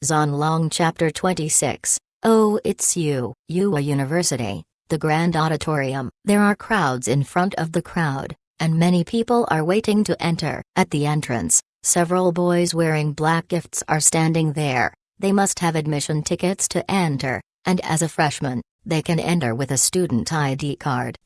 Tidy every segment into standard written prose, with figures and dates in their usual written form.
Zonlong Chapter 26. Oh, it's you, Yua University, the Grand Auditorium. There are crowds in front of the crowd, and many people are waiting to enter. At the entrance, several boys wearing black gifts are standing there. They must have admission tickets to enter, and as a freshman, they can enter with a student ID card.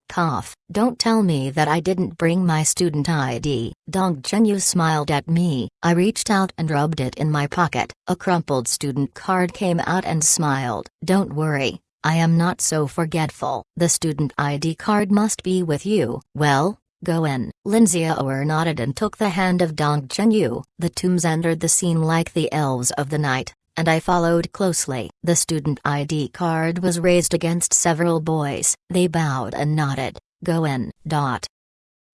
Cough. Don't tell me that I didn't bring my student ID. Dong Zhenyu smiled at me. I reached out and rubbed it in my pocket. A crumpled student card came out and smiled. Don't worry, I am not so forgetful. The student ID card must be with you. Well, go in. Lin Xiaoer nodded and took the hand of Dong Zhenyu. The tombs entered the scene like the elves of the night, and I followed closely. The student ID card was raised against several boys. They bowed and nodded. Go in.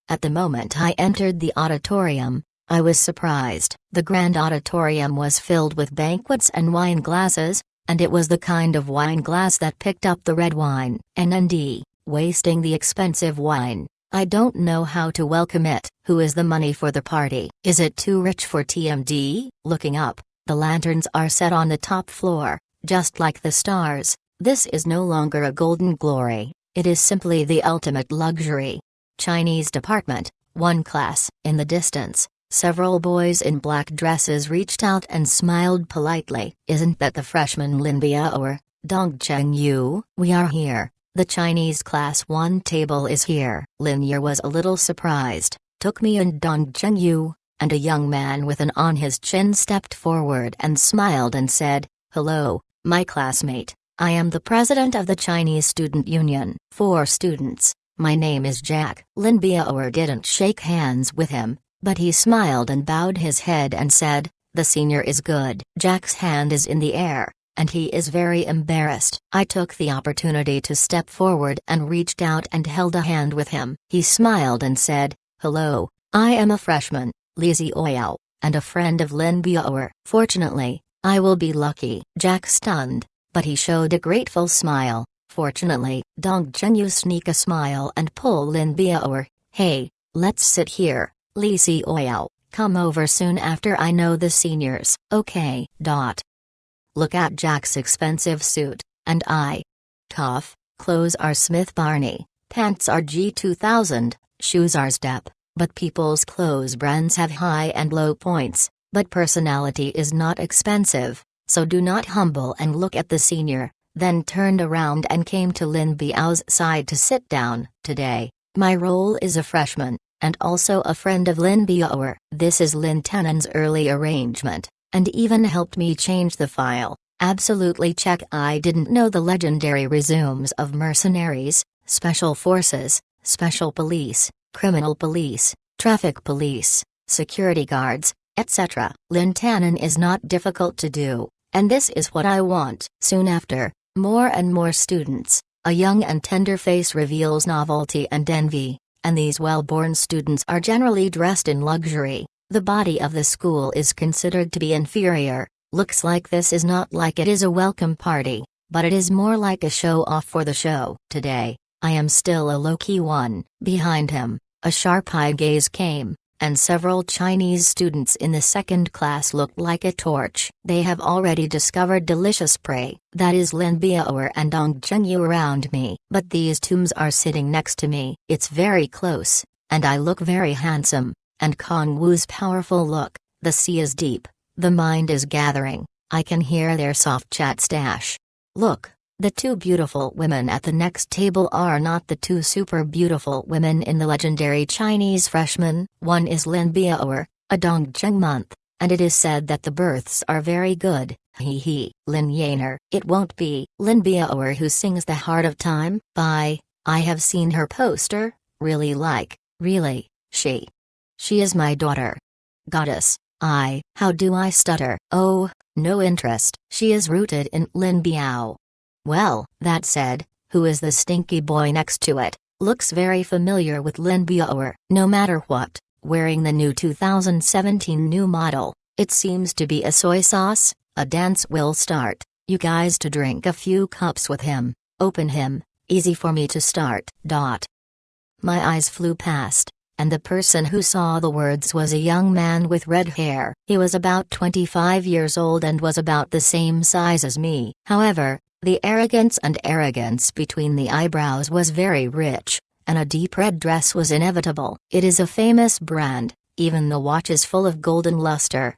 At the moment I entered the auditorium, I was surprised. The grand auditorium was filled with banquets and wine glasses, and it was the kind of wine glass that picked up the red wine. NND, wasting the expensive wine. I don't know how to welcome it. Who is the money for the party? Is it too rich for TMD? Looking up, the lanterns are set on the top floor, just like the stars. This is no longer a golden glory, it is simply the ultimate luxury. Chinese department, 1 class. In the distance, several boys in black dresses reached out and smiled politely. Isn't that the freshman Lin Biaoer, Dong Zhenyu? We are here. The Chinese class 1 table is here. Lin Ye was a little surprised, took me and Dong Zhenyu, and a young man with an on his chin stepped forward and smiled and said, "Hello, my classmate. I am the president of the Chinese Student Union. For students, my name is Jack." Lin Biaoer didn't shake hands with him, but he smiled and bowed his head and said, "The senior is good." Jack's hand is in the air, and he is very embarrassed. I took the opportunity to step forward and reached out and held a hand with him. He smiled and said, "Hello, I am a freshman, Li Zioyao, and a friend of Lin Biaoer. Fortunately, I will be lucky." Jack stunned, but he showed a grateful smile. Fortunately, Dong Zhenyu sneak a smile and pull Lin Biaoer. "Hey, let's sit here, Li Zioyao, come over soon after I know the seniors." "Okay." Look at Jack's expensive suit, and I. Tough, clothes are Smith Barney, pants are G2000, shoes are Step, but people's clothes brands have high and low points, but personality is not expensive, so do not humble and look at the senior, then turned around and came to Lin Biao's side to sit down. "Today, my role is a freshman, and also a friend of Lin Biaoer. This is Lin Tenan's early arrangement, and even helped me change the file. Absolutely check. I didn't know the legendary resumes of mercenaries, special forces, special police, criminal police, traffic police, security guards, etc. Lin Tanan is not difficult to do, and this is what I want." Soon after, more and more students, a young and tender face reveals novelty and envy, and these well-born students are generally dressed in luxury. The body of the school is considered to be inferior. Looks like this is not like it is a welcome party, but it is more like a show-off for the show. Today, I am still a low-key one. Behind him, a sharp eye gaze came, and several Chinese students in the 2nd class looked like a torch. They have already discovered delicious prey. That is Lin Biaoer and Dong Zhenyu around me. But these tombs are sitting next to me. It's very close, and I look very handsome. And Kong Wu's powerful look. The sea is deep, the mind is gathering, I can hear their soft chat stash. Look, the 2 beautiful women at the next table are not the 2 super beautiful women in the legendary Chinese freshman. One is Lin Biaoer, a Dong Zheng month, and it is said that the births are very good. Hee. Lin Yaner. It won't be Lin Biaoer who sings The Heart of Time? I have seen her poster, really. She is my daughter. Goddess. How do I stutter? Oh, no interest. She is rooted in Lin Biao. Well, that said, who is the stinky boy next to it? Looks very familiar with Lin Biaoer. No matter what, wearing the new 2017 new model, it seems to be a soy sauce. A dance will start. You guys to drink a few cups with him. Open him, easy for me to start. My eyes flew past. and the person who saw the words was a young man with red hair. He was about 25 years old and was about the same size as me. However, the arrogance between the eyebrows was very rich, and a deep red dress was inevitable. It is a famous brand, even the watch is full of golden luster.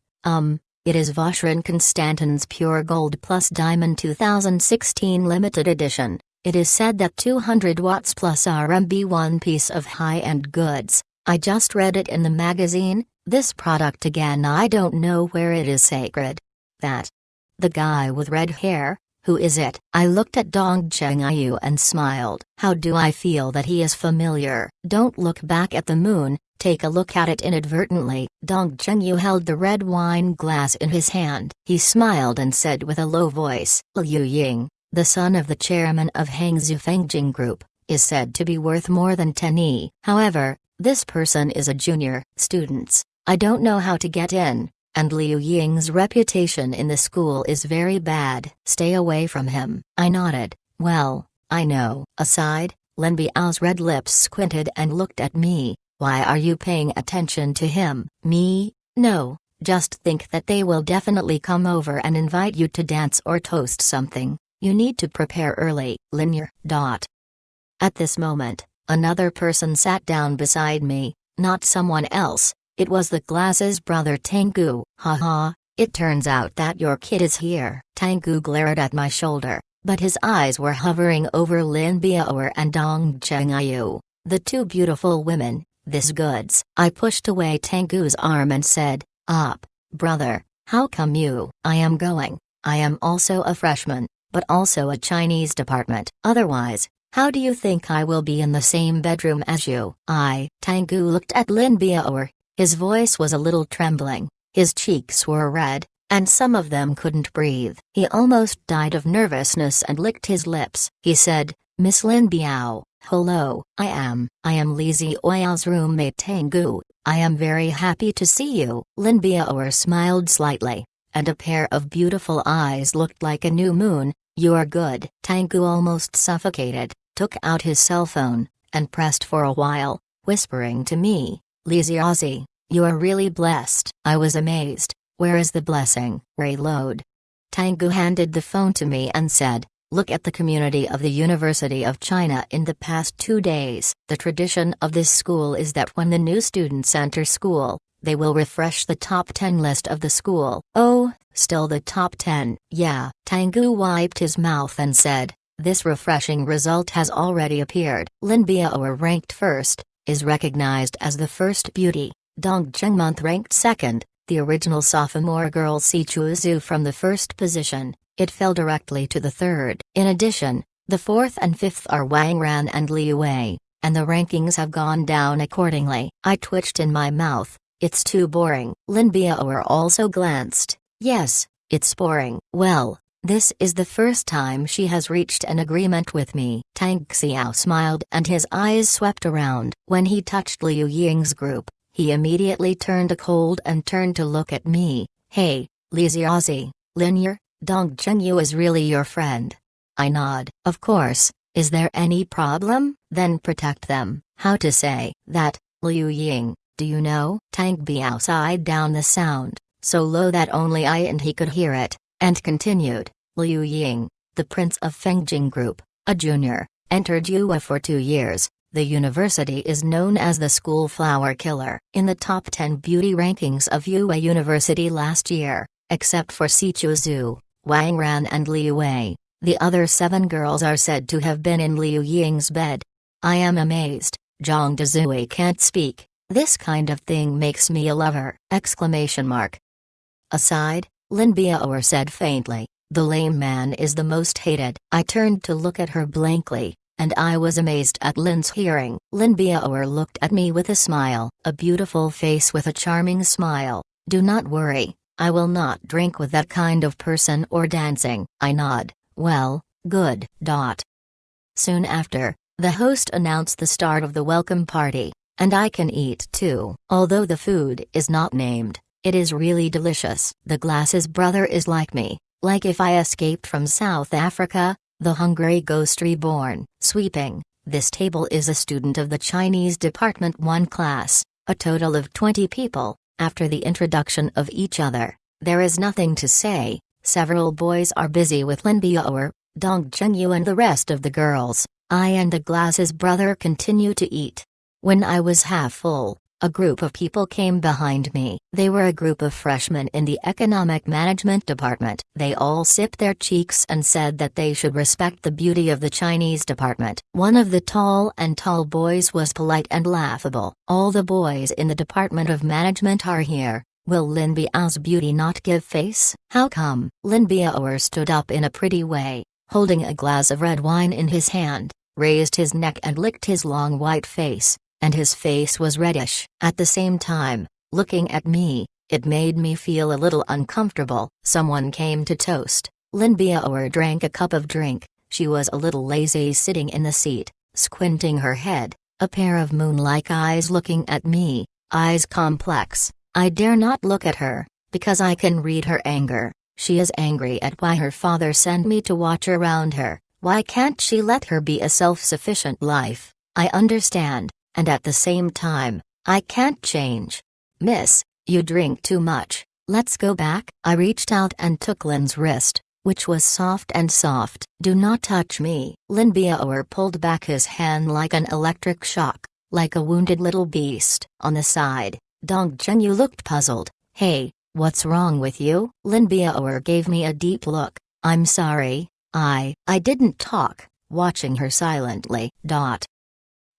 It is Vacheron Constantin's Pure Gold Plus Diamond 2016 limited edition. It is said that 200 watts plus RMB, one piece of high-end goods. I just read it in the magazine. This product again, I don't know where it is sacred. That. The guy with red hair, who is it? I looked at Dong Chengyu and smiled. How do I feel that he is familiar? Don't look back at the moon, take a look at it inadvertently. Dong Chengyu held the red wine glass in his hand. He smiled and said with a low voice, Liu Ying, the son of the chairman of Hangzhou Fengjing Group, is said to be worth more than 10 E. However, this person is a junior. Students, I don't know how to get in, and Liu Ying's reputation in the school is very bad. Stay away from him. I nodded. Well, I know. Aside, Lin Biao's red lips squinted and looked at me. Why are you paying attention to him? Me? No, just think that they will definitely come over and invite you to dance or toast something. You need to prepare early. Linear. At this moment, another person sat down beside me, not someone else. It was the Glass's brother Tangu. Haha, it turns out that your kid is here. Tangu glared at my shoulder, but his eyes were hovering over Lin Biao and Dong Chengyu, the two beautiful women. This goods. I pushed away Tangu's arm and said, brother, how come you? I am going. I am also a freshman, but also a Chinese department. Otherwise, how do you think I will be in the same bedroom as you? Tangu looked at Lin Biao. His voice was a little trembling, his cheeks were red, and some of them couldn't breathe. He almost died of nervousness and licked his lips. He said, Miss Lin Biao, hello, I am Li Zioyao's roommate Tangu. I am very happy to see you. Lin Biao smiled slightly, and a pair of beautiful eyes looked like a new moon. You're good. Tangu almost suffocated, took out his cell phone, and pressed for a while, whispering to me, Li Ziaozi, you are really blessed. I was amazed. Where is the blessing? Reload. Tangu handed the phone to me and said, look at the community of the University of China in the past 2 days. The tradition of this school is that when the new students enter school, they will refresh the top 10 list of the school. Oh, still the top 10. Yeah. Tangu wiped his mouth and said, this refreshing result has already appeared. Lin Biao ranked first, is recognized as the first beauty. Dong Chengmonth ranked second, the original sophomore girl Si Chuzu from the first position. It fell directly to the third. In addition, the fourth and fifth are Wang Ran and Liu Wei, and the rankings have gone down accordingly. I twitched in my mouth. It's too boring. Lin Biao also glanced. Yes, it's boring. Well, this is the first time she has reached an agreement with me. Tang Xiao smiled and his eyes swept around. When he touched Liu Ying's group, he immediately turned cold and turned to look at me. Hey, Li Ziaozi, Linear, Dong Chengyu is really your friend. I nod. Of course. Is there any problem? Then protect them. How to say that, Liu Ying, do you know? Tang Biao sighed down the sound, so low that only I and he could hear it, and continued, Liu Ying, the prince of Fengjing Group, a junior, entered UA for 2 years. The university is known as the school flower killer. In the top 10 beauty rankings of UA University last year, except for Si Chuzu, Wang Ran and Liu Wei, the other 7 girls are said to have been in Liu Ying's bed. I am amazed. Zhang Dezui can't speak. This kind of thing makes me a lover! Aside, Lin Biao said faintly, the lame man is the most hated. I turned to look at her blankly, and I was amazed at Lin's hearing. Lin Biao looked at me with a smile, a beautiful face with a charming smile. Do not worry, I will not drink with that kind of person or dancing. I nod. Well, good. Soon after, the host announced the start of the welcome party, and I can eat too. Although the food is not named, it is really delicious. The Glass's brother is like me, like if I escaped from South Africa, the hungry ghost reborn. Sweeping, This table is a student of the Chinese Department 1 class, a total of 20 people. After the introduction of each other, there is nothing to say. Several boys are busy with Lin Biao, Dong Zhengyu and the rest of the girls. I and the Glass's brother continue to eat. When I was half full, a group of people came behind me. They were a group of freshmen in the Economic Management Department. They all sipped their cheeks and said that they should respect the beauty of the Chinese department. One of the tall boys was polite and laughable. All the boys in the Department of Management are here. Will Lin Biao's beauty not give face? How come? Lin Biao stood up in a pretty way, holding a glass of red wine in his hand, raised his neck and licked his long white face, and his face was reddish. At the same time, looking at me, it made me feel a little uncomfortable. Someone came to toast. Lin Biao drank a cup of drink. She was a little lazy sitting in the seat, squinting her head, a pair of moon-like eyes looking at me, eyes complex. I dare not look at her, because I can read her anger. She is angry at why her father sent me to watch around her. Why can't she let her be a self-sufficient life? I understand, and at the same time, I can't change. Miss, you drink too much. Let's go back. I reached out and took Lin's wrist, which was soft. Do not touch me. Lin Biao pulled back his hand like an electric shock, like a wounded little beast. On the side, Dong Zhengyu looked puzzled. Hey, what's wrong with you? Lin Biao gave me a deep look. I'm sorry, I didn't talk, watching her silently.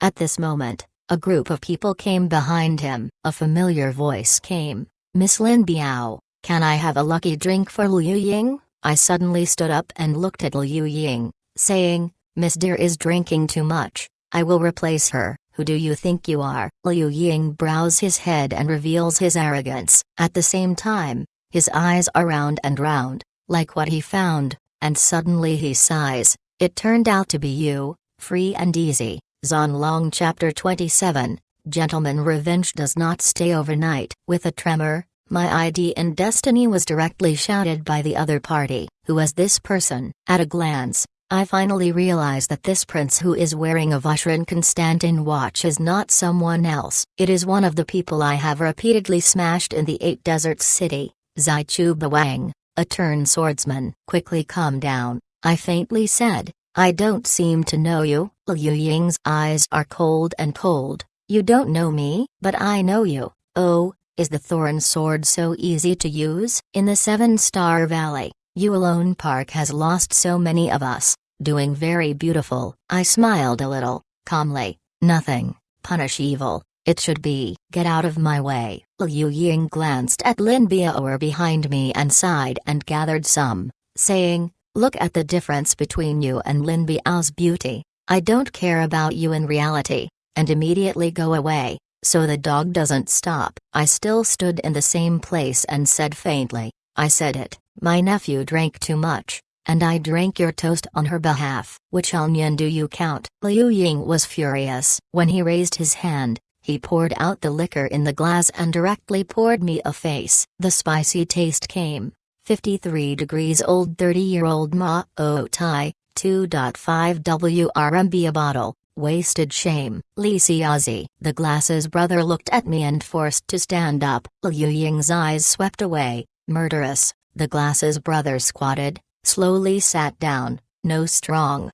At this moment, a group of people came behind him. A familiar voice came. Miss Lin Biao, can I have a lucky drink for Liu Ying? I suddenly stood up and looked at Liu Ying, saying, Miss Dear is drinking too much. I will replace her. Who do you think you are? Liu Ying bows his head and reveals his arrogance. At the same time, his eyes are round and round, like what he found, and suddenly he sighs. It turned out to be you, free and easy. Zonlong Chapter 27, Gentleman Revenge does not stay overnight. With a tremor, my ID and destiny was directly shouted by the other party. Who was this person? At a glance, I finally realized that this prince who is wearing a Vacheron Constantin watch is not someone else. It is one of the people I have repeatedly smashed in the 8 Deserts City, Zaichu Bawang, a turned swordsman. Quickly calm down, I faintly said. I don't seem to know you. Liu Ying's eyes are cold and cold. You don't know me, but I know you. Oh, is the thorn sword so easy to use? In the 7-Star Valley, Yuelone Park has lost so many of us. Doing very beautiful. I smiled a little, calmly. Nothing. Punish evil. It should be. Get out of my way. Liu Ying glanced at Lin Biao behind me and sighed and gathered some, saying, Look at the difference between you and Lin Biao's beauty. I don't care about you in reality. And immediately go away, so the dog doesn't stop. I still stood in the same place and said faintly, I said it. My nephew drank too much, and I drank your toast on her behalf. Which onion do you count? Liu Ying was furious. When he raised his hand, he poured out the liquor in the glass and directly poured me a face. The spicy taste came. 53 degrees old 30-year-old Ma O Tai, 2.5 WRMB a bottle. Wasted shame. Li Xiaozi. The Glass's brother looked at me and forced to stand up. Liu Ying's eyes swept away. Murderous. The Glass's brother squatted, slowly sat down. No strong.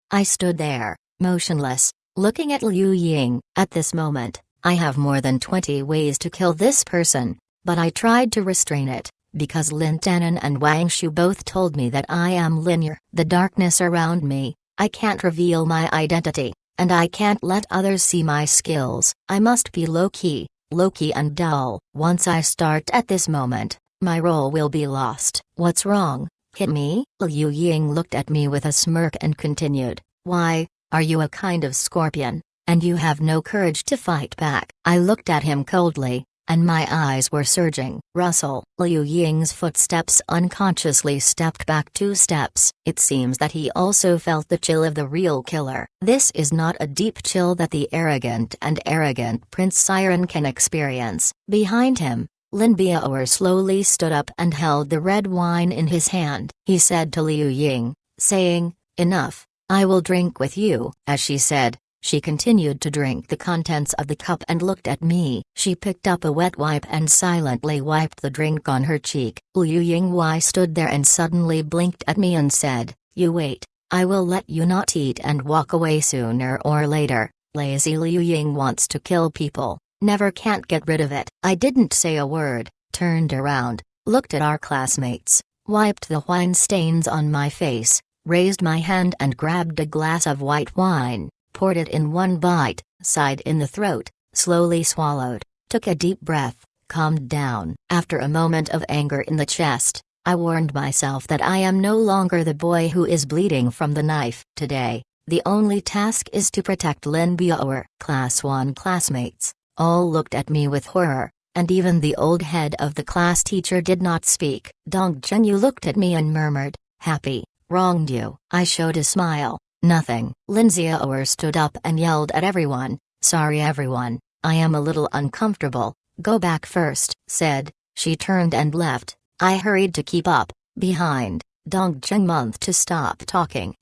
I stood there, motionless, looking at Liu Ying. At this moment, I have more than 20 ways to kill this person, but I tried to restrain it, because Lin Tanan and Wang Shu both told me that I am linear. The darkness around me, I can't reveal my identity, and I can't let others see my skills. I must be low-key and dull. Once I start at this moment, my role will be lost. What's wrong? Hit me? Liu Ying looked at me with a smirk and continued, Why, are you a kind of scorpion, and you have no courage to fight back? I looked at him coldly, and my eyes were surging. Rustle. Liu Ying's footsteps unconsciously stepped back 2 steps. It seems that he also felt the chill of the real killer. This is not a deep chill that the arrogant Prince Siren can experience. Behind him, Lin Biao slowly stood up and held the red wine in his hand. He said to Liu Ying, saying, Enough. I will drink with you." As she said, she continued to drink the contents of the cup and looked at me. She picked up a wet wipe and silently wiped the drink on her cheek. Liu Yingwei stood there and suddenly blinked at me and said, "You wait, I will let you not eat and walk away sooner or later." Lazy Liu Ying wants to kill people, never can't get rid of it. I didn't say a word, turned around, looked at our classmates, wiped the wine stains on my face, raised my hand and grabbed a glass of white wine, poured it in one bite, sighed in the throat, slowly swallowed, took a deep breath, calmed down. After a moment of anger in the chest, I warned myself that I am no longer the boy who is bleeding from the knife. Today, the only task is to protect Lin Biao. Class 1 classmates all looked at me with horror, and even the old head of the class teacher did not speak. Dong Zhenyu looked at me and murmured, "Happy, wronged you." I showed a smile. "Nothing." Lin Xiaoer stood up and yelled at everyone, "Sorry everyone, I am a little uncomfortable, go back first," said. She turned and left. I hurried to keep up, behind, Dong Zhenyu to stop talking.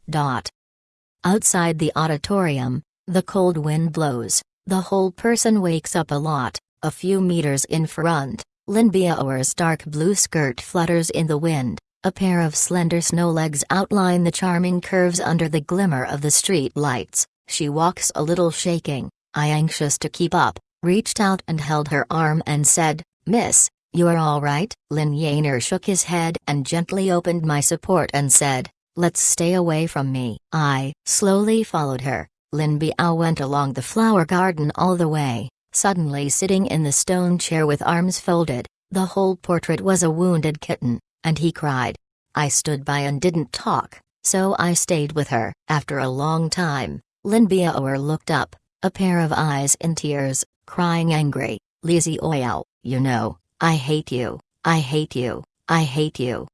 Outside the auditorium, the cold wind blows, the whole person wakes up a lot. A few meters in front, Lin Biaoer's dark blue skirt flutters in the wind. A pair of slender snow legs outline the charming curves under the glimmer of the street lights. She walks a little shaking. I, anxious to keep up, reached out and held her arm and said, "Miss, you are all right?" Lin Yaner shook his head and gently opened my support and said, "Let's stay away from me." I slowly followed her. Lin Biao went along the flower garden all the way, suddenly sitting in the stone chair with arms folded. The whole portrait was a wounded kitten, and he cried. I stood by and didn't talk, so I stayed with her. After a long time, Lin Biaoer looked up, a pair of eyes in tears, crying angry, "Li Xiao, you know, I hate you, I hate you, I hate you."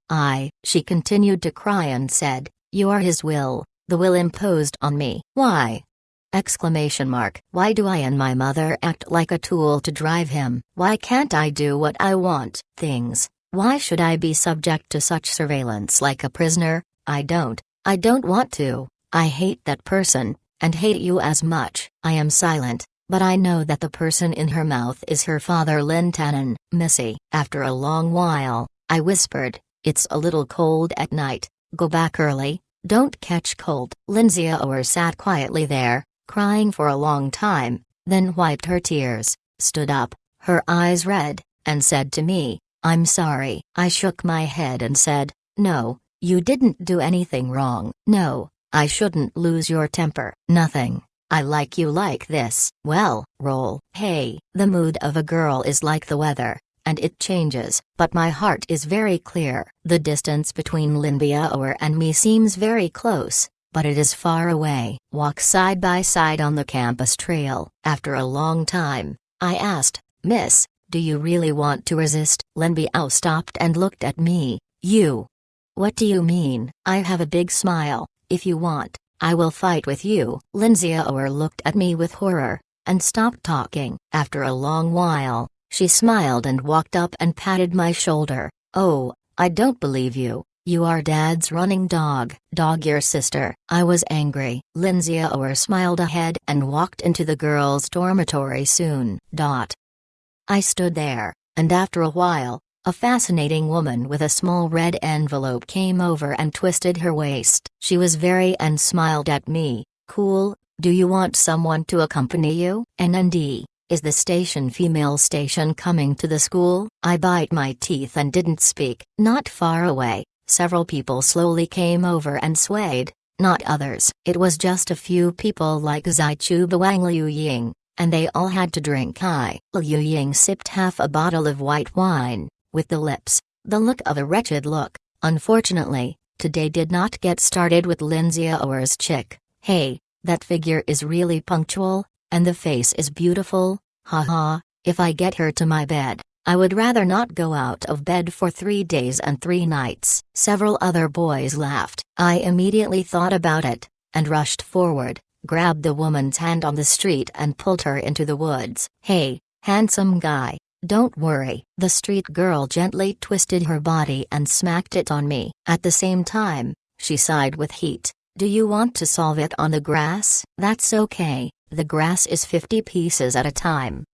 She continued to cry and said, "You are his will, the will imposed on me." Why? Why do I and my mother act like a tool to drive him? Why can't I do what I want? Why should I be subject to such surveillance like a prisoner? I don't want to. I hate that person, and hate you as much. I am silent, but I know that the person in her mouth is her father Lin Tanan. Missy. After a long while, I whispered, "It's a little cold at night, go back early, don't catch cold." Lin Xiaoer sat quietly there, crying for a long time, then wiped her tears, stood up, her eyes red, and said to me, "I'm sorry." I shook my head and said, "No, you didn't do anything wrong. No, I shouldn't lose your temper. Nothing. I like you like this." Well, roll. Hey, the mood of a girl is like the weather, and it changes, but my heart is very clear. The distance between Lin Biaoer and me seems very close, but it is far away. Walk side by side on the campus trail. After a long time, I asked, "Miss, do you really want to resist?" Lin Biao stopped and looked at me. "You? What do you mean?" I have a big smile. "If you want, I will fight with you." Lin Xiaoer looked at me with horror, and stopped talking. After a long while, she smiled and walked up and patted my shoulder. "Oh, I don't believe you. You are Dad's running dog. Dog your sister." I was angry. Lin Xiaoer smiled ahead and walked into the girls' dormitory soon. I stood there, and after a while, a fascinating woman with a small red envelope came over and twisted her waist. She was very and smiled at me. "Cool, do you want someone to accompany you?" "NND, is the female station coming to the school?" I bite my teeth and didn't speak. Not far away, several people slowly came over and swayed, not others. It was just a few people like Zai Chu Wang Liu Ying, and they all had to drink. Liu Ying sipped half a bottle of white wine, with the look of a wretched look. Unfortunately, today did not get started with Lin Xiaoer's chick. "Hey, that figure is really punctual, and the face is beautiful, haha, if I get her to my bed, I would rather not go out of bed for 3 days and 3 nights. Several other boys laughed. I immediately thought about it, and rushed forward, grabbed the woman's hand on the street and pulled her into the woods. "Hey, handsome guy, don't worry." The street girl gently twisted her body and smacked it on me. At the same time, she sighed with heat. Do you want to solve it on the grass? That's okay, the grass is 50 pieces at a time.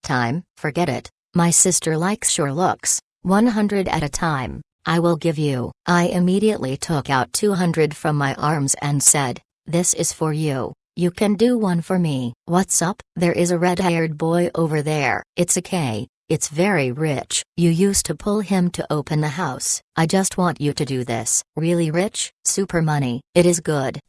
Forget it. My sister likes sure looks. 100 at a time. I will give you. I immediately took out 200 from my arms and said, "This is for you. You can do one for me." "What's up?" "There is a red-haired boy over there. It's a K. It's very rich. You used to pull him to open the house. I just want you to do this." "Really rich?" "Super money. It is good."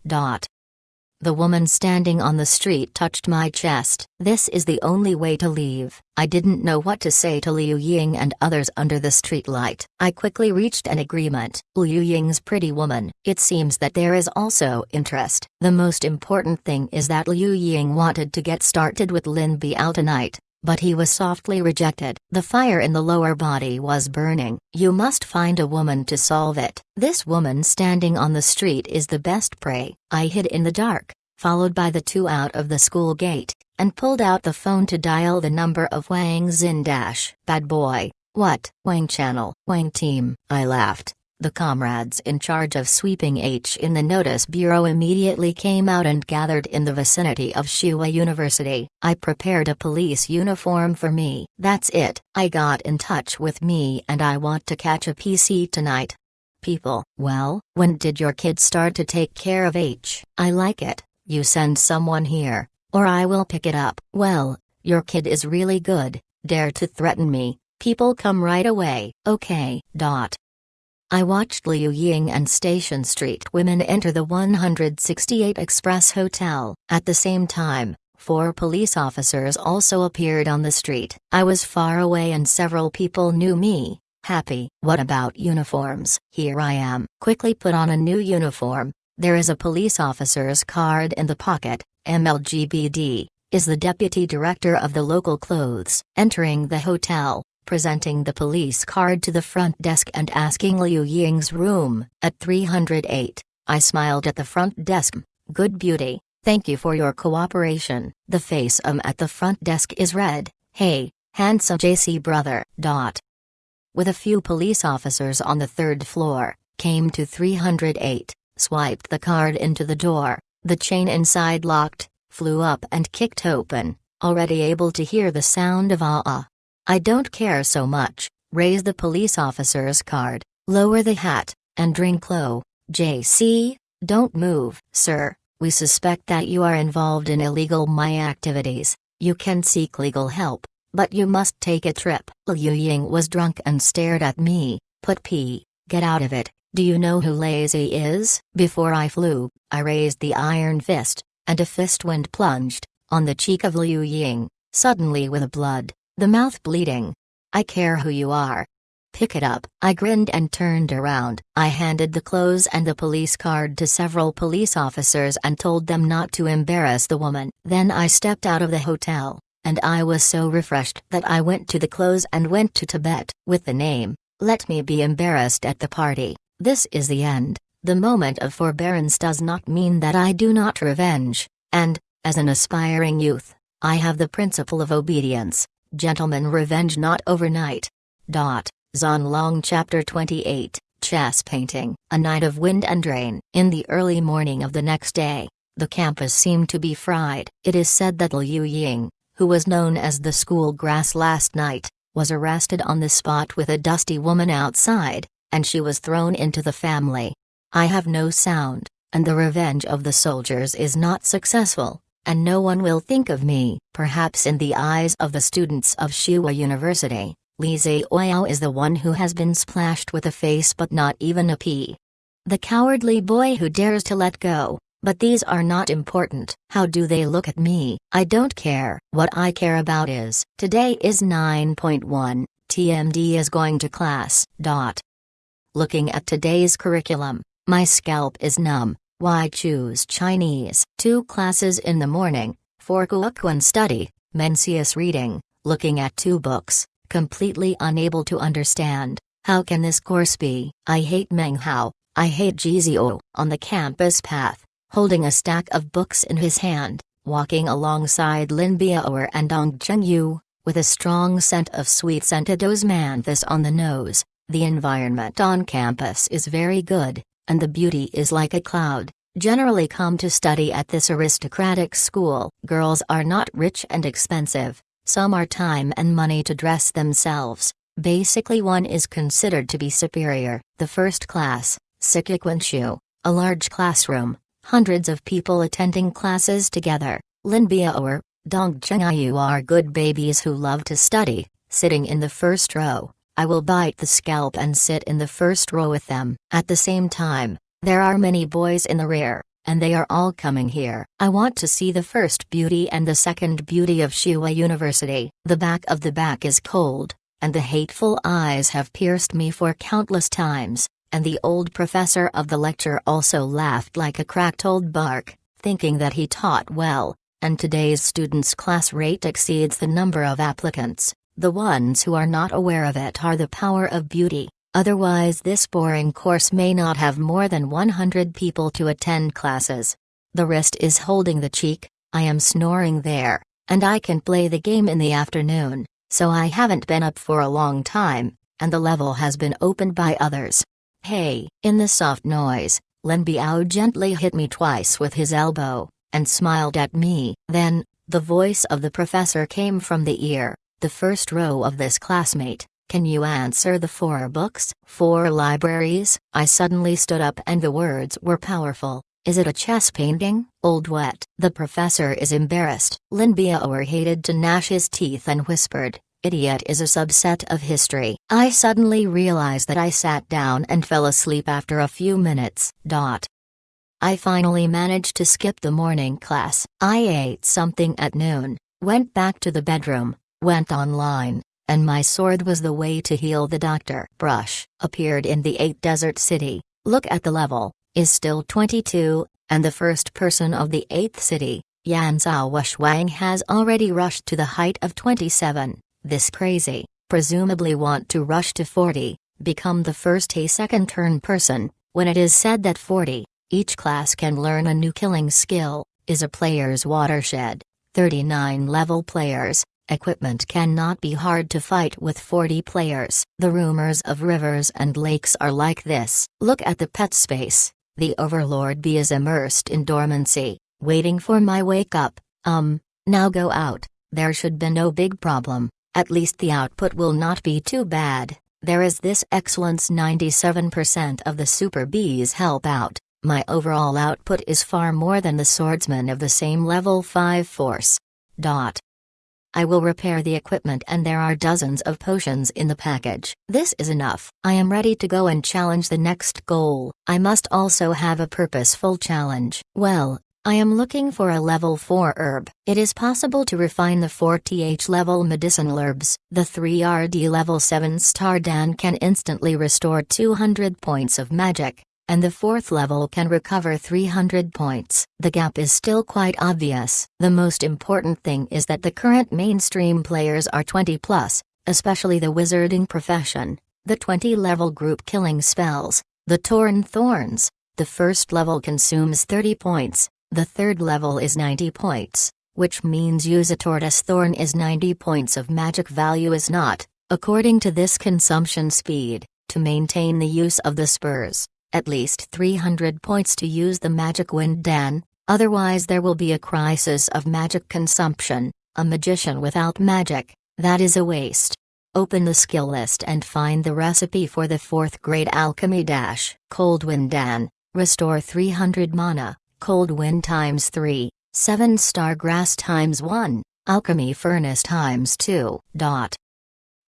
The woman standing on the street touched my chest. "This is the only way to leave." I didn't know what to say to Liu Ying and others under the streetlight. I quickly reached an agreement. Liu Ying's pretty woman. It seems that there is also interest. The most important thing is that Liu Ying wanted to get started with Lin Biao tonight, but he was softly rejected. The fire in the lower body was burning. You must find a woman to solve it. This woman standing on the street is the best prey. I hid in the dark, followed by the two out of the school gate, and pulled out the phone to dial the number of Wang Xin. "Bad boy." "What?" "Wang channel." "Wang team." I laughed. The comrades in charge of sweeping H in the notice bureau immediately came out and gathered in the vicinity of Shua University. I prepared a police uniform for me. That's it. I got in touch with me and I want to catch a PC tonight. People. "Well, when did your kid start to take care of H?" "I like it. You send someone here, or I will pick it up." "Well, your kid is really good. Dare to threaten me. People come right away." "Okay." I watched Liu Ying and Station Street women enter the 168 Express Hotel. At the same time, 4 police officers also appeared on the street. I was far away and several people knew me. Happy. "What about uniforms?" "Here I am." Quickly put on a new uniform. There is a police officer's card in the pocket. MLGBD is the deputy director of the local clothes. Entering the hotel, presenting the police card to the front desk and asking Liu Ying's room at 308. I smiled at the front desk. "Good beauty, thank you for your cooperation." The face at the front desk is red. "Hey, handsome JC brother." With a few police officers on the 3rd floor, came to 308, swiped the card into the door, the chain inside locked, flew up and kicked open, already able to hear the sound of ah. I don't care so much. Raise the police officer's card, lower the hat, and drink low. "JC, don't move." "Sir, we suspect that you are involved in illegal my activities. You can seek legal help, but you must take a trip." Liu Ying was drunk and stared at me. Get out of it. "Do you know who Lazy is?" Before I flew, I raised the iron fist, and a fist wind plunged on the cheek of Liu Ying, suddenly with blood, the mouth bleeding. "I care who you are. Pick it up." I grinned and turned around. I handed the clothes and the police card to several police officers and told them not to embarrass the woman. Then I stepped out of the hotel, and I was so refreshed that I went to the clothes and went to Tibet with the name, "Let me be embarrassed at the party." This is the end. The moment of forbearance does not mean that I do not revenge, and, as an aspiring youth, I have the principle of obedience. Gentlemen, revenge not overnight. Zonlong Chapter 28, Chess Painting. A night of wind and rain. In the early morning of the next day, the campus seemed to be fried. It is said that Liu Ying, who was known as the school grass last night, was arrested on the spot with a dusty woman outside, and she was thrown into the family. I have no sound, and the revenge of the soldiers is not successful, and no one will think of me. Perhaps in the eyes of the students of Shua University, Li Ziyao is the one who has been splashed with a face but not even a pea. The cowardly boy who dares to let go. But these are not important. How do they look at me? I don't care. What I care about is, today is 9.1, TMD is going to class. Looking at today's curriculum, my scalp is numb. Why choose Chinese? 2 classes in the morning, 4 Kuokuan study, Mencius reading, looking at 2 books, completely unable to understand. How can this course be? I hate Meng Hao, I hate Jizio. On the campus path, holding a stack of books in his hand, walking alongside Lin Biao and Dong Chengyu, with a strong scent of sweet scented osmanthus on the nose. The environment on campus is very good, and the beauty is like a cloud. generally come to study at this aristocratic school. Girls are not rich and expensive, some are time and money to dress themselves. Basically one is considered to be superior. The first class, Sikikwanshu, a large classroom, hundreds of people attending classes together. Linbiaor, Dongchengayu are good babies who love to study, sitting in the first row. I will bite the scalp and sit in the first row with them. At the same time, there are many boys in the rear, and they are all coming here. I want to see the first beauty and the second beauty of Shua University. The back of the back is cold, and the hateful eyes have pierced me for countless times, and the old professor of the lecture also laughed like a cracked old bark, thinking that he taught well, and today's students' class rate exceeds the number of applicants. The ones who are not aware of it are the power of beauty, otherwise this boring course may not have more than 100 people to attend classes. The wrist is holding the cheek, I am snoring there, and I can play the game in the afternoon, so I haven't been up for a long time, and the level has been opened by others. Hey! In the soft noise, Lin Biao gently hit me twice with his elbow, and smiled at me. Then, the voice of the professor came from the ear. The first row of this classmate, can you answer the 4 books? 4 libraries? I suddenly stood up and the words were powerful. Is it a chess painting? Old wet. The professor is embarrassed. Lin Biao hated to gnash his teeth and whispered, idiot is a subset of history. I suddenly realized that I sat down and fell asleep after a few minutes. I finally managed to skip the morning class. I ate something at noon, went back to the bedroom, went online, and my sword was the way to heal the doctor. Brush appeared in the 8th desert city. Look at the level, is still 22, and the first person of the 8th city, Yan Zhao Shuang has already rushed to the height of 27. This crazy, presumably want to rush to 40, become the first a second turn person. When it is said that 40, each class can learn a new killing skill, is a player's watershed. 39 level players. Equipment cannot be hard to fight with 40 players. The rumors of rivers and lakes are like this. Look at the pet space. The Overlord Bee is immersed in dormancy, waiting for my wake up. Now go out. There should be no big problem. At least the output will not be too bad. There is this excellence 97% of the super bees help out. My overall output is far more than the swordsman of the same level 5 force. I will repair the equipment and there are dozens of potions in the package. This is enough. I am ready to go and challenge the next goal. I must also have a purposeful challenge. Well, I am looking for a level 4 herb. It is possible to refine the 4th level medicinal herbs. The 3RD level 7 star Dan can instantly restore 200 points of magic, and the 4th level can recover 300 points. The gap is still quite obvious. The most important thing is that the current mainstream players are 20 plus, especially the wizarding profession, the 20 level group killing spells, the Torn Thorns. The first level consumes 30 points, the 3rd level is 90 points, which means use a Tortoise Thorn is 90 points of magic value is not, according to this consumption speed, to maintain the use of the spurs. At least 300 points to use the magic wind Dan, otherwise there will be a crisis of magic consumption. A magician without magic, that is a waste. Open the skill list and find the recipe for the 4th grade alchemy dash. Cold wind Dan, restore 300 mana, cold wind times 3, 7 star grass times 1, alchemy furnace times 2.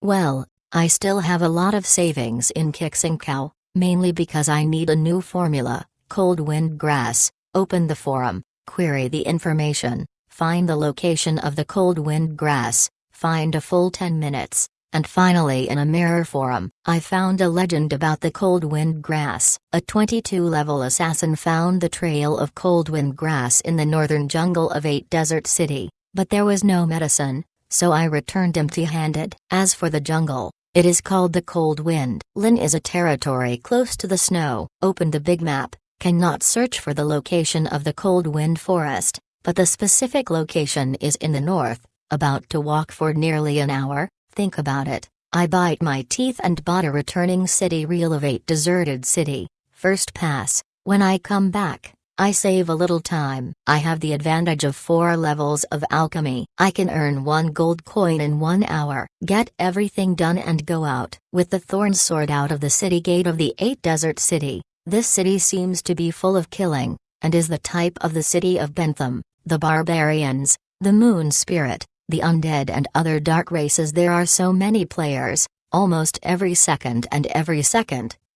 Well, I still have a lot of savings in Kixingcow. Mainly because I need a new formula. Cold wind grass. Open the forum, query the information, find the location of the cold wind grass, find a full 10 minutes, and finally in a mirror forum, I found a legend about the cold wind grass. A 22 level assassin found the trail of cold wind grass in the northern jungle of 8 desert city, but there was no medicine, so I returned empty-handed. As for the jungle, it is called the Cold Wind. Lin is a territory close to the snow. Open the big map, cannot search for the location of the Cold Wind Forest, but the specific location is in the north, about to walk for nearly an hour. Think about it. I bite my teeth and bought a returning city reel of 8 deserted city. First pass. When I come back, I save a little time. I have the advantage of 4 levels of alchemy. I can earn 1 gold coin in 1 hour, get everything done and go out with the thorn sword out of the city gate of the 8 desert city. This city seems to be full of killing, and is the type of the city of Bentham, the barbarians, the moon spirit, the undead and other dark races. There are so many players, almost every second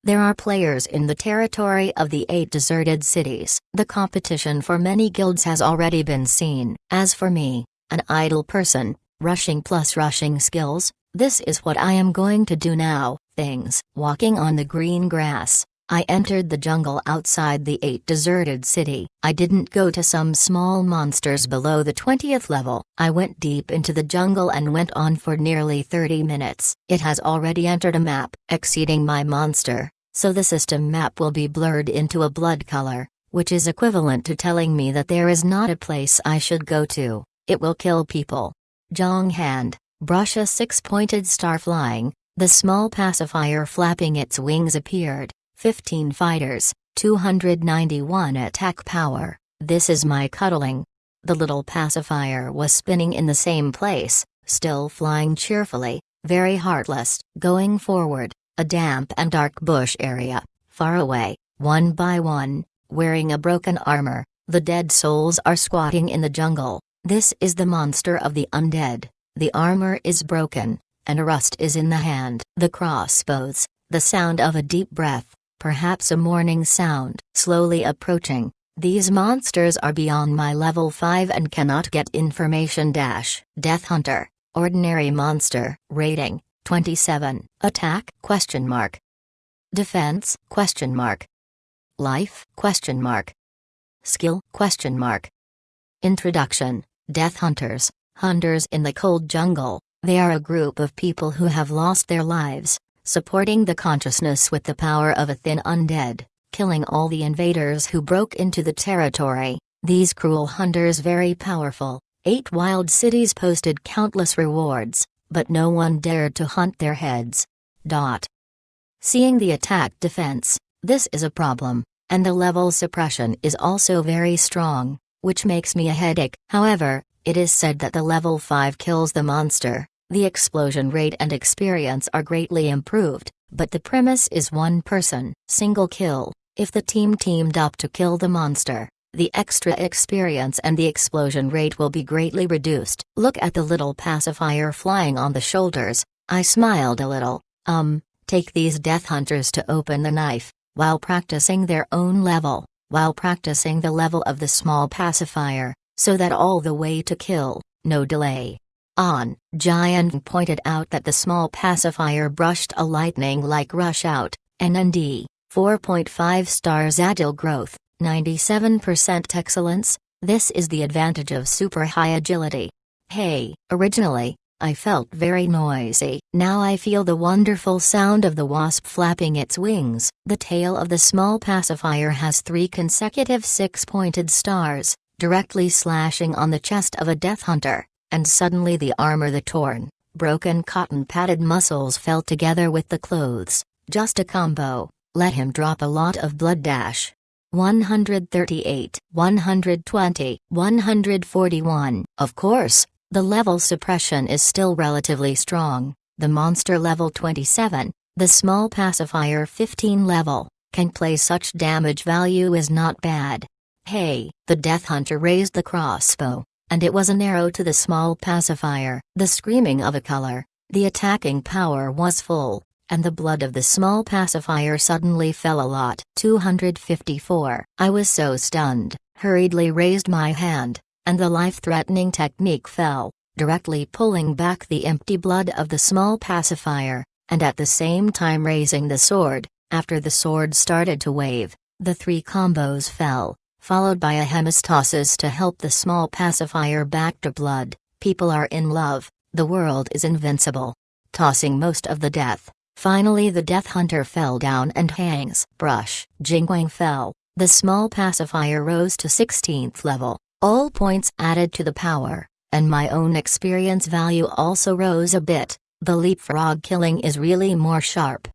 there are players in the territory of the 8 deserted cities. The competition for many guilds has already been seen. As for me, an idle person, rushing plus rushing skills, this is what I am going to do now. Things. Walking on the green grass, I entered the jungle outside the 8 deserted city. I didn't go to some small monsters below the 20th level. I went deep into the jungle and went on for nearly 30 minutes. It has already entered a map exceeding my monster, so the system map will be blurred into a blood color, which is equivalent to telling me that there is not a place I should go to. It will kill people. Jong hand, brush a 6-pointed star flying, the small pacifier flapping its wings appeared. 15 fighters, 291 attack power. This is my cuddling. The little pacifier was spinning in the same place, still flying cheerfully, very heartless. Going forward, a damp and dark bush area, far away, one by one, wearing a broken armor, the dead souls are squatting in the jungle. This is the monster of the undead. The armor is broken, and a rust is in the hand. The crossbows, the sound of a deep breath, perhaps a morning sound. Slowly approaching, these monsters are beyond my level 5 and cannot get information. Death Hunter, ordinary monster, rating 27, attack question mark, defense question mark, life question mark, skill question mark. Introduction. Death Hunters, hunters in the cold jungle. They are a group of people who have lost their lives, supporting the consciousness with the power of a thin undead, killing all the invaders who broke into the territory. These cruel hunters very powerful. 8 wild cities posted countless rewards, but no one dared to hunt their heads. Seeing the attack defense, this is a problem, and the level suppression is also very strong, which makes me a headache. However, it is said that the level 5 kills the monster. The explosion rate and experience are greatly improved, but the premise is one person, single kill. If the team teamed up to kill the monster, the extra experience and the explosion rate will be greatly reduced. Look at the little pacifier flying on the shoulders. I smiled a little. Take these death hunters to open the knife, while practicing their own level, while practicing the level of the small pacifier, so that all the way to kill, no delay. Giant pointed out that the small pacifier brushed a lightning-like rush out. NND, 4.5 stars. Agile growth, 97% excellence. This is the advantage of super high agility. Hey, originally, I felt very noisy. Now I feel the wonderful sound of the wasp flapping its wings. The tail of the small pacifier has 3 consecutive 6-pointed stars, directly slashing on the chest of a death hunter. And suddenly the armor, the torn, broken cotton-padded muscles fell together with the clothes. Just a combo. Let him drop a lot of blood. 138, 120, 141. Of course, the level suppression is still relatively strong. The monster level 27, the small pacifier 15 level, can play such damage. Value is not bad. Hey, the death hunter raised the crossbow, and it was an arrow to the small pacifier. The screaming of a color, the attacking power was full, and the blood of the small pacifier suddenly fell a lot. 254. I was so stunned, hurriedly raised my hand, and the life-threatening technique fell, directly pulling back the empty blood of the small pacifier, and at the same time raising the sword. After the sword started to wave, the 3 combos fell, followed by a hemastasis to help the small pacifier back to blood. People are in love, the world is invincible. Tossing most of the death. Finally the death hunter fell down and hangs. Brush. Jingwang fell. The small pacifier rose to 16th level. All points added to the power, and my own experience value also rose a bit. The leapfrog killing is really more sharp.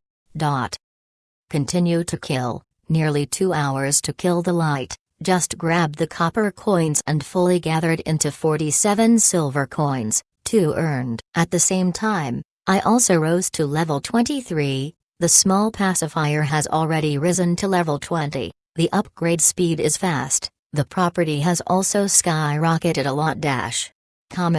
Continue to kill. Nearly 2 hours to kill the light. just grabbed the copper coins and fully gathered into 47 silver coins, 2 earned. At the same time, I also rose to level 23, the small pacifier has already risen to level 20, the upgrade speed is fast, the property has also skyrocketed a lot.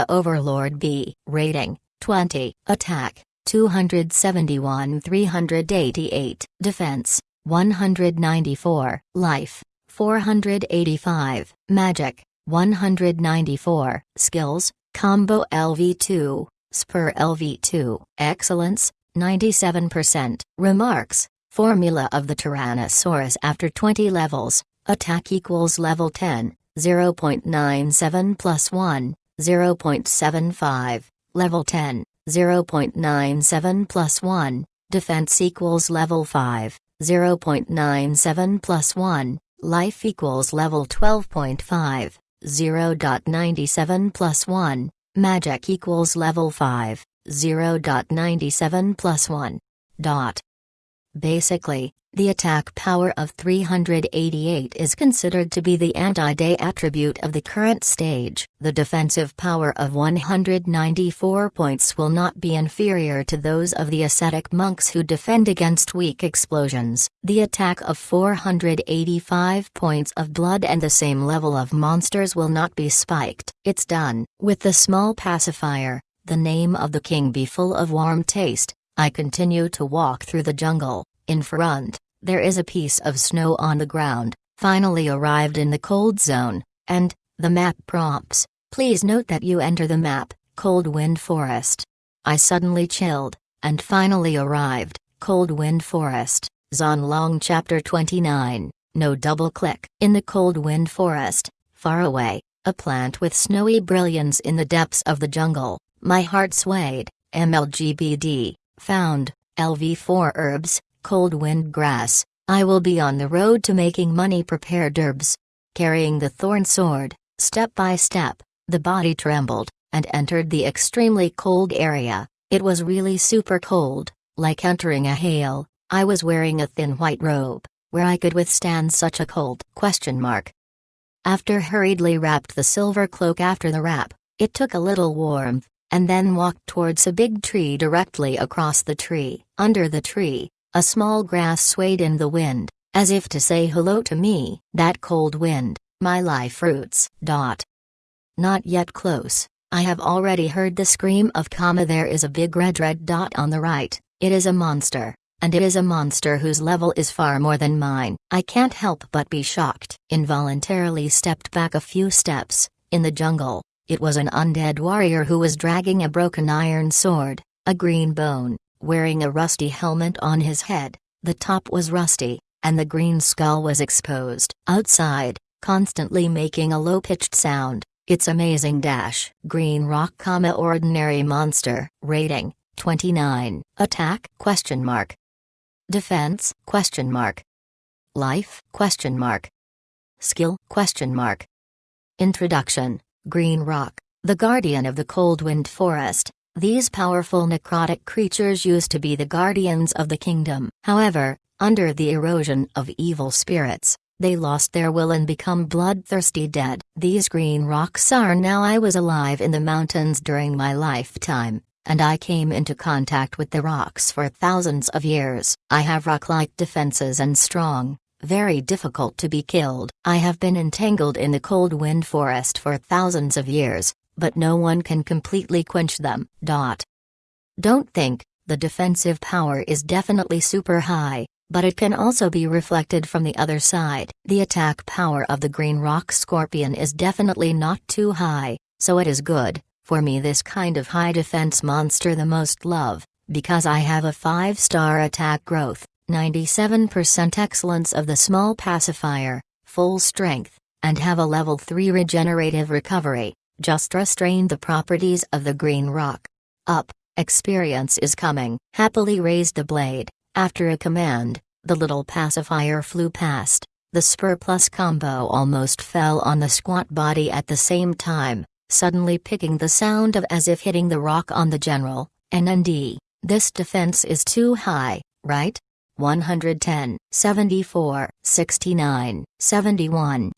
Overlord B. Rating, 20, Attack, 271 388, Defense, 194, Life, 485, Magic, 194, Skills, Combo LV2, Spur LV2, Excellence, 97%. Remarks, Formula of the Tyrannosaurus after 20 levels, Attack equals level 10, 0.97 plus 1, 0.75, level 10, 0.97 plus 1, Defense equals level 5, 0.97 plus 1, Life equals level 12.5, 0.97 plus 1, Magic equals level 5, 0.97 plus 1. Basically, the attack power of 388 is considered to be the anti-day attribute of the current stage. The defensive power of 194 points will not be inferior to those of the ascetic monks who defend against weak explosions. The attack of 485 points of blood and the same level of monsters will not be spiked. It's done. With the small pacifier, the name of the king be full of warm taste. I continue to walk through the jungle. In front, there is a piece of snow on the ground. Finally arrived in the cold zone, and the map prompts, please note that you enter the map, Cold Wind Forest. I suddenly chilled, and finally arrived, Cold Wind Forest, Zonlong Chapter 29, no double click. In the Cold Wind Forest, far away, a plant with snowy brilliance in the depths of the jungle, my heart swayed, MLGBD, found, LV4 herbs, cold wind grass, I will be on the road to making money. Prepare derbs. Carrying the thorn sword, step by step, the body trembled, and entered the extremely cold area. It was really super cold, like entering a hail. I was wearing a thin white robe, where I could withstand such a cold? After hurriedly wrapped the silver cloak after the wrap, it took a little warmth, and then walked towards a big tree directly across the tree. Under the tree, a small grass swayed in the wind, as if to say hello to me. That cold wind, my life roots. Not yet close. I have already heard the scream of there is a big red dot on the right. It is a monster, and it is a monster whose level is far more than mine. I can't help but be shocked. Involuntarily stepped back a few steps. In the jungle, it was an undead warrior who was dragging a broken iron sword, a green bone, wearing a rusty helmet on his head. The top was rusty, and the green skull was exposed. Outside, constantly making a low-pitched sound. It's amazing. Green rock, ordinary monster. Rating, 29. Attack? Defense? Life? Skill? Introduction. Green rock, the guardian of the Coldwind Forest. These powerful necrotic creatures used to be the guardians of the kingdom. However, under the erosion of evil spirits, they lost their will and become bloodthirsty dead. These green rocks are now. I was alive in the mountains during my lifetime, and I came into contact with the rocks for thousands of years. I have rock-like defenses and strong, very difficult to be killed. I have been entangled in the cold wind forest for thousands of years, but no one can completely quench them. Don't think, the defensive power is definitely super high, but it can also be reflected from the other side. The attack power of the green rock scorpion is definitely not too high, so it is good, for me this kind of high defense monster the most love, because I have a 5-star attack growth, 97% excellence of the small pacifier, full strength, and have a level 3 regenerative recovery. Just restrain the properties of the green rock. Up, experience is coming. Happily raised the blade. After a command, the little pacifier flew past. The spur plus combo almost fell on the squat body at the same time, suddenly picking the sound of as if hitting the rock on the general. NND, this defense is too high, right? 110, 74, 69, 71.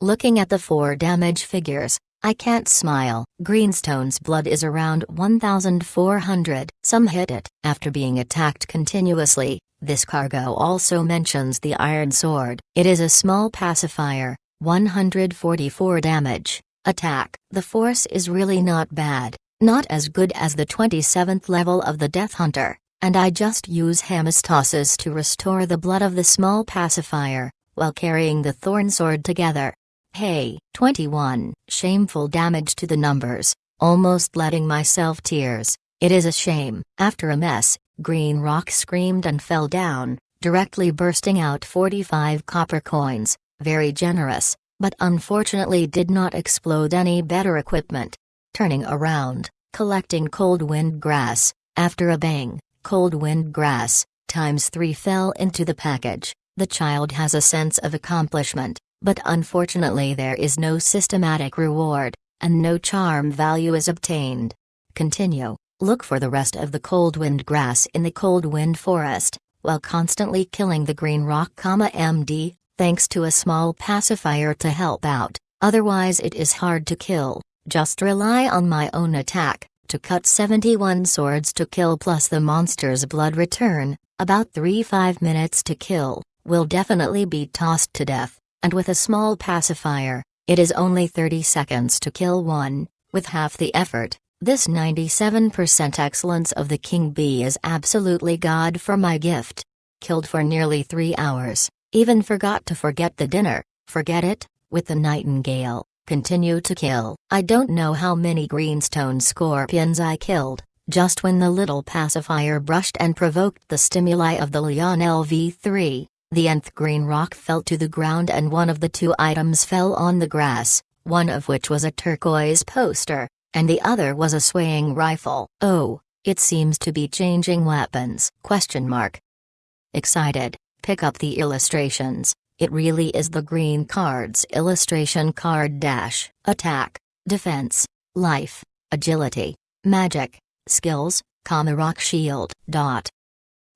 Looking at the 4 damage figures, I can't smile. Greenstone's blood is around 1,400. Some hit it. After being attacked continuously, this cargo also mentions the Iron Sword. It is a small pacifier, 144 damage. Attack. The force is really not bad, not as good as the 27th level of the Death Hunter, and I just use Hemistoses to restore the blood of the small pacifier, while carrying the Thorn Sword together. Hey, 21. Shameful damage to the numbers, almost letting myself tears. It is a shame. After a mess, Green Rock screamed and fell down, directly bursting out 45 copper coins, very generous, but unfortunately did not explode any better equipment. Turning around, collecting Cold Wind Grass, after a bang, Cold Wind Grass, ×3 fell into the package. The child has a sense of accomplishment, but unfortunately there is no systematic reward, and no charm value is obtained. Continue. Look for the rest of the Cold Wind Grass in the Cold Wind Forest, while constantly killing the Green Rock, MD, thanks to a small pacifier to help out, otherwise it is hard to kill. Just rely on my own attack, to cut 71 swords to kill plus the monster's blood return, about 3-5 minutes to kill, will definitely be tossed to death, and with a small pacifier, it is only 30 seconds to kill one, with half the effort. This 97% excellence of the King Bee is absolutely God for my gift. Killed for nearly 3 hours, even forgot to forget the dinner, forget it, with the Nightingale. Continue to kill. I don't know how many greenstone scorpions I killed, just when the little pacifier brushed and provoked the stimuli of the Leon LV3, the nth Green Rock fell to the ground and one of the 2 items fell on the grass, one of which was a turquoise poster, and the other was a swaying rifle. Oh, it seems to be changing weapons? Excited, pick up the illustrations. It really is the green card's illustration card dash, attack, defense, life, agility, magic, skills, rock shield.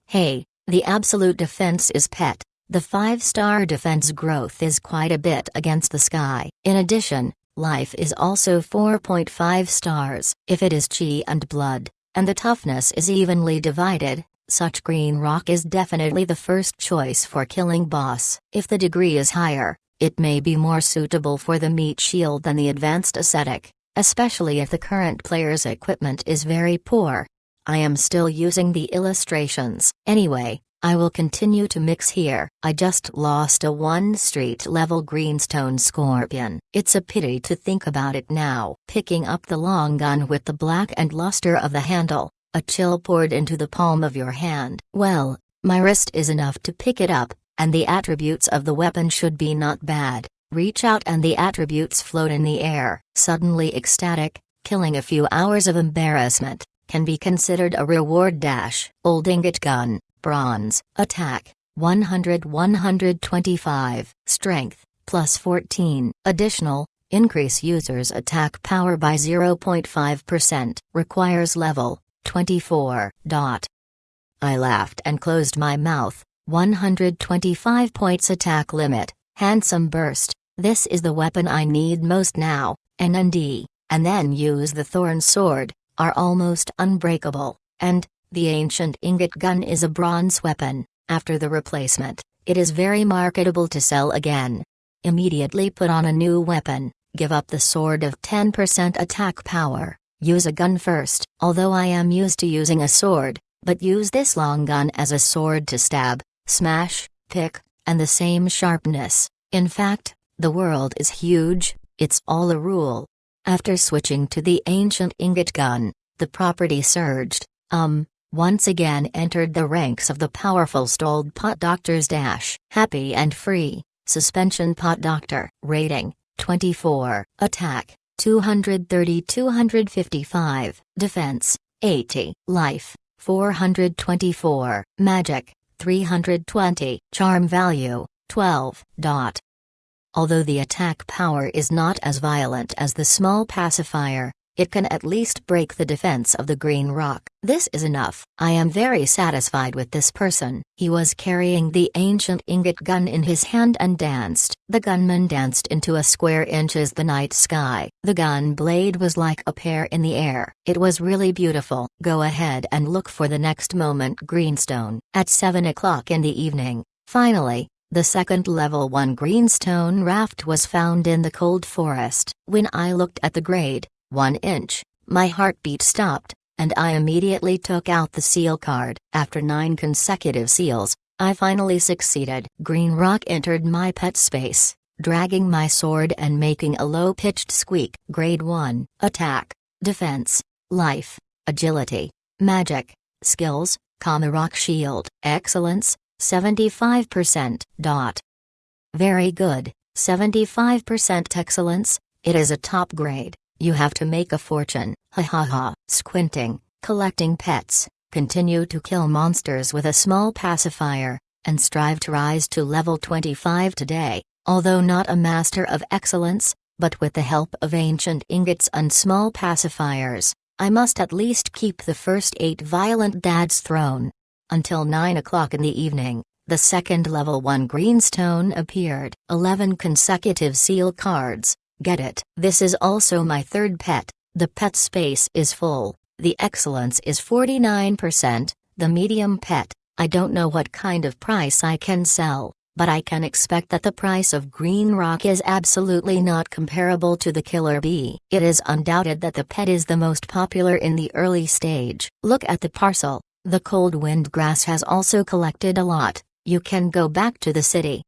Hey, the absolute defense is pet. The 5-star defense growth is quite a bit against the sky. In addition, life is also 4.5 stars. If it is chi and blood, and the toughness is evenly divided, such Green Rock is definitely the first choice for killing boss. If the degree is higher, it may be more suitable for the meat shield than the advanced ascetic, especially if the current player's equipment is very poor. I am still using the illustrations. Anyway, I will continue to mix here. I just lost a 1 street level greenstone scorpion. It's a pity to think about it now. Picking up the long gun with the black and luster of the handle, a chill poured into the palm of your hand. Well, my wrist is enough to pick it up, and the attributes of the weapon should be not bad. Reach out and the attributes float in the air. Suddenly ecstatic, killing a few hours of embarrassment, can be considered a reward dash. Old ingot gun, bronze, attack, 100-125, strength, +14. Additional, increase user's attack power by 0.5%, requires level 24. I laughed and closed my mouth. 125 points attack limit, handsome burst. This is the weapon I need most now. NND, and then use the Thorn Sword, are almost unbreakable, and the ancient ingot gun is a bronze weapon. After the replacement, it is very marketable to sell again. Immediately put on a new weapon, give up the sword of 10% attack power. Use a gun first. Although I am used to using a sword, but use this long gun as a sword to stab, smash, pick, and the same sharpness. In fact, the world is huge, it's all a rule. After switching to the ancient ingot gun, the property surged, once again entered the ranks of the powerful stoled pot doctors dash. Happy and free, suspension pot doctor. Rating, 24, attack, 230-255, defense, 80, life, 424, magic, 320, charm value, 12. Although the attack power is not as violent as the small pacifier, It can at least break the defense of the Green Rock. This is enough. I am very satisfied with this person. He was carrying the ancient ingot gun in his hand and danced. The gunman danced into a square inches the night sky. The gun blade was like a pear in the air. It was really beautiful. Go ahead and look for the next moment greenstone. At 7 o'clock in the evening, finally, the second level 1 greenstone raft was found in the cold forest. When I looked at the grade, 1 inch, my heartbeat stopped, and I immediately took out the seal card. After 9 consecutive seals, I finally succeeded. Green Rock entered my pet space, dragging my sword and making a low-pitched squeak. Grade 1, Attack, Defense, Life, Agility, Magic, Skills, Rock Shield. Excellence, 75%. Very good, 75% excellence. It is a top grade. You have to make a fortune. Ha ha ha. Squinting, collecting pets, continue to kill monsters with a small pacifier, and strive to rise to level 25 today. Although not a master of excellence, but with the help of ancient ingots and small pacifiers, I must at least keep the first 8 violent dads thrown. Until 9 o'clock in the evening, the second level 1 greenstone appeared. 11 consecutive seal cards. Get it? This is also my third pet. The pet space is full. The excellence is 49%. The medium pet, I don't know what kind of price I can sell, but I can expect that the price of Green Rock is absolutely not comparable to the killer bee. It is undoubted that the pet is the most popular in the early stage. Look at the parcel. The cold wind grass has also collected a lot. You can go back to the city.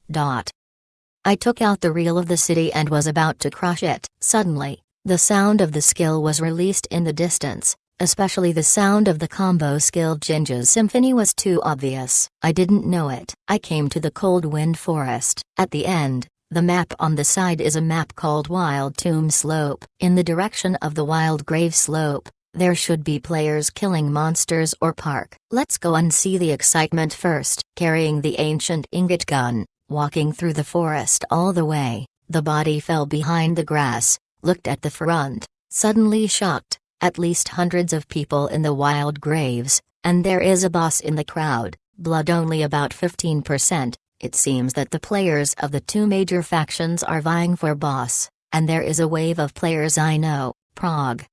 I took out the reel of the city and was about to crush it. Suddenly, the sound of the skill was released in the distance, especially the sound of the combo skill. Jinja's symphony was too obvious. I didn't know it. I came to the cold wind forest. At the end, the map on the side is a map called Wild Tomb Slope. In the direction of the Wild Grave Slope, there should be players killing monsters or park. Let's go and see the excitement first. Carrying the ancient ingot gun, walking through the forest all the way, the body fell behind the grass, looked at the front, suddenly shocked, at least hundreds of people in the wild graves, and there is a boss in the crowd, blood only about 15%, it seems that the players of the 2 major factions are vying for boss, and there is a wave of players I know, Prague.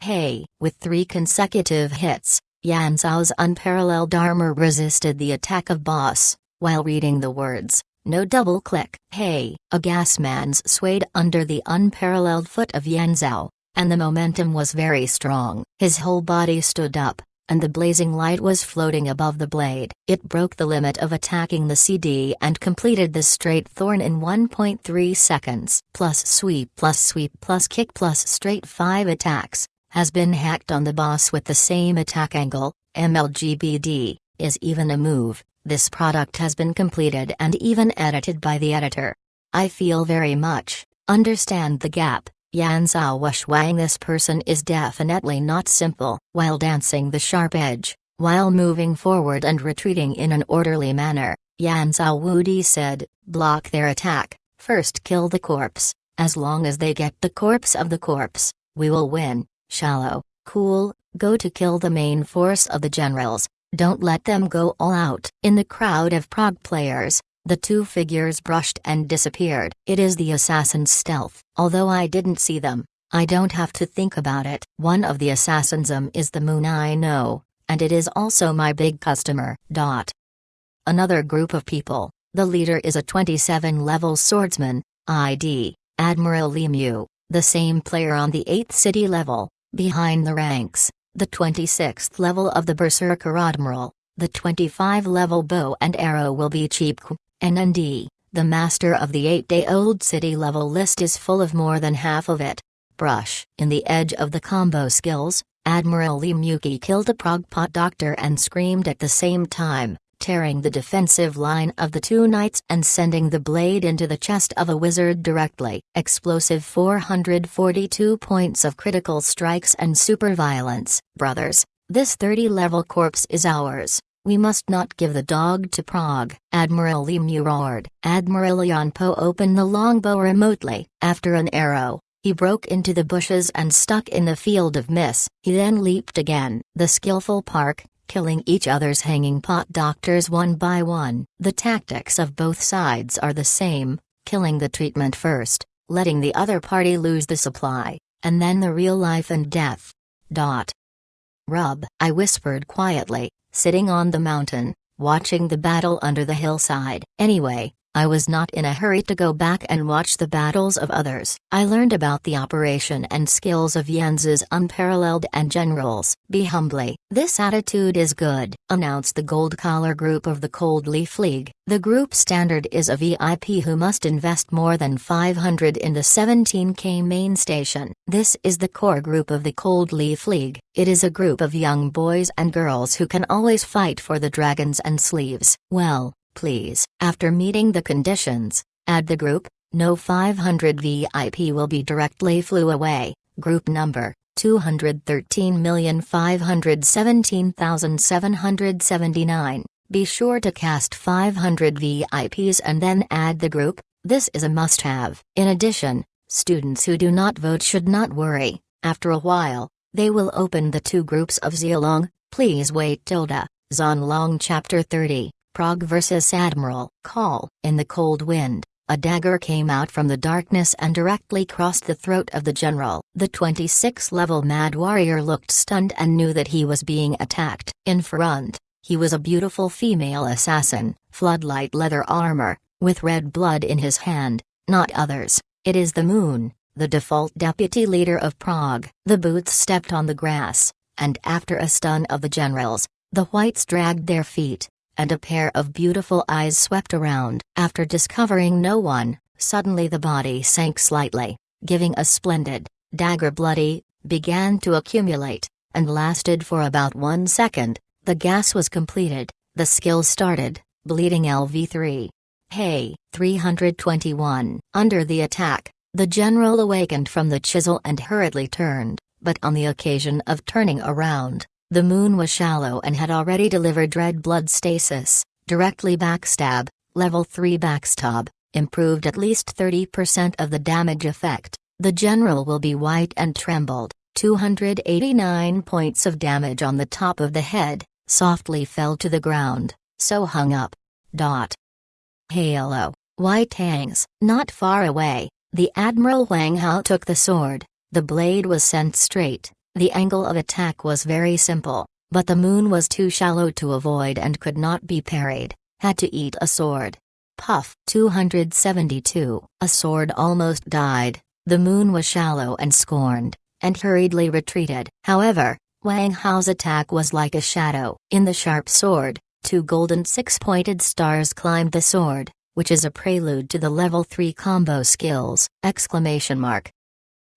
Hey, with 3 consecutive hits, Yan Zhao's unparalleled armor resisted the attack of boss. While reading the words, no double click. Hey, a gasman's swayed under the unparalleled foot of Yan Zhao, and the momentum was very strong. His whole body stood up, and the blazing light was floating above the blade. It broke the limit of attacking the CD and completed the straight thorn in 1.3 seconds. Plus sweep plus kick plus straight 5 attacks, has been hacked on the boss with the same attack angle. MLGBD, is even a move. This product has been completed and even edited by the editor. I feel very much, understand the gap. Yan Zhao was shuang. This person is definitely not simple. While dancing the sharp edge, while moving forward and retreating in an orderly manner, Yan Zhao Wudi said, block their attack, first kill the corpse, as long as they get the corpse of the corpse, we will win. Shallow, cool, go to kill the main force of the generals. Don't let them go all out. In the crowd of Prague players, the 2 figures brushed and disappeared. It is the assassin's stealth. Although I didn't see them, I don't have to think about it. One of the assassins is the moon I know, and it is also my big customer. Another group of people, the leader is a 27-level swordsman, ID, Admiral Li Mu, the same player on the 8th city level, behind the ranks. The 26th level of the Berserker Admiral, the 25-level bow and arrow will be Cheap NND, the master of the 8-day-old city level list is full of more than half of it. Brush. In the edge of the combo skills, Admiral Li Muki killed a Prague pot doctor and screamed at the same time, tearing the defensive line of the 2 knights and sending the blade into the chest of a wizard directly. Explosive 442 points of critical strikes and super violence. Brothers, this 30-level corpse is ours. We must not give the dog to Prague. Admiral Li Mu roared. Admiral Yan Po opened the longbow remotely. After an arrow, He broke into the bushes and stuck in the field of miss. He then leaped again. The skillful Park, killing each other's hanging pot doctors one by one. The tactics of both sides are the same, killing the treatment first, letting the other party lose the supply, and then the real life and death. Rub, I whispered quietly, sitting on the mountain, watching the battle under the hillside. Anyway, I was not in a hurry to go back and watch the battles of others. I learned about the operation and skills of Jens's unparalleled and generals. Be humbly. This attitude is good, announced the Gold Collar group of the Cold Leaf League. The group standard is a VIP who must invest more than 500 in the 17K main station. This is the core group of the Cold Leaf League. It is a group of young boys and girls who can always fight for the dragons and sleeves. Well, please. After meeting the conditions, add the group. No 500 VIP will be directly flew away. Group number 213,517,779. Be sure to cast 500 VIPs and then add the group. This is a must-have. In addition, students who do not vote should not worry. After a while, they will open the two groups of Xialong. Please wait. Zanlong Chapter 30. Prague vs. Admiral. Call. In the cold wind, a dagger came out from the darkness and directly crossed the throat of the general. The 26-level Mad Warrior looked stunned and knew that he was being attacked. In front, he was a beautiful female assassin, floodlight leather armor, with red blood in his hand, not others. It is the Moon, the default deputy leader of Prague. The boots stepped on the grass, and after a stun of the generals, the whites dragged their feet, and a pair of beautiful eyes swept around. After discovering no one, suddenly the body sank slightly, giving a splendid, dagger bloody, began to accumulate, and lasted for about 1 second. The gas was completed, the skill started, bleeding LV3. Hey, 321. Under the attack, the general awakened from the chisel and hurriedly turned, but on the occasion of turning around, the Moon was shallow and had already delivered red blood stasis, directly backstab, level 3 backstab, improved at least 30% of the damage effect. The general will be white and trembled. 289 points of damage on the top of the head, softly fell to the ground, so hung up. Halo, white hangs. Not far away, the Admiral Wang Hao took the sword. The blade was sent straight. The angle of attack was very simple, but the Moon was too shallow to avoid and could not be parried. Had to eat a sword. Puff. 272. A sword almost died. The Moon was shallow and scorned, and hurriedly retreated. However, Wang Hao's attack was like a shadow. In the sharp sword, 2 golden 6-pointed stars climbed the sword, which is a prelude to the level 3 combo skills!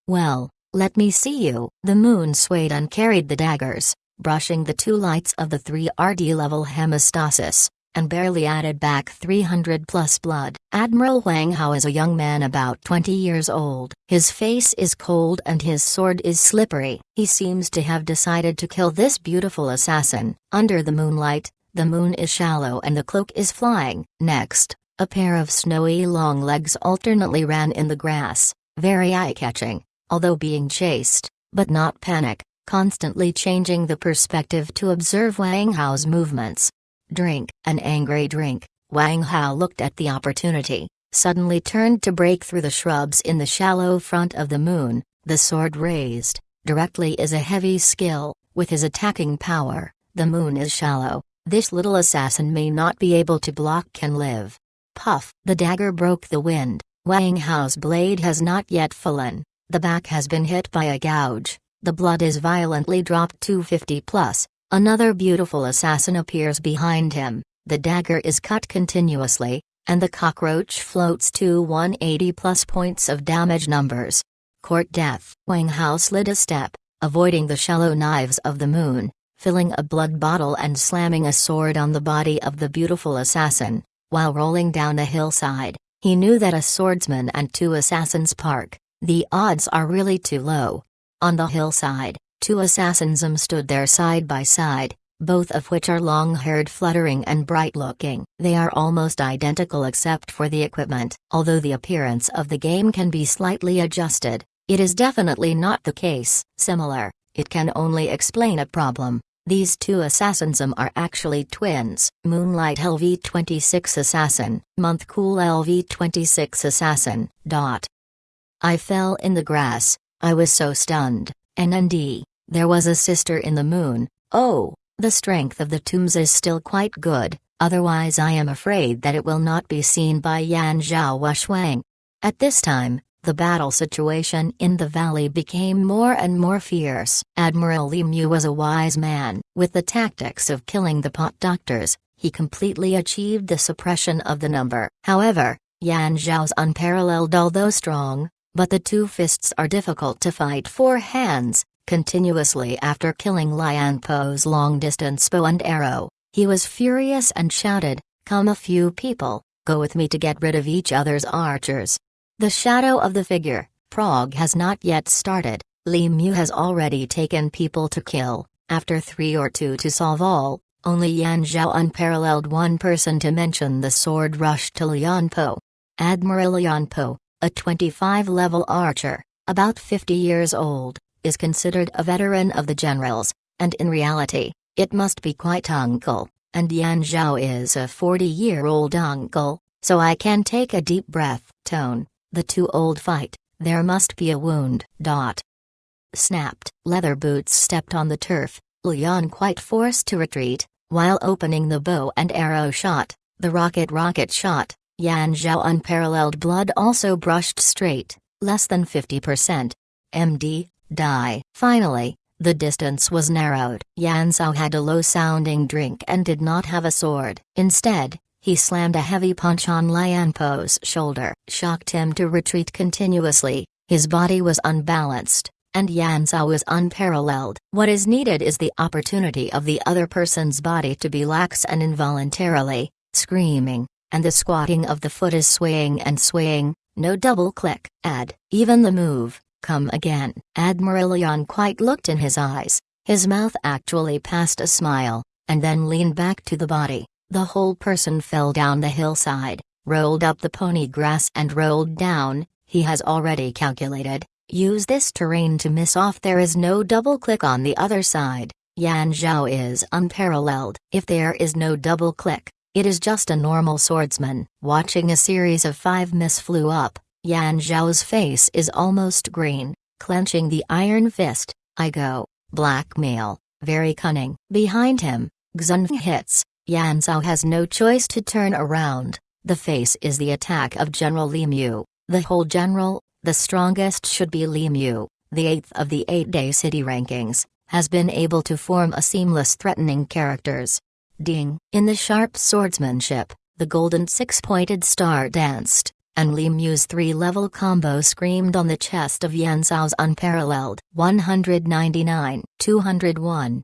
Well, let me see you. The Moon swayed and carried the daggers, brushing the 2 lights of the 3 RD level hemostasis, and barely added back 300 plus blood. Admiral Wang Hao is a young man about 20 years old. His face is cold and his sword is slippery. He seems to have decided to kill this beautiful assassin. Under the moonlight, the Moon is shallow and the cloak is flying. Next, a pair of snowy long legs alternately ran in the grass, very eye-catching, although being chased, but not panic, constantly changing the perspective to observe Wang Hao's movements. Drink. An angry drink. Wang Hao looked at the opportunity, suddenly turned to break through the shrubs in the shallow front of the Moon. The sword raised, directly is a heavy skill. With his attacking power, the Moon is shallow. This little assassin may not be able to block, can live. Puff. The dagger broke the wind. Wang Hao's blade has not yet fallen. The back has been hit by a gouge. The blood is violently dropped to 50 plus. Another beautiful assassin appears behind him. The dagger is cut continuously, and the cockroach floats to 180 plus points of damage numbers. Court death. Wang Hao slid a step, avoiding the shallow knives of the Moon, filling a blood bottle and slamming a sword on the body of the beautiful assassin. While rolling down the hillside, he knew that a swordsman and 2 assassins park. The odds are really too low. On the hillside, 2 assassins stood there side by side, both of which are long-haired, fluttering and bright-looking. They are almost identical except for the equipment. Although the appearance of the game can be slightly adjusted, It is definitely not the case. Similar, it can only explain a problem. These two assassins are actually twins. Moonlight LV-26 assassin, Monthcool LV-26 assassin. I fell in the grass. I was so stunned. NND, there was a sister in the moon. Oh, the strength of the tombs is still quite good, otherwise I am afraid that it will not be seen by Yan Zhao Wushwang. At this time, the battle situation in the valley became more and more fierce. Admiral Li Mu was a wise man. With the tactics of killing the pot doctors, he completely achieved the suppression of the number. However, Yan Zhao's unparalleled although strong, but the two fists are difficult to fight four hands. Continuously after killing Lian Po's long-distance bow and arrow, he was furious and shouted, "Come a few people, go with me to get rid of each other's archers." The shadow of the figure, Prague has not yet started. Li Mu has already taken people to kill, after 3 or 2 to solve all, only Yan Zhao unparalleled one person to mention the sword rushed to Lian Po. Admiral Lian Po, a 25-level archer, about 50 years old, is considered a veteran of the generals, and in reality, it must be quite uncle, and Yan Zhao is a 40-year-old uncle, so I can take a deep breath. Tone, the two old fight, there must be a wound. Snapped. Leather boots stepped on the turf, Lian quite forced to retreat, while opening the bow and arrow shot, the rocket shot, Yan Zhao unparalleled blood also brushed straight, less than 50%. MD. Die. Finally, the distance was narrowed. Yan Zhao had a low-sounding drink and did not have a sword. Instead, he slammed a heavy punch on Lian Po's shoulder. Shocked him to retreat continuously, his body was unbalanced, and Yan Zhao was unparalleled. What is needed is the opportunity of the other person's body to be lax and involuntarily screaming, and the squatting of the foot is swaying and swaying, no double click. Even the move. Come again. Admiral Lian quite looked in his eyes, his mouth actually passed a smile, and then leaned back to the body. The whole person fell down the hillside, rolled up the pony grass and rolled down. He has already calculated, use this terrain to miss off. There is no double click on the other side. Yan Zhao is unparalleled. If there is no double click, it is just a normal swordsman. Watching a series of 5 miss flew up. Yan Zhao's face is almost green, clenching the iron fist. I go. Blackmail. Very cunning. Behind him, Xun hits. Yan Zhao has no choice to turn around. The face is the attack of General Li Mu. The whole general, the strongest should be Li Mu, the 8th of the 8-day city rankings, has been able to form a seamless threatening characters. Ding. In the sharp swordsmanship, the golden 6-pointed star danced, and Li Mu's 3-level combo screamed on the chest of Yan Zhao's unparalleled 199, 201.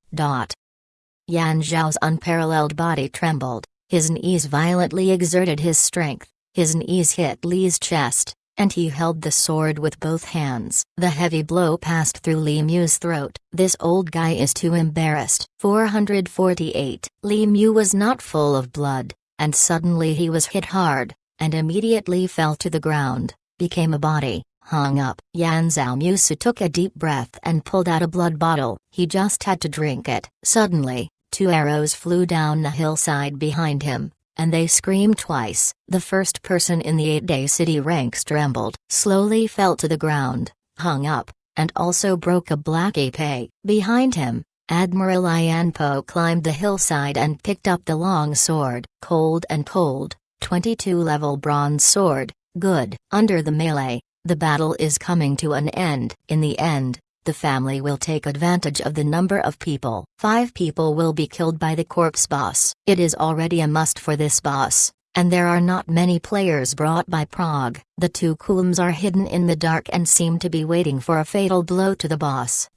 Yan Zhao's unparalleled body trembled, his knees violently exerted his strength, his knees hit Li's chest, and he held the sword with both hands. The heavy blow passed through Li Mu's throat. This old guy is too embarrassed. 448. Li Mu was not full of blood, and suddenly he was hit hard, and immediately fell to the ground, became a body, hung up. Yan Zhao Musu took a deep breath and pulled out a blood bottle. He just had to drink it. Suddenly, 2 arrows flew down the hillside behind him, and they screamed twice. The first person in the 8-day city ranks trembled, slowly fell to the ground, hung up, and also broke a black épée. Behind him, Admiral Lian Po climbed the hillside and picked up the long sword. Cold and cold. 22-level bronze sword, good. Under the melee, the battle is coming to an end. In the end, the family will take advantage of the number of people. 5 people will be killed by the corpse boss. It is already a must for this boss, and there are not many players brought by Prague. The 2 Kulms are hidden in the dark and seem to be waiting for a fatal blow to the boss.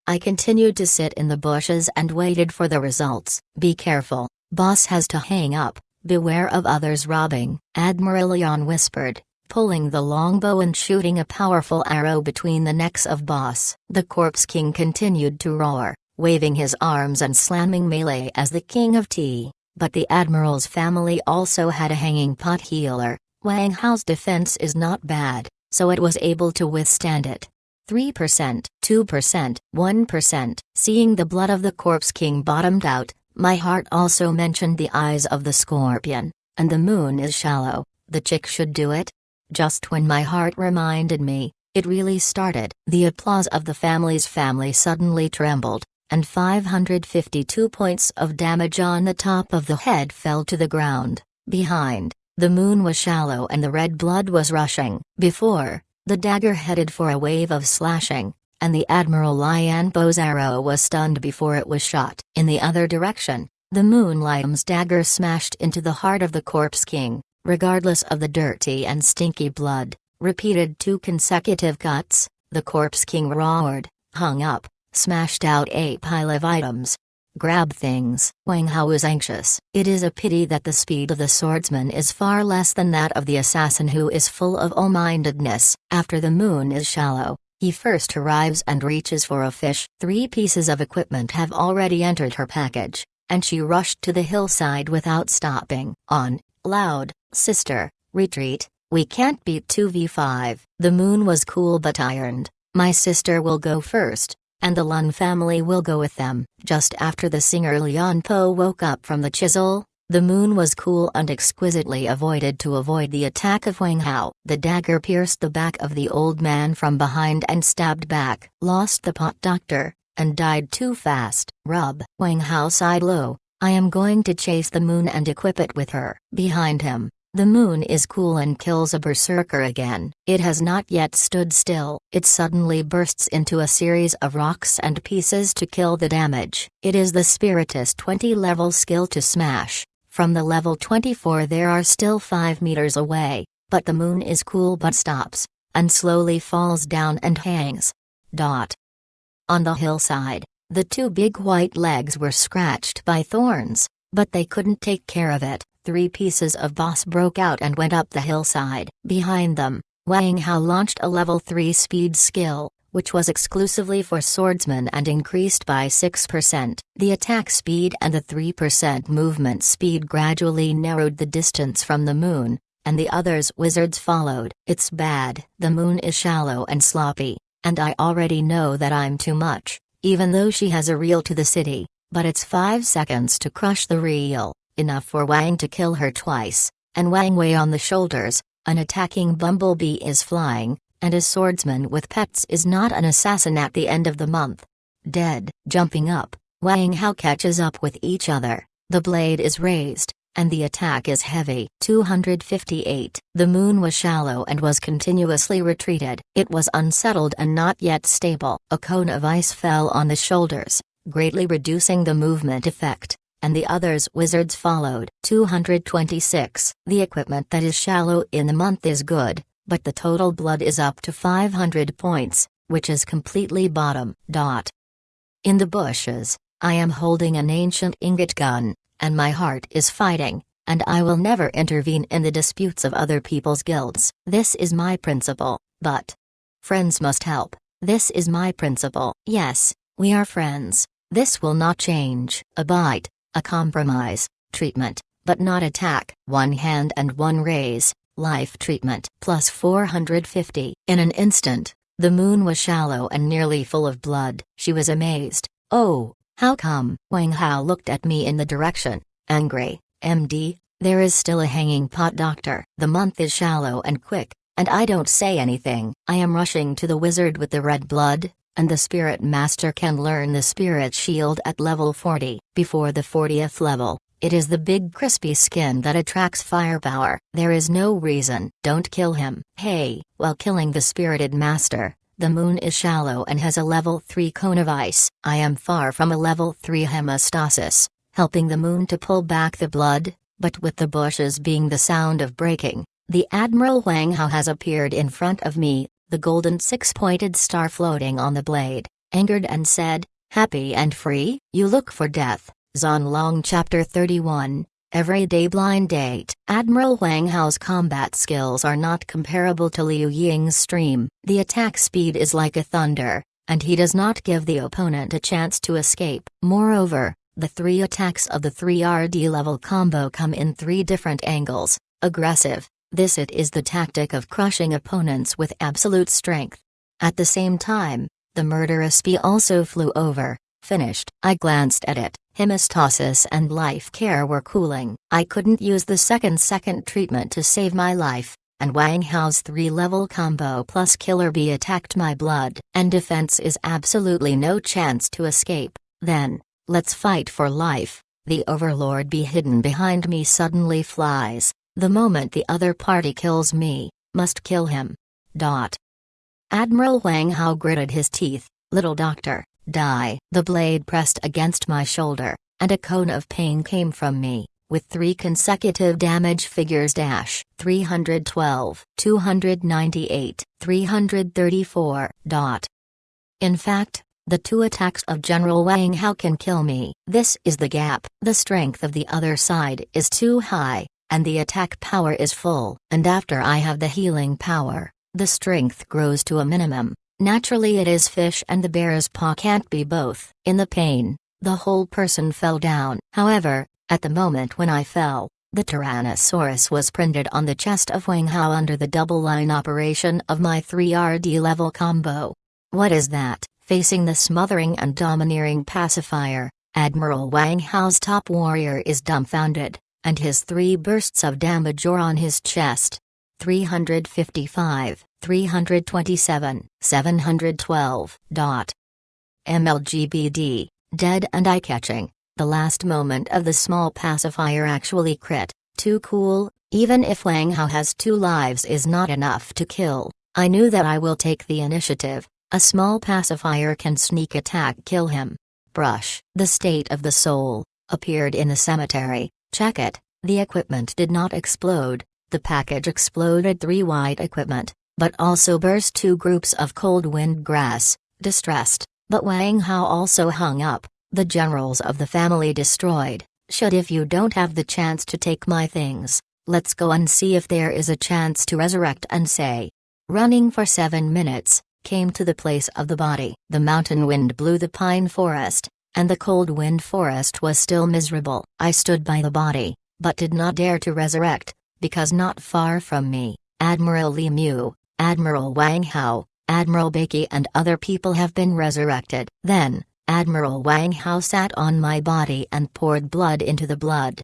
I continued to sit in the bushes and waited for the results. Be careful, boss has to hang up. Beware of others robbing, Admiral Lian whispered, pulling the longbow and shooting a powerful arrow between the necks of boss. The corpse king continued to roar, waving his arms and slamming melee as the king of tea, but the admiral's family also had a hanging pot healer. Wang Hao's defense is not bad, so it was able to withstand it. 3%, 2%, 1%. Seeing the blood of the corpse king bottomed out, my heart also mentioned the eyes of the scorpion, and the moon is shallow, the chick should do it. Just when my heart reminded me, it really started. The applause of the family's family suddenly trembled, and 552 points of damage on the top of the head fell to the ground. Behind, the moon was shallow and the red blood was rushing. Before, the dagger headed for a wave of slashing, and the Admiral Lian Bo's arrow was stunned before it was shot. In the other direction, the Moonlight's dagger smashed into the heart of the corpse king, regardless of the dirty and stinky blood. Repeated 2 consecutive cuts, the corpse king roared, hung up, smashed out a pile of items. Grab things. Wang Hao was anxious. It is a pity that the speed of the swordsman is far less than that of the assassin who is full of all-mindedness. After the moon is shallow, he first arrives and reaches for a fish. 3 pieces of equipment have already entered her package, and she rushed to the hillside without stopping. On, loud, sister, retreat, we can't beat 2v5. The moon was cool but ironed. My sister will go first, and the Lun family will go with them. Just after the singer Lian Po woke up from the chisel, the moon was cool and exquisitely avoided to avoid the attack of Wang Hao. The dagger pierced the back of the old man from behind and stabbed back. Lost the pot doctor, and died too fast. Rub. Wang Hao sighed low. I am going to chase the moon and equip it with her. Behind him, the moon is cool and kills a berserker again. It has not yet stood still. It suddenly bursts into a series of rocks and pieces to kill the damage. It is the Spiritist 20 level skill to smash. From the level 24 there are still 5 meters away, but the moon is cool but stops, and slowly falls down and hangs. On the hillside, the 2 big white legs were scratched by thorns, but they couldn't take care of it. 3 pieces of boss broke out and went up the hillside. Behind them, Wang Hao launched a level 3 speed skill, which was exclusively for swordsmen and increased by 6%. The attack speed and the 3% movement speed gradually narrowed the distance from the moon, and the others wizards followed. It's bad. The moon is shallow and sloppy, and I already know that I'm too much, even though she has a reel to the city, but it's 5 seconds to crush the reel. Enough for Wang to kill her twice, and Wang Wei on the shoulders. An attacking bumblebee is flying, and a swordsman with pets is not an assassin at the end of the month. Dead. Jumping up, Wang Hao catches up with each other. The blade is raised, and the attack is heavy. 258. The moon was shallow and was continuously retreated. It was unsettled and not yet stable. A cone of ice fell on the shoulders, greatly reducing the movement effect, and the others wizards followed. 226. The equipment that is shallow in the month is good, but the total blood is up to 500 points, which is completely bottom. In the bushes, I am holding an ancient ingot gun, and my heart is fighting, and I will never intervene in the disputes of other people's guilds. This is my principle, but friends must help. This is my principle. Yes, we are friends. This will not change. A bite. A compromise, treatment, but not attack. 1 hand and 1 raise, life treatment. Plus 450. In an instant, the moon was shallow and nearly full of blood. She was amazed. Oh, how come? Wang Hao looked at me in the direction, angry. MD, there is still a hanging pot doctor. The month is shallow and quick, and I don't say anything. I am rushing to the wizard with the red blood, and the Spirit Master can learn the Spirit Shield at level 40. Before the 40th level, it is the big crispy skin that attracts firepower. There is no reason. Don't kill him. Hey, while killing the Spirited Master, the moon is shallow and has a level 3 cone of ice. I am far from a level 3 hemostasis, helping the moon to pull back the blood, but with the bushes being the sound of breaking, the Admiral Wang Hao has appeared in front of me, the golden 6-pointed star floating on the blade, angered and said, happy and free? You look for death. Zonlong Chapter 31, Everyday Blind Date. Admiral Wang Hao's combat skills are not comparable to Liu Ying's stream. The attack speed is like a thunder, and he does not give the opponent a chance to escape. Moreover, the 3 attacks of the 3 RD level combo come in 3 different angles: aggressive, This it is the tactic of crushing opponents with absolute strength. At the same time, the murderous bee also flew over, finished. I glanced at it. Hemostasis and life care were cooling. I couldn't use the second treatment to save my life, and Wang Hao's 3-level combo plus killer bee attacked my blood. And defense is absolutely no chance to escape. Then, let's fight for life. The overlord bee hidden behind me suddenly flies. The moment the other party kills me, must kill him. Admiral Wang Hao gritted his teeth. Little doctor, die. The blade pressed against my shoulder, and a cone of pain came from me, with 3 consecutive damage figures: 312, 298, 334. In fact, the 2 attacks of General Wang Hao can kill me. This is the gap. The strength of the other side is too high, and the attack power is full. And after I have the healing power, the strength grows to a minimum. Naturally it is fish and the bear's paw can't be both. In the pain, the whole person fell down. However, at the moment when I fell, the Tyrannosaurus was printed on the chest of Wang Hao under the double-line operation of my 3RD level combo. What is that? Facing the smothering and domineering pacifier, Admiral Wang Hao's top warrior is dumbfounded, and his 3 bursts of damage are on his chest. 355, 327, 712. MLGBD, dead and eye-catching. The last moment of the small pacifier actually crit. Too cool. Even if Wang Hao has 2 lives is not enough to kill. I knew that I will take the initiative. A small pacifier can sneak attack kill him. Brush. The state of the soul appeared in the cemetery. Check it. The equipment did not explode. The package exploded 3 white equipment, but also burst 2 groups of cold wind grass, distressed. But Wang Hao also hung up. The generals of the family destroyed. If you don't have the chance to take my things, let's go and see if there is a chance to resurrect and say. Running for 7 minutes, came to the place of the body. The mountain wind blew the pine forest, and the cold wind forest was still miserable. I stood by the body, but did not dare to resurrect, because not far from me, Admiral Li Mu, Admiral Wang Hao, Admiral Beiki and other people have been resurrected. Then, Admiral Wang Hao sat on my body and poured blood into the blood.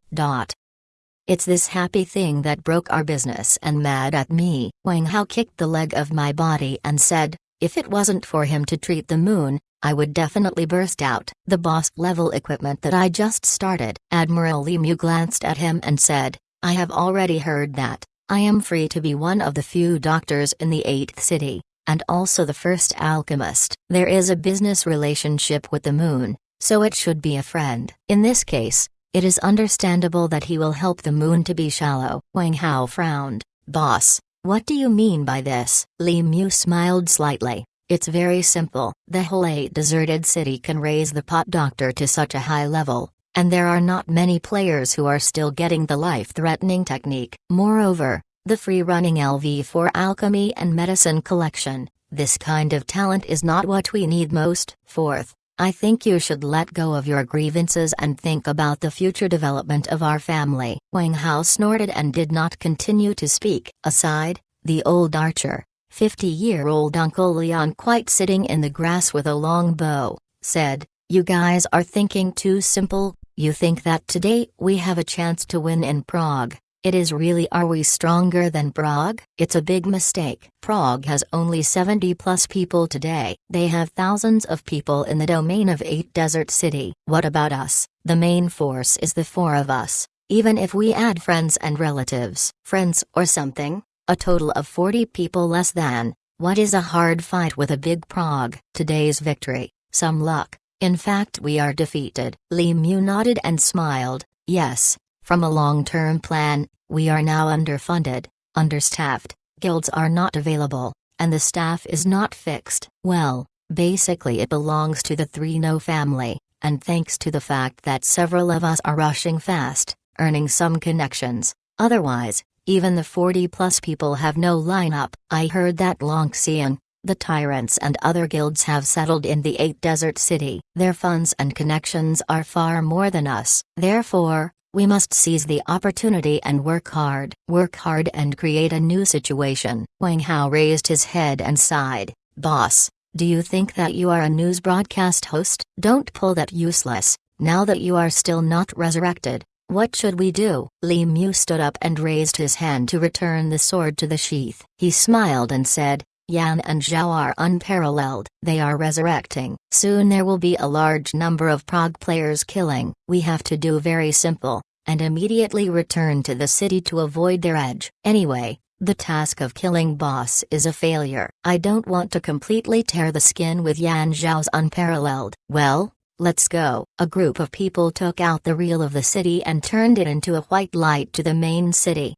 It's this happy thing that broke our business and mad at me. Wang Hao kicked the leg of my body and said, if it wasn't for him to treat the moon, I would definitely burst out. The boss-level equipment that I just started. Admiral Li Mu glanced at him and said, I have already heard that. I am free to be one of the few doctors in the 8th city, and also the first alchemist. There is a business relationship with the moon, so it should be a friend. In this case, it is understandable that he will help the moon to be shallow. Wang Hao frowned. Boss, what do you mean by this? Li Mu smiled slightly. It's very simple. The whole 8 deserted city can raise the pot doctor to such a high level, and there are not many players who are still getting the life-threatening technique. Moreover, the free-running LV4 alchemy and medicine collection, this kind of talent is not what we need most. Fourth, I think you should let go of your grievances and think about the future development of our family. Wang Hao snorted and did not continue to speak. Aside, the old archer, 50-year-old Uncle Leon, quite sitting in the grass with a long bow, said, you guys are thinking too simple. You think that today we have a chance to win in Prague. It is really, are we stronger than Prague? It's a big mistake. Prague has only 70+ people today. They have thousands of people in the domain of 8 Desert City. What about us? The main force is the 4 of us. Even if we add friends and relatives, friends or something, a total of 40 people less than. What is a hard fight with a big Prague? Today's victory, some luck. In fact, we are defeated. Li Mu nodded and smiled. Yes. From a long-term plan, we are now underfunded, understaffed, guilds are not available, and the staff is not fixed. Well, basically it belongs to the 3 family, and thanks to the fact that several of us are rushing fast, earning some connections, otherwise, even the 40+ people have no lineup. I heard that Longxian, the tyrants and other guilds have settled in the 8 Desert City. Their funds and connections are far more than us. Therefore, We must seize the opportunity and work hard. Work hard and create a new situation. Wang Hao raised his head and sighed. Boss, do you think that you are a news broadcast host? Don't pull that useless. Now that you are still not resurrected, what should we do? Li Mu stood up and raised his hand to return the sword to the sheath. He smiled and said, Yan and Zhao are unparalleled. They are resurrecting. Soon there will be a large number of Prague players killing. We have to do very simple, and immediately return to the city to avoid their edge. Anyway, the task of killing boss is a failure. I don't want to completely tear the skin with Yan Zhao's unparalleled. Well, let's go. A group of people took out the reel of the city and turned it into a white light to the main city.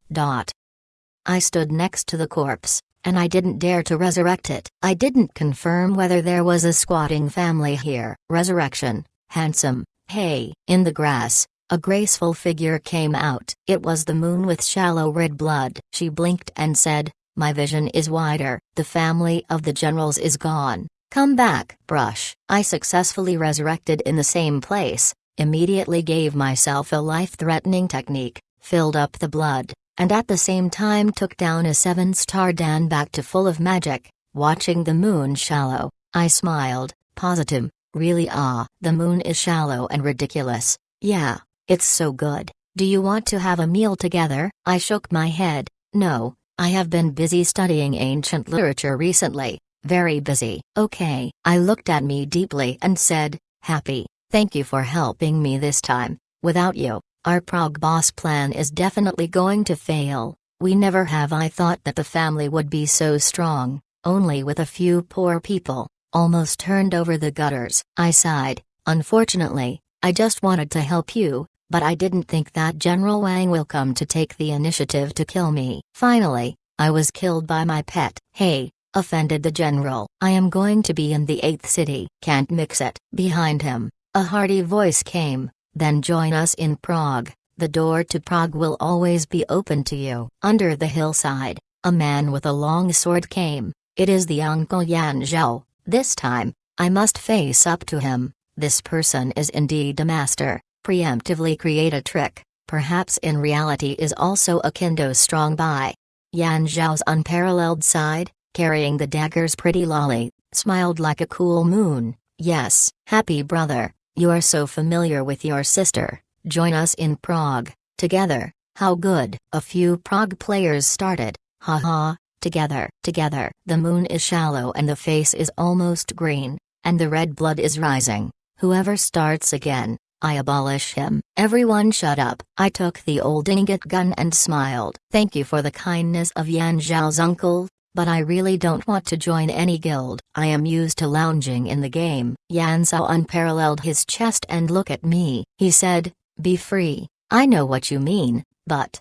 I stood next to the corpse, and I didn't dare to resurrect it. I didn't confirm whether there was a squatting family here. Resurrection. Handsome. Hey. In the grass, a graceful figure came out. It was the moon with shallow red blood. She blinked and said, my vision is wider. The family of the generals is gone. Come back. Brush. I successfully resurrected in the same place, immediately gave myself a life-threatening technique, filled up the blood, and at the same time took down a 7-star Dan back to full of magic. Watching the moon shallow, I smiled. Positive. Really? The moon is shallow and ridiculous. Yeah, it's so good. Do you want to have a meal together? I shook my head. No, I have been busy studying ancient literature recently. Very busy. Okay. I looked at me deeply and said, Happy, thank you for helping me this time. Without you, our Prague boss plan is definitely going to fail. We never have I thought that the family would be so strong, only with a few poor people, almost turned over the gutters. I sighed. Unfortunately, I just wanted to help you, but I didn't think that General Wang will come to take the initiative to kill me. Finally, I was killed by my pet. Hey, offended the general. I am going to be in the 8th city. Can't mix it. Behind him, a hearty voice came. Then join us in Prague. The door to Prague will always be open to you. Under the hillside, a man with a long sword came. It is the Uncle Yan Zhao. This time, I must face up to him. This person is indeed a master. Preemptively create a trick, perhaps in reality is also a kendo strong by. Yan Zhao's unparalleled side, carrying the dagger's pretty lolly, smiled like a cool moon. Yes, happy brother. You are so familiar with your sister. Join us in Prague. Together. How good. A few Prague players started. Haha. Together. Together. The moon is shallow and the face is almost green, and the red blood is rising. Whoever starts again, I abolish him. Everyone shut up. I took the old ingot gun and smiled. Thank you for the kindness of Yan Zhao's uncle, but I really don't want to join any guild. I am used to lounging in the game. Yan Zhao unparalleled his chest and looked at me. He said, be free. I know what you mean, but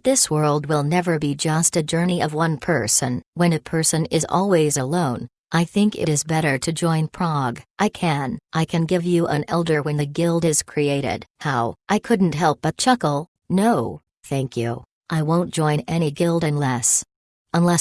this world will never be just a journey of one person. When a person is always alone, I think it is better to join Prague. I can give you an elder when the guild is created. How? I couldn't help but chuckle. No, thank you. I won't join any guild unless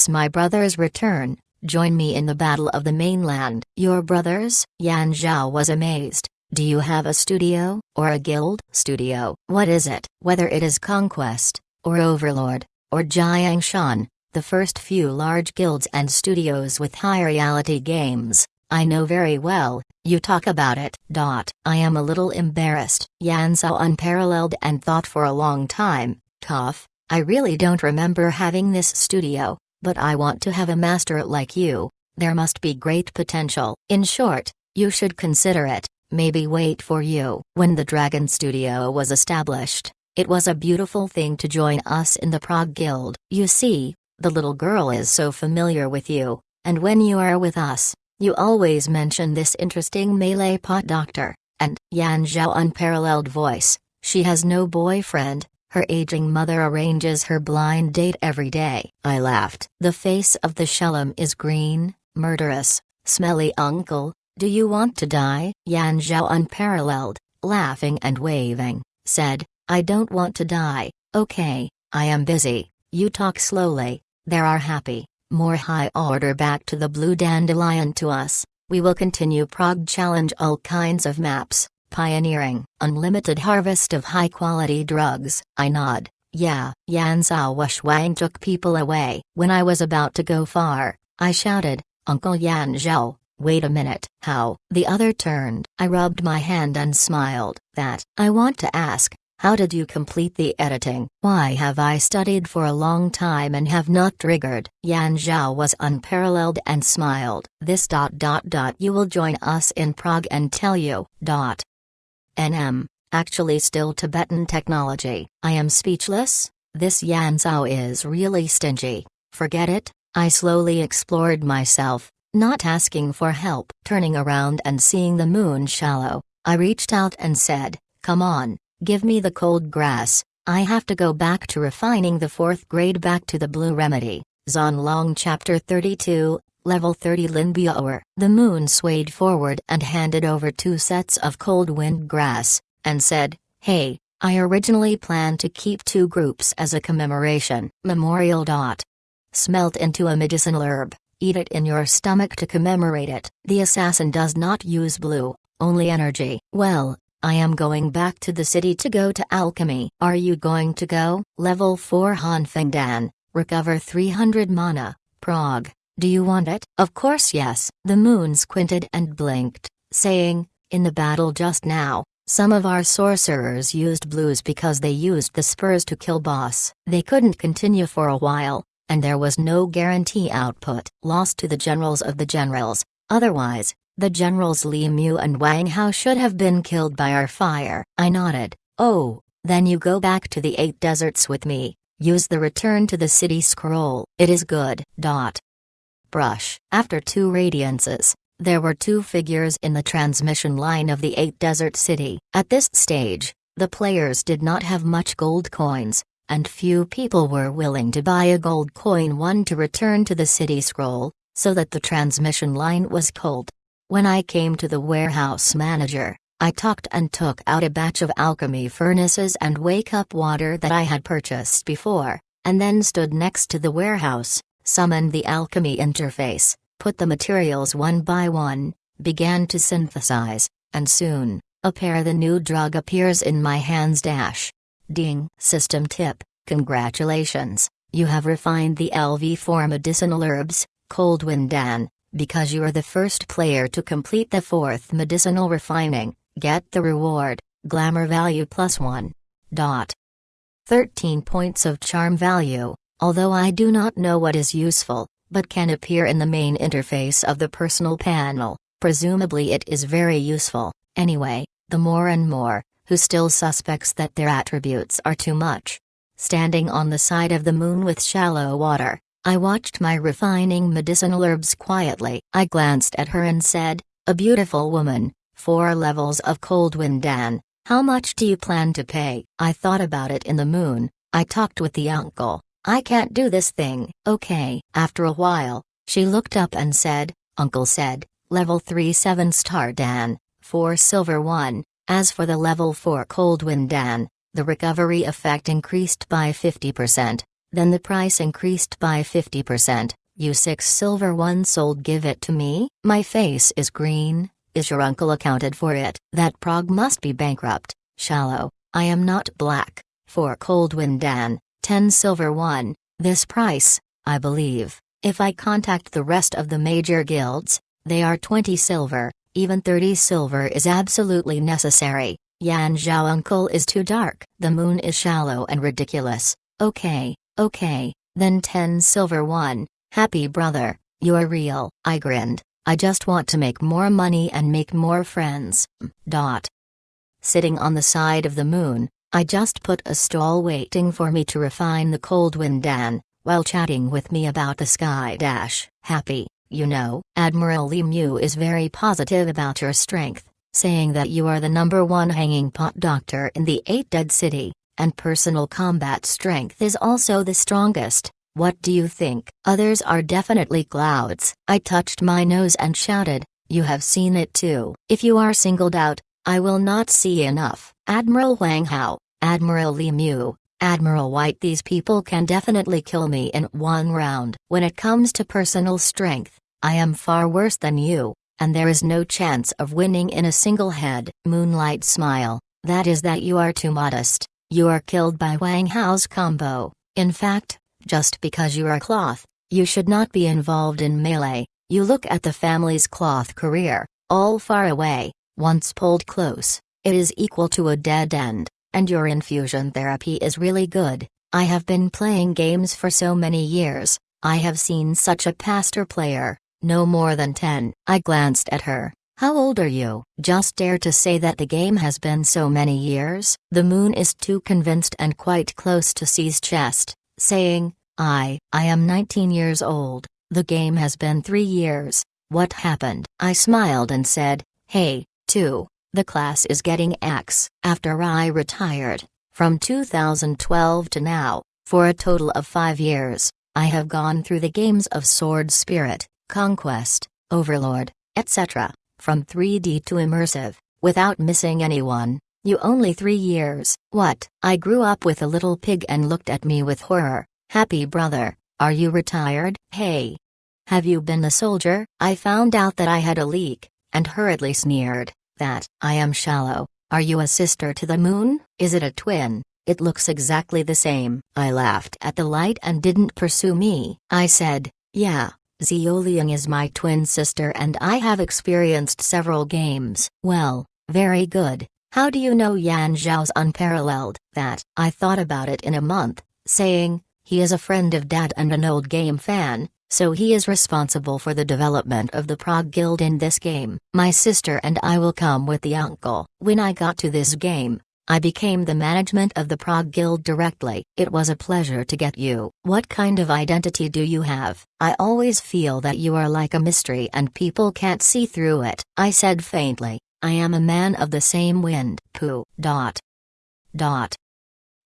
my brothers return. Join me in the battle of the mainland. Your brothers? Yan Zhao was amazed. Do you have a studio, or a guild? Studio. What is it? Whether it is Conquest, or Overlord, or Jiangshan, the first few large guilds and studios with high reality games, I know very well. You talk about it. I am a little embarrassed. Yan Zhao unparalleled and thought for a long time. Tough. I really don't remember having this studio, but I want to have a master like you. There must be great potential. In short, you should consider it. Maybe wait for you. When the Dragon Studio was established, it was a beautiful thing to join us in the Prague Guild. You see, the little girl is so familiar with you, and when you are with us, you always mention this interesting melee pot doctor, and Yan Zhao unparalleled voice. She has no boyfriend. Her aging mother arranges her blind date every day. I laughed. The face of the Shellam is green, murderous, smelly uncle. Do you want to die? Yan Zhao unparalleled, laughing and waving, said, I don't want to die. Okay, I am busy. You talk slowly. There are happy, more high order back to the blue dandelion to us. We will continue Prague challenge all kinds of maps. Pioneering unlimited harvest of high-quality drugs. I nod. Yeah, Yan Zhao Shuang took people away. When I was about to go far, I shouted, Uncle Yan Zhao, wait a minute. How? The other turned. I rubbed my hand and smiled. That. I want to ask, how did you complete the editing? Why have I studied for a long time and have not triggered? Yan Zhao was unparalleled and smiled. This ... You will join us in Prague and tell you ... NM. Actually still Tibetan technology. I am speechless. This Yan Zhao is really stingy. Forget it. I slowly explored myself, not asking for help. Turning around and seeing the moon shallow, I reached out and said, come on, give me the cold grass. I have to go back to refining the 4th grade. Back to the Blue Remedy. Zonlong Chapter 32, Level 30 Lin Biaoer. The moon swayed forward and handed over 2 sets of cold wind grass, and said, hey, I originally planned to keep 2 groups as a commemoration. Memorial. Smelt into a medicinal herb, eat it in your stomach to commemorate it. The assassin does not use blue, only energy. Well, I am going back to the city to go to alchemy. Are you going to go? Level 4 Hanfeng Dan, recover 300 mana, Prague. Do you want it? Of course yes. The moon squinted and blinked, saying, in the battle just now, some of our sorcerers used blues because they used the spurs to kill boss. They couldn't continue for a while, and there was no guarantee output. Lost to the generals of the generals. Otherwise, the generals Li Mu and Wang Hao should have been killed by our fire. I nodded. Oh, then you go back to the 8 deserts with me. Use the return to the city scroll. It is good. Brush. After 2 radiances, there were 2 figures in the transmission line of the 8 desert city. At this stage, the players did not have much gold coins, and few people were willing to buy a gold coin 1 to return to the city scroll, so that the transmission line was cold. When I came to the warehouse manager, I talked and took out a batch of alchemy furnaces and wake-up water that I had purchased before, and then stood next to the warehouse, summoned the alchemy interface, put the materials 1 by 1, began to synthesize, and soon, the new drug appears in my hands. Ding. System tip, congratulations, you have refined the LV4 medicinal herbs, Cold Wind Dan, because you are the first player to complete the 4th medicinal refining, get the reward, glamour value +1. 13 points of charm value, although I do not know what is useful, but can appear in the main interface of the personal panel. Presumably it is very useful. Anyway, the more and more, who still suspects that their attributes are too much. Standing on the side of the moon with shallow water, I watched my refining medicinal herbs quietly. I glanced at her and said, a beautiful woman, 4 levels of Cold Wind Dan, how much do you plan to pay? I thought about it in the moon. I talked with the uncle. I can't do this thing. Okay. After a while, she looked up and said, Uncle said, level 3 7-star Dan, 4 silver 1. As for the level 4 Cold Wind Dan, the recovery effect increased by 50%, then the price increased by 50%. You 6 silver 1 sold. Give it to me? My face is green. Is your uncle accounted for it? That Prague must be bankrupt. Shallow. I am not black. 4 Cold Wind Dan, 10 silver 1, this price, I believe. If I contact the rest of the major guilds, they are 20 silver, even 30 silver is absolutely necessary. Yan Zhao uncle is too dark. The moon is shallow and ridiculous. Okay, then 10 silver 1, happy brother, you're real. I grinned. I just want to make more money and make more friends. Sitting on the side of the moon, I just put a stall waiting for me to refine the Cold Wind Dan, while chatting with me about the sky. Happy, you know. Admiral Li Mu is very positive about your strength, saying that you are the #1 hanging pot doctor in the 8 dead city, and personal combat strength is also the strongest. What do you think? Others are definitely clouds. I touched my nose and shouted, you have seen it too. If you are singled out, I will not see enough. Admiral Wang Hao, Admiral Li Mu, Admiral White, these people can definitely kill me in 1 round. When it comes to personal strength, I am far worse than you. and there is no chance of winning in a single head. Moonlight smile, that is that you are too modest. You are killed by Wang Hao's combo. In fact, just because you are cloth, you should not be involved in melee. You look at the family's cloth career, all far away, once pulled close, it is equal to a dead end, and your infusion therapy is really good. I have been playing games for so many years, I have seen such a master player, no more than 10. I glanced at her. How old are you? Just dare to say that the game has been so many years? The moon is too convinced and quite close to C's chest, saying, I am 19 years old, the game has been 3 years, what happened? I smiled and said, hey, 2, the class is getting X. After I retired, from 2012 to now, for a total of 5 years, I have gone through the games of Sword Spirit, Conquest, Overlord, etc., from 3D to immersive, without missing anyone. You only 3 years. What? I grew up with a little pig and looked at me with horror. Happy brother, are you retired? Hey. Have you been a soldier? I found out that I had a leak, and hurriedly sneered, that, I am shallow. Are you a sister to the moon? Is it a twin? It looks exactly the same. I laughed at the light and didn't pursue me. I said, yeah, Xiaoliang is my twin sister and I have experienced several games. Well, very good. How do you know Yan Zhao's unparalleled? That, I thought about it in a month, saying, he is a friend of Dad and an old game fan, so he is responsible for the development of the Prague Guild in this game. My sister and I will come with the uncle. When I got to this game, I became the management of the Prague Guild directly. It was a pleasure to get you. What kind of identity do you have? I always feel that you are like a mystery and people can't see through it. I said faintly, I am a man of the same wind. Pooh.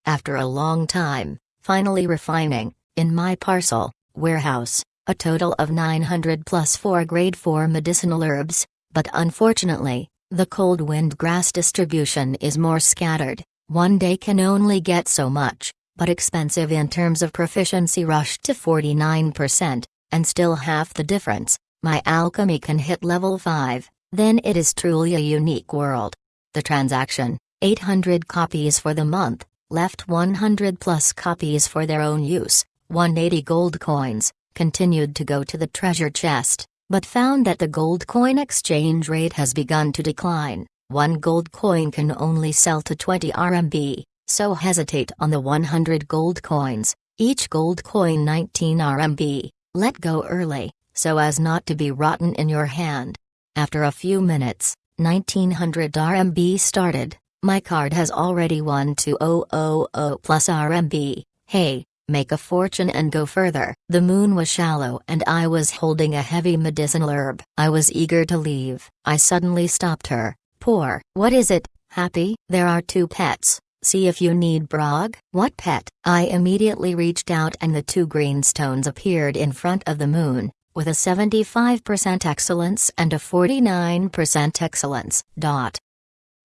After a long time, finally refining, in my parcel, warehouse, a total of 900 plus 4 grade 4 medicinal herbs, but unfortunately, the cold wind grass distribution is more scattered. One day can only get so much, but expensive in terms of proficiency rushed to 49%, and still half the difference. My alchemy can hit level 5, then it is truly a unique world. The transaction, 800 copies for the month, left 100 plus copies for their own use, 180 gold coins, continued to go to the treasure chest, but found that the gold coin exchange rate has begun to decline. 1 gold coin can only sell to 20 RMB, so hesitate on the 100 gold coins, each gold coin 19 RMB, let go early, so as not to be rotten in your hand. After a few minutes, 1900 RMB started, my card has already won 2000 plus RMB, hey. Make a fortune and go further. The moon was shallow and I was holding a heavy medicinal herb. I was eager to leave. I suddenly stopped her. Poor. What is it, Happy? There are 2 pets. See if you need Brog. What pet? I immediately reached out and the 2 green stones appeared in front of the moon, with a 75% excellence and a 49% excellence.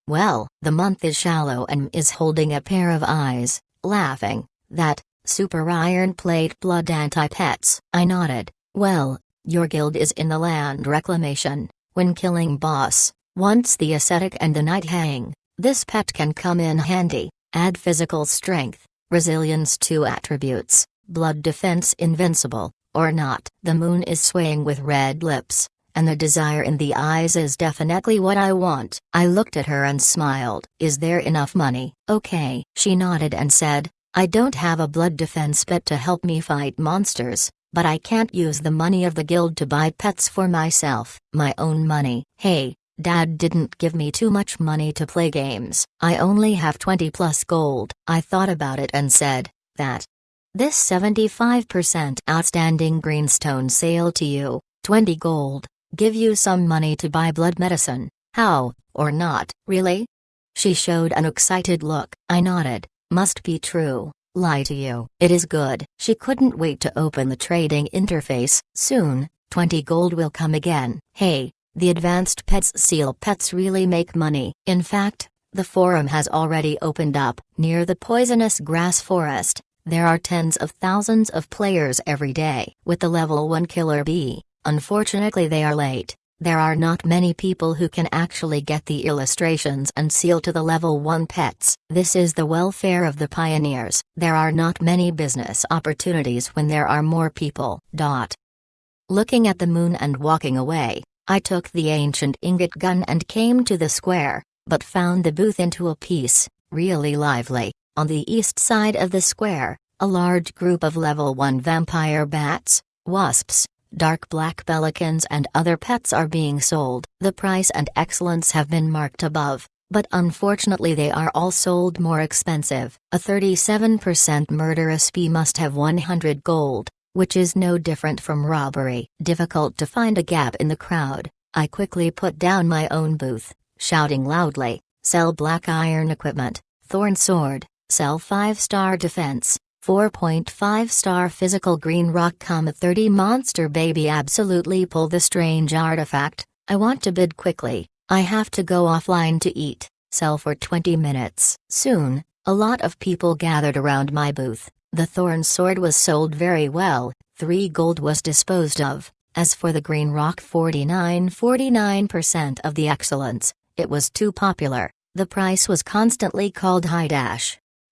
Well, the month is shallow and is holding a pair of eyes, laughing. That, Super Iron Plate Blood Anti-Pets. I nodded. Well, your guild is in the land reclamation. When killing boss, once the ascetic and the night hang, this pet can come in handy. Add physical strength, resilience 2 attributes, blood defense invincible, or not. The moon is swaying with red lips, and the desire in the eyes is definitely what I want. I looked at her and smiled. Is there enough money? Okay. She nodded and said, I don't have a blood defense pet to help me fight monsters, but I can't use the money of the guild to buy pets for myself. My own money. Hey, Dad didn't give me too much money to play games. I only have 20 plus gold. I thought about it and said, that. This 75% outstanding greenstone sale to you, 20 gold, give you some money to buy blood medicine. How, or not? Really? She showed an excited look. I nodded. Must be true. Lie to you. It is good. She couldn't wait to open the trading interface. Soon, 20 gold will come again. Hey, the advanced pets seal pets really make money. In fact, the forum has already opened up. Near the poisonous grass forest, there are tens of thousands of players every day. With the level 1 killer bee, unfortunately they are late. There are not many people who can actually get the illustrations and seal to the level 1 pets. This is the welfare of the pioneers. There are not many business opportunities when there are more people. Looking at the moon and walking away, I took the ancient ingot gun and came to the square, but found the booth into a piece, really lively. On the east side of the square, a large group of level 1 vampire bats, wasps, dark black pelicans and other pets are being sold. The price and excellence have been marked above, but unfortunately they are all sold more expensive. A 37% murderous fee must have 100 gold, which is no different from robbery. Difficult to find a gap in the crowd, I quickly put down my own booth, shouting loudly, "Sell black iron equipment, thorn sword, sell 5-star defense, 4.5-star physical green rock, 30 monster baby, absolutely pull the strange artifact, I want to bid quickly, I have to go offline to eat, sell for 20 minutes." Soon, a lot of people gathered around my booth. The thorn sword was sold very well, 3 gold was disposed of. As for the green rock, 49% of the excellence, it was too popular, the price was constantly called high.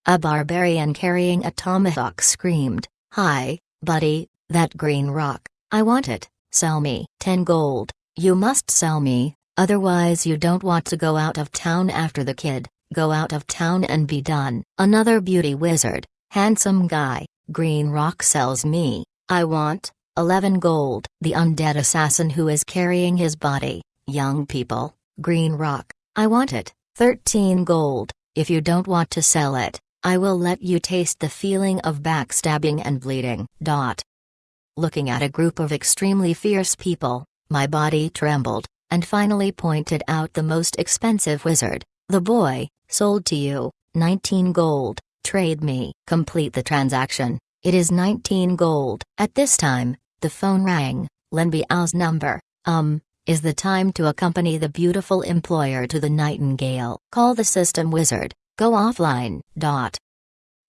A barbarian carrying a tomahawk screamed, "Hi, buddy, that green rock, I want it, sell me 10 gold, you must sell me, otherwise you don't want to go out of town after the kid, go out of town and be done." Another beauty wizard, handsome guy, green rock sells me, I want 11 gold. The undead assassin who is carrying his body, young people, green rock, I want it, 13 gold, if you don't want to sell it, I will let you taste the feeling of backstabbing and bleeding. Looking at a group of extremely fierce people, my body trembled, and finally pointed out the most expensive wizard. "The boy, sold to you, 19 gold, trade me." Complete the transaction, it is 19 gold. At this time, the phone rang, Lin Biao's number. Is the time to accompany the beautiful employer to the Nightingale. Call the system wizard, go offline.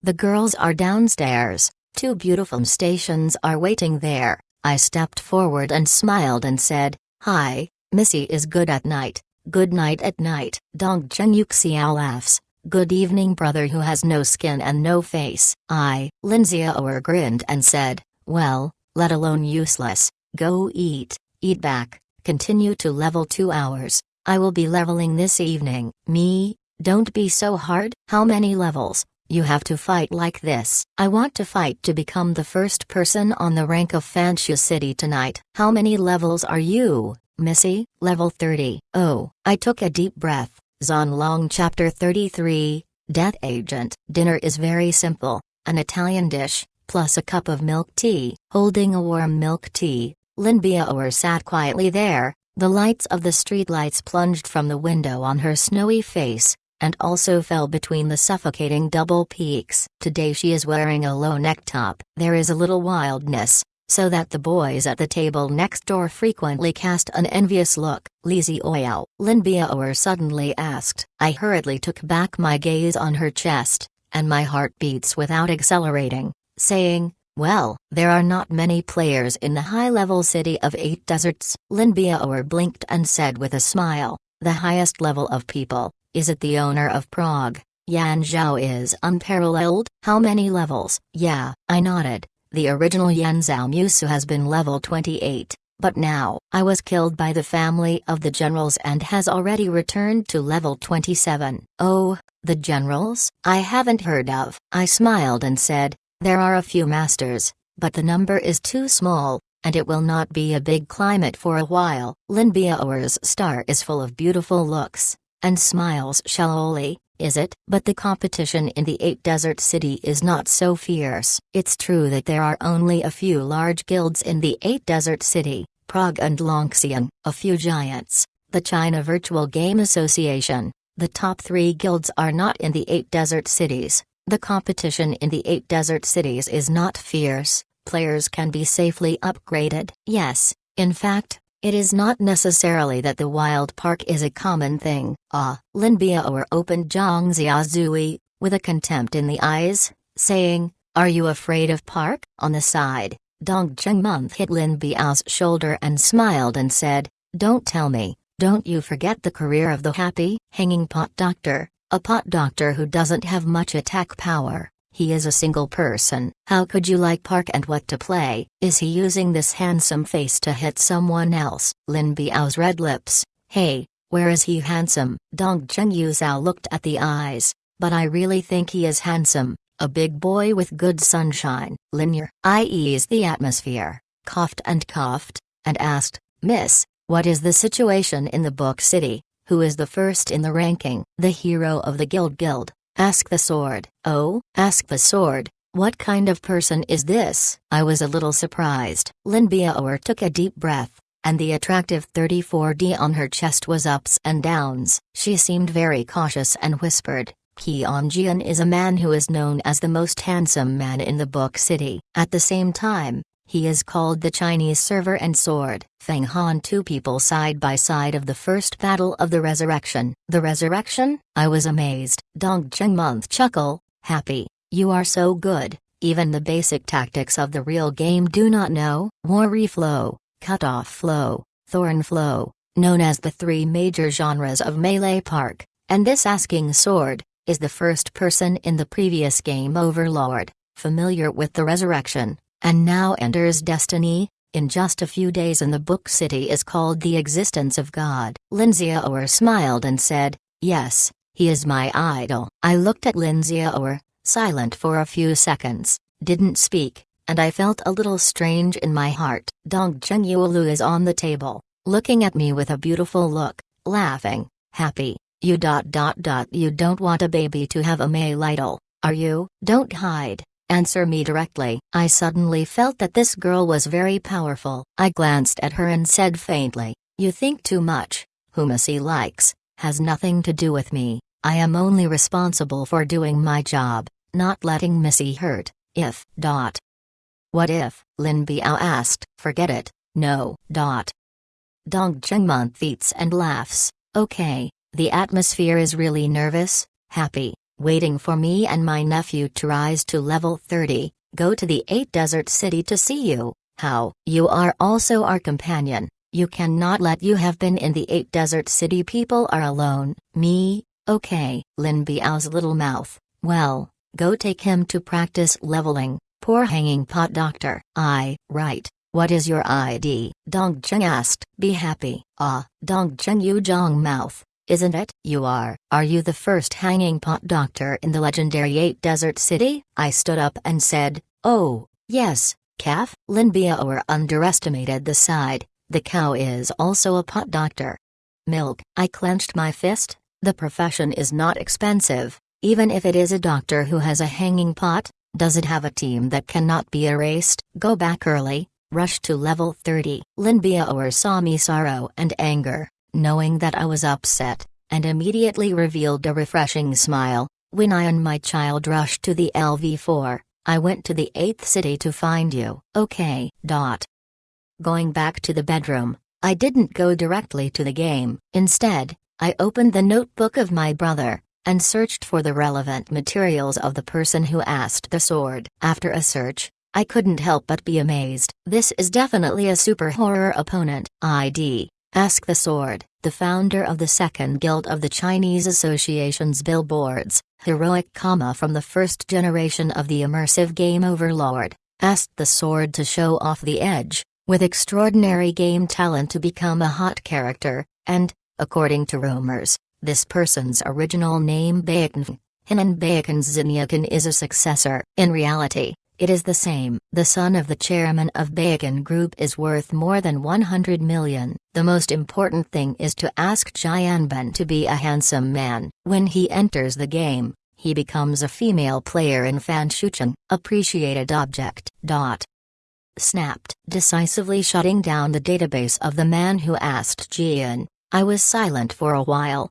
The girls are downstairs, 2 beautiful stations are waiting there. I stepped forward and smiled and said, "Hi, Missy is good at night, good night at night." Dong Yuxiao laughs, "Good evening brother who has no skin and no face." Lin Xiaoer grinned and said, "Well, let alone useless, go eat back, continue to level 2 hours, I will be leveling this evening." "Me? Don't be so hard." "How many levels? You have to fight like this." "I want to fight to become the first person on the rank of Fanshu City tonight." "How many levels are you, Missy?" "Level 30. Oh. I took a deep breath. Zonlong Chapter 33, Death Agent. Dinner is very simple, an Italian dish, plus a cup of milk tea. Holding a warm milk tea, Lin Biaoer sat quietly there, the lights of the streetlights plunged from the window on her snowy face, and also fell between the suffocating double peaks. Today she is wearing a low neck top. There is a little wildness, so that the boys at the table next door frequently cast an envious look. "Li Xiaoyao?" Lin Biaoer suddenly asked. I hurriedly took back my gaze on her chest, and my heart beats without accelerating, saying, "Well, there are not many players in the high-level city of 8 deserts." Lin Biaoer blinked and said with a smile, "The highest level of people, is it the owner of Prague? Yan Zhao is unparalleled." "How many levels?" "Yeah." I nodded. "The original Yan Zhao Musu has been level 28, but now I was killed by the family of the generals and has already returned to level 27. "Oh, the generals? I haven't heard of." I smiled and said, "There are a few masters, but the number is too small, and it will not be a big climate for a while." Lin Biaoer's star is full of beautiful looks, and smiles shallowly, "Is it? But the competition in the 8 desert city is not so fierce." It's true that there are only a few large guilds in the 8 desert city, Prague and Longxian, a few giants, the China Virtual Game Association. The top 3 guilds are not in the 8 desert cities. The competition in the 8 desert cities is not fierce, players can be safely upgraded. Yes, in fact, it is not necessarily that the wild park is a common thing. Lin Biaoer opened Zhang Xiaozui, with a contempt in the eyes, saying, "Are you afraid of park?" On the side, Dong Zhengmeng hit Lin Biao's shoulder and smiled and said, Don't tell me, don't you forget the career of the happy, hanging pot doctor, a pot doctor who doesn't have much attack power. He is a single person. How could you like Park and what to play? Is he using this handsome face to hit someone else? Lin Biao's red lips. Hey, where is he handsome? Dong Zhengyu Zhao looked at the eyes. But I really think he is handsome, a big boy with good sunshine. Linear. I eased the atmosphere, coughed, and asked, Miss, what is the situation in the Book City? Who is the first in the ranking? The hero of the guild. Ask the sword. Oh, ask the sword. What kind of person is this? I was a little surprised. Lin Biao took a deep breath, and the attractive 34D on her chest was ups and downs. She seemed very cautious and whispered, Qian Jian is a man who is known as the most handsome man in the Book City. At the same time, he is called the Chinese Server and Sword. Feng Han, two people side by side of the first battle of the resurrection. The resurrection? I was amazed. Dong Zhengmonth chuckle, happy. You are so good, even the basic tactics of the real game do not know. Warri flow, cut-off flow, thorn flow, known as the three major genres of melee park, and this asking sword, is the first person in the previous game Overlord, familiar with the resurrection, and now enters Destiny, in just a few days in the Book City is called the existence of God. Lin Xiaoer smiled and said, yes, he is my idol. I looked at Lin Xiaoer, silent for a few seconds, didn't speak, and I felt a little strange in my heart. Dong Zhengyulu is on the table, looking at me with a beautiful look, laughing, happy. You don't want a baby to have a male idol, are you? Don't hide. Answer me directly. I suddenly felt that this girl was very powerful. I glanced at her and said faintly, you think too much. Who Missy likes, has nothing to do with me. I am only responsible for doing my job, not letting Missy hurt. What if? Lin Biao asked. Forget it, no. Dong Zhengmonth eats and laughs. Okay, the atmosphere is really nervous, happy. Waiting for me and my nephew to rise to level 30, go to the 8 Desert City to see you. How? You are also our companion, you cannot let you have been in the 8 Desert City people are alone. Me? Okay. Lin Biao's little mouth, well, go take him to practice leveling, poor hanging pot doctor. Right, what is your ID? Dong Zheng asked. Be happy. Dong Zheng Yu Zhong mouth. Isn't it? You are. Are you the first hanging pot doctor in the legendary 8 Desert City? I stood up and said, oh, yes, calf. Lin Biao underestimated the side, the cow is also a pot doctor. Milk. I clenched my fist, the profession is not expensive, even if it is a doctor who has a hanging pot, does it have a team that cannot be erased? Go back early, rush to level 30. Lin Biao saw me sorrow and anger, knowing that I was upset, and immediately revealed a refreshing smile. When I and my child rushed to the LV4, I went to the 8th city to find you. Okay. Going back to the bedroom, I didn't go directly to the game. Instead, I opened the notebook of my brother, and searched for the relevant materials of the person who asked the sword. After a search, I couldn't help but be amazed. This is definitely a super horror opponent. Ask the Sword, the founder of the Second Guild of the Chinese Association's billboards, heroic from the first generation of the immersive game Overlord, asked the Sword to show off the edge, with extraordinary game talent to become a hot character, and, according to rumors, this person's original name Baekn, Hinan Baekon's Zinyakan is a successor. In reality, it is the same. The son of the chairman of Baekon Group is worth more than 100 million. The most important thing is to ask Jianben to be a handsome man. When he enters the game, he becomes a female player in Fanshucheng, appreciated object. Snapped, decisively shutting down the database of the man who asked Jian. I was silent for a while.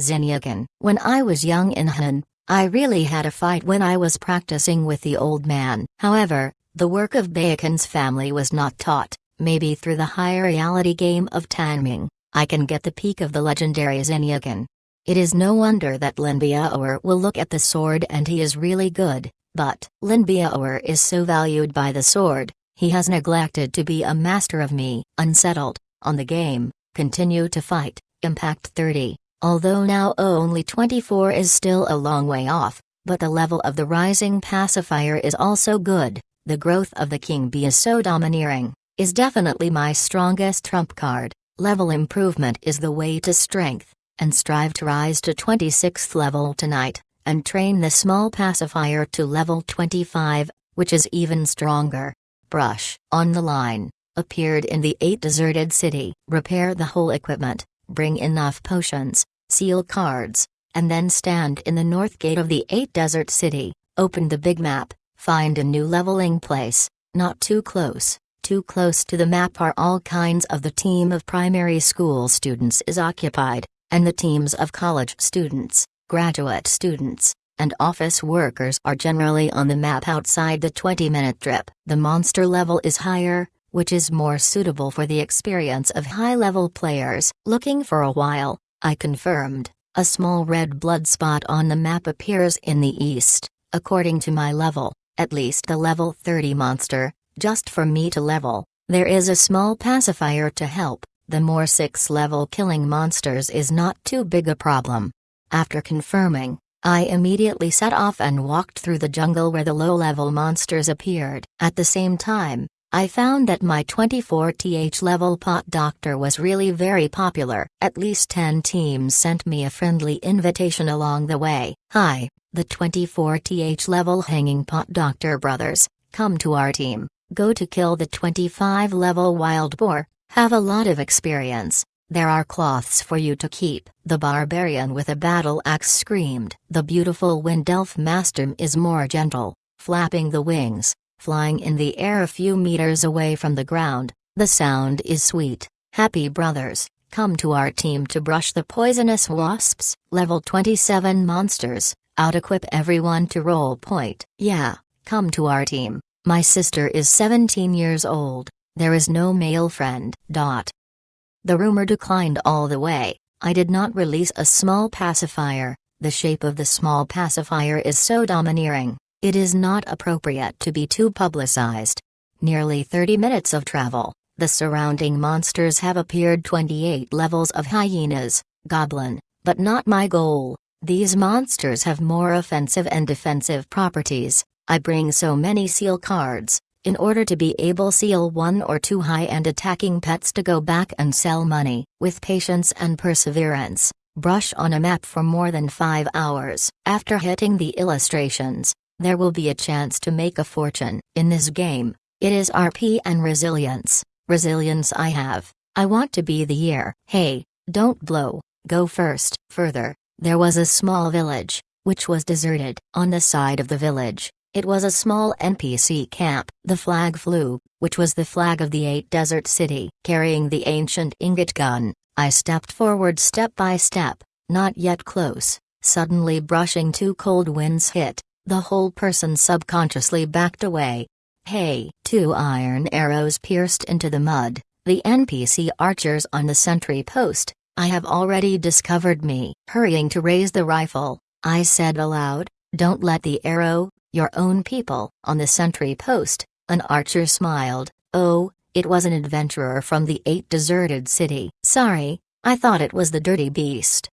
Zinyakan. When I was young in Han, I really had a fight when I was practicing with the old man. However, the work of Baekon's family was not taught. Maybe through the higher reality game of Tanming, I can get the peak of the legendary Zinyakan. It is no wonder that Lin Biao will look at the sword and he is really good, but Lin Biao is so valued by the sword, he has neglected to be a master of me. Unsettled, On the game, continue to fight, Impact 30. Although now only 24 is still a long way off, but the level of the Rising Pacifier is also good. The growth of the King Bee is so domineering, is definitely my strongest trump card. Level improvement is the way to strength, and strive to rise to 26th level tonight, and train the small pacifier to level 25, which is even stronger. Brush on the line appeared in the 8 deserted city. Repair the whole equipment, bring enough potions, seal cards, and then stand in the north gate of the 8 desert city. Open the big map, find a new leveling place, not too close. Too close to the map are all kinds of the team of primary school students is occupied, and the teams of college students, graduate students, and office workers are generally on the map outside the 20-minute trip. The monster level is higher, which is more suitable for the experience of high-level players. Looking for a while, I confirmed, a small red blood spot on the map appears in the east, according to my level, at least the level 30 monster. Just for me to level, there is a small pacifier to help. The more 6-level killing monsters is not too big a problem. After confirming, I immediately set off and walked through the jungle where the low-level monsters appeared. At the same time, I found that my 24th level pot doctor was really very popular. At least 10 teams sent me a friendly invitation along the way. Hi, the 24th level hanging pot doctor brothers, come to our team. Go to kill the 25 level wild boar, have a lot of experience. There are cloths for you to keep. The barbarian with a battle axe screamed. The beautiful wind elf master is more gentle, flapping the wings, flying in the air a few meters away from the ground. The sound is sweet. Happy brothers, come to our team to brush the poisonous wasps. Level 27 monsters, out-equip everyone to roll point. Yeah, come to our team. My sister is 17 years old, there is no male friend. The rumor declined all the way. I did not release a small pacifier. The shape of the small pacifier is so domineering, it is not appropriate to be too publicized. Nearly 30 minutes of travel, the surrounding monsters have appeared. 28 levels of hyenas, goblin, but not my goal. These monsters have more offensive and defensive properties. I bring so many seal cards, in order to be able seal 1 or 2 high-end attacking pets to go back and sell money. With patience and perseverance, brush on a map for more than 5 hours. After hitting the illustrations, there will be a chance to make a fortune. In this game, it is RP and resilience. Resilience I have. I want to be the year. Hey, don't blow, go first. Further, there was a small village, which was deserted. On the side of the village, it was a small NPC camp. The flag flew, which was the flag of the 8 desert city. Carrying the ancient ingot gun, I stepped forward step by step, not yet close. Suddenly brushing 2 cold winds hit, the whole person subconsciously backed away. Hey! 2 iron arrows pierced into the mud, the NPC archers on the sentry post. I have already discovered me. Hurrying to raise the rifle, I said aloud, don't let the arrow, your own people. On the sentry post, an archer smiled. Oh, it was an adventurer from the 8 deserted city. Sorry, I thought it was the dirty beast.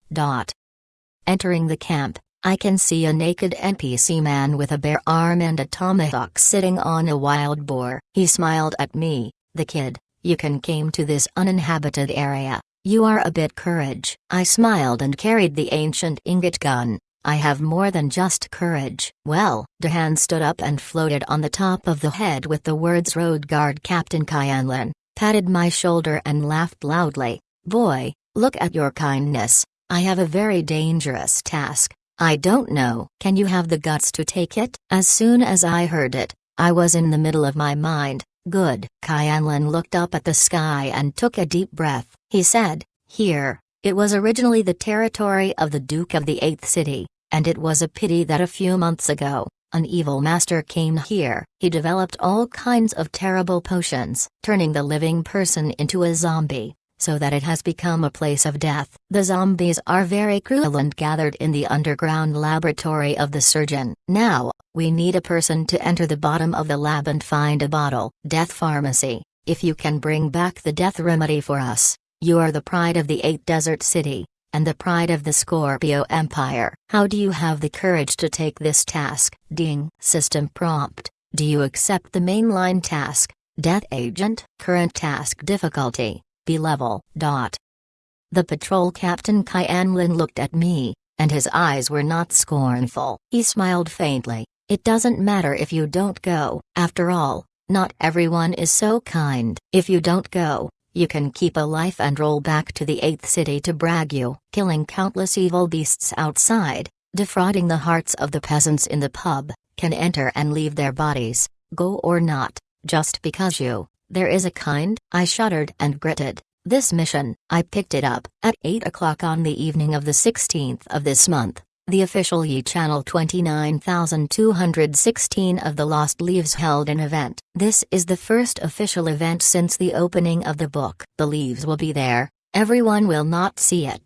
Entering the camp, I can see a naked NPC man with a bare arm and a tomahawk sitting on a wild boar. He smiled at me. The kid, you came to this uninhabited area. You are a bit courage. I smiled and carried the ancient ingot gun. I have more than just courage. Well, Dahan stood up and floated on the top of the head with the words Road Guard Captain Kyanlan, patted my shoulder and laughed loudly. Boy, look at your kindness. I have a very dangerous task. I don't know. Can you have the guts to take it? As soon as I heard it, I was in the middle of my mind. Good. Kyanlan looked up at the sky and took a deep breath. He said, here, it was originally the territory of the Duke of the 8th city. And it was a pity that a few months ago, an evil master came here. He developed all kinds of terrible potions, turning the living person into a zombie, so that it has become a place of death. The zombies are very cruel and gathered in the underground laboratory of the surgeon. Now, we need a person to enter the bottom of the lab and find a bottle. Death Pharmacy. If you can bring back the death remedy for us, you are the pride of the 8 Desert City, and the pride of the Scorpio Empire. How do you have the courage to take this task? Ding. System prompt. Do you accept the mainline task, Death Agent? Current task difficulty, B level. The patrol captain Kyanlin looked at me, and his eyes were not scornful. He smiled faintly. It doesn't matter if you don't go. After all, not everyone is so kind. If you don't go, you can keep a life and roll back to the 8th city to brag you. Killing countless evil beasts outside, defrauding the hearts of the peasants in the pub, can enter and leave their bodies, go or not, just because there is a kind. I shuddered and gritted. This mission, I picked it up at 8 o'clock on the evening of the 16th of this month. The official Yi Channel 29216 of the Lost Leaves held an event. This is the first official event since the opening of the book. The leaves will be there, everyone will not see it.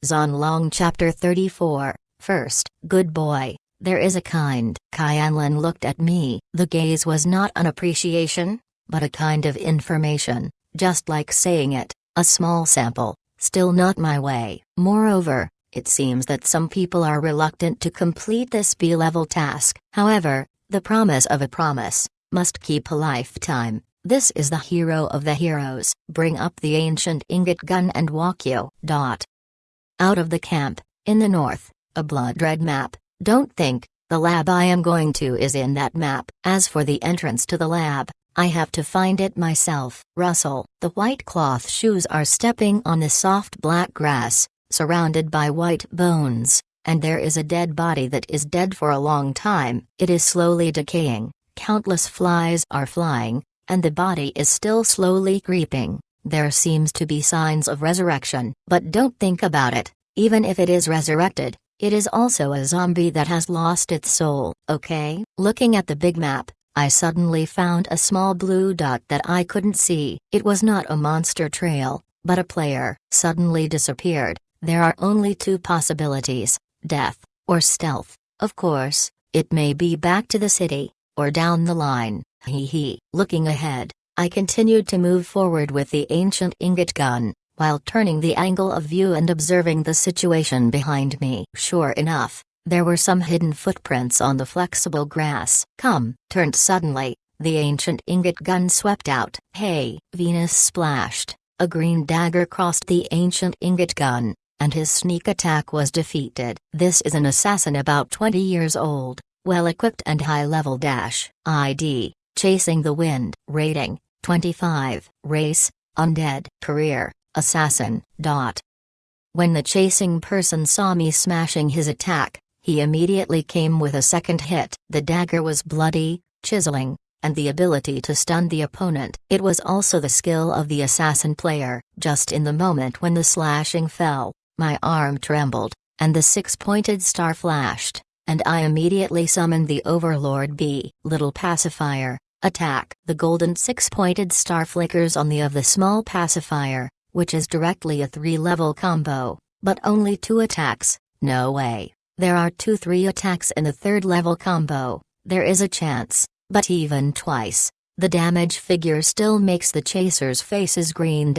Zonlong Chapter 34. First, good boy, there is a kind. Kyanlin looked at me. The gaze was not an appreciation, but a kind of information, just like saying it, a small sample, still not my way. Moreover, it seems that some people are reluctant to complete this B-level task. However, the promise of a promise must keep a lifetime. This is the hero of the heroes. Bring up the ancient ingot gun and walk you. Out of the camp, in the north, a blood red map. Don't think the lab I am going to is in that map. As for the entrance to the lab, I have to find it myself. Russell, the white cloth shoes are stepping on the soft black grass, surrounded by white bones, and there is a dead body that is dead for a long time. It is slowly decaying, countless flies are flying, and the body is still slowly creeping. There seems to be signs of resurrection. But don't think about it, even if it is resurrected, it is also a zombie that has lost its soul, okay? Looking at the big map, I suddenly found a small blue dot that I couldn't see. It was not a monster trail, but a player. Suddenly disappeared. There are only 2 possibilities, death, or stealth. Of course, it may be back to the city, or down the line. Looking ahead, I continued to move forward with the ancient ingot gun, while turning the angle of view and observing the situation behind me. Sure enough, there were some hidden footprints on the flexible grass. Turned suddenly, the ancient ingot gun swept out. Hey! Venus splashed. A green dagger crossed the ancient ingot gun, and his sneak attack was defeated. This is an assassin about 20 years old, well-equipped and high-level. ID, Chasing the Wind. Rating, 25. Race, Undead. Career, Assassin. When the chasing person saw me smashing his attack, he immediately came with a second hit. The dagger was bloody, chiseling, and the ability to stun the opponent. It was also the skill of the assassin player. Just in the moment when the slashing fell, my arm trembled, and the 6-pointed star flashed, and I immediately summoned the Overlord B. Little pacifier, attack. The golden 6-pointed star flickers on the of the small pacifier, which is directly a 3-level combo, but only 2 attacks. No way. There are 2-3 attacks in the 3rd-level combo. There is a chance, but even twice, the damage figure still makes the chaser's faces green.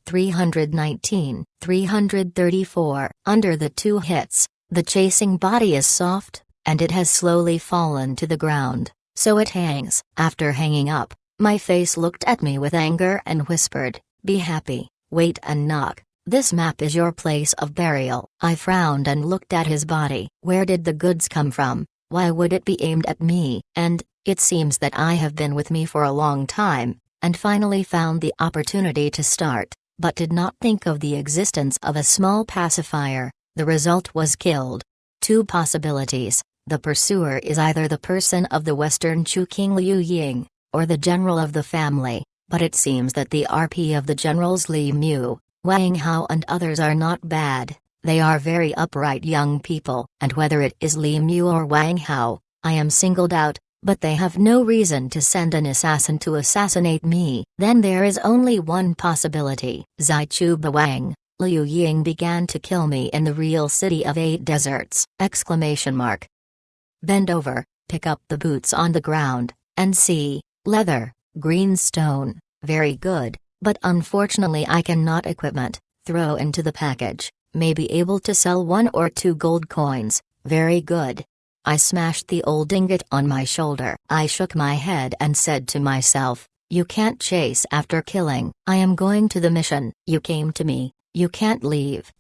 319, 334. Under the 2 hits, the chasing body is soft, and it has slowly fallen to the ground, so it hangs. After hanging up, my face looked at me with anger and whispered, "Be happy, wait and knock. This map is your place of burial." I frowned and looked at his body. Where did the goods come from? Why would it be aimed at me? And it seems that I have been with me for a long time, and finally found the opportunity to start, but did not think of the existence of a small pacifier. The result was killed. 2 possibilities. The pursuer is either the person of the Western Chu King Liu Ying, or the general of the family, but it seems that the RP of the generals Li Mu, Wang Hao and others are not bad. They are very upright young people, and whether it is Li Mu or Wang Hao, I am singled out, but they have no reason to send an assassin to assassinate me. Then there is only one possibility. Zai Chu Wang, Liu Ying began to kill me in the real city of 8 deserts! Bend over, pick up the boots on the ground, and see, leather, green stone, Very good, but unfortunately I cannot equipment, throw into the package, may be able to sell 1 or 2 gold coins, very good. I smashed the old ingot on my shoulder. I shook my head and said to myself, you can't chase after killing. I am going to the mission. You came to me, you can't leave.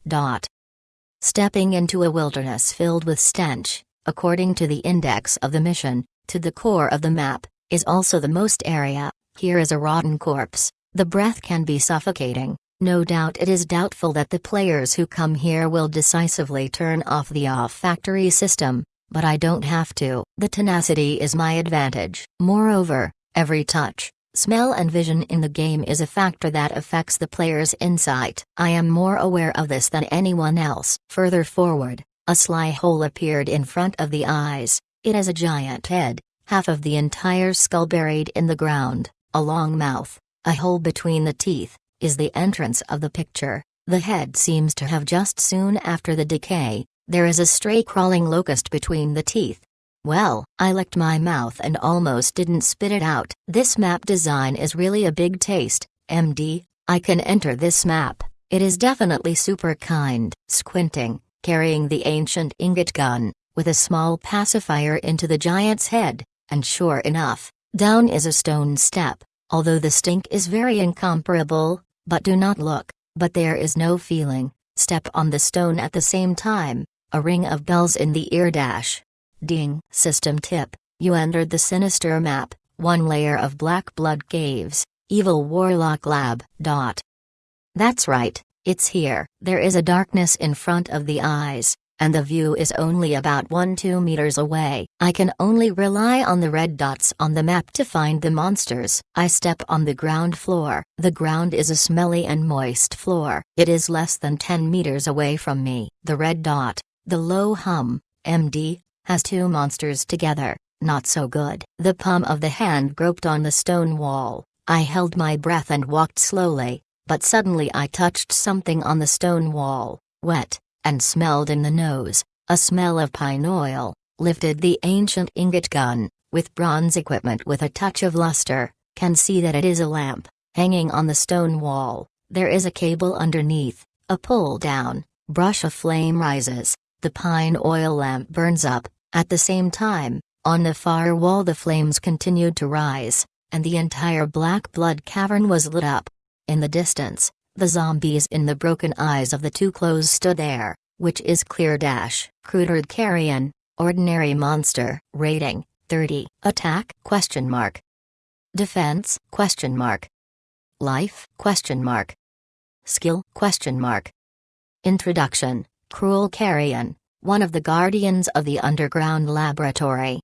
Stepping into a wilderness filled with stench, according to the index of the mission, to the core of the map, is also the most area. Here is a rotten corpse. The breath can be suffocating. No doubt it is doubtful that the players who come here will decisively turn off the off-factory system, but I don't have to. The tenacity is my advantage. Moreover, every touch, smell and vision in the game is a factor that affects the player's insight. I am more aware of this than anyone else. Further forward, a sly hole appeared in front of the eyes. It has a giant head, half of the entire skull buried in the ground, a long mouth, a hole between the teeth, is the entrance of the picture. The head seems to have just soon after the decay. There is a stray crawling locust between the teeth. Well, I licked my mouth and almost didn't spit it out. This map design is really a big taste, MD. I can enter this map. It is definitely super kind. Squinting, carrying the ancient ingot gun, with a small pacifier into the giant's head, and sure enough, down is a stone step, although the stink is very incomparable, but do not look, but there is no feeling, step on the stone at the same time. A ring of bells in the ear. Ding. System tip, you entered the sinister map, 1 layer of black blood caves, evil warlock lab. That's right, it's here. There is a darkness in front of the eyes, and the view is only about 1-2 meters away. I can only rely on the red dots on the map to find the monsters. I step on the ground floor. The ground is a smelly and moist floor. It is less than 10 meters away from me. The red dot, the low hum, MD, has 2 monsters together, not so good. The palm of the hand groped on the stone wall. I held my breath and walked slowly, but suddenly I touched something on the stone wall, wet, and smelled in the nose, a smell of pine oil. Lifted the ancient ingot gun, with bronze equipment with a touch of luster, can see that it is a lamp, hanging on the stone wall. There is a cable underneath, a pull down, brush of flame rises. The pine oil lamp burns up. At the same time, on the far wall the flames continued to rise, and the entire black blood cavern was lit up. In the distance, the zombies in the broken eyes of the 2 clothes stood there, which is clear. Crudered carrion, ordinary monster. Rating, 30. Attack? Defense? Life? Skill? Introduction. Cruel carrion, one of the guardians of the underground laboratory.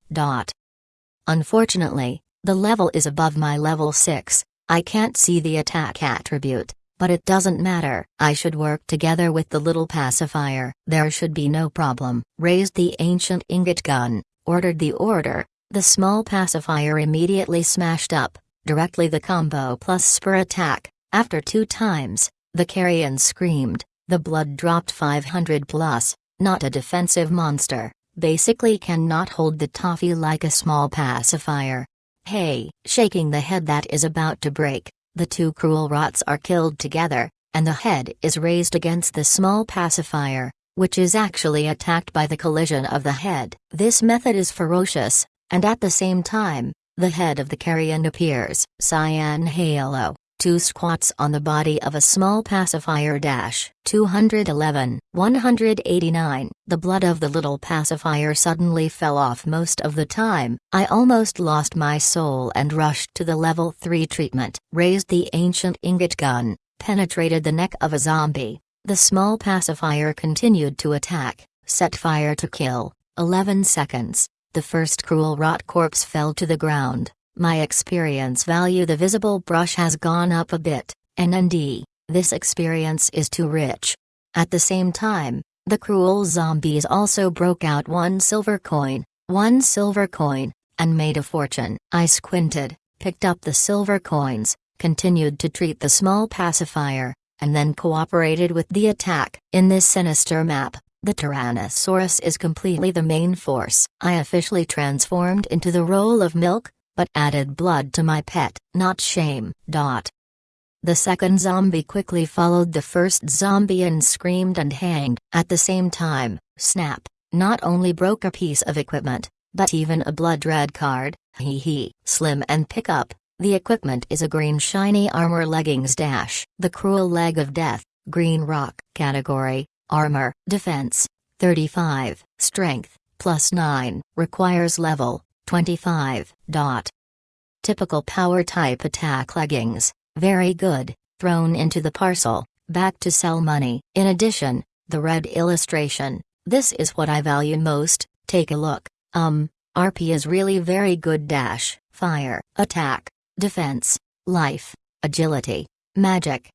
Unfortunately, the level is above my level 6, I can't see the attack attribute, but it doesn't matter. I should work together with the little pacifier. There should be no problem. Raised the ancient ingot gun, ordered the order, the small pacifier immediately smashed up, directly the combo plus spur attack. After 2 times, the carrion screamed. The blood dropped 500 plus, not a defensive monster, basically cannot hold the toffee like a small pacifier. Hey, shaking the head that is about to break, the 2 cruel rots are killed together, and the head is raised against the small pacifier, which is actually attacked by the collision of the head. This method is ferocious, and at the same time, the head of the carrion appears. Cyan halo. 2 squats on the body of a small pacifier. 211. 189. The blood of the little pacifier suddenly fell off most of the time. I almost lost my soul and rushed to the level 3 treatment. Raised the ancient ingot gun, penetrated the neck of a zombie. The small pacifier continued to attack, set fire to kill. 11 seconds. The first cruel rot corpse fell to the ground. My experience value, the visible brush has gone up a bit, NND, this experience is too rich. At the same time, the cruel zombies also broke out 1 silver coin, and made a fortune. I squinted, picked up the silver coins, continued to treat the small pacifier, and then cooperated with the attack. In this sinister map, the Tyrannosaurus is completely the main force. I officially transformed into the role of Milk, but added blood to my pet, not shame. The second zombie quickly followed the first zombie and screamed and hanged. At the same time, Snap not only broke a piece of equipment, but even a blood red card. Slim and pick up. The equipment is a green shiny armor leggings dash. The cruel leg of death, green rock. Category, armor, defense, 35, strength, +9, requires level, 25. Typical power type attack leggings, very good, thrown into the parcel, back to sell money. In addition, the red illustration, this is what I value most, take a look. RP is really very good dash, fire, attack, defense, life, agility, magic.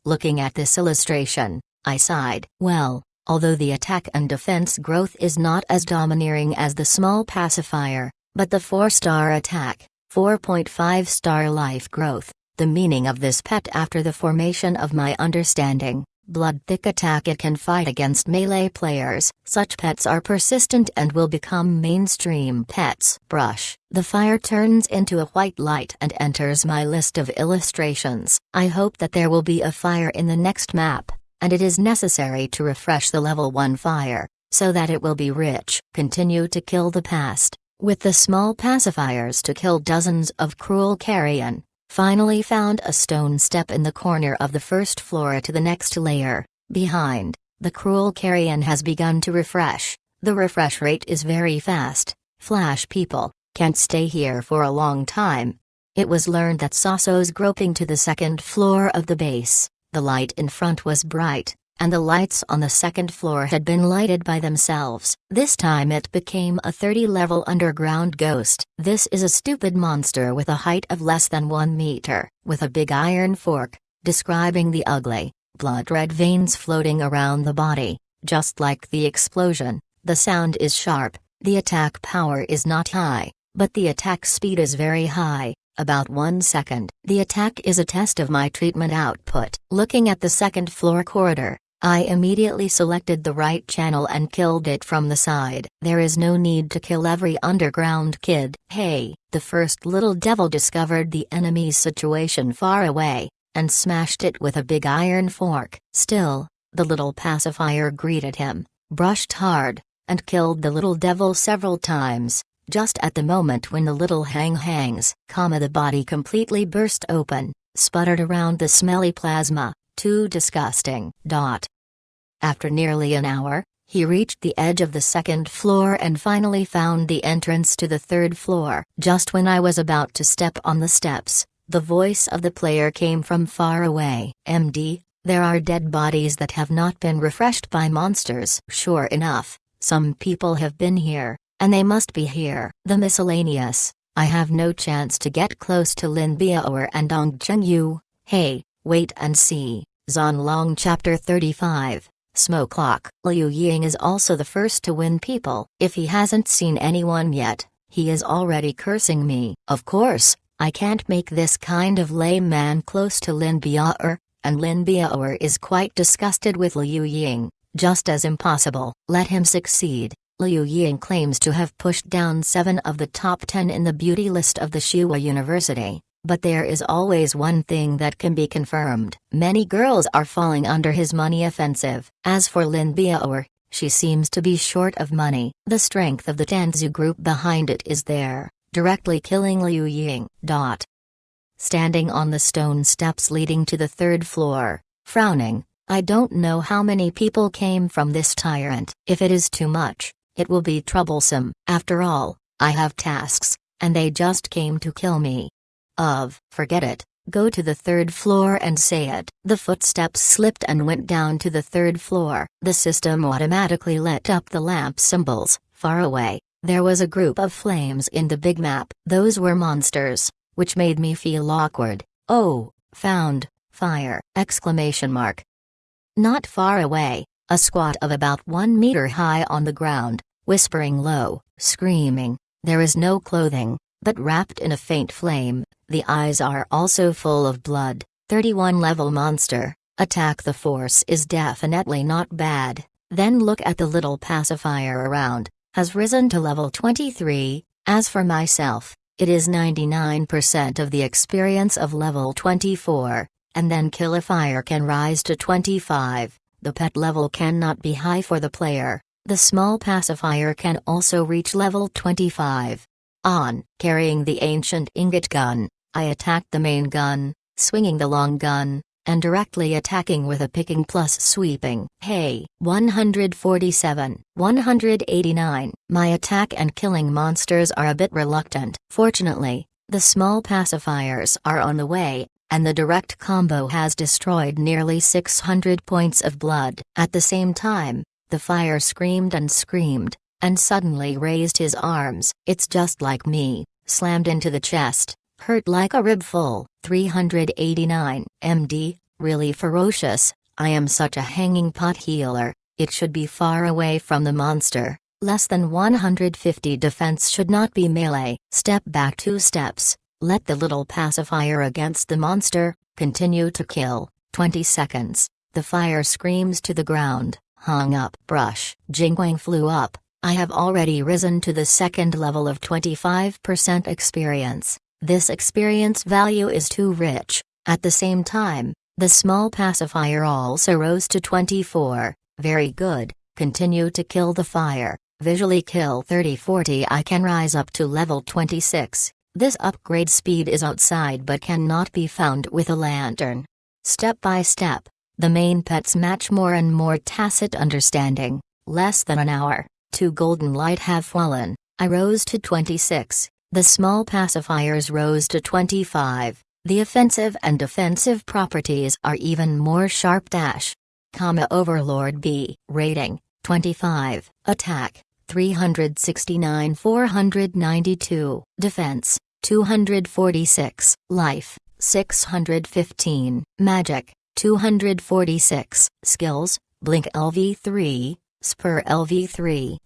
Looking at this illustration, I sighed. Well, although the attack and defense growth is not as domineering as the small pacifier, but the 4-star attack, 4.5-star life growth, the meaning of this pet after the formation of my understanding. Blood-thick attack. It can fight against melee players. Such pets are persistent and will become mainstream pets. Brush. The fire turns into a white light and enters my list of illustrations. I hope that there will be a fire in the next map, and it is necessary to refresh the level 1 fire, so that it will be rich. Continue to kill the past, with the small pacifiers to kill dozens of cruel carrion. Finally found a stone step in the corner of the first floor to the next layer. Behind, the cruel carrion has begun to refresh. The refresh rate is very fast. Flash people, can't stay here for a long time. It was learned that Saso's groping to the second floor of the base. The light in front was bright, and the lights on the second floor had been lighted by themselves. This time it became a 30-level underground ghost. This is a stupid monster with a height of less than 1 meter, with a big iron fork, describing the ugly, blood-red veins floating around the body, just like the explosion. The sound is sharp, the attack power is not high, but the attack speed is very high. About 1 second. The attack is a test of my treatment output. Looking at the second floor corridor, I immediately selected the right channel and killed it from the side. There is no need to kill every underground kid. Hey, the first little devil discovered the enemy's situation far away, and smashed it with a big iron fork. Still, the little pacifier greeted him, brushed hard, and killed the little devil several times. Just at the moment when the little hangs, the body completely burst open, sputtered around the smelly plasma, too disgusting. After nearly an hour, he reached the edge of the second floor and finally found the entrance to the third floor. Just when I was about to step on the steps, the voice of the player came from far away. MD, there are dead bodies that have not been refreshed by monsters. Sure enough, some people have been here. And they must be here. The miscellaneous. I have no chance to get close to Lin Biao and Dong Chengyu. Hey, wait and see. Zonlong Chapter 35. Smoke Clock. Liu Ying is also the first to win people. If he hasn't seen anyone yet, he is already cursing me. Of course, I can't make this kind of lame man close to Lin Biao, and Lin Biao is quite disgusted with Liu Ying. Just as impossible. Let him succeed. Liu Ying claims to have pushed down 7 of the top 10 in the beauty list of the Shua University, but there is always one thing that can be confirmed. Many girls are falling under his money offensive. As for Lin Biao, she seems to be short of money. The strength of the Tanzu group behind it is there, directly killing Liu Ying. Standing on the stone steps leading to the third floor, frowning, I don't know how many people came from this tyrant. If it is too much, it will be troublesome. After all, I have tasks, and they just came to kill me. Forget it. Go to the third floor and say it. The footsteps slipped and went down to the third floor. The system automatically lit up the lamp symbols. Far away, there was a group of flames in the big map. Those were monsters, which made me feel awkward. Oh, found, fire! Exclamation mark. Not far away, a squat of about 1 meter high on the ground, whispering low, screaming. There is no clothing, but wrapped in a faint flame, the eyes are also full of blood. 31 level monster, attack the force is definitely not bad. Then look at the little pacifier around, has risen to level 23, As for myself, it is 99% of the experience of level 24, and then kill a fire can rise to 25. The pet level cannot be high for the player. The small pacifier can also reach level 25. On carrying the ancient ingot gun, I attacked the main gun, swinging the long gun, and directly attacking with a picking plus sweeping. Hey, 147, 189. My attack and killing monsters are a bit reluctant. Fortunately, the small pacifiers are on the way, and the direct combo has destroyed nearly 600 points of blood. At the same time, the fire screamed, and suddenly raised his arms. It's just like me, slammed into the chest, hurt like a rib full. 389 MD, really ferocious. I am such a hanging pot healer, it should be far away from the monster. Less than 150 defense should not be melee. Step back 2 steps, let the little pacifier against the monster, continue to kill. 20 seconds, the fire screams to the ground. Hung up. Brush. Jingwang flew up. I have already risen to the second level of 25% experience. This experience value is too rich. At the same time, the small pacifier also rose to 24. Very good. Continue to kill the fire. Visually kill 30-40. I can rise up to level 26. This upgrade speed is outside but cannot be found with a lantern. Step by step. The main pets match more and more tacit understanding. Less than an hour, 2 golden light have fallen. I rose to 26. The small pacifiers rose to 25. The offensive and defensive properties are even more sharp. Overlord B. Rating, 25. Attack, 369 492. Defense, 246. Life, 615. Magic, 246. Skills, Blink LV3, Spur LV3.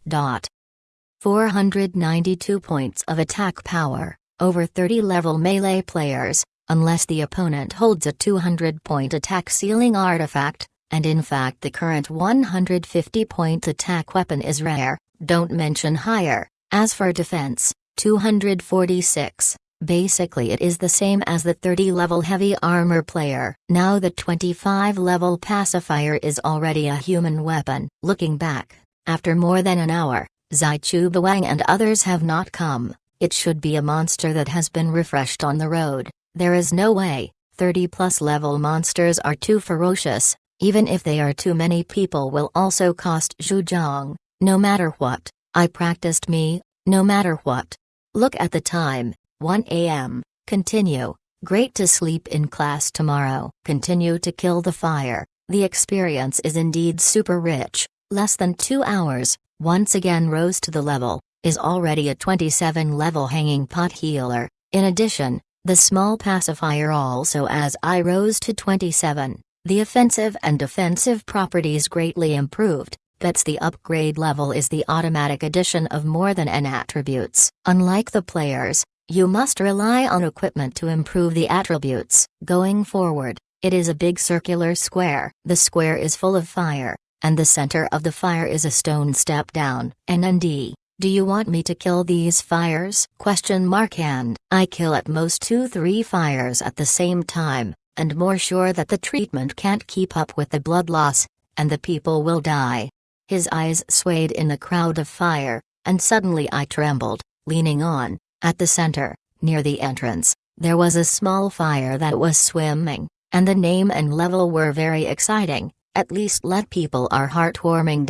492 points of attack power, over 30 level melee players, unless the opponent holds a 200-point attack ceiling artifact, and in fact the current 150-point attack weapon is rare, don't mention higher. As for defense, 246. Basically it is the same as the 30-level heavy armor player. Now the 25-level pacifier is already a human weapon. Looking back, after more than an hour, Zaichu Bawang and others have not come. It should be a monster that has been refreshed on the road. There is no way. 30+ level monsters are too ferocious. Even if they are too many, people will also cost Zhujiang. No matter what, I practiced me, no matter what. Look at the time. 1 a.m. Continue. Great to sleep in class tomorrow. Continue to kill the fire. The experience is indeed super rich. Less than 2 hours, once again rose to the level, is already a 27 level hanging pot healer. In addition, the small pacifier also as I rose to 27. The offensive and defensive properties greatly improved. That's the upgrade level is the automatic addition of more than n attributes. Unlike the players, you must rely on equipment to improve the attributes. Going forward, it is a big circular square. The square is full of fire, and the center of the fire is a stone step down. NND, do you want me to kill these fires? And I kill at most 2-3 fires at the same time, and more sure that the treatment can't keep up with the blood loss, and the people will die. His eyes swayed in the crowd of fire, and suddenly I trembled, leaning on. At the center, near the entrance, there was a small fire that was swimming, and the name and level were very exciting, at least let people are heartwarming.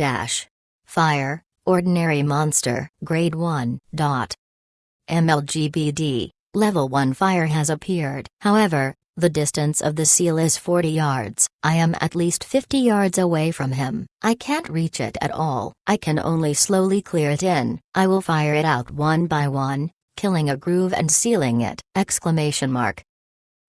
Fire, ordinary monster, grade 1. MLGBD, level 1 fire has appeared. However, the distance of the seal is 40 yards. I am at least 50 yards away from him. I can't reach it at all. I can only slowly clear it in. I will fire it out one by one, killing a groove and sealing it!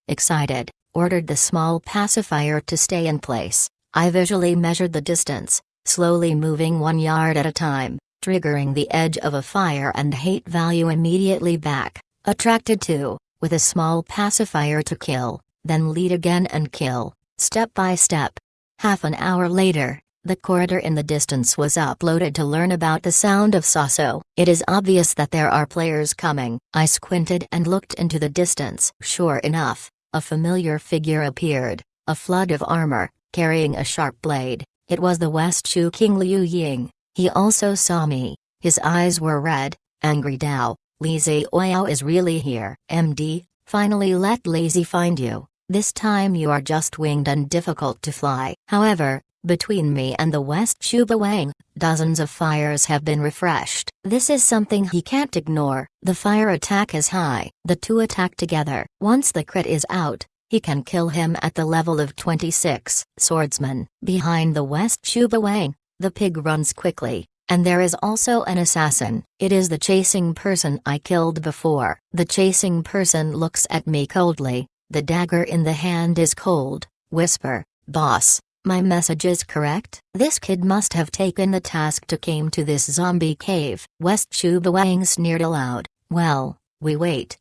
Excited, ordered the small pacifier to stay in place. I visually measured the distance, slowly moving 1 yard at a time, triggering the edge of a fire and hate value immediately back, attracted to, with a small pacifier to kill, then lead again and kill, step by step. Half an hour later, The corridor in the distance was uploaded to learn about the sound of Saso. It is obvious that there are players coming. I squinted and looked into the distance. Sure enough, a familiar figure appeared, a flood of armor, carrying a sharp blade. It was the West Shu King Liu Ying. He also saw me. His eyes were red. Angry Dao, Li Ziyao is really here. MD, finally let Lazy find you. This time you are just winged and difficult to fly. However, between me and the West Shu Wang, dozens of fires have been refreshed. This is something he can't ignore. The fire attack is high. The two attack together. Once the crit is out, he can kill him at the level of 26. Swordsman. Behind the West Shu Wang, the pig runs quickly. And there is also an assassin. It is the chasing person I killed before. The chasing person looks at me coldly. The dagger in the hand is cold. Whisper, boss, my message is correct? This kid must have taken the task to came to this zombie cave. West Shu Wang sneered aloud. Well, we wait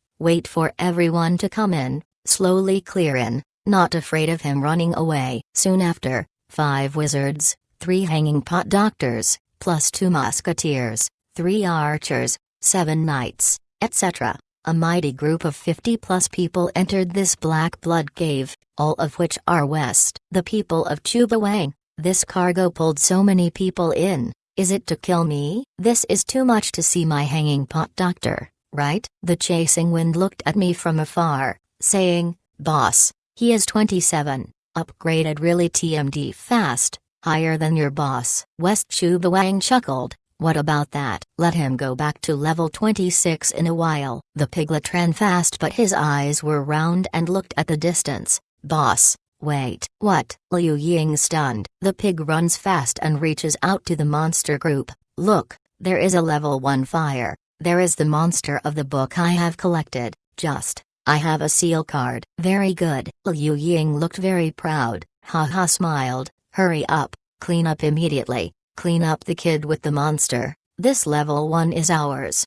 for everyone to come in, slowly clear in, not afraid of him running away. Soon after, 5 wizards, 3 hanging pot doctors, plus 2 musketeers, 3 archers, 7 knights, etc. A mighty group of 50+ people entered this black blood cave, all of which are West. The people of Chubawang. This cargo pulled so many people in. Is it to kill me? This is too much to see my hanging pot doctor, right? The chasing wind looked at me from afar, saying, boss, he is 27, upgraded really TMD fast. Higher than your boss. West Shu Wang chuckled. What about that? Let him go back to level 26 in a while. The piglet ran fast but his eyes were round and looked at the distance. Boss, wait. What? Liu Ying stunned. The pig runs fast and reaches out to the monster group. Look, there is a level 1 fire. There is the monster of the book I have collected. I have a seal card. Very good. Liu Ying looked very proud. Haha smiled. Hurry up, clean up immediately, clean up the kid with the monster. This level 1 is ours.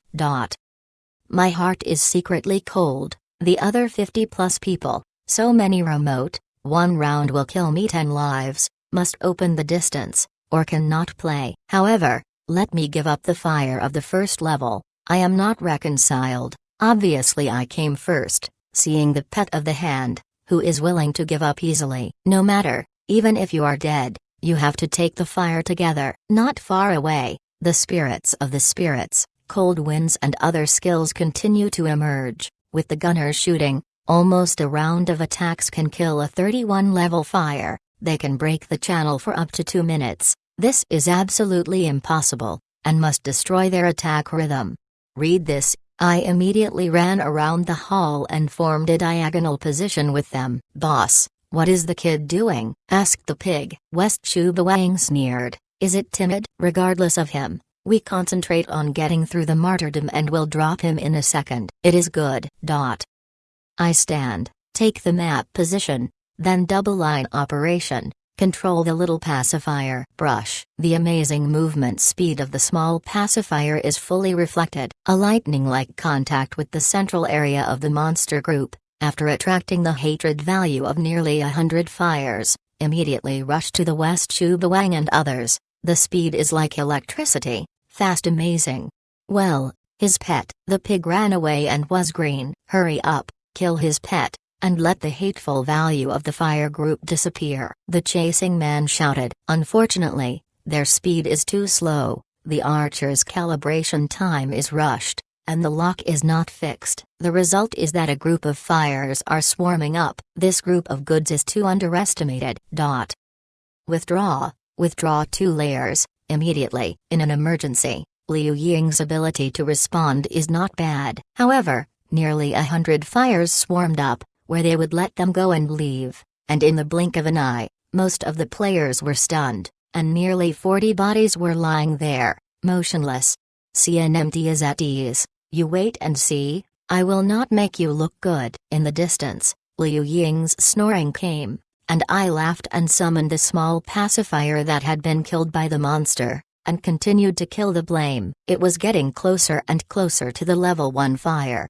My heart is secretly cold. The other 50+ people, so many remote, 1 round will kill me 10 lives, must open the distance, or cannot play. However, let me give up the fire of the first level. I am not reconciled. Obviously I came first, seeing the pet of the hand, who is willing to give up easily. No matter. Even if you are dead, you have to take the fire together. Not far away, the spirits of the spirits, cold winds and other skills continue to emerge. With the gunners shooting, almost a round of attacks can kill a 31 level fire. They can break the channel for up to 2 minutes. This is absolutely impossible, and must destroy their attack rhythm. Read this. I immediately ran around the hall and formed a diagonal position with them. Boss, what is the kid doing? Asked the pig. West Shu Wang sneered. Is it timid? Regardless of him, we concentrate on getting through the martyrdom and will drop him in a second. It is good. I stand, take the map position, then double line operation, control the little pacifier. Brush. The amazing movement speed of the small pacifier is fully reflected. A lightning-like contact with the central area of the monster group. After attracting the hatred value of nearly 100 fires, immediately rush to the West Shu Wang and others. The speed is like electricity, fast amazing. Well, his pet. The pig ran away and was green. Hurry up, kill his pet, and let the hateful value of the fire group disappear. The chasing man shouted. Unfortunately, their speed is too slow, the archer's calibration time is rushed, and the lock is not fixed. The result is that a group of fires are swarming up. This group of goods is too underestimated. Withdraw 2 layers, immediately. In an emergency, Liu Ying's ability to respond is not bad. However, nearly 100 fires swarmed up, where they would let them go and leave, and in the blink of an eye, most of the players were stunned, and nearly 40 bodies were lying there, motionless. CNMD is at ease. You wait and see, I will not make you look good. In the distance, Liu Ying's snoring came, and I laughed and summoned the small pacifier that had been killed by the monster, and continued to kill the blame. It was getting closer and closer to the level 1 fire.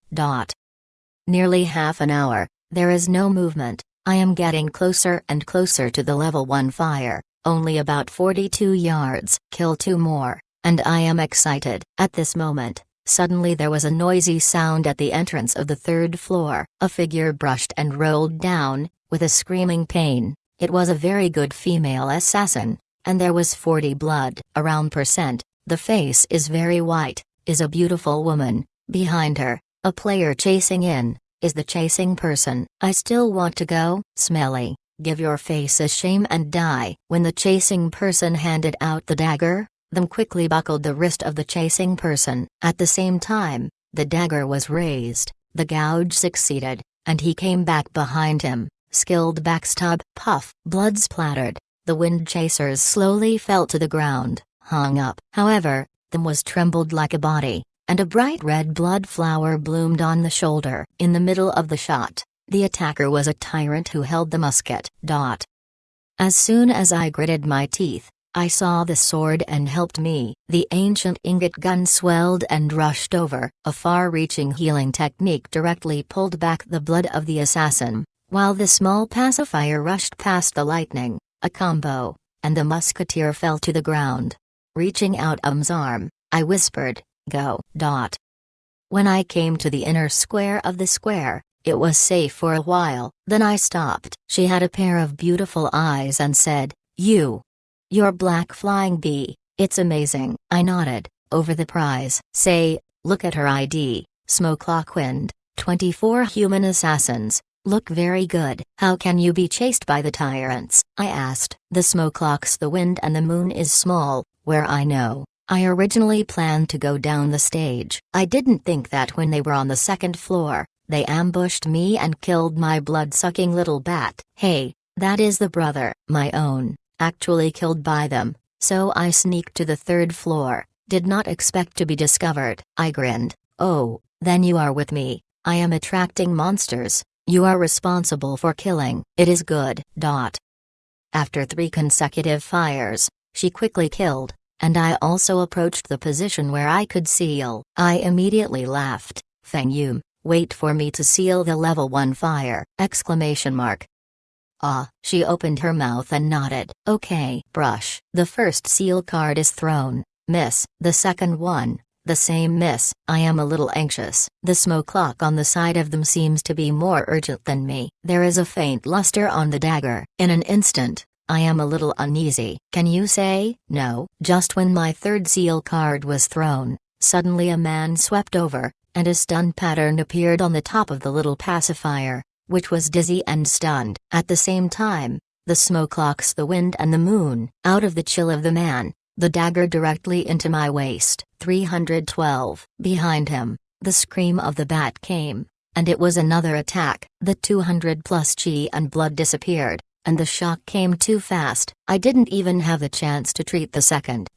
Nearly half an hour, there is no movement. I am getting closer and closer to the level 1 fire. only about 42 yards. Kill 2 more, and I am excited. At this moment, suddenly there was a noisy sound at the entrance of the 3rd floor. A figure brushed and rolled down, with a screaming pain. It was a very good female assassin, and there was 40 blood around percent. The face is very white, is a beautiful woman. Behind her, a player chasing in, is the chasing person. I still want to go. Smelly, give your face a shame and die. When the chasing person handed out the dagger, them quickly buckled the wrist of the chasing person. At the same time, the dagger was raised, the gouge succeeded, and he came back behind him. Skilled backstab. Puff. Blood splattered. The wind chasers slowly fell to the ground, hung up. However, them was trembled like a body, and a bright red blood flower bloomed on the shoulder. In the middle of the shot, the attacker was a tyrant who held the musket. As soon as I gritted my teeth, I saw the sword and helped me. The ancient ingot gun swelled and rushed over. A far-reaching healing technique directly pulled back the blood of the assassin, while the small pacifier rushed past the lightning, a combo, and the musketeer fell to the ground. Reaching out arm, I whispered, "Go." When I came to the inner square of the square, it was safe for a while. Then I stopped. She had a pair of beautiful eyes and said, "You're Black Flying Bee, it's amazing." I nodded, over the prize. Say, look at her ID, Smokelock 24 human assassins, look very good. How can you be chased by the tyrants? I asked. The Smokelocks, the wind and the moon is small, where I know. I originally planned to go down the stage. I didn't think that when they were on the 2nd floor, they ambushed me and killed my blood-sucking little bat. Hey, that is the brother, my own, actually killed by them, so I sneaked to the 3rd floor, did not expect to be discovered. I grinned. Oh, then you are with me. I am attracting monsters. You are responsible for killing. It is good. After 3 consecutive fires, she quickly killed, and I also approached the position where I could seal. I immediately laughed. Feng Yum, wait for me to seal the level 1 fire! Ah, she opened her mouth and nodded. Okay. Brush. The first seal card is thrown. Miss. The second one, the same miss. I am a little anxious. The smoke clock on the side of them seems to be more urgent than me. There is a faint luster on the dagger. In an instant, I am a little uneasy. Can you say no? Just when my 3rd seal card was thrown, suddenly a man swept over, and a stun pattern appeared on the top of the little pacifier, which was dizzy and stunned. At the same time, the smoke locks the wind and the moon out of the chill of the man, the dagger directly into my waist. 312. Behind him, the scream of the bat came, and it was another attack. The 200 plus chi and blood disappeared, and the shock came too fast. I didn't even have the chance to treat the second.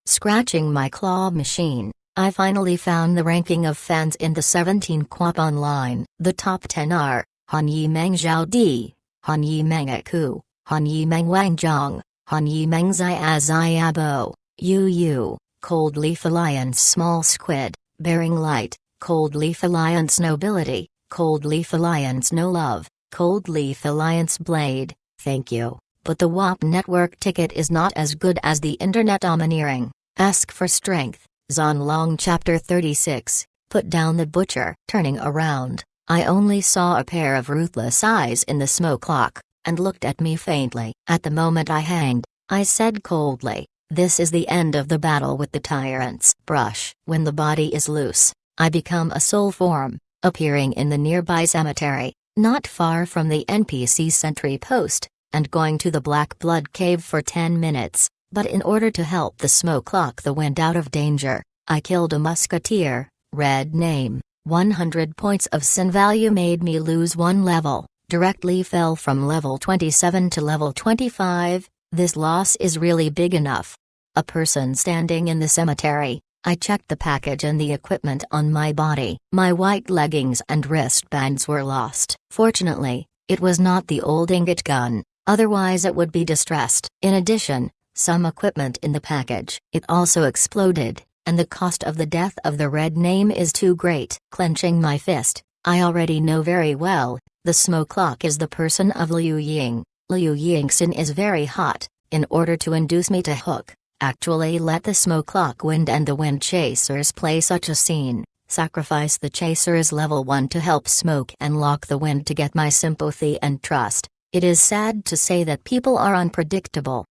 Scratching my claw machine, I finally found the ranking of fans in the 17 QoP online. The top 10 are Hanyi Meng Zhao Di, Hanyi Meng Aku, Hanyi Meng Wang Zhang, Hanyi Meng Zai Abo, Yu, Cold Leaf Alliance Small Squid, Bearing Light, Cold Leaf Alliance Nobility, Cold Leaf Alliance No Love, Cold Leaf Alliance Blade. Thank you, but the WAP network ticket is not as good as the internet domineering. Ask for strength. Zonlong Chapter 36, Put down the butcher. Turning around, I only saw a pair of ruthless eyes in the smoke clock, and looked at me faintly. At the moment I hanged, I said coldly, "This is the end of the battle with the tyrants." Brush. When the body is loose, I become a soul form, appearing in the nearby cemetery, not far from the NPC sentry post, and going to the Black Blood Cave for 10 minutes. But in order to help the smoke lock the wind out of danger, I killed a musketeer. Red name. 100 points of sin value made me lose 1 level, directly fell from level 27 to level 25. This loss is really big enough. A person standing in the cemetery. I checked the package and the equipment on my body. My white leggings and wristbands were lost. Fortunately, it was not the old ingot gun, otherwise it would be distressed. In addition, some equipment in the package. It also exploded, and the cost of the death of the red name is too great. Clenching my fist, I already know very well, the smoke clock is the person of Liu Ying. Liu Yingxin is very hot. In order to induce me to hook, actually let the smoke clock wind and the wind chasers play such a scene. Sacrifice the chasers level 1 to help smoke and lock the wind to get my sympathy and trust. It is sad to say that people are unpredictable.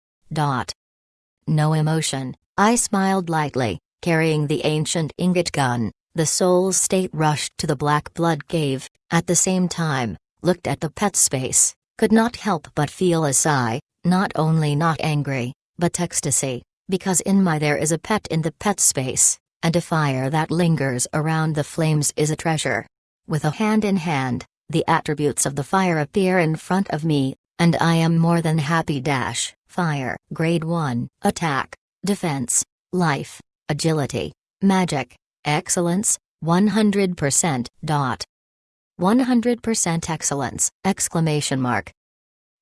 No emotion. I smiled lightly, carrying the ancient ingot gun. The soul's state rushed to the black blood cave, at the same time, looked at the pet space, could not help but feel a sigh, not only not angry, but ecstasy, because in my there is a pet in the pet space, and a fire that lingers around the flames is a treasure. With a hand in hand, the attributes of the fire appear in front of me, and I am more than happy. Fire. Grade 1, attack, defense, life, agility, magic, excellence, 100%. 100% excellence! Exclamation mark.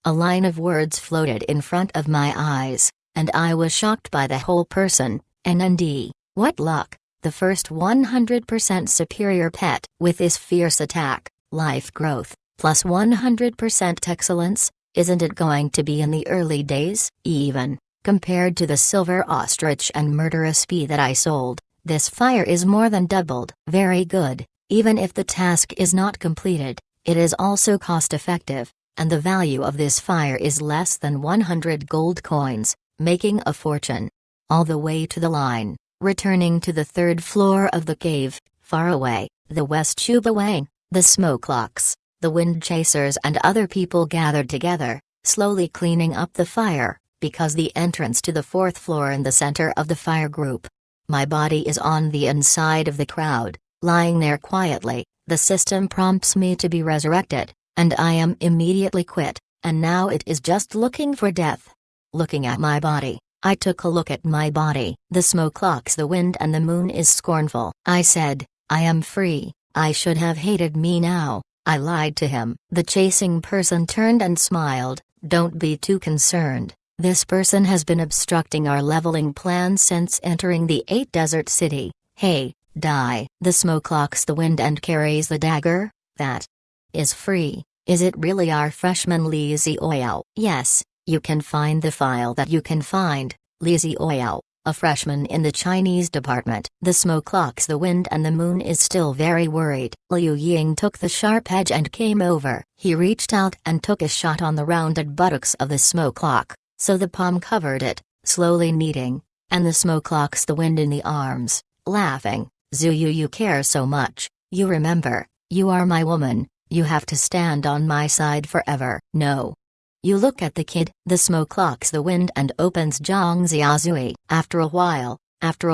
A line of words floated in front of my eyes, and I was shocked by the whole person. NND, what luck, the first 100% superior pet with this fierce attack, life growth, plus 100% excellence, isn't it going to be in the early days? Even, compared to the silver ostrich and murderous bee that I sold, this fire is more than doubled. Very good, even if the task is not completed, it is also cost-effective, and the value of this fire is less than 100 gold coins, making a fortune. All the way to the line, returning to the third floor of the cave, far away, the West Shuba Wang, the smoke clocks, the wind chasers and other people gathered together, slowly cleaning up the fire, because the entrance to the fourth floor in the center of the fire group. My body is on the inside of the crowd, lying there quietly. The system prompts me to be resurrected, and I am immediately quit, and now it is just looking for death. Looking at my body, I took a look at my body. The smoke clocks the wind and the moon is scornful. I said, I am free. I should have hated me now. I lied to him. The chasing person turned and smiled. Don't be too concerned. This person has been obstructing our leveling plan since entering the 8 desert city. Hey, die. The smoke clocks the wind and carries the dagger. That is free. Is it really our freshman Li Zioyao? Yes, you can find the file that you can find. Li Zioyao, a freshman in the Chinese department. The smoke clocks the wind and the moon is still very worried. Liu Ying took the sharp edge and came over. He reached out and took a shot on the rounded buttocks of the smoke clock, so the palm covered it, slowly kneading, and the smoke clocks the wind in the arms, laughing. Zuyu, you care so much, you remember, you are my woman, you have to stand on my side forever. No. You look at the kid. The smoke clocks the wind and opens Zhang Xiaozui. After a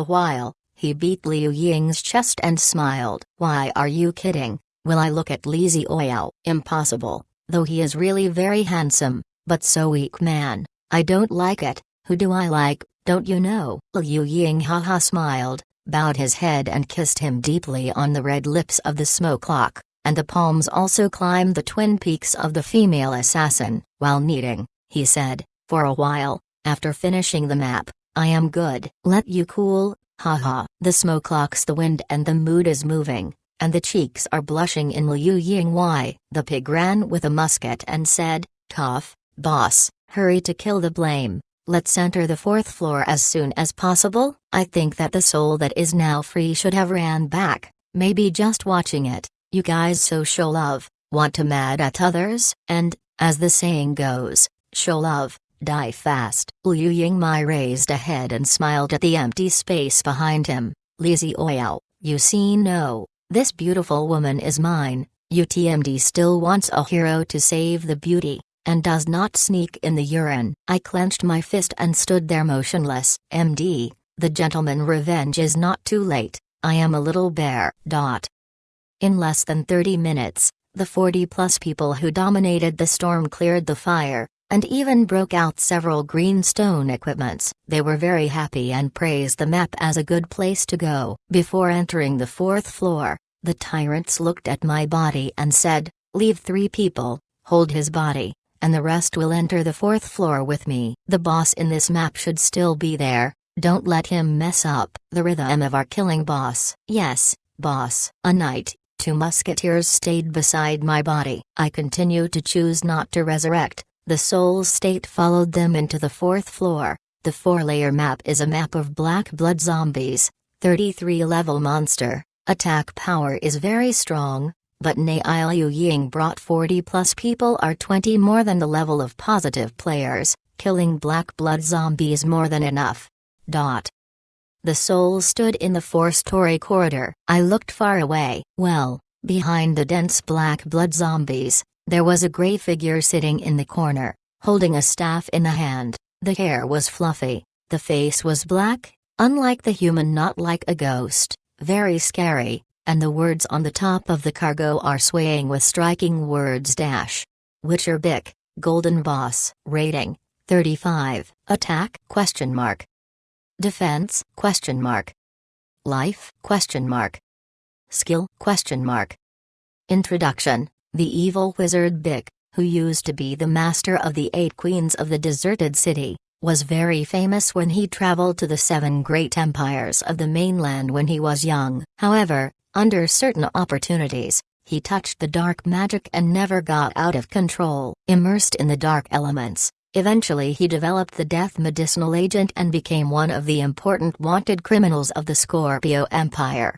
while, he beat Liu Ying's chest and smiled. Why are you kidding? Will I look at Li Zioyao? Impossible, though he is really very handsome, but so weak man. I don't like it. Who do I like, don't you know? Liu Ying haha smiled, bowed his head and kissed him deeply on the red lips of the smoke clock, and the palms also climbed the twin peaks of the female assassin. While kneading, he said, for a while, after finishing the map, I am good. Let you cool, haha. The smoke clocks the wind and the mood is moving, and the cheeks are blushing in Liu Ying. Why? The pig ran with a musket and said, tough, boss, hurry to kill the blame. Let's enter the fourth floor as soon as possible. I think that the soul that is now free should have ran back, maybe just watching it. You guys so show love, want to mad at others, and, as the saying goes, show love, die fast. Liu Yingmai raised a head and smiled at the empty space behind him. Li Zioyao, you see, no, this beautiful woman is mine. UTMD still wants a hero to save the beauty, and does not sneak in the urine. I clenched my fist and stood there motionless. MD, the gentleman revenge is not too late. I am a little bear. In less than 30 minutes, the 40-plus people who dominated the storm cleared the fire, and even broke out several green stone equipments. They were very happy and praised the map as a good place to go. Before entering the fourth floor, the tyrants looked at my body and said, leave 3 people, hold his body, and the rest will enter the fourth floor with me. The boss in this map should still be there, don't let him mess up the rhythm of our killing boss. Yes, boss. A knight, 2 musketeers stayed beside my body. I continue to choose not to resurrect, The Soul State followed them into the fourth floor. The 4-layer map is a map of black blood zombies, 33-level monster. Attack power is very strong, but Nail Yu Ying brought 40 plus people are 20 more than the level of positive players, killing black blood zombies more than enough. The Soul stood in the 4-story corridor. I looked far away. Well, behind the dense black blood zombies, there was a gray figure sitting in the corner, holding a staff in the hand. The hair was fluffy, the face was black, unlike the human, not like a ghost, very scary, and the words on the top of the cargo are swaying with striking words. Witcher Bick, Golden Boss. Rating, 35. Attack? Defense? Life? Skill? Introduction. The evil wizard Bick, who used to be the master of the 8 queens of the deserted city, was very famous when he traveled to the 7 great empires of the mainland when he was young. However, under certain opportunities, he touched the dark magic and never got out of control. Immersed in the dark elements, eventually he developed the death medicinal agent and became one of the important wanted criminals of the Scorpio Empire.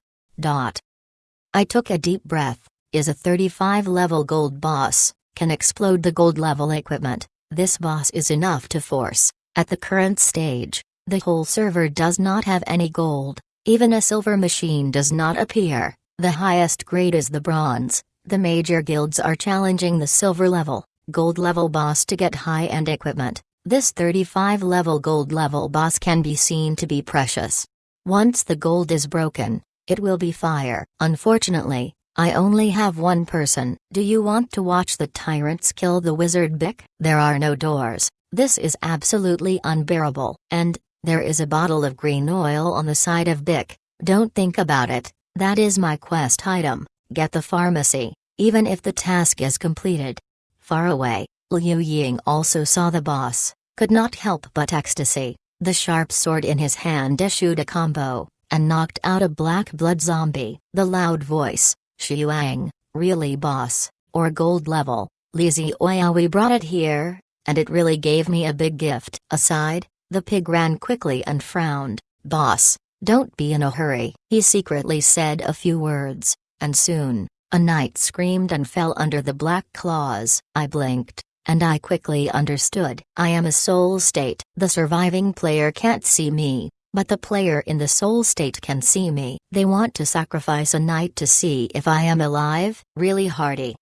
I took a deep breath. Is a 35-level gold boss, can explode the gold-level equipment. This boss is enough to force. At the current stage, the whole server does not have any gold. Even a silver machine does not appear. The highest grade is the bronze. The major guilds are challenging the silver level, gold level boss to get high-end equipment. This 35-level gold level boss can be seen to be precious. Once the gold is broken, it will be fire. Unfortunately, I only have one person. Do you want to watch the tyrants kill the wizard Bick? There are no doors. This is absolutely unbearable. And there is a bottle of green oil on the side of Bick. Don't think about it. That is my quest item. Get the pharmacy, even if the task is completed. Far away, Liu Ying also saw the boss, could not help but ecstasy. The sharp sword in his hand issued a combo, and knocked out a black blood zombie. The loud voice. Xiuang, really boss, or gold level, Li Ziao, we brought it here, and it really gave me a big gift. Aside, the pig ran quickly and frowned. Boss, don't be in a hurry. He secretly said a few words, and soon, a knight screamed and fell under the black claws. I blinked, and I quickly understood. I am a soul state. The surviving player can't see me, but the player in the soul state can see me. They want to sacrifice a knight to see if I am alive. Really hardy.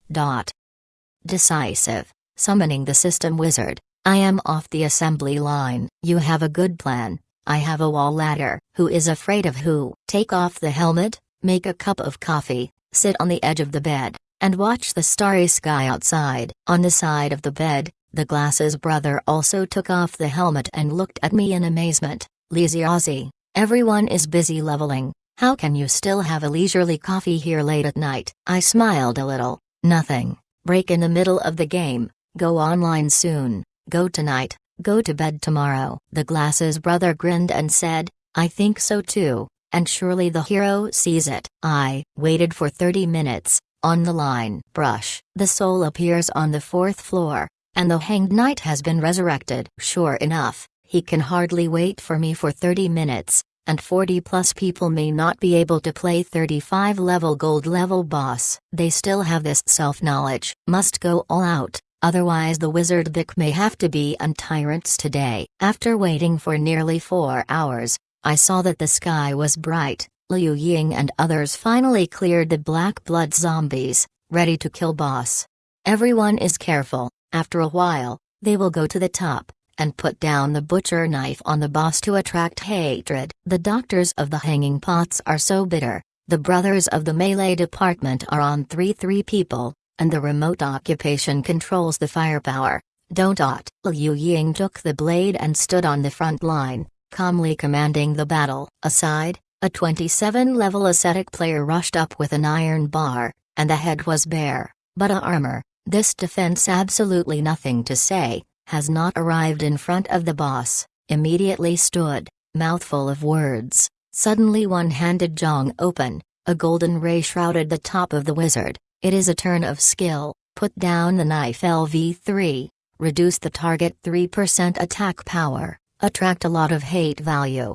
Decisive. Summoning the system wizard. I am off the assembly line. You have a good plan. I have a wall ladder. Who is afraid of who? Take off the helmet, make a cup of coffee, sit on the edge of the bed, and watch the starry sky outside. On the side of the bed, the Glasses brother also took off the helmet and looked at me in amazement. Li Ziaozi, everyone is busy leveling. How can you still have a leisurely coffee here late at night? I smiled a little. Nothing. Break in the middle of the game. Go online soon. Go tonight. Go to bed tomorrow. The Glasses brother grinned and said, I think so too, and surely the hero sees it. I waited for 30 minutes, on the line. Brush. The soul appears on the 4th floor, and the hanged knight has been resurrected. Sure enough. He can hardly wait for me for 30 minutes, and 40 plus people may not be able to play 35 level gold level boss. They still have this self-knowledge. Must go all out, otherwise the wizard Bick may have to be on tyrants today. After waiting for nearly 4 hours, I saw that the sky was bright. Liu Ying and others finally cleared the black blood zombies, ready to kill boss. Everyone is careful. After a while, they will go to the top and put down the butcher knife on the boss to attract hatred. The doctors of the hanging pots are so bitter. The brothers of the melee department are on 3 people, and the remote occupation controls the firepower. Liu Ying took the blade and stood on the front line, calmly commanding the battle. Aside, a 27-level ascetic player rushed up with an iron bar, and the head was bare, but a armor. This defense absolutely nothing to say. Has not arrived in front of the boss, immediately stood, mouthful of words. Suddenly one-handed Zhong open, a golden ray shrouded the top of the wizard. It is a turn of skill. Put down the knife. LV3, reduce the target 3% attack power, attract a lot of hate value.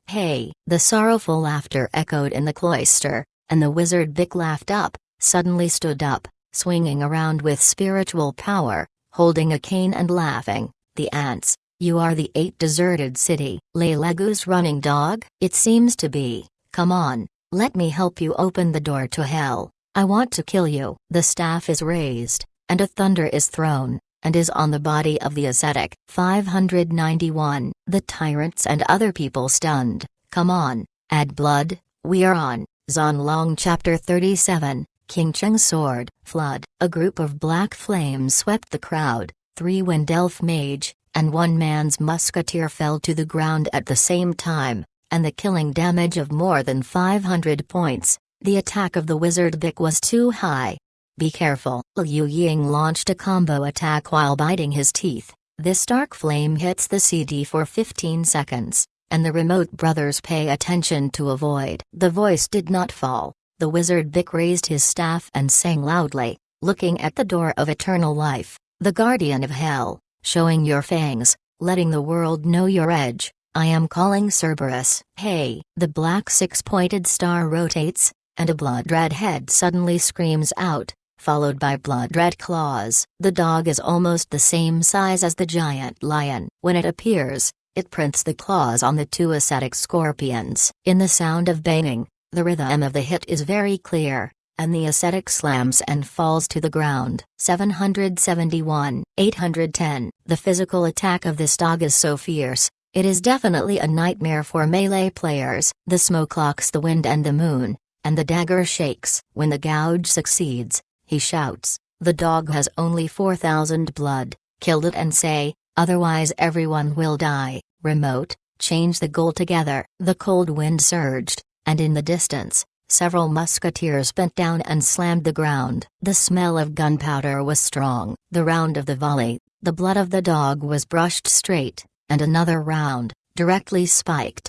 Hey, the sorrowful laughter echoed in the cloister, and the wizard Vic laughed up, suddenly stood up, swinging around with spiritual power, holding a cane and laughing. The ants, you are the 8 deserted city. Lelegu's running dog? It seems to be. Come on, let me help you open the door to hell. I want to kill you. The staff is raised, and a thunder is thrown, and is on the body of the ascetic. 591. The tyrants and other people stunned. Come on, add blood, we are on. Zanlong Chapter 37, King Cheng's Sword. Flood. A group of black flames swept the crowd, 3 wind elf mage, and 1 man's musketeer fell to the ground at the same time, and the killing damage of more than 500 points. The attack of the wizard Vic was too high. Be careful. Liu Ying launched a combo attack while biting his teeth. This dark flame hits the CD for 15 seconds, and the remote brothers pay attention to avoid. The voice did not fall. The wizard Vic raised his staff and sang loudly, looking at the door of eternal life, the guardian of hell, showing your fangs, letting the world know your edge. I am calling Cerberus. Hey! The black 6-pointed star rotates, and a blood-red head suddenly screams out, followed by blood-red claws. The dog is almost the same size as the giant lion. When it appears, it prints the claws on the 2 ascetic scorpions. In the sound of banging, the rhythm of the hit is very clear, and the ascetic slams and falls to the ground. 771. 810. The physical attack of this dog is so fierce, it is definitely a nightmare for melee players. The smoke locks the wind and the moon, and the dagger shakes. When the gouge succeeds, he shouts, the dog has only 4,000 blood, kill it and say, otherwise everyone will die. Remote, change the goal together. The cold wind surged, and in the distance, several musketeers bent down and slammed the ground. The smell of gunpowder was strong. The round of the volley, the blood of the dog was brushed straight, and another round, directly spiked!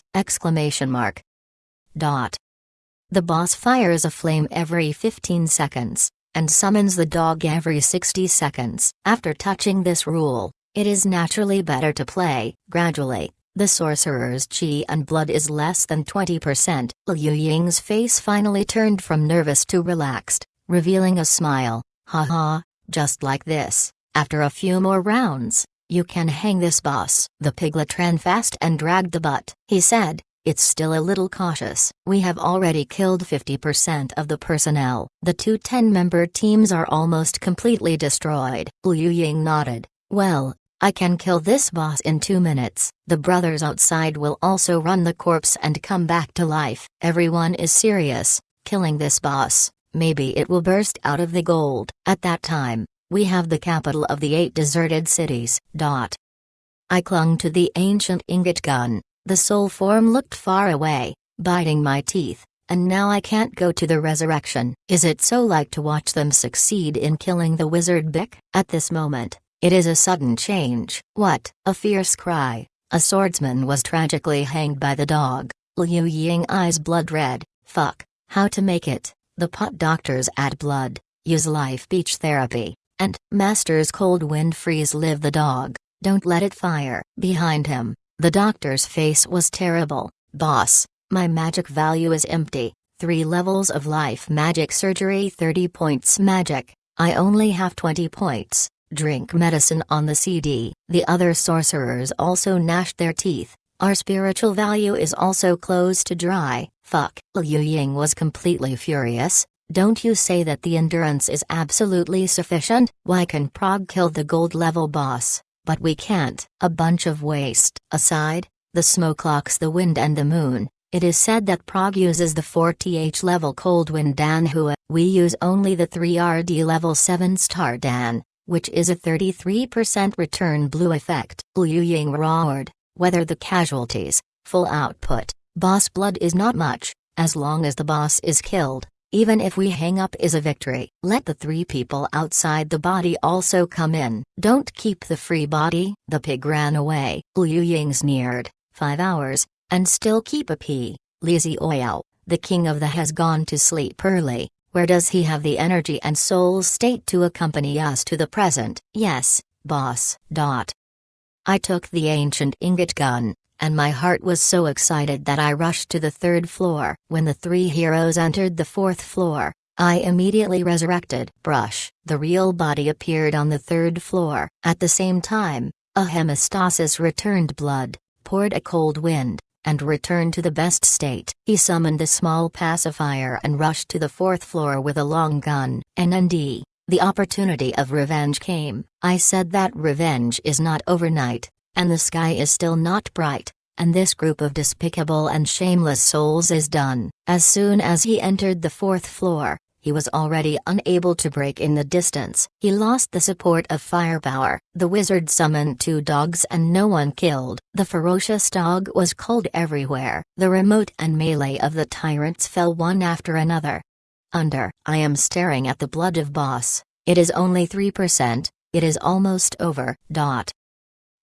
The boss fires a flame every 15 seconds, and summons the dog every 60 seconds. After touching this rule, it is naturally better to play. Gradually, the sorcerer's chi and blood is less than 20%. Liu Ying's face finally turned from nervous to relaxed, revealing a smile. Haha, just like this, after a few more rounds, you can hang this boss. The piglet ran fast and dragged the butt. He said, it's still a little cautious. We have already killed 50% of the personnel. The 2 10-member teams are almost completely destroyed. Liu Ying nodded. Well, I can kill this boss in 2 minutes. The brothers outside will also run the corpse and come back to life. Everyone is serious. Killing this boss, maybe it will burst out of the gold. At that time, we have the capital of the 8 deserted cities. I clung to the ancient ingot gun. The soul form looked far away, biting my teeth, and now I can't go to the resurrection. Is it so like to watch them succeed in killing the wizard Vic? At this moment, it is a sudden change. What? A fierce cry. A swordsman was tragically hanged by the dog. Liu Ying eyes blood red. Fuck. How to make it? The pot doctors add blood, use life beach therapy, and masters cold wind freeze live the dog. Don't let it fire. Behind him, the doctor's face was terrible. Boss, my magic value is empty. 3 levels of life magic surgery 30 points magic. I only have 20 points. Drink medicine on the CD. The other sorcerers also gnashed their teeth. Our spiritual value is also close to dry. Fuck. Liu Ying was completely furious. Don't you say that the endurance is absolutely sufficient? Why can Prague kill the gold level boss, but we can't? A bunch of waste. Aside, the smoke locks the wind and the moon. It is said that Prague uses the 4th level cold wind Danhua. We use only the 3RD level 7 star Dan, which is a 33% return blue effect. Liu Ying roared, whether the casualties, full output, boss blood is not much, as long as the boss is killed, even if we hang up is a victory. Let the 3 people outside the body also come in. Don't keep the free body. The pig ran away. Liu Ying sneered, 5 hours, and still keep a pea. Li Zioyao, the king of the has gone to sleep early. Where does he have the energy and soul state to accompany us to the present? Yes, boss. I took the ancient ingot gun, and my heart was so excited that I rushed to the third floor. When the three heroes entered the fourth floor, I immediately resurrected Brush. The real body appeared on the third floor. At the same time, a hemostasis returned blood, poured a cold wind, and returned to the best state. He summoned the small pacifier and rushed to the fourth floor with a long gun. NND. The opportunity of revenge came. I said that revenge is not overnight, and the sky is still not bright, and this group of despicable and shameless souls is done. As soon as he entered the fourth floor, he was already unable to break in the distance. He lost the support of firepower. The wizard summoned 2 dogs and no one killed. The ferocious dog was culled everywhere. The remote and melee of the tyrants fell one after another. I am staring at the blood of boss. It is only 3%, it is almost over.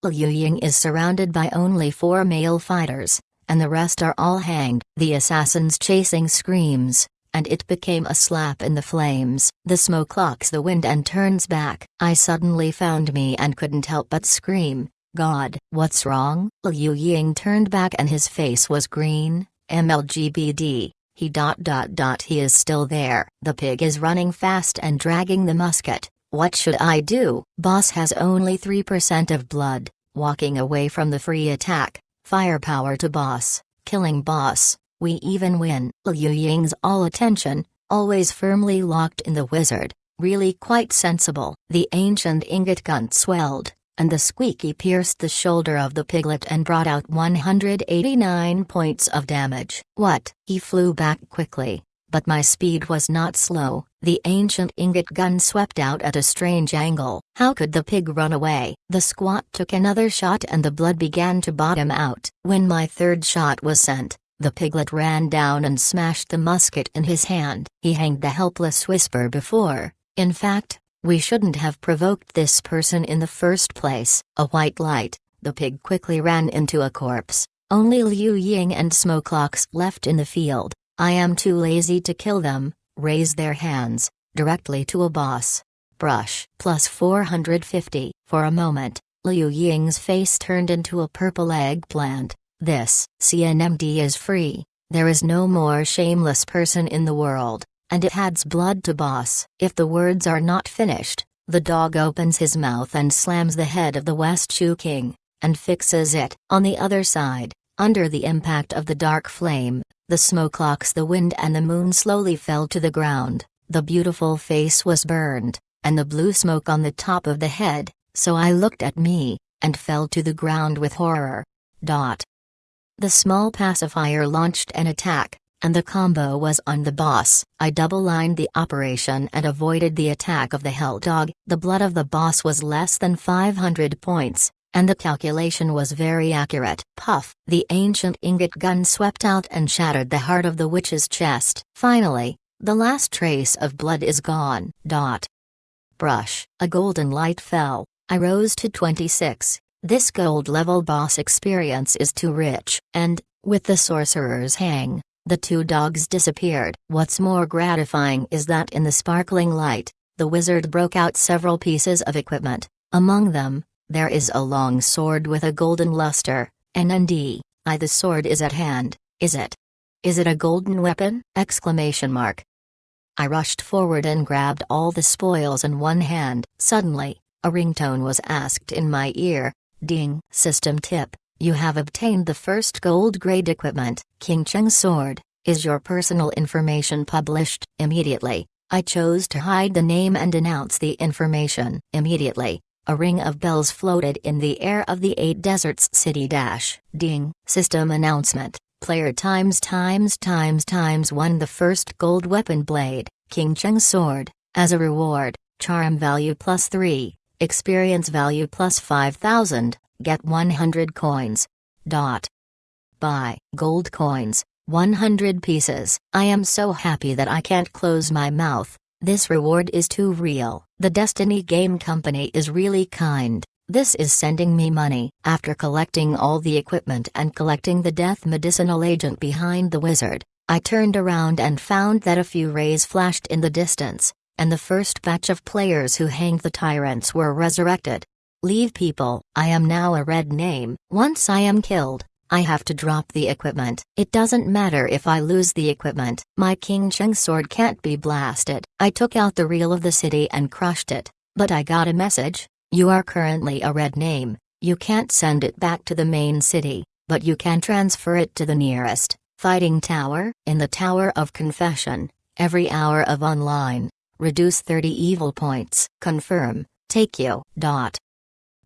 Liu Ying is surrounded by only 4 male fighters, and the rest are all hanged. The assassin's chasing screams, and it became a slap in the flames. The smoke clocks the wind and turns back. I suddenly found me and couldn't help but scream, God, what's wrong? Liu Ying turned back and his face was green. MLGBD. He is still there. The pig is running fast and dragging the musket. What should I do? Boss has only 3% of blood. Walking away from the free attack. Firepower to boss. Killing boss. We even win. Liu Ying's all attention, always firmly locked in the wizard. Really quite sensible. The ancient ingot gun swelled, and the squeaky pierced the shoulder of the piglet and brought out 189 points of damage. What? He flew back quickly, but my speed was not slow. The ancient ingot gun swept out at a strange angle. How could the pig run away? The squat took another shot and the blood began to bottom out. When my third shot was sent, the piglet ran down and smashed the musket in his hand. He hanged the helpless whisper before. In fact, we shouldn't have provoked this person in the first place. A white light, the pig quickly ran into a corpse. Only Liu Ying and Smokelax left in the field. I am too lazy to kill them. Raise their hands, directly to a boss. Brush. Plus 450. For a moment, Liu Ying's face turned into a purple eggplant. This CNMD is free. There is no more shameless person in the world. And it adds blood to boss. If the words are not finished, the dog opens his mouth and slams the head of the West Shu King, and fixes it. On the other side, under the impact of the dark flame, the Smokelax, the wind and the moon slowly fell to the ground. The beautiful face was burned, and the blue smoke on the top of the head, so I looked at me, and fell to the ground with horror. The small pacifier launched an attack, and the combo was on the boss. I double-lined the operation and avoided the attack of the hell dog. The blood of the boss was less than 500 points, and the calculation was very accurate. Puff! The ancient ingot gun swept out and shattered the heart of the witch's chest. Finally, the last trace of blood is gone. Brush. A golden light fell. I rose to 26. This gold-level boss experience is too rich. And, with the sorcerer's hang, the 2 dogs disappeared. What's more gratifying is that in the sparkling light, the wizard broke out several pieces of equipment. Among them, there is a long sword with a golden luster. NND. The sword is at hand. Is it? Is it a golden weapon? Exclamation mark. I rushed forward and grabbed all the spoils in one hand. Suddenly, a ringtone was asked in my ear. Ding. System tip. You have obtained the first gold-grade equipment. King Cheng's sword. Is your personal information published? Immediately, I chose to hide the name and announce the information. Immediately, a ring of bells floated in the air of the 8 deserts city. Ding. System announcement. Player times 1 the first gold weapon blade, King Cheng's sword. As a reward, charm value +3, experience value +5000. Get 100 coins. Buy gold coins, 100 pieces. I am so happy that I can't close my mouth. This reward is too real. The Destiny Game Company is really kind. This is sending me money. After collecting all the equipment and collecting the death medicinal agent behind the wizard, I turned around and found that a few rays flashed in the distance, and the first batch of players who hanged the tyrants were resurrected. Leave people, I am now a red name. Once I am killed, I have to drop the equipment. It doesn't matter if I lose the equipment. My King Cheng sword can't be blasted. I took out the reel of the city and crushed it, but I got a message. You are currently a red name. You can't send it back to the main city, but you can transfer it to the nearest fighting tower. In the Tower of Confession, every hour of online, reduce 30 evil points. Confirm, take you.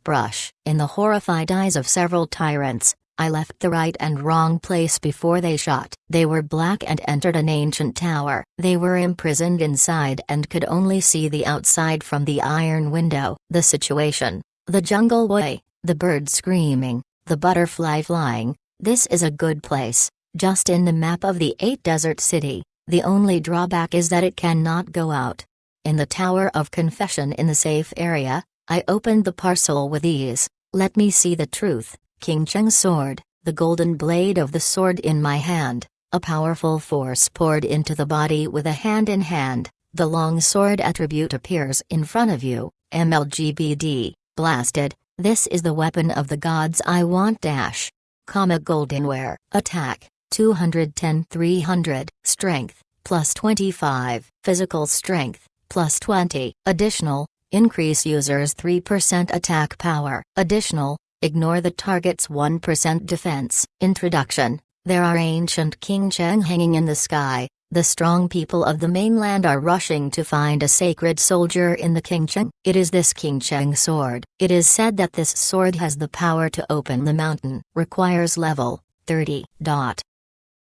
Brush. In the horrified eyes of several tyrants, I left the right and wrong place before they shot. They were black and entered an ancient tower. They were imprisoned inside and could only see the outside from the iron window. The situation. The jungle way, the bird screaming, the butterfly flying. This is a good place, just in the map of the 8 desert city. The only drawback is that it cannot go out. In the Tower of Confession in the safe area, I opened the parcel with ease. Let me see the truth. King Cheng's sword, the golden blade of the sword in my hand, a powerful force poured into the body with a hand in hand. The long sword attribute appears in front of you. MLGBD, blasted. This is the weapon of the gods I want. Goldenware. Attack, 210 300. Strength, plus 25. Physical strength, plus 20. Additional, increase user's 3% attack power. Additional, ignore the target's 1% defense. Introduction. There are ancient King Cheng hanging in the sky. The strong people of the mainland are rushing to find a sacred soldier in the King Cheng. It is this King Cheng sword. It is said that this sword has the power to open the mountain. Requires level 30.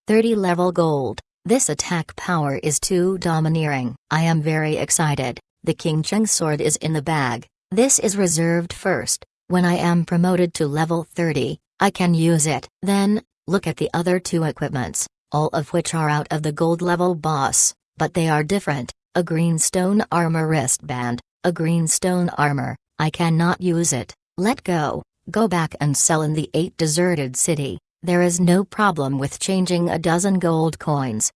30 level gold. This attack power is too domineering. I am very excited. The King Cheng sword is in the bag. This is reserved first. When I am promoted to level 30, I can use it. Then, look at the other 2 equipments, all of which are out of the gold level boss, but they are different. A green stone armor wristband, a green stone armor. I cannot use it. Let go. Go back and sell in the 8 deserted city. There is no problem with changing a dozen gold coins.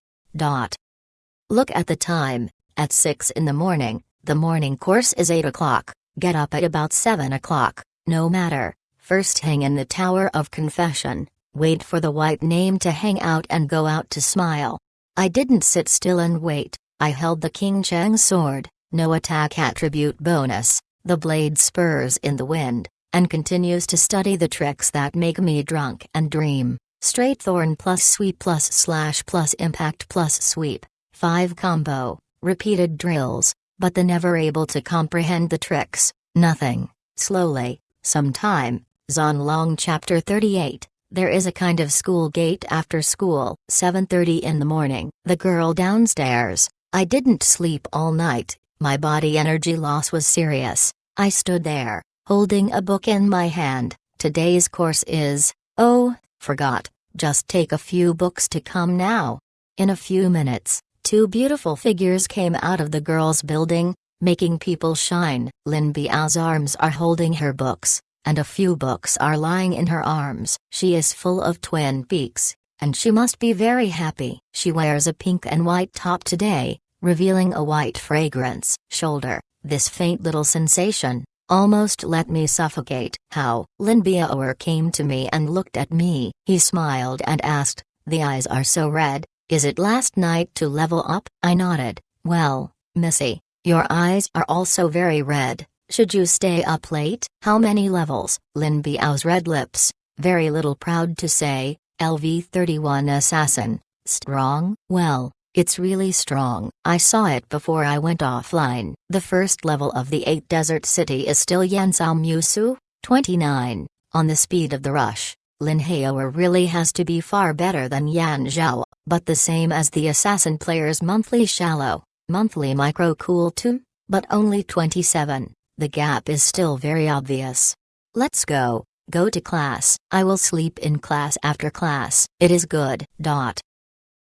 Look at the time. At 6 in the morning. The morning course is 8 o'clock. Get up at about 7 o'clock. No matter. First hang in the Tower of Confession. Wait for the white name to hang out and go out to smile. I didn't sit still and wait. I held the King Cheng sword, no attack attribute bonus, the blade spurs in the wind, and continues to study the tricks that make me drunk and dream. Straight thorn plus sweep plus slash plus impact plus sweep. 5 combo, repeated drills, but the never able to comprehend the tricks. Nothing. Slowly. Sometime. Zonlong Chapter 38. There is a kind of school gate after school. 7:30 in the morning. The girl downstairs. I didn't sleep all night. My body energy loss was serious. I stood there, holding a book in my hand. Today's course is, oh, forgot. Just take a few books to come now. In a few minutes, 2 beautiful figures came out of the girls' building, making people shine. Lin Biao's arms are holding her books, and a few books are lying in her arms. She is full of twin peaks, and she must be very happy. She wears a pink and white top today, revealing a white fragrance. Shoulder, this faint little sensation, almost let me suffocate. How? Lin Biao came to me and looked at me. He smiled and asked, the eyes are so red, is it last night to level up? I nodded. Well, Missy, your eyes are also very red. Should you stay up late? How many levels? Lin Biao's red lips, very little proud to say, LV31 assassin. Strong? Well, it's really strong. I saw it before I went offline. The first level of the 8 desert city is still Yansao Musu, 29. On the speed of the rush, Lin Hao really has to be far better than Yan Zhao, but the same as the assassin player's monthly shallow, monthly micro cool 2, but only 27. The gap is still very obvious. Let's go. Go to class. I will sleep in class after class. It is good.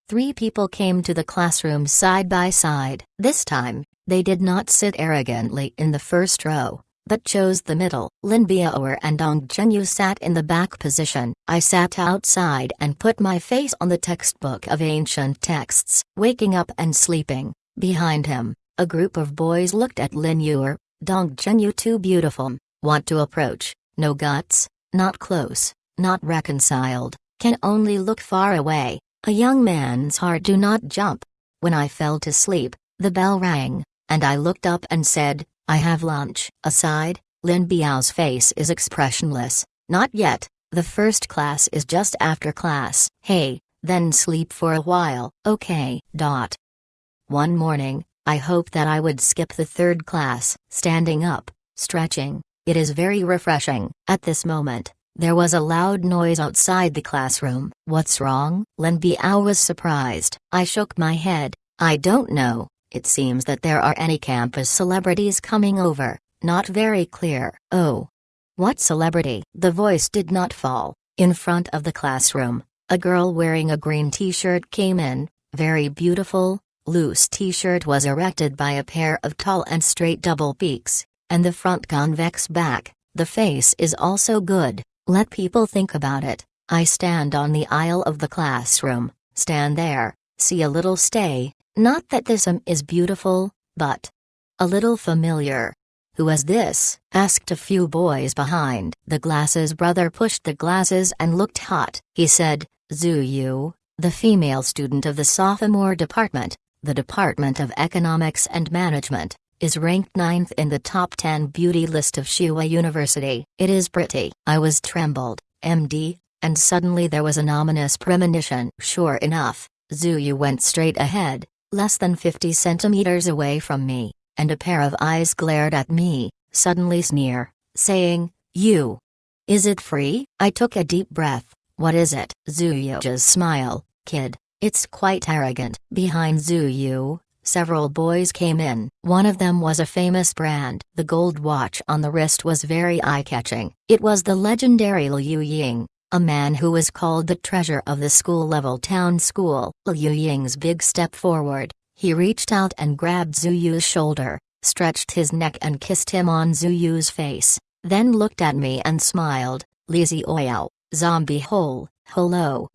3 people came to the classroom side by side. This time, they did not sit arrogantly in the first row. but chose the middle. Lin Biao and Dong Zhenyu sat in the back position. I sat outside and put my face on the textbook of ancient texts. Waking up and sleeping, behind him, a group of boys looked at Lin Yuer. Dong Zhenyu too beautiful, want to approach, no guts, not close, not reconciled, can only look far away. A young man's heart do not jump. When I fell to sleep, the bell rang, and I looked up and said, I have lunch. Aside, Lin Biao's face is expressionless. Not yet, the first class is just after class. Hey, then sleep for a while, okay. One morning, I hoped that I would skip the third class. Standing up, stretching, it is very refreshing. At this moment, there was a loud noise outside the classroom. What's wrong? Lin Biao was surprised. I shook my head. I don't know, it seems that there are any campus celebrities coming over, not very clear. Oh. What celebrity? The voice did not fall. In front of the classroom, a girl wearing a green t-shirt came in, very beautiful. Loose t-shirt was erected by a pair of tall and straight double peaks, and the front convex back. The face is also good. Let people think about it. I stand on the aisle of the classroom, stand there, see a little stay, not that this is beautiful, but a little familiar. Who is this? Asked a few boys behind. The glasses brother pushed the glasses and looked hot. He said, Zhu Yu, the female student of the sophomore department, the Department of Economics and Management, is ranked 9th in the top 10 beauty list of Shua University. It is pretty. I was trembled, MD, and suddenly there was an ominous premonition. Sure enough, Zhu Yu went straight ahead, less than 50 centimeters away from me, and a pair of eyes glared at me, suddenly sneer, saying, You. Is it free? I took a deep breath. What is it? Zhu Yu just smile, kid, it's quite arrogant. Behind Zhu Yu, several boys came in. One of them was a famous brand. The gold watch on the wrist was very eye-catching. It was the legendary Liu Ying, a man who was called the treasure of the school-level town school. Liu Ying's big step forward, he reached out and grabbed Zhu Yu's shoulder, stretched his neck and kissed him on Zhu Yu's face, then looked at me and smiled. Li Xiaoyao, zombie hole, hello?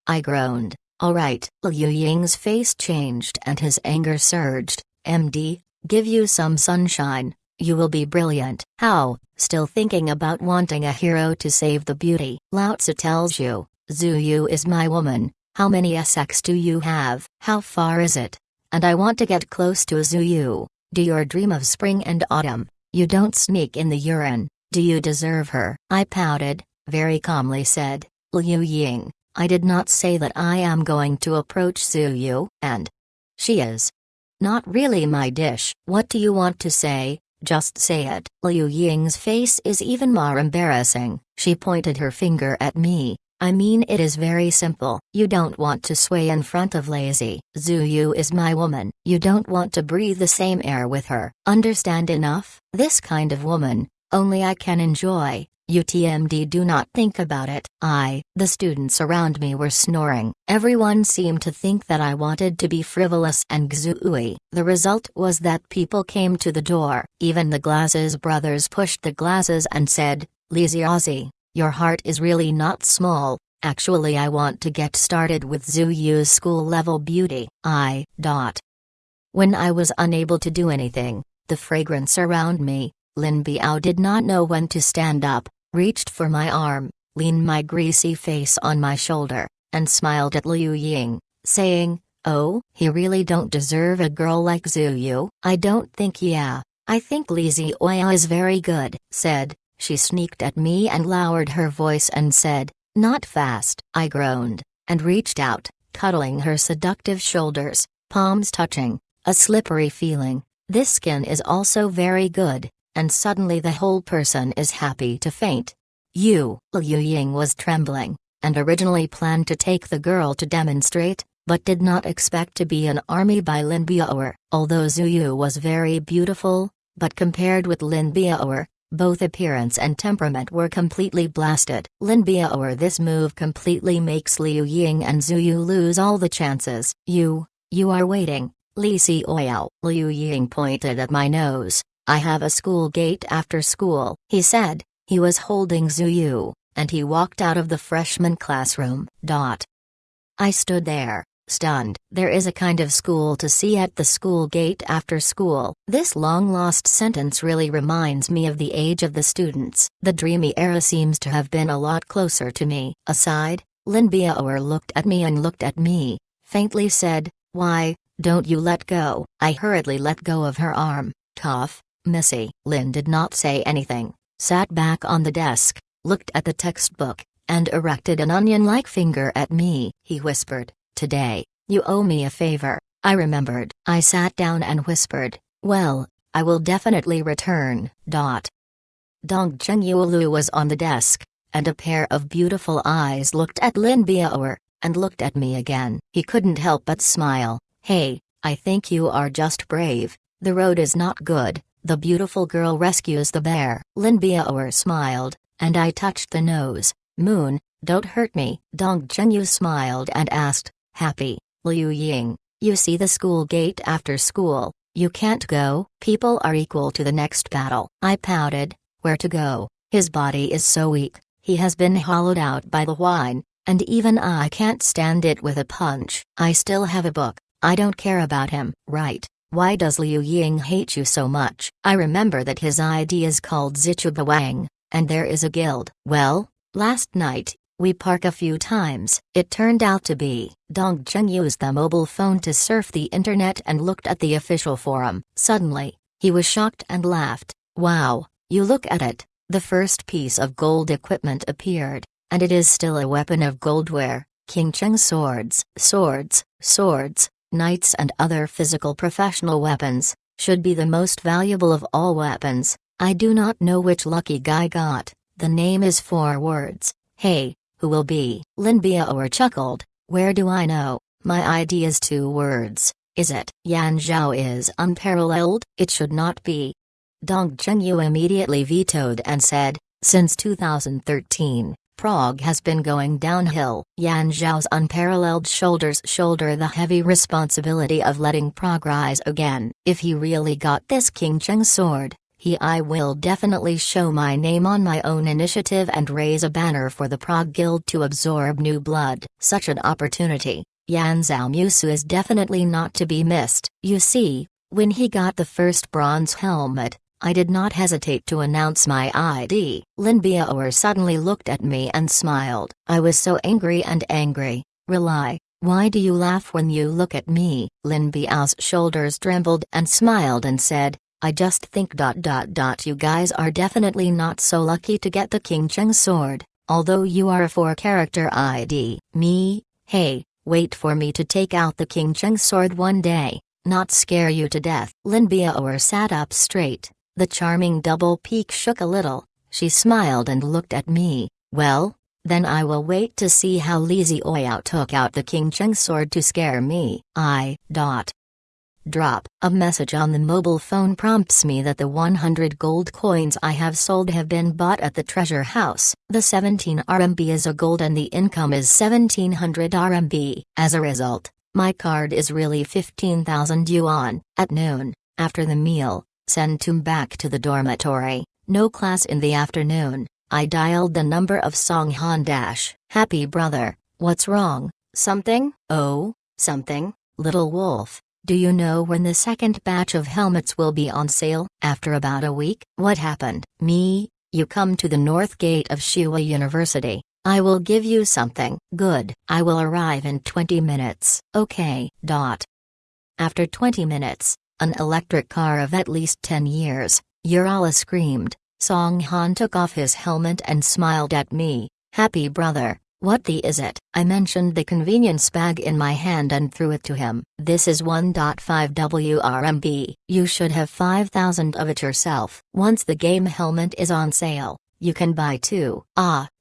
I groaned. Alright. Liu Ying's face changed and his anger surged. MD, give you some sunshine, you will be brilliant. How? Still thinking about wanting a hero to save the beauty. Lao Tzu tells you, Zhu Yu is my woman. How many SX do you have? How far is it? And I want to get close to Zhu Yu. Do you dream of spring and autumn? You don't sneak in the urine. Do you deserve her? I pouted, very calmly said, Liu Ying, I did not say that I am going to approach Zhu Yu, and she is not really my dish. What do you want to say? Just say it. Liu Ying's face is even more embarrassing. She pointed her finger at me. I mean, it is very simple. You don't want to sway in front of lazy. Zhu Yu is my woman. You don't want to breathe the same air with her. Understand enough? This kind of woman, only I can enjoy. UTMD, do not think about it. The students around me were snoring. Everyone seemed to think that I wanted to be frivolous and xui. The result was that people came to the door. Even the glasses brothers pushed the glasses and said, Li Xiaozi, your heart is really not small. Actually, I want to get started with Zhu Yu's school-level beauty. When I was unable to do anything, the fragrance around me, Lin Biao did not know when to stand up, reached for my arm, leaned my greasy face on my shoulder, and smiled at Liu Ying, saying, Oh, he really don't deserve a girl like Zhu Yu? I don't think I think Li Xiaoyao is very good, said. She sneaked at me and lowered her voice and said, Not fast. I groaned, and reached out, cuddling her seductive shoulders, palms touching, a slippery feeling. This skin is also very good. And suddenly the whole person is happy to faint. Liu Ying was trembling, and originally planned to take the girl to demonstrate, but did not expect to be an army by Lin Biao. Although Zhu Yu was very beautiful, but compared with Lin Biao, both appearance and temperament were completely blasted. Lin Biao, this move completely makes Liu Ying and Zhu Yu lose all the chances. You are waiting, Li Xiaoyao. Liu Ying pointed at my nose. I have a school gate after school, he said. He was holding Zuyu, and he walked out of the freshman classroom. I stood there, stunned. There is a kind of school to see at the school gate after school. This long-lost sentence really reminds me of the age of the students. The dreamy era seems to have been a lot closer to me. Aside, Lin Biao looked at me, faintly said, "Why, don't you let go?" I hurriedly let go of her arm. "Tough, Missy." Lin did not say anything, sat back on the desk, looked at the textbook, and erected an onion-like finger at me. He whispered, "Today, you owe me a favor." I remembered. I sat down and whispered, "Well, I will definitely return." Dong Zhengyulu was on the desk, and a pair of beautiful eyes looked at Lin Biao, and looked at me again. He couldn't help but smile. "Hey, I think you are just brave. The road is not good. The beautiful girl rescues the bear." Lin Biao smiled, and I touched the nose. "Moon, don't hurt me." Dong Zhenyu smiled and asked, "Happy, Liu Ying, you see the school gate after school, you can't go? People are equal to the next battle." I pouted. "Where to go? His body is so weak, he has been hollowed out by the wine, and even I can't stand it with a punch. I still have a book. I don't care about him." "Right. Why does Liu Ying hate you so much?" "I remember that his ID is called Zichubawang, and there is a guild." "Well, last night, we park a few times." It turned out to be. Dong Zheng used the mobile phone to surf the internet and looked at the official forum. Suddenly, he was shocked and laughed. "Wow, you look at it." The first piece of gold equipment appeared, and it is still a weapon of goldware. Qingcheng swords. Swords, knights and other physical professional weapons, should be the most valuable of all weapons. I do not know which lucky guy got. The name is 4 words. "Hey, who will be?" Lin Biao chuckled. "Where do I know? My ID is 2 words. Is it?" "Yan Zhao is unparalleled." "It should not be." Dong Zhenyu immediately vetoed and said, "Since 2013, Prague has been going downhill." Yan Zhao's unparalleled shoulders shoulder the heavy responsibility of letting Prague rise again. If he really got this Qingcheng sword, I will definitely show my name on my own initiative and raise a banner for the Prague Guild to absorb new blood. Such an opportunity, Yan Zhaomusu, is definitely not to be missed. You see, when he got the first bronze helmet, I did not hesitate to announce my ID. Lin Biao suddenly looked at me and smiled. I was so angry. "Really? Why do you laugh when you look at me?" Lin Biao's shoulders trembled and smiled and said, "I just think ... you guys are definitely not so lucky to get the Qingcheng sword, although you are a 4-character ID. Me? Hey, wait for me to take out the Qingcheng sword one day, not scare you to death." Lin Biao sat up straight. The charming double peak shook a little. She smiled and looked at me. "Well, then I will wait to see how Li Zioyao took out the Qingcheng sword to scare me." Drop. A message on the mobile phone prompts me that the 100 gold coins I have sold have been bought at the treasure house. The 17 RMB is a gold and the income is 1700 RMB. As a result, my card is really 15,000 yuan. At noon, after the meal, send Tum back to the dormitory. No class in the afternoon. I dialed the number of Song Han Dash. "Happy brother, what's wrong? Something?" "Oh, something, little wolf. Do you know when the second batch of helmets will be on sale?" "After about a week." "What happened?" "Me, you come to the north gate of Shua University. I will give you something." "Good. I will arrive in 20 minutes." "Okay." After 20 minutes, an electric car of at least 10 years, Urala screamed. Song Han took off his helmet and smiled at me. "Happy brother. What is it?" I mentioned the convenience bag in my hand and threw it to him. "This is 1.5 WRMB. You should have 5,000 of it yourself. Once the game helmet is on sale, you can buy 2.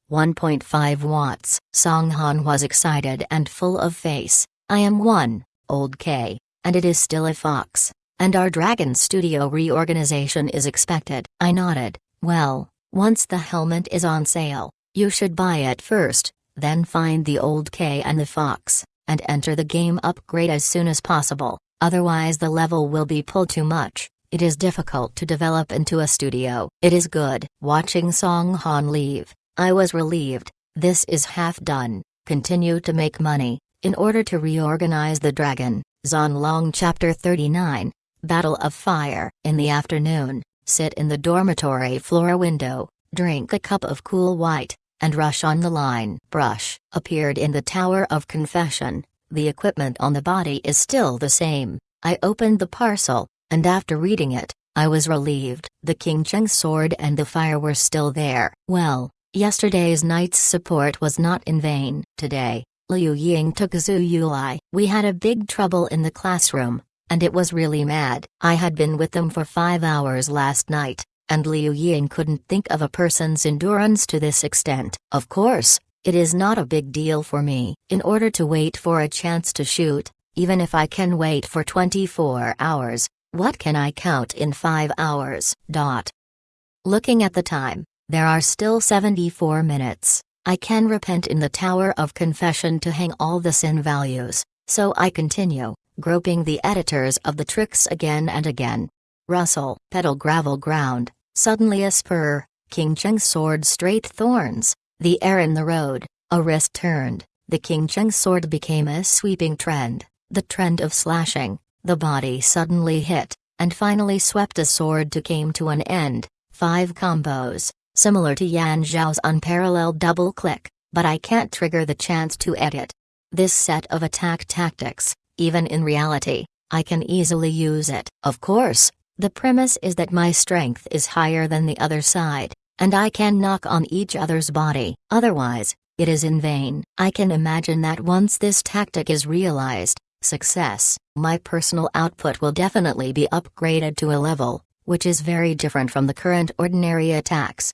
1.5 watts. Song Han was excited and full of face. "I am 1, old K, and it is still a fox, and our Dragon Studio reorganization is expected." I nodded. "Well, once the helmet is on sale, you should buy it first. Then find the old K and the fox, and enter the game upgrade as soon as possible, otherwise the level will be pulled too much." It is difficult to develop into a studio. It is good. Watching Song Han leave, I was relieved. This is half done. Continue to make money, in order to reorganize the dragon. Zonlong Chapter 39. Battle of Fire. In the afternoon, sit in the dormitory floor window, drink a cup of cool white, and rush on the line. Brush appeared in the Tower of Confession. The equipment on the body is still the same. I opened the parcel, and after reading it, I was relieved. The King Cheng sword and the fire were still there. Well, yesterday's night's support was not in vain. Today, Liu Ying took Zhu Yulai. We had a big trouble in the classroom, and it was really mad. I had been with them for 5 hours last night, and Liu Ying couldn't think of a person's endurance to this extent. Of course, it is not a big deal for me. In order to wait for a chance to shoot, even if I can wait for 24 hours, what can I count in 5 hours? Looking at the time, there are still 74 minutes. I can repent in the Tower of Confession to hang all the sin values, so I continue, groping the editors of the tricks again and again. Rustle, pedal gravel ground, suddenly a spur, King Cheng sword straight thorns, the air in the road, a wrist turned, the King Cheng sword became a sweeping trend, the trend of slashing, the body suddenly hit, and finally swept a sword to came to an end. 5 combos, similar to Yan Zhao's unparalleled double click, but I can't trigger the chance to edit. This set of attack tactics, even in reality, I can easily use it. Of course, the premise is that my strength is higher than the other side, and I can knock on each other's body. Otherwise, it is in vain. I can imagine that once this tactic is realized, success, my personal output will definitely be upgraded to a level, which is very different from the current ordinary attacks.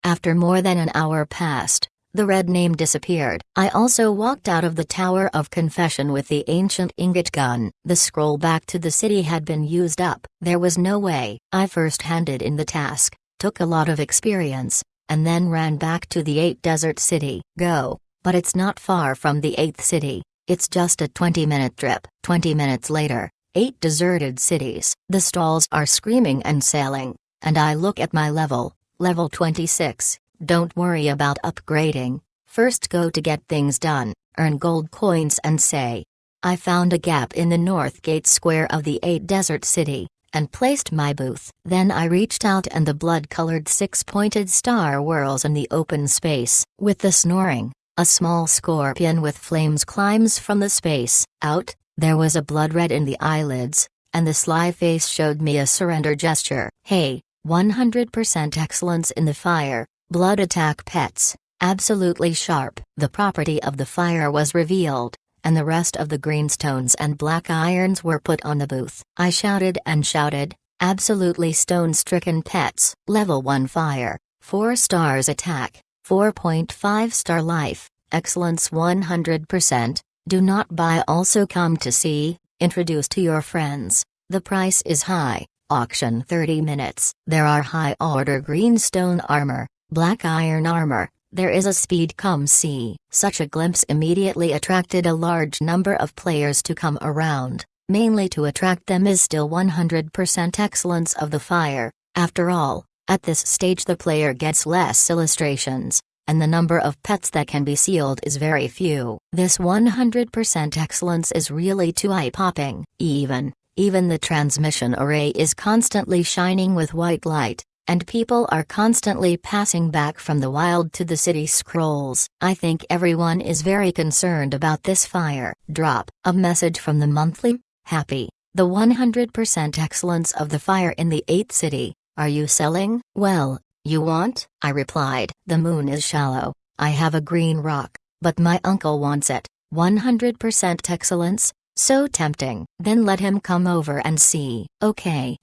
After more than an hour passed, the red name disappeared. I also walked out of the Tower of Confession with the ancient ingot gun. The scroll back to the city had been used up. There was no way. I first handed in the task, took a lot of experience, and then ran back to the 8th desert city. Go, but it's not far from the 8th city. It's just a 20-minute trip. 20 minutes later, 8 deserted cities. The stalls are screaming and sailing, and I look at my level, level 26. Don't worry about upgrading, first go to get things done, earn gold coins and say. I found a gap in the north gate square of the 8 desert city, and placed my booth. Then I reached out and the blood-colored 6-pointed star whirls in the open space. With the snoring, a small scorpion with flames climbs from the space. Out, there was a blood red in the eyelids, and the sly face showed me a surrender gesture. Hey, 100% excellence in the fire. Blood attack pets, absolutely sharp. The property of the fire was revealed, and the rest of the greenstones and black irons were put on the booth. I shouted and shouted, absolutely stone-stricken pets. Level 1 fire, 4 stars attack, 4.5 star life, excellence 100%, do not buy also come to see, introduce to your friends, the price is high, auction 30 minutes. There are high-order greenstone armor, black iron armor, there is a speed come see. Such a glimpse immediately attracted a large number of players to come around, mainly to attract them is still 100% excellence of the fire. After all, at this stage the player gets less illustrations, and the number of pets that can be sealed is very few. This 100% excellence is really too eye-popping. Even the transmission array is constantly shining with white light, and people are constantly passing back from the wild to the city scrolls. I think everyone is very concerned about this fire. Drop a message from the monthly. Happy, the 100% excellence of the fire in the 8th city. Are you selling? Well, you want? I replied. The moon is shallow. I have a green rock, but my uncle wants it. 100% excellence, so tempting. Then let him come over and see. Okay.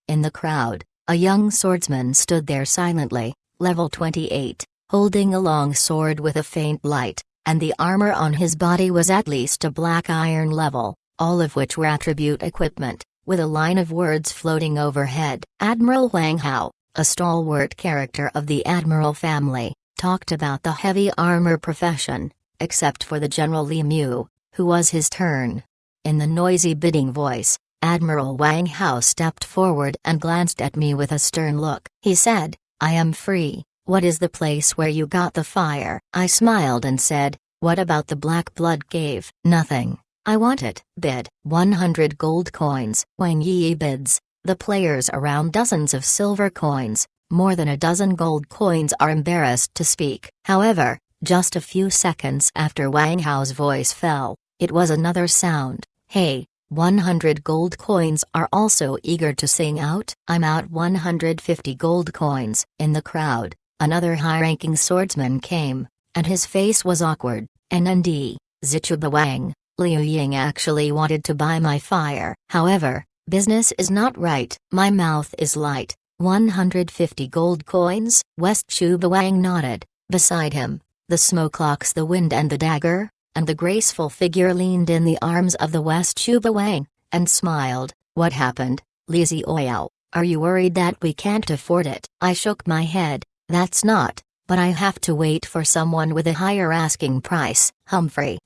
In the crowd, a young swordsman stood there silently, level 28, holding a long sword with a faint light, and the armor on his body was at least a black iron level, all of which were attribute equipment, with a line of words floating overhead. Admiral Wang Hao, a stalwart character of the Admiral family, talked about the heavy armor profession, except for the General Li Mu, who was his turn. In the noisy bidding voice, Admiral Wang Hao stepped forward and glanced at me with a stern look. He said, I am free. What is the place where you got the fire? I smiled and said, what about the Black Blood Cave? Nothing. I want it. Bid 100 gold coins. Wang Yi bids. The players around dozens of silver coins. More than a dozen gold coins are embarrassed to speak. However, just a few seconds after Wang Hao's voice fell, it was another sound. Hey, 100 gold coins are also eager to sing out. I'm out 150 gold coins. In the crowd, another high-ranking swordsman came, and his face was awkward. NND, Zichuba Wang, Liu Ying actually wanted to buy my fire. However, business is not right. My mouth is light. 150 gold coins? West Chuba Wang nodded. Beside him, the smokelocks, the wind and the dagger, and the graceful figure leaned in the arms of the West Chuba Wang, and smiled. What happened, Li Zioyao? Are you worried that we can't afford it? I shook my head. That's not, but I have to wait for someone with a higher asking price. Humphrey.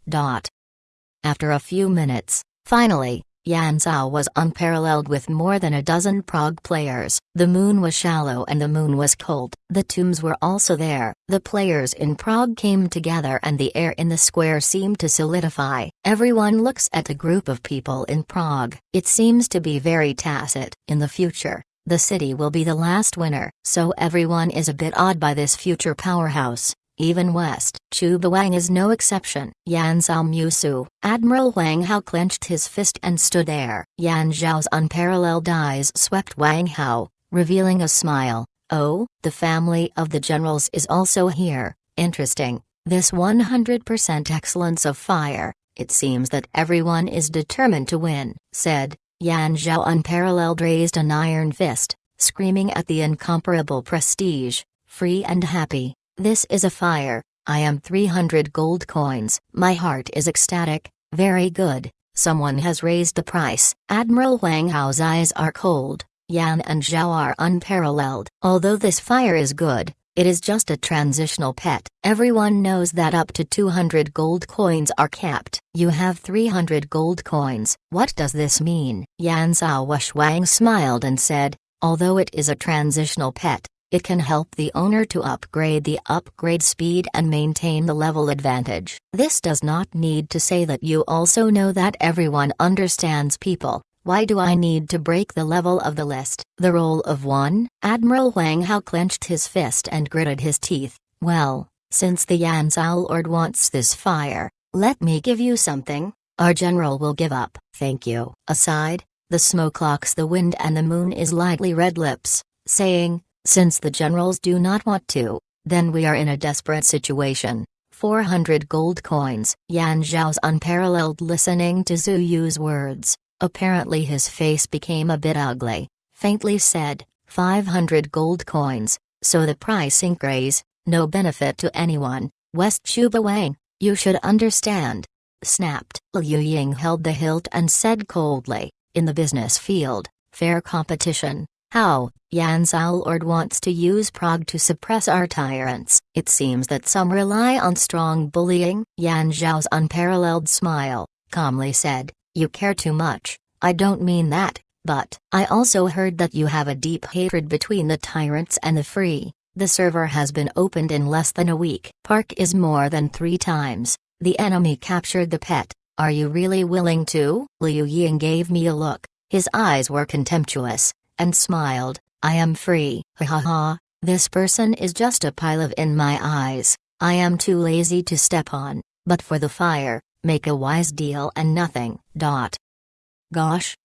After a few minutes, finally, Yan Zhao was unparalleled with more than a dozen Prague players. The moon was shallow and the moon was cold. The tombs were also there. The players in Prague came together and the air in the square seemed to solidify. Everyone looks at the group of people in Prague. It seems to be very tacit. In the future, the city will be the last winner. So everyone is a bit awed by this future powerhouse. Even West Chuba Wang is no exception. Yan Zhao Musu. Admiral Wang Hao clenched his fist and stood there. Yan Zhao's unparalleled eyes swept Wang Hao, revealing a smile. Oh, the family of the generals is also here. Interesting. This 100% excellence of fire. It seems that everyone is determined to win, said. Yan Zhao unparalleled raised an iron fist, screaming at the incomparable prestige, free and happy. This is a fire. I am 300 gold coins. My heart is ecstatic. Very good. Someone has raised the price. Admiral Wang Hao's eyes are cold. Yan and Zhao are unparalleled. Although this fire is good, it is just a transitional pet. Everyone knows that up to 200 gold coins are capped. You have 300 gold coins. What does this mean? Yan Zhao Wang smiled and said, although it is a transitional pet, it can help the owner to upgrade the upgrade speed and maintain the level advantage. This does not need to say that you also know that everyone understands people. Why do I need to break the level of the list? The role of one? Admiral Wang Hao clenched his fist and gritted his teeth. Well, since the Yan Zhao Lord wants this fire, let me give you something. Our general will give up. Thank you. Aside, the smoke locks the wind and the moon is lightly red lips, saying, since the generals do not want to, then we are in a desperate situation. 400 gold coins. Yan Zhao's unparalleled listening to Zhu Yu's words. Apparently his face became a bit ugly. Faintly said, 500 gold coins, so the price increase, no benefit to anyone. West Chuba Wang, you should understand. Snapped. Liu Ying held the hilt and said coldly, in the business field, fair competition. How? Yan Zhao Lord wants to use Prague to suppress our tyrants. It seems that some rely on strong bullying. Yan Zhao's unparalleled smile, calmly said, you care too much. I don't mean that, but I also heard that you have a deep hatred between the tyrants and the free. The server has been opened in less than a week. Park is more than 3 times. The enemy captured the pet. Are you really willing to? Liu Ying gave me a look. His eyes were contemptuous, and smiled. I am free. Ha ha ha, this person is just a pile of in my eyes. I am too lazy to step on, but for the fire, make a wise deal and nothing. Gosh.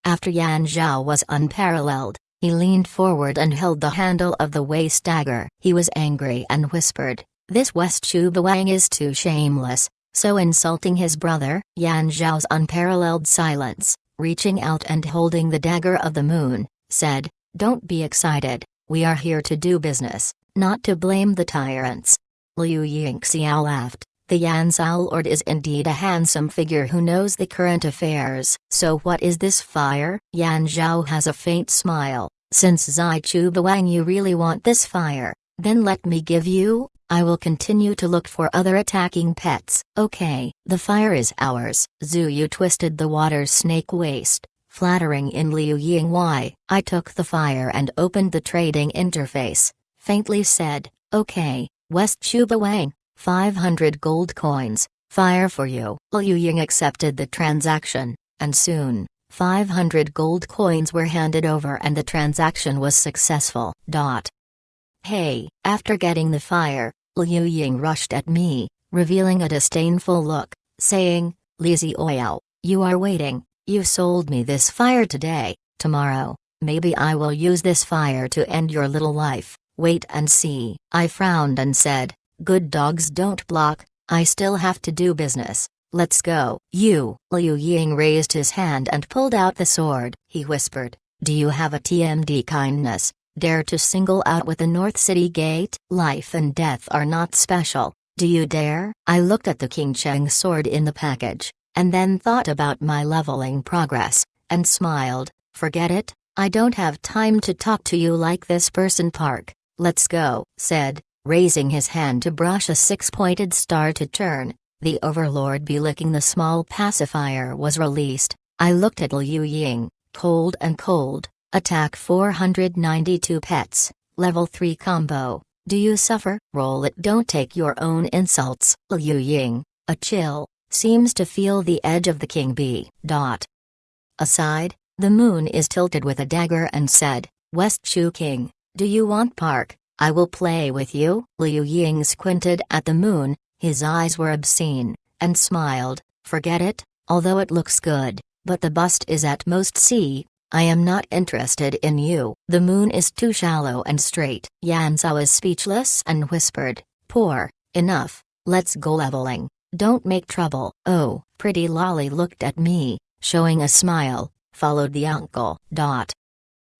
After Yan Zhao was unparalleled, he leaned forward and held the handle of the waist dagger. He was angry and whispered, this West Chuba Wang is too shameless, so insulting his brother. Yan Zhao's unparalleled silence, reaching out and holding the dagger of the moon, said, don't be excited, we are here to do business, not to blame the tyrants. Liu Yingxiao laughed. The Yan Zhao Lord is indeed a handsome figure who knows the current affairs. So what is this fire? Yan Zhao has a faint smile. Since Zai Chuba Wang you really want this fire, then let me give you. I will continue to look for other attacking pets. Okay, the fire is ours. Zhu Yu twisted the water snake waist, flattering in Liu Ying. Why? I took the fire and opened the trading interface, faintly said, okay, West Chuba Wang, 500 gold coins, fire for you. Liu Ying accepted the transaction, and soon, 500 gold coins were handed over and the transaction was successful. Hey, after getting the fire, Liu Ying rushed at me, revealing a disdainful look, saying, Li Zioyao, you are waiting, you sold me this fire today, tomorrow, maybe I will use this fire to end your little life, wait and see. I frowned and said, good dogs don't block, I still have to do business, let's go. You. Liu Ying raised his hand and pulled out the sword. He whispered, do you have a TMD kindness? Dare to single out with the North City Gate? Life and death are not special. Do you dare? I looked at the King Cheng sword in the package, and then thought about my leveling progress, and smiled. Forget it, I don't have time to talk to you like this. Person Park, let's go, said, raising his hand to brush a six-pointed star to turn. The Overlord be licking the small pacifier was released. I looked at Liu Ying, cold and cold. Attack 492 pets, level 3 combo. Do you suffer? Roll it. Don't take your own insults. Liu Ying, a chill, seems to feel the edge of the king bee. Aside, the moon is tilted with a dagger and said, West Chu King, do you want park? I will play with you. Liu Ying squinted at the moon, his eyes were obscene, and smiled, forget it, although it looks good, but the bust is at most C. I am not interested in you. The moon is too shallow and straight. Yanzhao was speechless and whispered, poor, enough, let's go leveling, don't make trouble. Oh, pretty lolly looked at me, showing a smile, followed the uncle.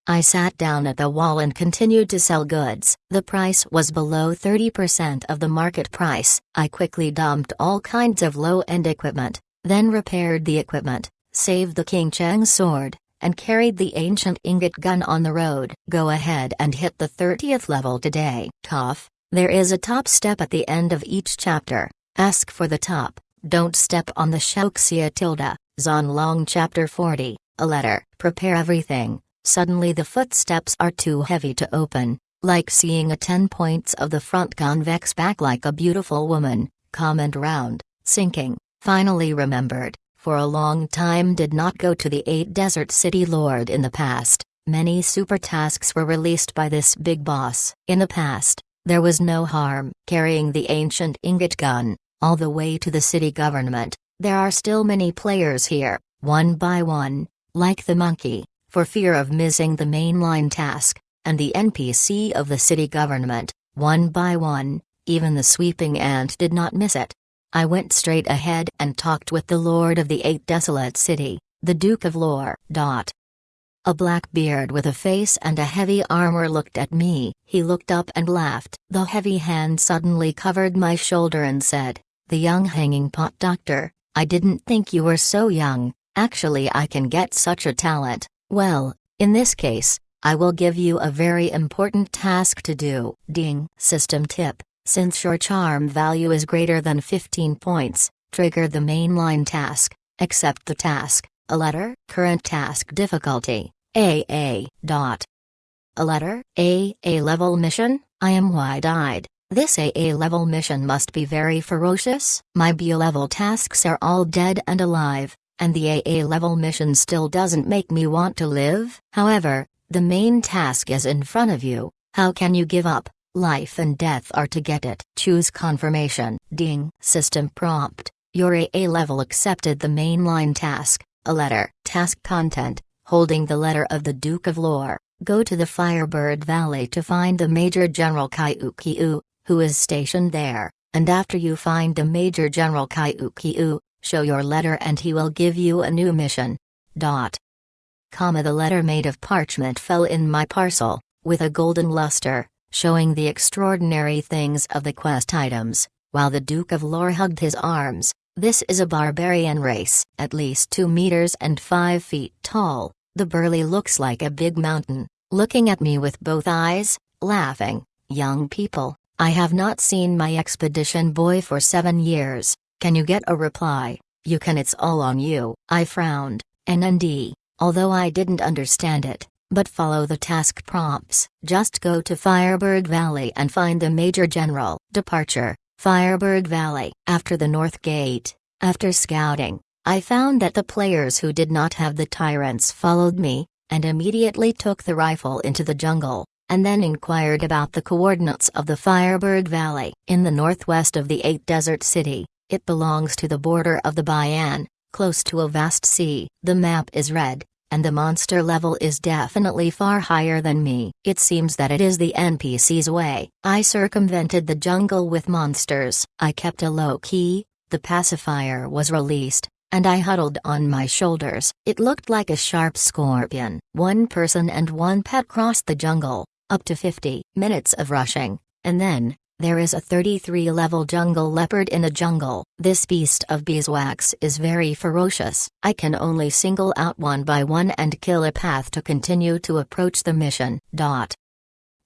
I sat down at the wall and continued to sell goods. The price was below 30% of the market price. I quickly dumped all kinds of low-end equipment, then repaired the equipment, saved the King Cheng sword, and carried the ancient ingot gun on the road. Go ahead and hit the 30th level today. There is a top step at the end of each chapter. Ask for the top. Don't step on the Shouxia tilde. Zonlong chapter 40. A letter. Prepare everything. Suddenly the footsteps are too heavy to open, like seeing a 10 points of the front convex back like a beautiful woman, calm and round, sinking. Finally remembered. For a long time did not go to the 8 Desert City Lord in the past. Many super tasks were released by this big boss. In the past, there was no harm carrying the ancient ingot gun, all the way to the city government. There are still many players here, one by one, like the monkey, for fear of missing the mainline task, and the NPC of the city government, one by one, even the sweeping ant did not miss it. I went straight ahead and talked with the Lord of the 8 Desolate City, the Duke of Lore. A black beard with a face and a heavy armor looked at me. He looked up and laughed. The heavy hand suddenly covered my shoulder and said, the young hanging pot doctor, I didn't think you were so young. Actually I can get such a talent. Well, in this case, I will give you a very important task to do. Ding. System tip. Since your charm value is greater than 15 points, trigger the mainline task, accept the task, a letter, current task difficulty, AA. A letter, AA level mission? I am wide-eyed. This AA level mission must be very ferocious. My B level tasks are all dead and alive, and the AA level mission still doesn't make me want to live. However, the main task is in front of you, how can you give up? Life and death are to get it. Choose confirmation. Ding. System prompt. Your AA level accepted the mainline task, a letter. Task content, holding the letter of the Duke of Lore. Go to the Firebird Valley to find the Major General Kaiukiu, who is stationed there, and after you find the Major General Kaiukiu, show your letter and he will give you a new mission. The letter made of parchment fell in my parcel, with a golden luster, showing the extraordinary things of the quest items, while the Duke of Lore hugged his arms. This is a barbarian race, at least 2 meters and 5 feet tall. The burly looks like a big mountain, looking at me with both eyes, laughing. Young people, I have not seen my expedition boy for 7 years, can you get a reply? You can, it's all on you. I frowned. NND. although I didn't understand it, but follow the task prompts. Just go to Firebird Valley and find the Major General. Departure, Firebird Valley. After the North Gate, after scouting, I found that the players who did not have the tyrants followed me, and immediately took the rifle into the jungle, and then inquired about the coordinates of the Firebird Valley. In the northwest of the 8 Desert City, it belongs to the border of the Bayan, close to a vast sea. The map is red, and the monster level is definitely far higher than me. It seems that it is the NPC's way. I circumvented the jungle with monsters. I kept a low key, the pacifier was released, and I huddled on my shoulders. It looked like a sharp scorpion. One person and one pet crossed the jungle, up to 50 minutes of rushing, and then, there is a 33-level jungle leopard in the jungle. This beast of beeswax is very ferocious. I can only single out one by one and kill a path to continue to approach the mission.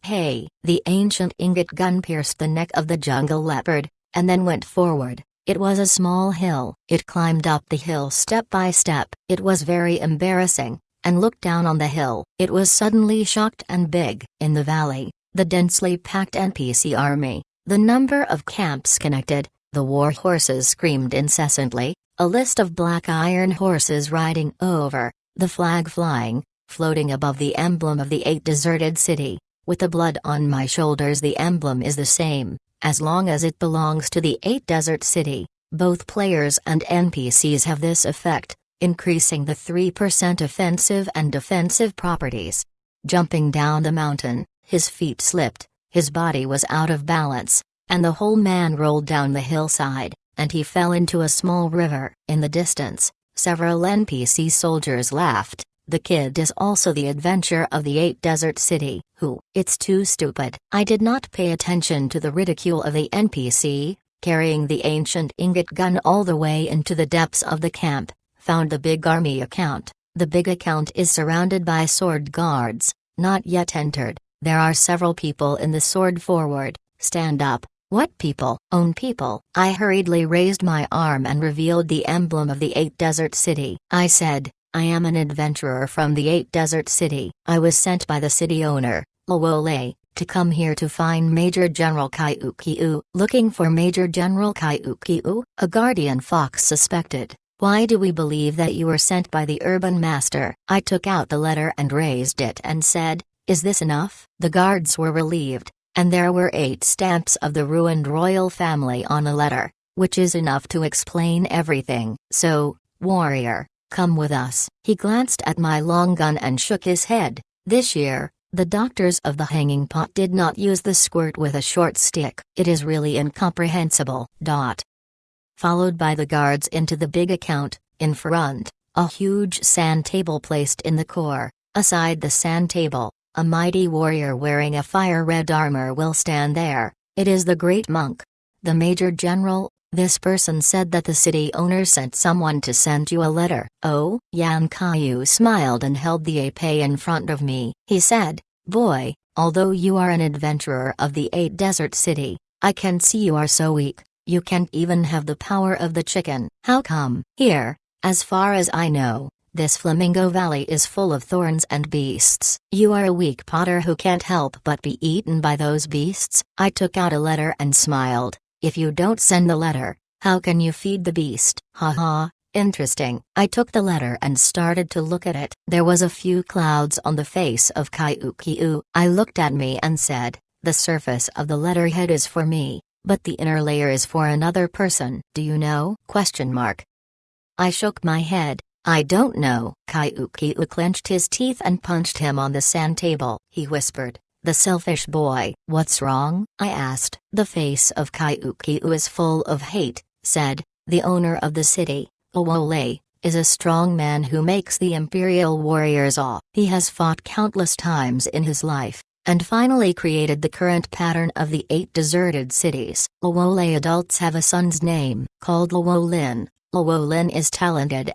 Hey, the ancient ingot gun pierced the neck of the jungle leopard, and then went forward. It was a small hill. It climbed up the hill step by step. It was very embarrassing, and looked down on the hill. It was suddenly shocked and big. In the valley, the densely packed NPC army, the number of camps connected, the war horses screamed incessantly, a list of black iron horses riding over, the flag flying, floating above the emblem of the 8 deserted city. With the blood on my shoulders, the emblem is the same, as long as it belongs to the 8 Desert City. Both players and NPCs have this effect, increasing the 3% offensive and defensive properties. Jumping down the mountain, his feet slipped, his body was out of balance, and the whole man rolled down the hillside, and he fell into a small river. In the distance, several NPC soldiers laughed. The kid is also the adventurer of the 8 Desert City. Who? It's too stupid. I did not pay attention to the ridicule of the NPC, carrying the ancient ingot gun all the way into the depths of the camp, found the big army account. The big account is surrounded by sword guards, not yet entered. There are several people in the sword forward. Stand up. What people? Own people. I hurriedly raised my arm and revealed the emblem of the 8 Desert City. I said, I am an adventurer from the 8 Desert City. I was sent by the city owner, Lawole, to come here to find Major General Kyukiu. Looking for Major General Kyukiu? A guardian fox suspected. Why do we believe that you were sent by the urban master? I took out the letter and raised it and said, is this enough? The guards were relieved, and there were 8 stamps of the ruined royal family on the letter, which is enough to explain everything. So, warrior, come with us. He glanced at my long gun and shook his head. This year, the doctors of the Hanging Pot did not use the squirt with a short stick. It is really incomprehensible. Followed by the guards into the big account, in front, a huge sand table placed in the core. Aside the sand table, a mighty warrior wearing a fire-red armor will stand there. It is the Great Monk. The Major General. This person said that the city owner sent someone to send you a letter. Oh? Yan Kaiyu smiled and held the épée in front of me. He said, boy, although you are an adventurer of the 8 Desert City, I can see you are so weak, you can't even have the power of the chicken. How come? Here, as far as I know, this Flamingo Valley is full of thorns and beasts. You are a weak potter who can't help but be eaten by those beasts. I took out a letter and smiled. If you don't send the letter, how can you feed the beast? Haha, interesting. I took the letter and started to look at it. There was a few clouds on the face of Kyukiu. I looked at me and said, the surface of the letterhead is for me, but the inner layer is for another person. Do you know? I shook my head. I don't know. Kyukiu clenched his teeth and punched him on the sand table. He whispered, the selfish boy. What's wrong? I asked. The face of Kyukiu is full of hate, said, the owner of the city, Lawole, is a strong man who makes the imperial warriors awe. He has fought countless times in his life, and finally created the current pattern of the 8 deserted cities. Lawole adults have a son's name, called Lawolin. Lawolin is talented.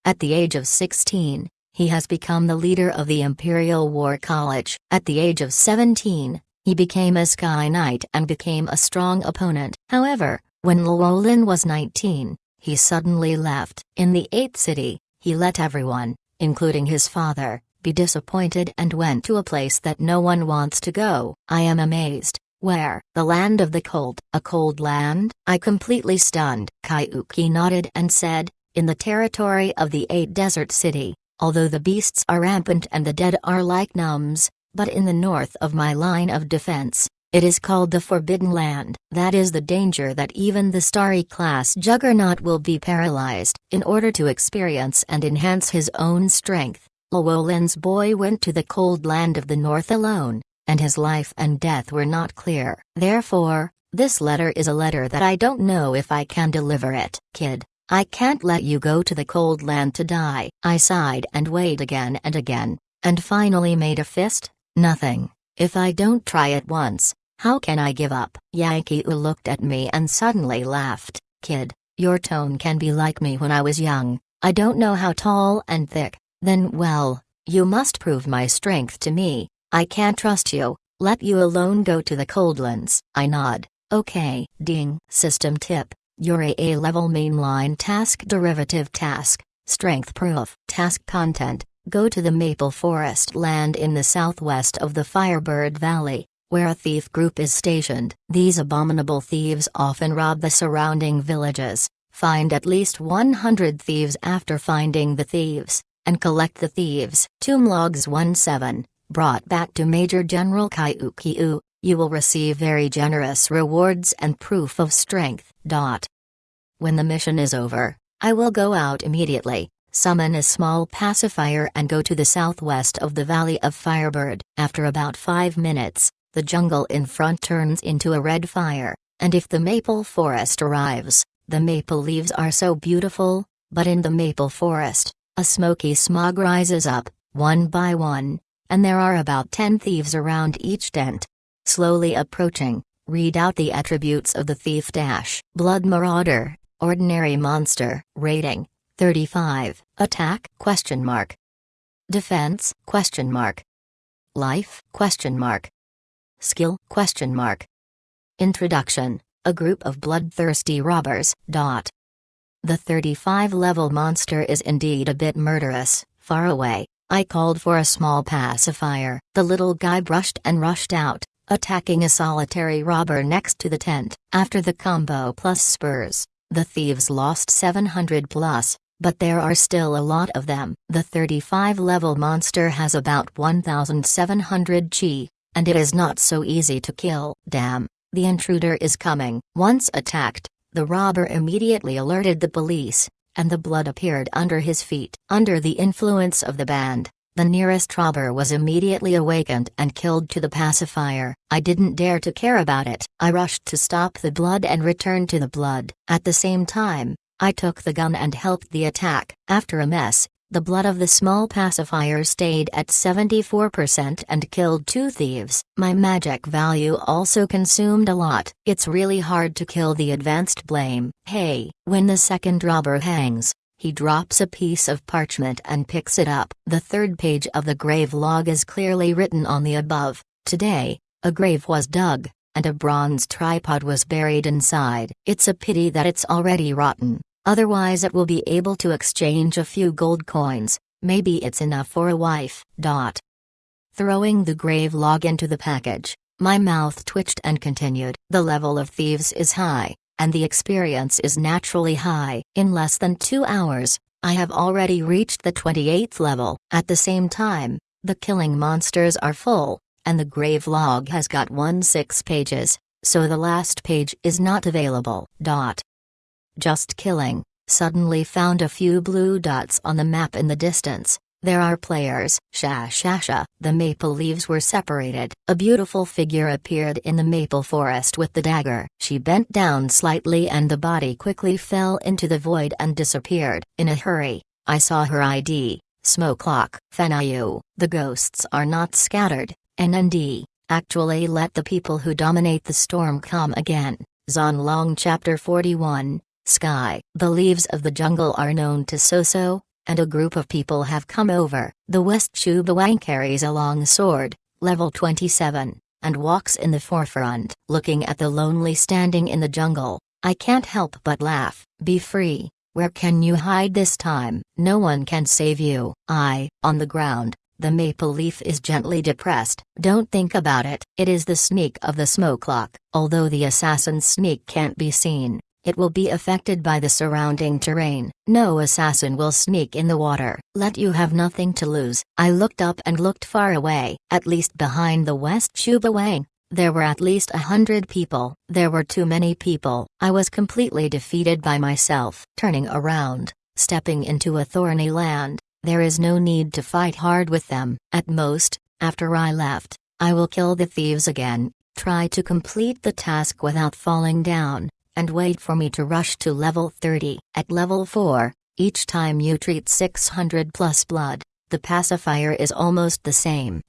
At the age of 16, he has become the leader of the Imperial War College. At the age of 17, he became a Sky Knight and became a strong opponent. However, when Lawolin was 19, he suddenly left. In the 8th city, he let everyone, including his father, be disappointed and went to a place that no one wants to go. I am amazed. Where? The land of the cold. A cold land? I completely stunned. Kyuki nodded and said, in the territory of the 8 desert city, although the beasts are rampant and the dead are like gnomes, but in the north of my line of defense, it is called the Forbidden Land. That is the danger that even the Starry-class juggernaut will be paralyzed. In order to experience and enhance his own strength, Llewellyn's boy went to the cold land of the north alone, and his life and death were not clear. Therefore, this letter is a letter that I don't know if I can deliver it. Kid, I can't let you go to the cold land to die. I sighed and weighed again and again, and finally made a fist. Nothing. If I don't try it once, how can I give up? Yankee'u looked at me and suddenly laughed. Kid, your tone can be like me when I was young. I don't know how tall and thick. Then well, you must prove my strength to me. I can't trust you. Let you alone go to the Coldlands. I nod. Okay. Ding. System tip. Your AA level mainline task derivative task. Strength proof. Task content. Go to the Maple Forest land in the southwest of the Firebird Valley, where a thief group is stationed. These abominable thieves often rob the surrounding villages. Find at least 100 thieves after finding the thieves, and collect the thieves. Tomb Logs 17, brought back to Major General Kyuki-u, you will receive very generous rewards and proof of strength. When the mission is over, I will go out immediately, summon a small pacifier and go to the southwest of the Valley of Firebird. After about 5 minutes, the jungle in front turns into a red fire, and if the maple forest arrives, the maple leaves are so beautiful, but in the maple forest, a smoky smog rises up, one by one, and there are about 10 thieves around each tent. Slowly approaching, read out the attributes of the thief. Blood Marauder, ordinary monster, rating 35, attack? Defense? Life? Skill? Introduction, a group of bloodthirsty robbers. The 35-level monster is indeed a bit murderous. Far away, I called for a small pacifier. The little guy brushed and rushed out, attacking a solitary robber next to the tent. After the combo plus spurs, the thieves lost 700 plus, but there are still a lot of them. The 35-level monster has about 1,700 chi, and it is not so easy to kill. Damn, the intruder is coming. Once attacked, the robber immediately alerted the police, and the blood appeared under his feet. Under the influence of the band, the nearest robber was immediately awakened and killed to the pacifier. I didn't dare to care about it. I rushed to stop the blood and return to the blood. At the same time, I took the gun and helped the attack. After a mess, the blood of the small pacifier stayed at 74% and killed 2 thieves. My magic value also consumed a lot. It's really hard to kill the advanced blame. Hey, when the second robber hangs, he drops a piece of parchment and picks it up. The 3rd page of the grave log is clearly written on the above. Today, a grave was dug, and a bronze tripod was buried inside. It's a pity that it's already rotten. Otherwise it will be able to exchange a few gold coins, maybe it's enough for a wife. Throwing the grave log into the package, my mouth twitched and continued. The level of thieves is high, and the experience is naturally high. In less than 2 hours, I have already reached the 28th level. At the same time, the killing monsters are full, and the grave log has got 16 pages, so the last page is not available. Just killing, suddenly found a few blue dots on the map in the distance. There are players. Shasha. The maple leaves were separated. A beautiful figure appeared in the maple forest with the dagger. She bent down slightly and the body quickly fell into the void and disappeared. In a hurry, I saw her ID, Smokelock. Fenayu. The ghosts are not scattered, NND. Actually let the people who dominate the storm come again. Zonlong Chapter 41. Sky. The leaves of the jungle are known to Soso, and a group of people have come over. The West Chubawang carries a long sword, level 27, and walks in the forefront. Looking at the lonely standing in the jungle, I can't help but laugh. Be free. Where can you hide this time? No one can save you. On the ground. The maple leaf is gently depressed. Don't think about it. It is the sneak of the smoke lock. Although the assassin's sneak can't be seen, it will be affected by the surrounding terrain. No assassin will sneak in the water. Let you have nothing to lose. I looked up and looked far away. At least behind the West Chubawang, there were at least 100 people. There were too many people. I was completely defeated by myself. Turning around, stepping into a thorny land, there is no need to fight hard with them. At most, after I left, I will kill the thieves again, try to complete the task without falling down, and wait for me to rush to level 30. At level 4, each time you treat 600 plus blood, the pacifier is almost the same.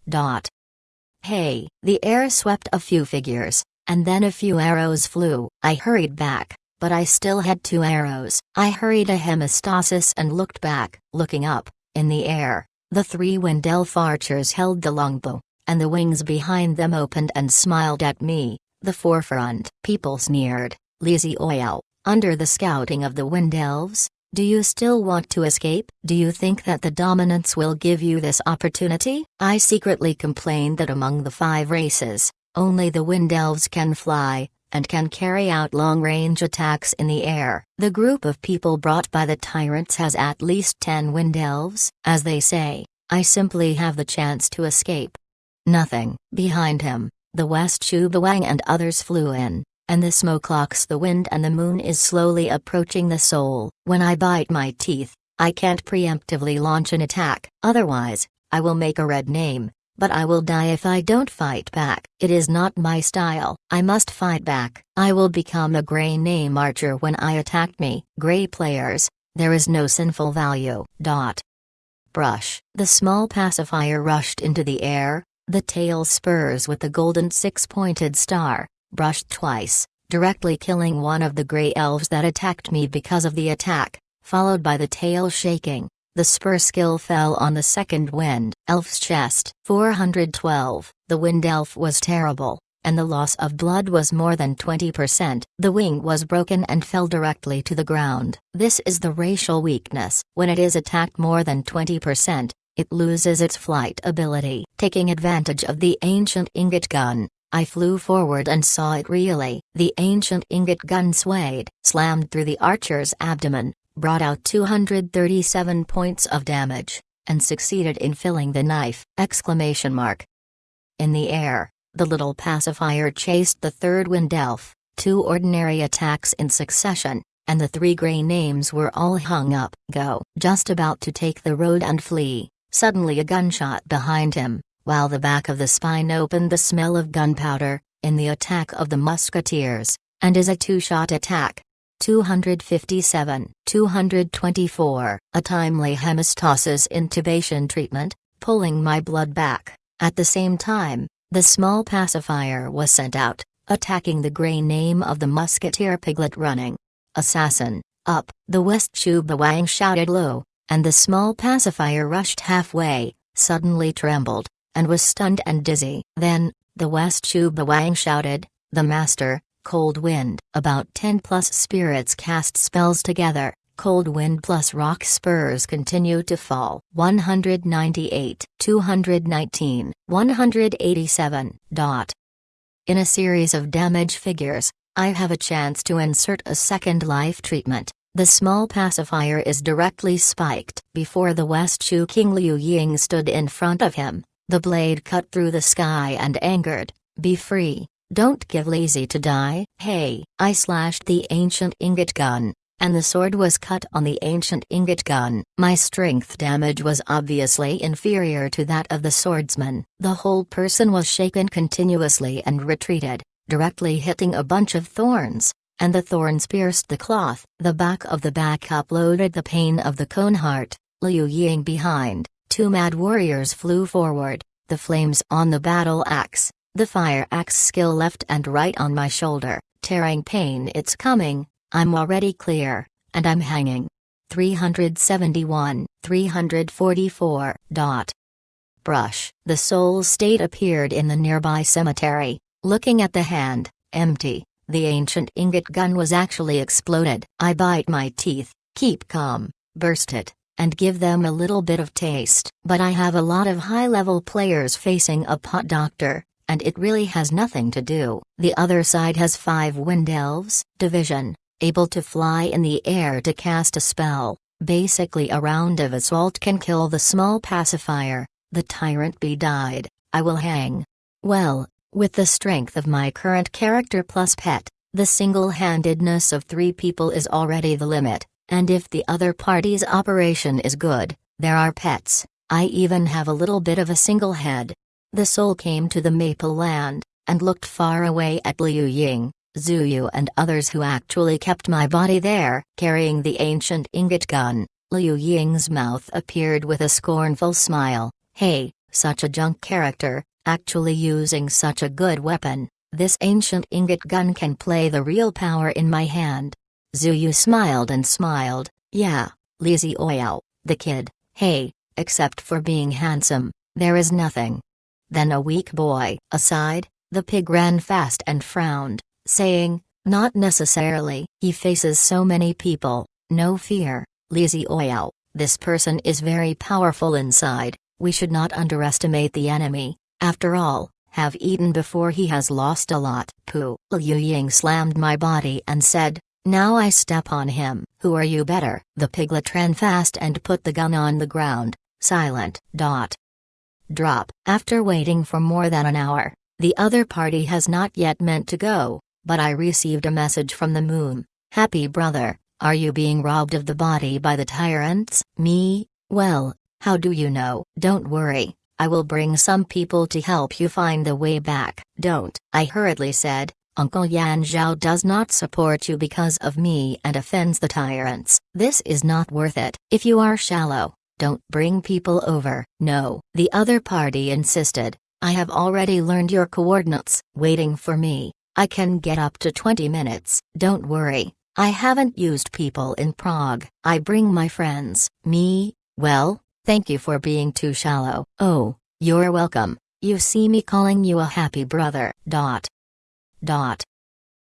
Hey, the air swept a few figures, and then a few arrows flew. I hurried back, but I still had 2 arrows. I hurried a hemastasis and looked back. Looking up, in the air, the 3 wind elf archers held the longbow, and the wings behind them opened and smiled at me. The forefront people sneered. Lazy oil, under the scouting of the wind elves, do you still want to escape? Do you think that the dominants will give you this opportunity? I secretly complained that among the 5 races, only the wind elves can fly, and can carry out long-range attacks in the air. The group of people brought by the tyrants has at least 10 wind elves. As they say, I simply have the chance to escape. Nothing. Behind him, the West Chubawang and others flew in, and the smoke locks the wind and the moon is slowly approaching the soul. When I bite my teeth, I can't preemptively launch an attack. Otherwise, I will make a red name. But I will die if I don't fight back. It is not my style. I must fight back. I will become a gray name archer when I attack me. Gray players, there is no sinful value. Brush. The small pacifier rushed into the air, the tail spurs with the golden 6-pointed star, brushed twice, directly killing one of the gray elves that attacked me because of the attack, followed by the tail shaking. The spur skill fell on the second wind elf's chest. 412. The wind elf was terrible, and the loss of blood was more than 20%. The wing was broken and fell directly to the ground. This is the racial weakness. When it is attacked more than 20%, it loses its flight ability. Taking advantage of the ancient ingot gun, I flew forward and saw it really. The ancient ingot gun swayed, slammed through the archer's abdomen, brought out 237 points of damage, and succeeded in filling the knife! In the air, the little pacifier chased the 3rd wind elf, 2 ordinary attacks in succession, and the 3 gray names were all hung up. Just about to take the road and flee, suddenly a gunshot behind him, while the back of the spine opened the smell of gunpowder, in the attack of the musketeers, and is a 2-shot attack. 257. 224. A timely hemastasis intubation treatment, pulling my blood back. At the same time, the small pacifier was sent out, attacking the gray name of the musketeer piglet running. Assassin, up! The West Chubawang shouted low, and the small pacifier rushed halfway, suddenly trembled, and was stunned and dizzy. Then, the West Chubawang shouted, the master, Cold Wind. About 10 plus spirits cast spells together. Cold Wind plus rock spurs continue to fall. 198, 219, 187. In a series of damage figures, I have a chance to insert a second life treatment. The small pacifier is directly spiked. Before the West Chu King Liu Ying stood in front of him, the blade cut through the sky and angered, "Be free. Don't give lazy to die." Hey! I slashed the ancient ingot gun, and the sword was cut on the ancient ingot gun. My strength damage was obviously inferior to that of the swordsman. The whole person was shaken continuously and retreated, directly hitting a bunch of thorns, and the thorns pierced the cloth. The back of the back uploaded the pain of the cone heart. Liu Ying behind, 2 mad warriors flew forward, the flames on the battle axe. The fire axe skill left and right on my shoulder, tearing pain. It's coming, I'm already clear, and I'm hanging. 371, 344. Brush. The soul state appeared in the nearby cemetery, looking at the hand, empty. The ancient ingot gun was actually exploded. I bite my teeth, Keep calm, burst it, and give them a little bit of taste. But I have a lot of high-level players facing a pot doctor, and it really has nothing to do. The other side has 5 wind elves, division, able to fly in the air to cast a spell. Basically a round of assault can kill the small pacifier. The tyrant bee died, I will hang. Well, with the strength of my current character plus pet, the single-handedness of 3 people is already the limit, and if the other party's operation is good, there are pets. I even have a little bit of a single head. The soul came to the Maple Land, and looked far away at Liu Ying, Zuyu and others who actually kept my body there. Carrying the ancient ingot gun, Liu Ying's mouth appeared with a scornful smile. Hey, such a junk character, actually using such a good weapon. This ancient ingot gun can play the real power in my hand. Zuyu smiled and smiled. Yeah, Li Xiaoyao, the kid, hey, except for being handsome, there is nothing. Then a weak boy. Aside, the pig ran fast and frowned, saying, not necessarily. He faces so many people, no fear. Li Xiaoyao, this person is very powerful inside, we should not underestimate the enemy. After all, have eaten before he has lost a lot. Pooh. Liu Ying slammed my body and said, now I step on him. Who are you better? The piglet ran fast and put the gun on the ground, silent. Drop. After waiting for more than an hour, the other party has not yet meant to go, but I received a message from the moon. Happy brother, are you being robbed of the body by the tyrants? Me? Well, how do you know? Don't worry, I will bring some people to help you find the way back. Don't. I hurriedly said, Uncle Yan Zhao does not support you because of me and offends the tyrants. This is not worth it. If you are shallow, don't bring people over. No. The other party insisted, I have already learned your coordinates. Waiting for me, I can get up to 20 minutes. Don't worry, I haven't used people in Prague. I bring my friends. Me? Well, thank you for being too shallow. Oh, you're welcome. You see me calling you a happy brother.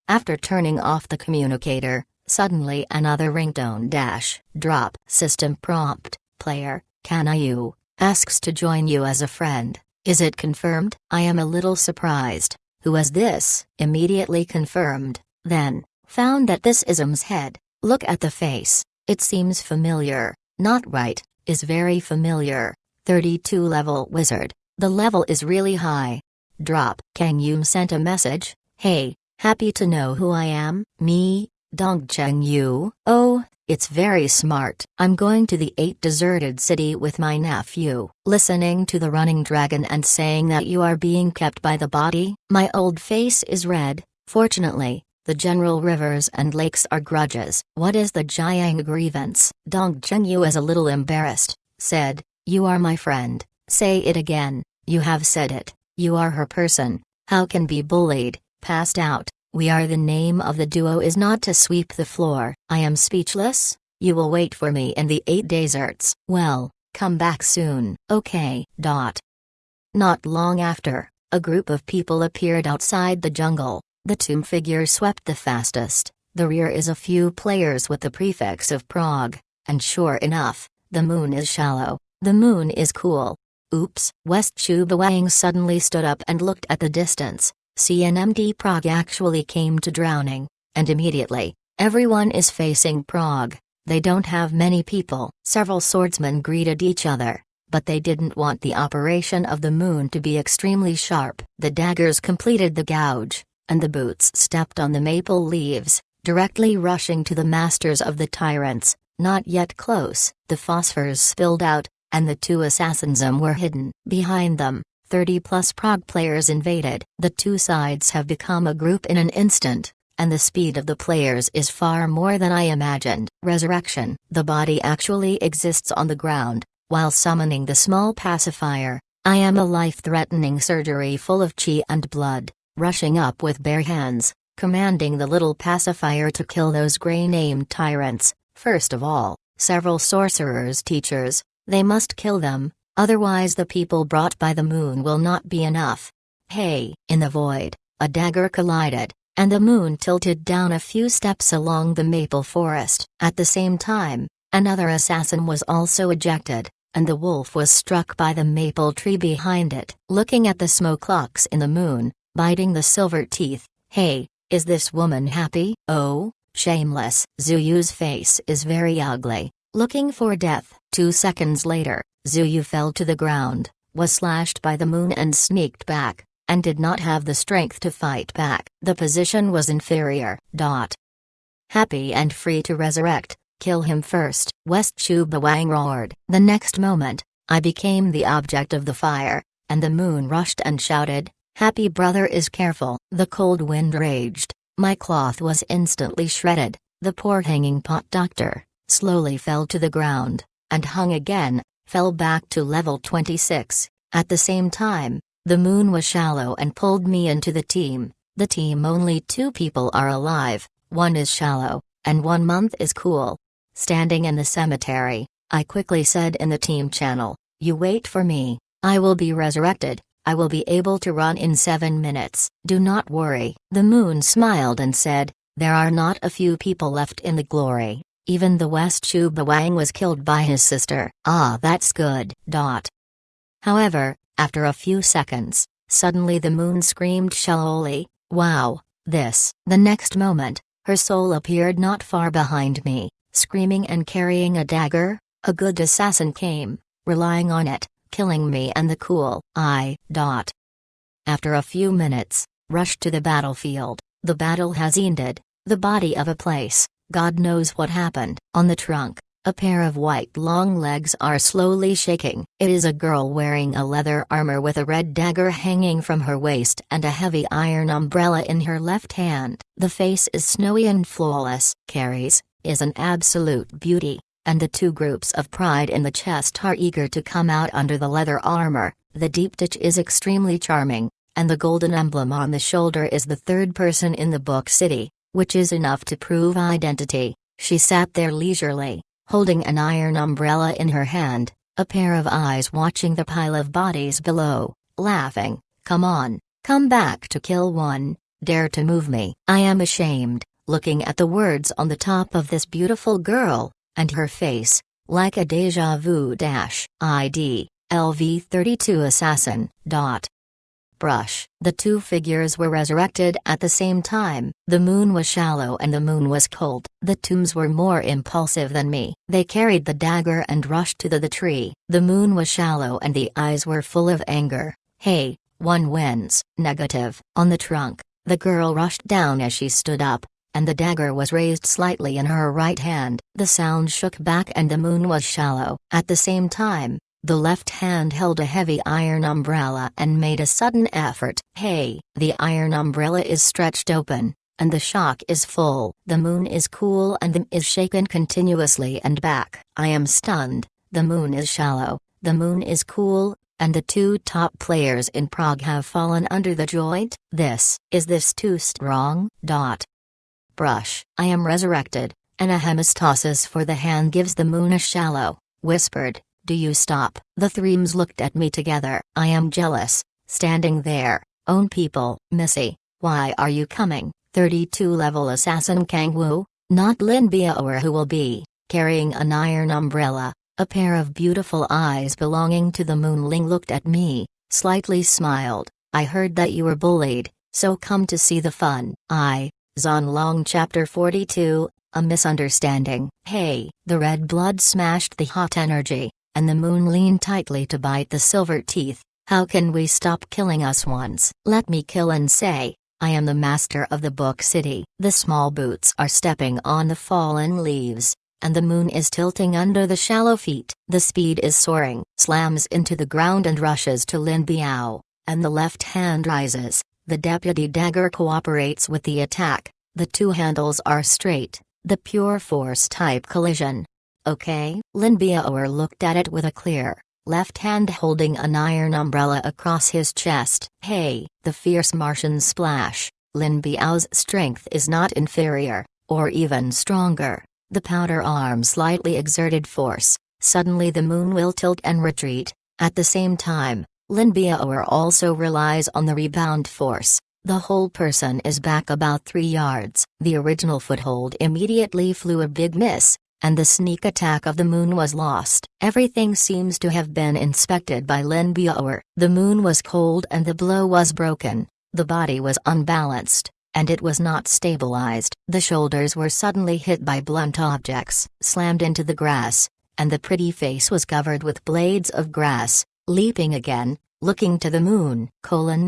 After turning off the communicator, suddenly another ringtone dash. Drop. System prompt. Player, Kanayu, asks to join you as a friend. Is it confirmed? I am a little surprised. Who is this? Immediately confirmed, then, found that this is M's head. Look at the face, it seems familiar. Not right, is very familiar. 32 level wizard. The level is really high. Drop. Kang Yum sent a message. Hey, happy to know who I am? Me, Dongcheng Yu. Oh, it's very smart. I'm going to the 8 deserted city with my nephew. Listening to the running dragon and saying that you are being kept by the body? My old face is red. Fortunately, the general rivers and lakes are grudges. What is the Jiang grievance? Dongcheng Yu is a little embarrassed, said, you are my friend. Say it again. You have said it. You are her person. How can be bullied, passed out? We are the name of the duo is not to sweep the floor. I am speechless. You will wait for me in the 8 deserts. Well, come back soon. Okay. Not long after, a group of people appeared outside the jungle. The 2 figures swept the fastest. The rear is a few players with the prefix of Prague, and sure enough, the moon is shallow. The moon is cool. Oops. West Chu Bawang suddenly stood up and looked at the distance. CNMD Prague actually came to drowning, and immediately, everyone is facing Prague. They don't have many people. Several swordsmen greeted each other, but they didn't want the operation of the moon to be extremely sharp. The daggers completed the gouge, and the boots stepped on the maple leaves, directly rushing to the masters of the tyrants. Not yet close, the phosphors spilled out, and the 2 assassins were hidden. Behind them, 30+ Prague players invaded. The 2 sides have become a group in an instant, and the speed of the players is far more than I imagined. Resurrection. The body actually exists on the ground, while summoning the small pacifier. I am a life-threatening surgery full of chi and blood, rushing up with bare hands, commanding the little pacifier to kill those grey-named tyrants. First of all, several sorcerers' teachers, they must kill them. Otherwise the people brought by the moon will not be enough. Hey! In the void, a dagger collided, and the moon tilted down a few steps along the maple forest. At the same time, another assassin was also ejected, and the wolf was struck by the maple tree behind it. Looking at the smoke locks in the moon, biting the silver teeth, "Hey, is this woman happy?" "Oh, shameless." Zuyu's face is very ugly, looking for death. 2 seconds later, Zuyu fell to the ground, was slashed by the moon and sneaked back, and did not have the strength to fight back. The position was inferior. Happy and free to resurrect, kill him first. West Chuba Wang roared. The next moment, I became the object of the fire, and the moon rushed and shouted, "Happy brother is careful." The cold wind raged, my cloth was instantly shredded. The poor hanging pot doctor slowly fell to the ground, and hung again, fell back to level 26. At the same time, the moon was shallow and pulled me into the team. The team only 2 people are alive, 1 is shallow, and 1 month is cool. Standing in the cemetery, I quickly said in the team channel, "You wait for me, I will be resurrected. I will be able to run in 7 minutes. Do not worry." The moon smiled and said, "There are not a few people left in the glory. Even the West Chuba Wang was killed by his sister." "Ah, that's good." However, after a few seconds, suddenly the moon screamed shallowly, "Wow, this." The next moment, her soul appeared not far behind me, screaming and carrying a dagger. A good assassin came, relying on it, killing me and the cool. After a few minutes, rushed to the battlefield. The battle has ended. The body of a place, God knows what happened. On the trunk, a pair of white long legs are slowly shaking. It is a girl wearing a leather armor with a red dagger hanging from her waist and a heavy iron umbrella in her left hand. The face is snowy and flawless. Carries, is an absolute beauty, and the 2 groups of pride in the chest are eager to come out under the leather armor. The deep ditch is extremely charming, and the golden emblem on the shoulder is the 3rd person in the book city, which is enough to prove identity. She sat there leisurely, holding an iron umbrella in her hand, a pair of eyes watching the pile of bodies below, laughing. "Come on, come back to kill one, dare to move me." I am ashamed, looking at the words on the top of this beautiful girl, and her face, like a deja vu. ID, LV32 Assassin. Brush. The 2 figures were resurrected at the same time. The moon was shallow and the moon was cold. The tombs were more impulsive than me. They carried the dagger and rushed to the tree. The moon was shallow and the eyes were full of anger. "Hey, 1 wins." Negative. On the trunk, the girl rushed down as she stood up, and the dagger was raised slightly in her right hand. The sound shook back and the moon was shallow. At the same time, the left hand held a heavy iron umbrella and made a sudden effort. "Hey!" The iron umbrella is stretched open, and the shock is full. The moon is cool and the is shaken continuously and back. I am stunned. The moon is shallow, the moon is cool, and the 2 top players in Prague have fallen under the joint. Is this too strong? Brush. I am resurrected, and a hemostasis for the hand gives the moon a shallow, whispered. "Do you stop?" The 3s looked at me together. I am jealous, standing there. "Own people." "Missy, why are you coming?" 32 level assassin Kang Wu, not Lin Biao who will be, carrying an iron umbrella. A pair of beautiful eyes belonging to the moonling looked at me, slightly smiled. "I heard that you were bullied, so come to see the fun." Zonlong Chapter 42, A Misunderstanding. "Hey!" The red blood smashed the hot energy, and the moon leaned tightly to bite the silver teeth. "How can we stop killing us once?" "Let me kill and say, I am the master of the book city." The small boots are stepping on the fallen leaves, and the moon is tilting under the shallow feet. The speed is soaring, slams into the ground and rushes to Lin Biao, and the left hand rises. The deputy dagger cooperates with the attack. The 2 handles are straight, the pure force type collision. "Okay?" Lin Biao looked at it with a clear, left hand holding an iron umbrella across his chest. "Hey!" The fierce Martian splash. Lin Biao's strength is not inferior, or even stronger. The powder arm slightly exerted force. Suddenly the moon will tilt and retreat. At the same time, Lin Biao also relies on the rebound force. The whole person is back about 3 yards. The original foothold immediately flew a big miss, and the sneak attack of the moon was lost. Everything seems to have been inspected by Lin Biao. The moon was cold and the blow was broken, the body was unbalanced, and it was not stabilized. The shoulders were suddenly hit by blunt objects, slammed into the grass, and the pretty face was covered with blades of grass, leaping again, looking to the moon.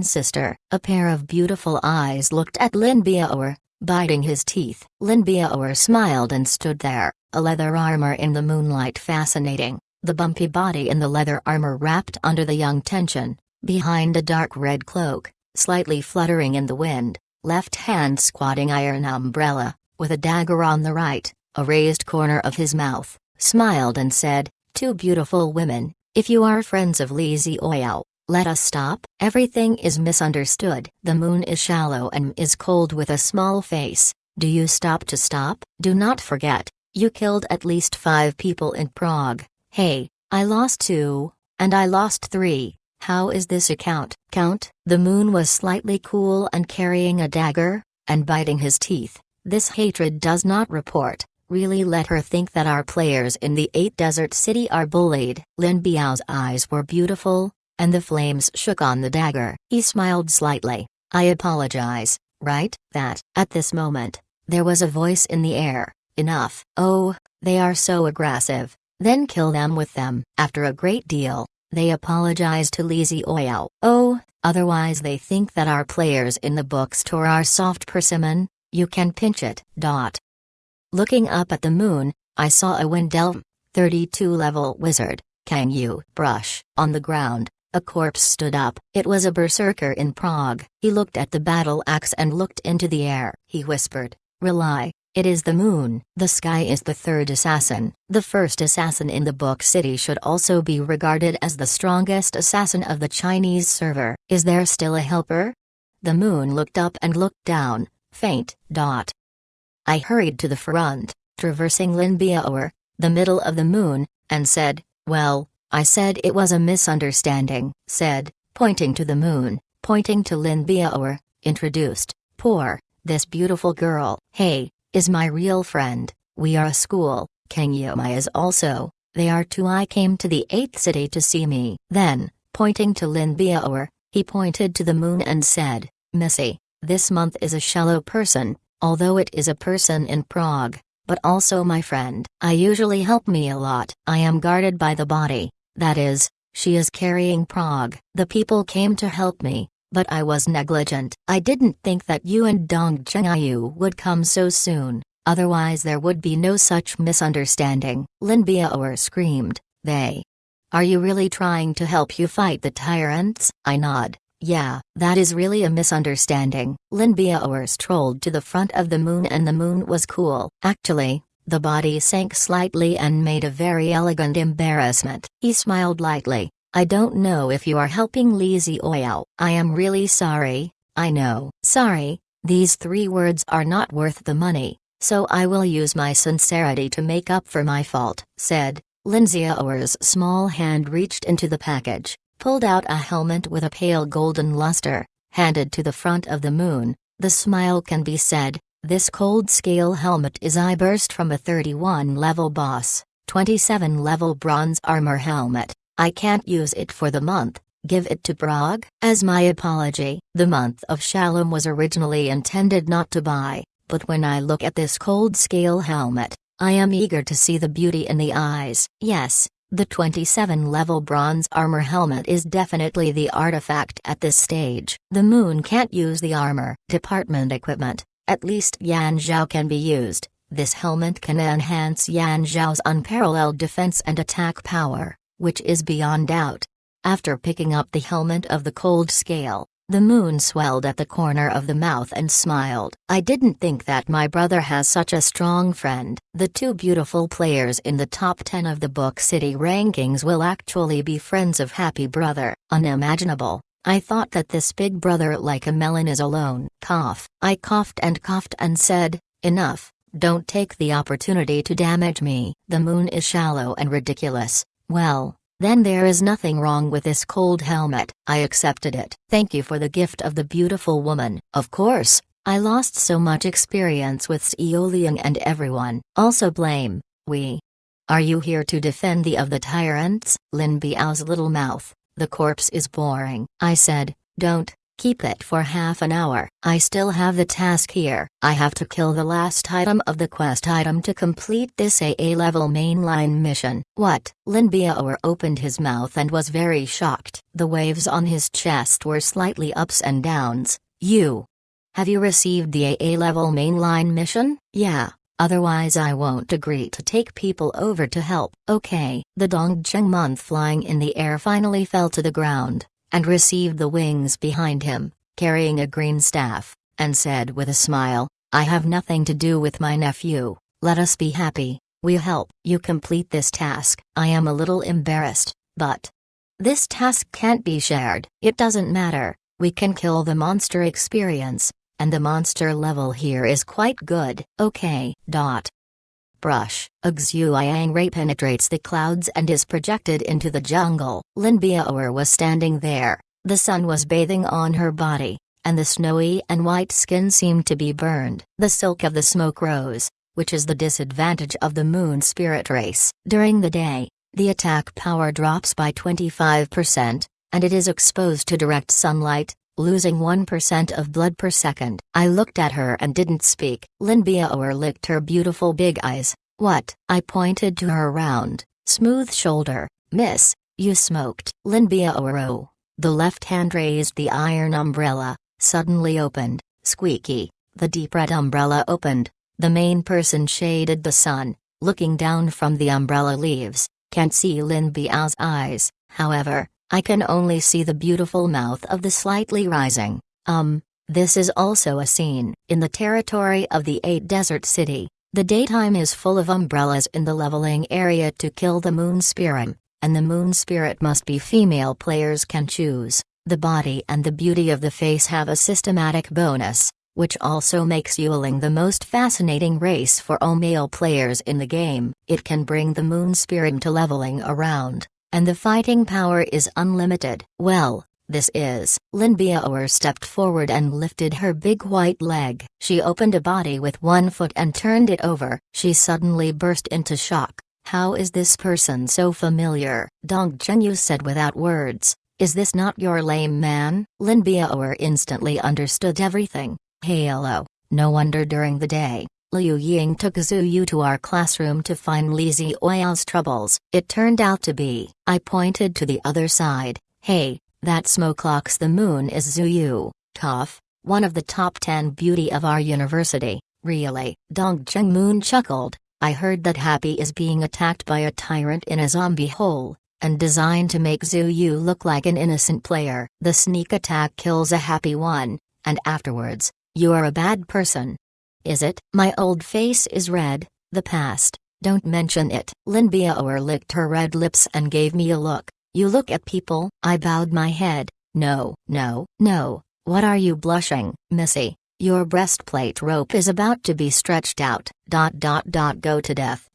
Sister. A pair of beautiful eyes looked at Lin Biao, biting his teeth. Lin Biao smiled and stood there, a leather armor in the moonlight fascinating, the bumpy body in the leather armor wrapped under the young tension, behind a dark red cloak, slightly fluttering in the wind, left hand squatting iron umbrella, with a dagger on the right, a raised corner of his mouth, smiled and said, "Two beautiful women, if you are friends of Li Zioyao, let us stop." Everything is misunderstood. The moon is shallow and is cold with a small face. Do you stop to stop? Do not forget, you killed at least 5 people in Prague. Hey, I lost 2, and I lost 3. How is this account? Count? The moon was slightly cool and carrying a dagger, and biting his teeth. This hatred does not report. Really let her think that our players in the 8 desert city are bullied. Lin Biao's eyes were beautiful, and the flames shook on the dagger. He smiled slightly. I apologize, right? That. At this moment, there was a voice in the air. Enough. Oh, they are so aggressive. Then kill them with them. After a great deal, they apologize to Li Zioyao. Oh, otherwise they think that our players in the bookstore are soft persimmon. You can pinch it. Looking up at the moon, I saw a wind elf, 32-level wizard, Kang Yu. Brush. On the ground, a corpse stood up. It was a berserker in Prague. He looked at the battle axe and looked into the air. He whispered, "Rely. It is the moon." The sky is the 3rd assassin. The first assassin in the book city should also be regarded as the strongest assassin of the Chinese server. Is there still a helper? The moon looked up and looked down, faint. I hurried to the front, traversing Lin Biao, the middle of the moon, and said, "Well, I said it was a misunderstanding." Said, pointing to the moon, pointing to Lin Biao, introduced, "Poor, this beautiful girl. Hey, is my real friend. We are a school. Kang Yumai is also. They are 2. I came to the 8th city to see me." Then, pointing to Lin Biao, he pointed to the moon and said, "Missy, this month is a shallow person, although it is a person in Prague, but also my friend. I usually help me a lot. I am guarded by the body, that is, she is carrying Prague. The people came to help me, but I was negligent. I didn't think that you and Dong Zhengyu would come so soon, otherwise there would be no such misunderstanding." Lin Biao screamed, "They? Are you really trying to help you fight the tyrants?" I nod. "Yeah, that is really a misunderstanding." Lin Biao strolled to the front of the moon and the moon was cool. Actually, the body sank slightly and made a very elegant embarrassment. He smiled lightly. "I don't know if you are helping Li Zioyao. I am really sorry." "I know." "Sorry, these 3 words are not worth the money, so I will use my sincerity to make up for my fault," said. Lin Zioyao's small hand reached into the package, pulled out a helmet with a pale golden luster, handed to the front of the moon. The smile can be said, "This cold scale helmet is I burst from a 31-level boss, 27-level bronze armor helmet. I can't use it for the month, give it to Prague as my apology." The month of Shalom was originally intended not to buy, but when I look at this cold scale helmet, I am eager to see the beauty in the eyes. Yes, the 27-level bronze armor helmet is definitely the artifact at this stage. The moon can't use the armor department equipment, at least Yan Zhao can be used. This helmet can enhance Yan Zhao's unparalleled defense and attack power, which is beyond doubt. After picking up the helmet of the cold scale, the moon swelled at the corner of the mouth and smiled. "I didn't think that my brother has such a strong friend." The 2 beautiful players in the top 10 of the Book City rankings will actually be friends of Happy Brother. Unimaginable. I thought that this big brother like a melon is alone. Cough. I coughed and said, "Enough, don't take the opportunity to damage me." The moon is shallow and ridiculous. Well, Then there is nothing wrong with this cold helmet. I accepted it. Thank you for the gift of the beautiful woman. Of course, I lost so much experience with Xiaoliang and everyone. Also blame, we. Are you here to defend the of the tyrants? Lin Biao's little mouth. The corpse is boring. I said, don't. Keep it for half an hour. I still have the task here. I have to kill the last item of the quest item to complete this AA level mainline mission. What? Lin Biao opened his mouth and was very shocked. The waves on his chest were slightly ups and downs. Have you received the AA level mainline mission? Yeah. Otherwise I won't agree to take people over to help. Okay. The Dongjing month flying in the air finally fell to the ground, and received the wings behind him, carrying a green staff, and said with a smile, I have nothing to do with my nephew, let us be happy, we'll help you complete this task. I am a little embarrassed, but this task can't be shared. It doesn't matter, we can kill the monster experience, and the monster level here is quite good. Okay. Brush. A Xueyang ray penetrates the clouds and is projected into the jungle. Lin Biao was standing there, the sun was bathing on her body, and the snowy and white skin seemed to be burned. The silk of the smoke rose, which is the disadvantage of the moon spirit race. During the day, the attack power drops by 25%, and it is exposed to direct sunlight, losing 1% of blood per second. I looked at her and didn't speak. Lin Biao licked her beautiful big eyes. What? I pointed to her round, smooth shoulder. Miss, you smoked. Lin Biao. The left hand raised the iron umbrella, suddenly opened. Squeaky. The deep red umbrella opened. The main person shaded the sun, looking down from the umbrella leaves. Can't see Lin Biao's eyes, however. I can only see the beautiful mouth of the slightly rising. This is also a scene. In the territory of the 8 desert city, the daytime is full of umbrellas in the leveling area to kill the moon spirit, and the moon spirit must be female. Players can choose. The body and the beauty of the face have a systematic bonus, which also makes Xiaoliang the most fascinating race for all male players in the game. It can bring the moon spirit to leveling around, and the fighting power is unlimited. Well, this is. Lin Biao stepped forward and lifted her big white leg. She opened a body with one foot and turned it over. She suddenly burst into shock. How is this person so familiar? Dong Zhenyu said without words. Is this not your lame man? Lin Biao instantly understood everything. Hello. No wonder during the day, Liu Ying took Zhu Yu to our classroom to find Li Zioyao's troubles. It turned out to be. I pointed to the other side. Hey, that smoke locks the moon is Zhu Yu, tough, one of the top 10 beauty of our university. Really? Dong Zhengmoon chuckled. I heard that Happy is being attacked by a tyrant in a zombie hole, and designed to make Zhu Yu look like an innocent player. The sneak attack kills a Happy one, and afterwards, you are a bad person. Is it? My old face is red, the past, don't mention it. Lin Biao licked her red lips and gave me a look. You look at people? I bowed my head. No, what are you blushing? Missy, your breastplate rope is about to be stretched out. Go to death.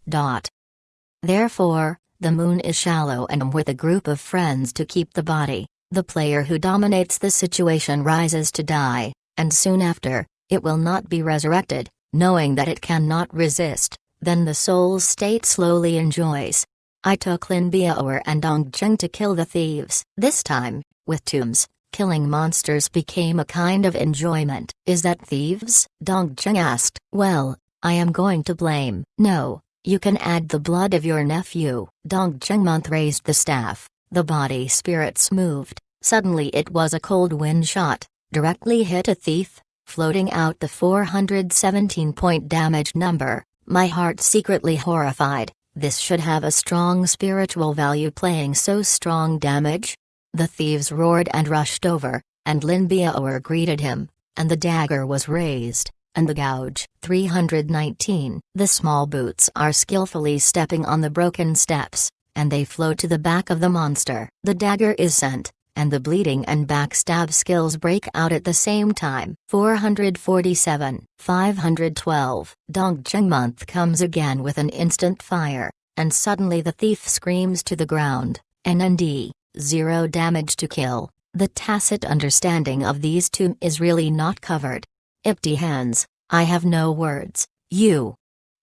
Therefore, the moon is shallow and I'm with a group of friends to keep the body. The player who dominates the situation rises to die, and soon after, it will not be resurrected, knowing that it cannot resist, then the soul's state slowly enjoys. I took Lin Biao and Dong Zheng to kill the thieves. This time, with tombs, killing monsters became a kind of enjoyment. Is that thieves? Dong Zheng asked. Well, I am going to blame. No, you can add the blood of your nephew. Dong Zheng raised the staff, the body spirits moved. Suddenly it was a cold wind shot, directly hit a thief, floating out the 417-point damage number. My heart secretly horrified. This should have a strong spiritual value playing so strong damage. The thieves roared and rushed over, and Lin Biao greeted him, and the dagger was raised, and the gouge. 319. The small boots are skillfully stepping on the broken steps, and they flow to the back of the monster. The dagger is sent, and the bleeding and backstab skills break out at the same time. 447. 512. Dong Zhengmonth comes again with an instant fire, and suddenly the thief screams to the ground, NND, 0 damage to kill. The tacit understanding of these two is really not covered. Empty hands, I have no words. You.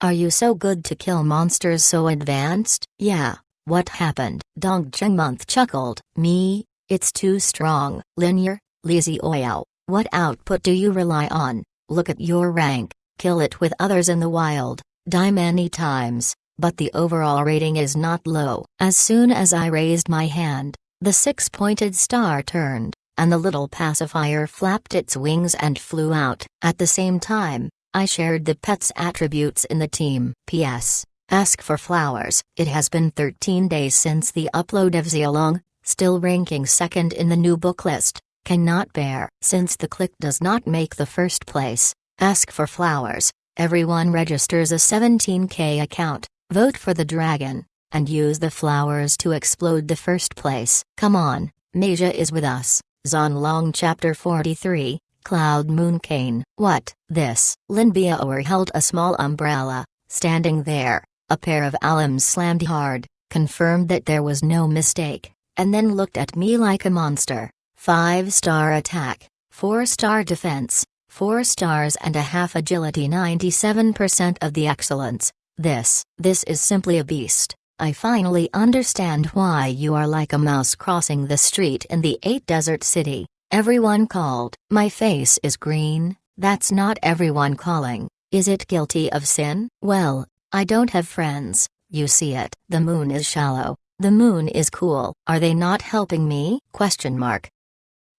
Are you so good to kill monsters so advanced? Yeah, what happened? Dong Zhengmonth chuckled. Me? It's too strong. Linear, lazy oil. What output do you rely on? Look at your rank. Kill it with others in the wild. Die many times, but the overall rating is not low. As soon as I raised my hand, the six-pointed star turned, and the little pacifier flapped its wings and flew out. At the same time, I shared the pet's attributes in the team. P.S. Ask for flowers. It has been 13 days since the upload of Xiaolong, still ranking second in the new book list. Cannot bear. Since the click does not make the first place, ask for flowers. Everyone registers a 17K account, vote for the dragon, and use the flowers to explode the first place. Come on, Meija is with us. Zonlong Chapter 43, Cloud Moon Cane. What? This? Lin Biaoer held a small umbrella, standing there. A pair of alums slammed hard, confirmed that there was no mistake, and then looked at me like a monster. 5-star attack, 4-star defense, 4 stars and a half agility, 97% of the excellence. This is simply a beast. I finally understand why you are like a mouse crossing the street in the 8 desert city. Everyone called. My face is green. That's not everyone calling. Is it guilty of sin? Well, I don't have friends. You see it. The moon is shallow. The moon is cool. Are they not helping me?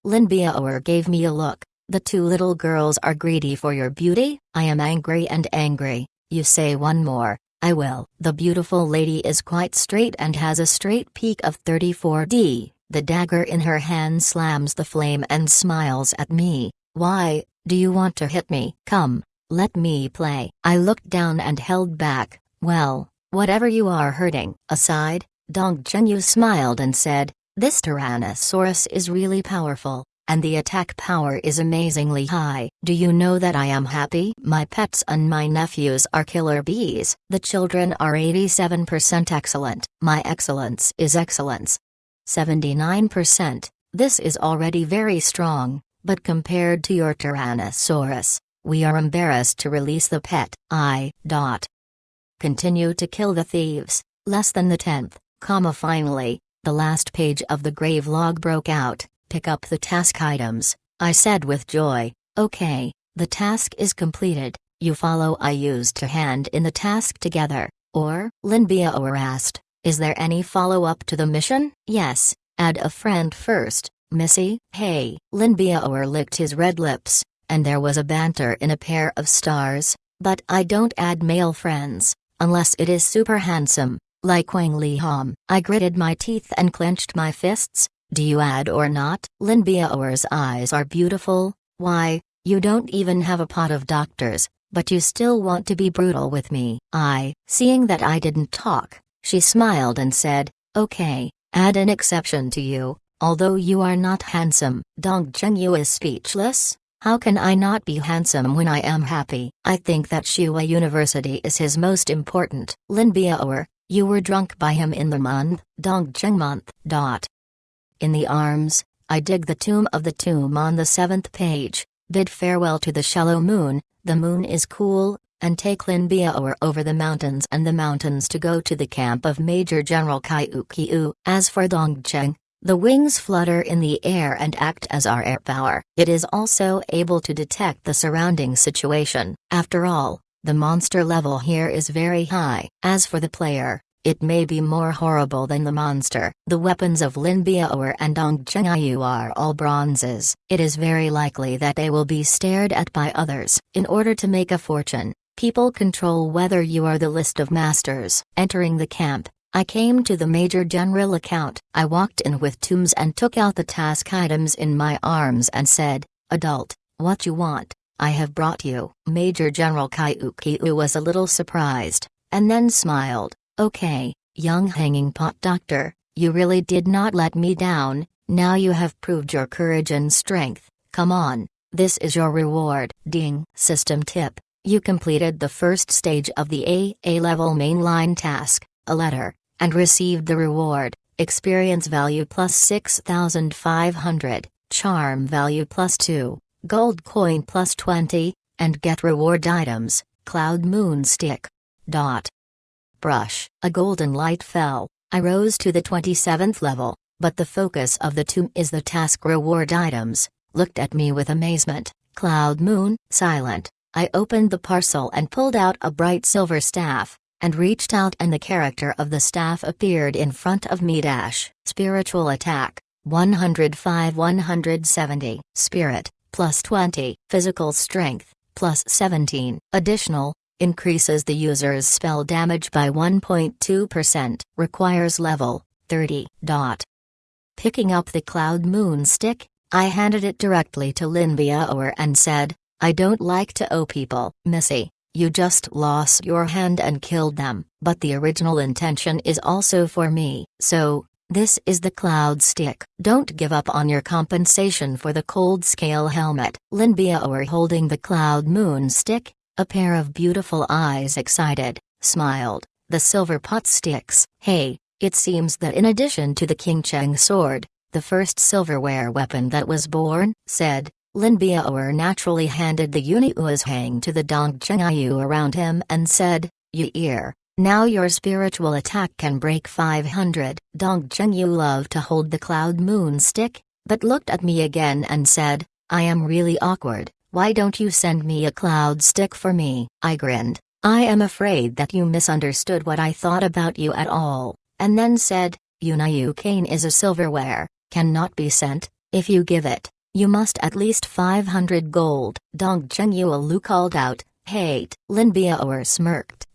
Lin Biaoer gave me a look. The 2 little girls are greedy for your beauty? I am angry and angry. You say one more. I will. The beautiful lady is quite straight and has a straight peak of 34D. The dagger in her hand slams the flame and smiles at me. Why, do you want to hit me? Come, let me play. I looked down and held back. Well, whatever you are hurting. Aside, Dong Zhengyu smiled and said, this Tyrannosaurus is really powerful, and the attack power is amazingly high. Do you know that I am happy? My pets and my nephews are killer bees. The children are 87% excellent. My excellence is excellence. 79%. This is already very strong, but compared to your Tyrannosaurus, we are embarrassed to release the pet. Continue to kill the thieves. Less than the 10th, finally, the last page of the grave log broke out. Pick up the task items, I said with joy. Okay, the task is completed. You follow. I used to hand in the task together, or? Lin Biaoer asked. Is there any follow-up to the mission? Yes, add a friend first, Missy. Hey. Lin Biaoer licked his red lips, and there was a banter in a pair of stars. But I don't add male friends, unless it is super handsome, like Wang Liham. I gritted my teeth and clenched my fists. Do you add or not? Lin Biaoer's eyes are beautiful. Why, you don't even have a pot of doctors, but you still want to be brutal with me. Seeing that I didn't talk, she smiled and said, okay, add an exception to you, although you are not handsome. Dong Zhengyu is speechless. How can I not be handsome when I am happy? I think that Shua University is his most important. Lin Biaoer, you were drunk by him in the month. Dong Zhengmonth. In the arms, I dig the tomb of the tomb on the 7th page, bid farewell to the shallow moon, the moon is cool, and take Lin Biaoer over the mountains and the mountains to go to the camp of Major General Kaiu Kiu. As for Dongcheng, the wings flutter in the air and act as our air power. It is also able to detect the surrounding situation. After all, the monster level here is very high. As for the player, it may be more horrible than the monster. The weapons of Lin Biaoer and Dong Zhengyu are all bronzes. It is very likely that they will be stared at by others. In order to make a fortune, people control whether you are the list of masters. Entering the camp, I came to the Major General account. I walked in with tombs and took out the task items in my arms and said, Adult, what you want, I have brought you. Major General Kaiu Kiu was a little surprised, and then smiled. Okay, young hanging pot doctor, you really did not let me down. Now you have proved your courage and strength. Come on, this is your reward. Ding. System tip. You completed the first stage of the A level mainline task, a letter, and received the reward. experience value plus 6,500, charm value plus 2, gold coin plus 20, and get reward items, cloud moon stick. Brush. A golden light fell. I rose to the 27th level, but the focus of the tomb is the task reward items, looked at me with amazement. Cloud moon, silent. I opened the parcel and pulled out a bright silver staff, and reached out and the character of the staff appeared in front of me. Spiritual attack, 105-170. Spirit, plus 20. Physical strength, plus 17. Additional, increases the user's spell damage by 1.2%. Requires level 30. Picking up the cloud moon stick, I handed it directly to Lin Biaoer and said, I don't like to owe people. Missy, you just lost your hand and killed them, but the original intention is also for me. So, this is the cloud stick. Don't give up on your compensation for the cold scale helmet. Lin Biaoer holding the cloud moon stick, a pair of beautiful eyes excited, smiled. The silver pot sticks. Hey, it seems that in addition to the Qingcheng sword, the first silverware weapon that was born, said, Lin Biaoer naturally handed the Yuniua's hang to the Dongcheng around him and said, Yeer, now your spiritual attack can break 500. Dongcheng loved to hold the cloud moon stick, but looked at me again and said, I am really awkward, why don't you send me a cloud stick for me? I grinned, I am afraid that you misunderstood what I thought about you at all, and then said, Yuniu cane is a silverware, cannot be sent, if you give it. You must at least 500 gold. Dongcheng Yuelu called out, hate. Lin Biaoer smirked.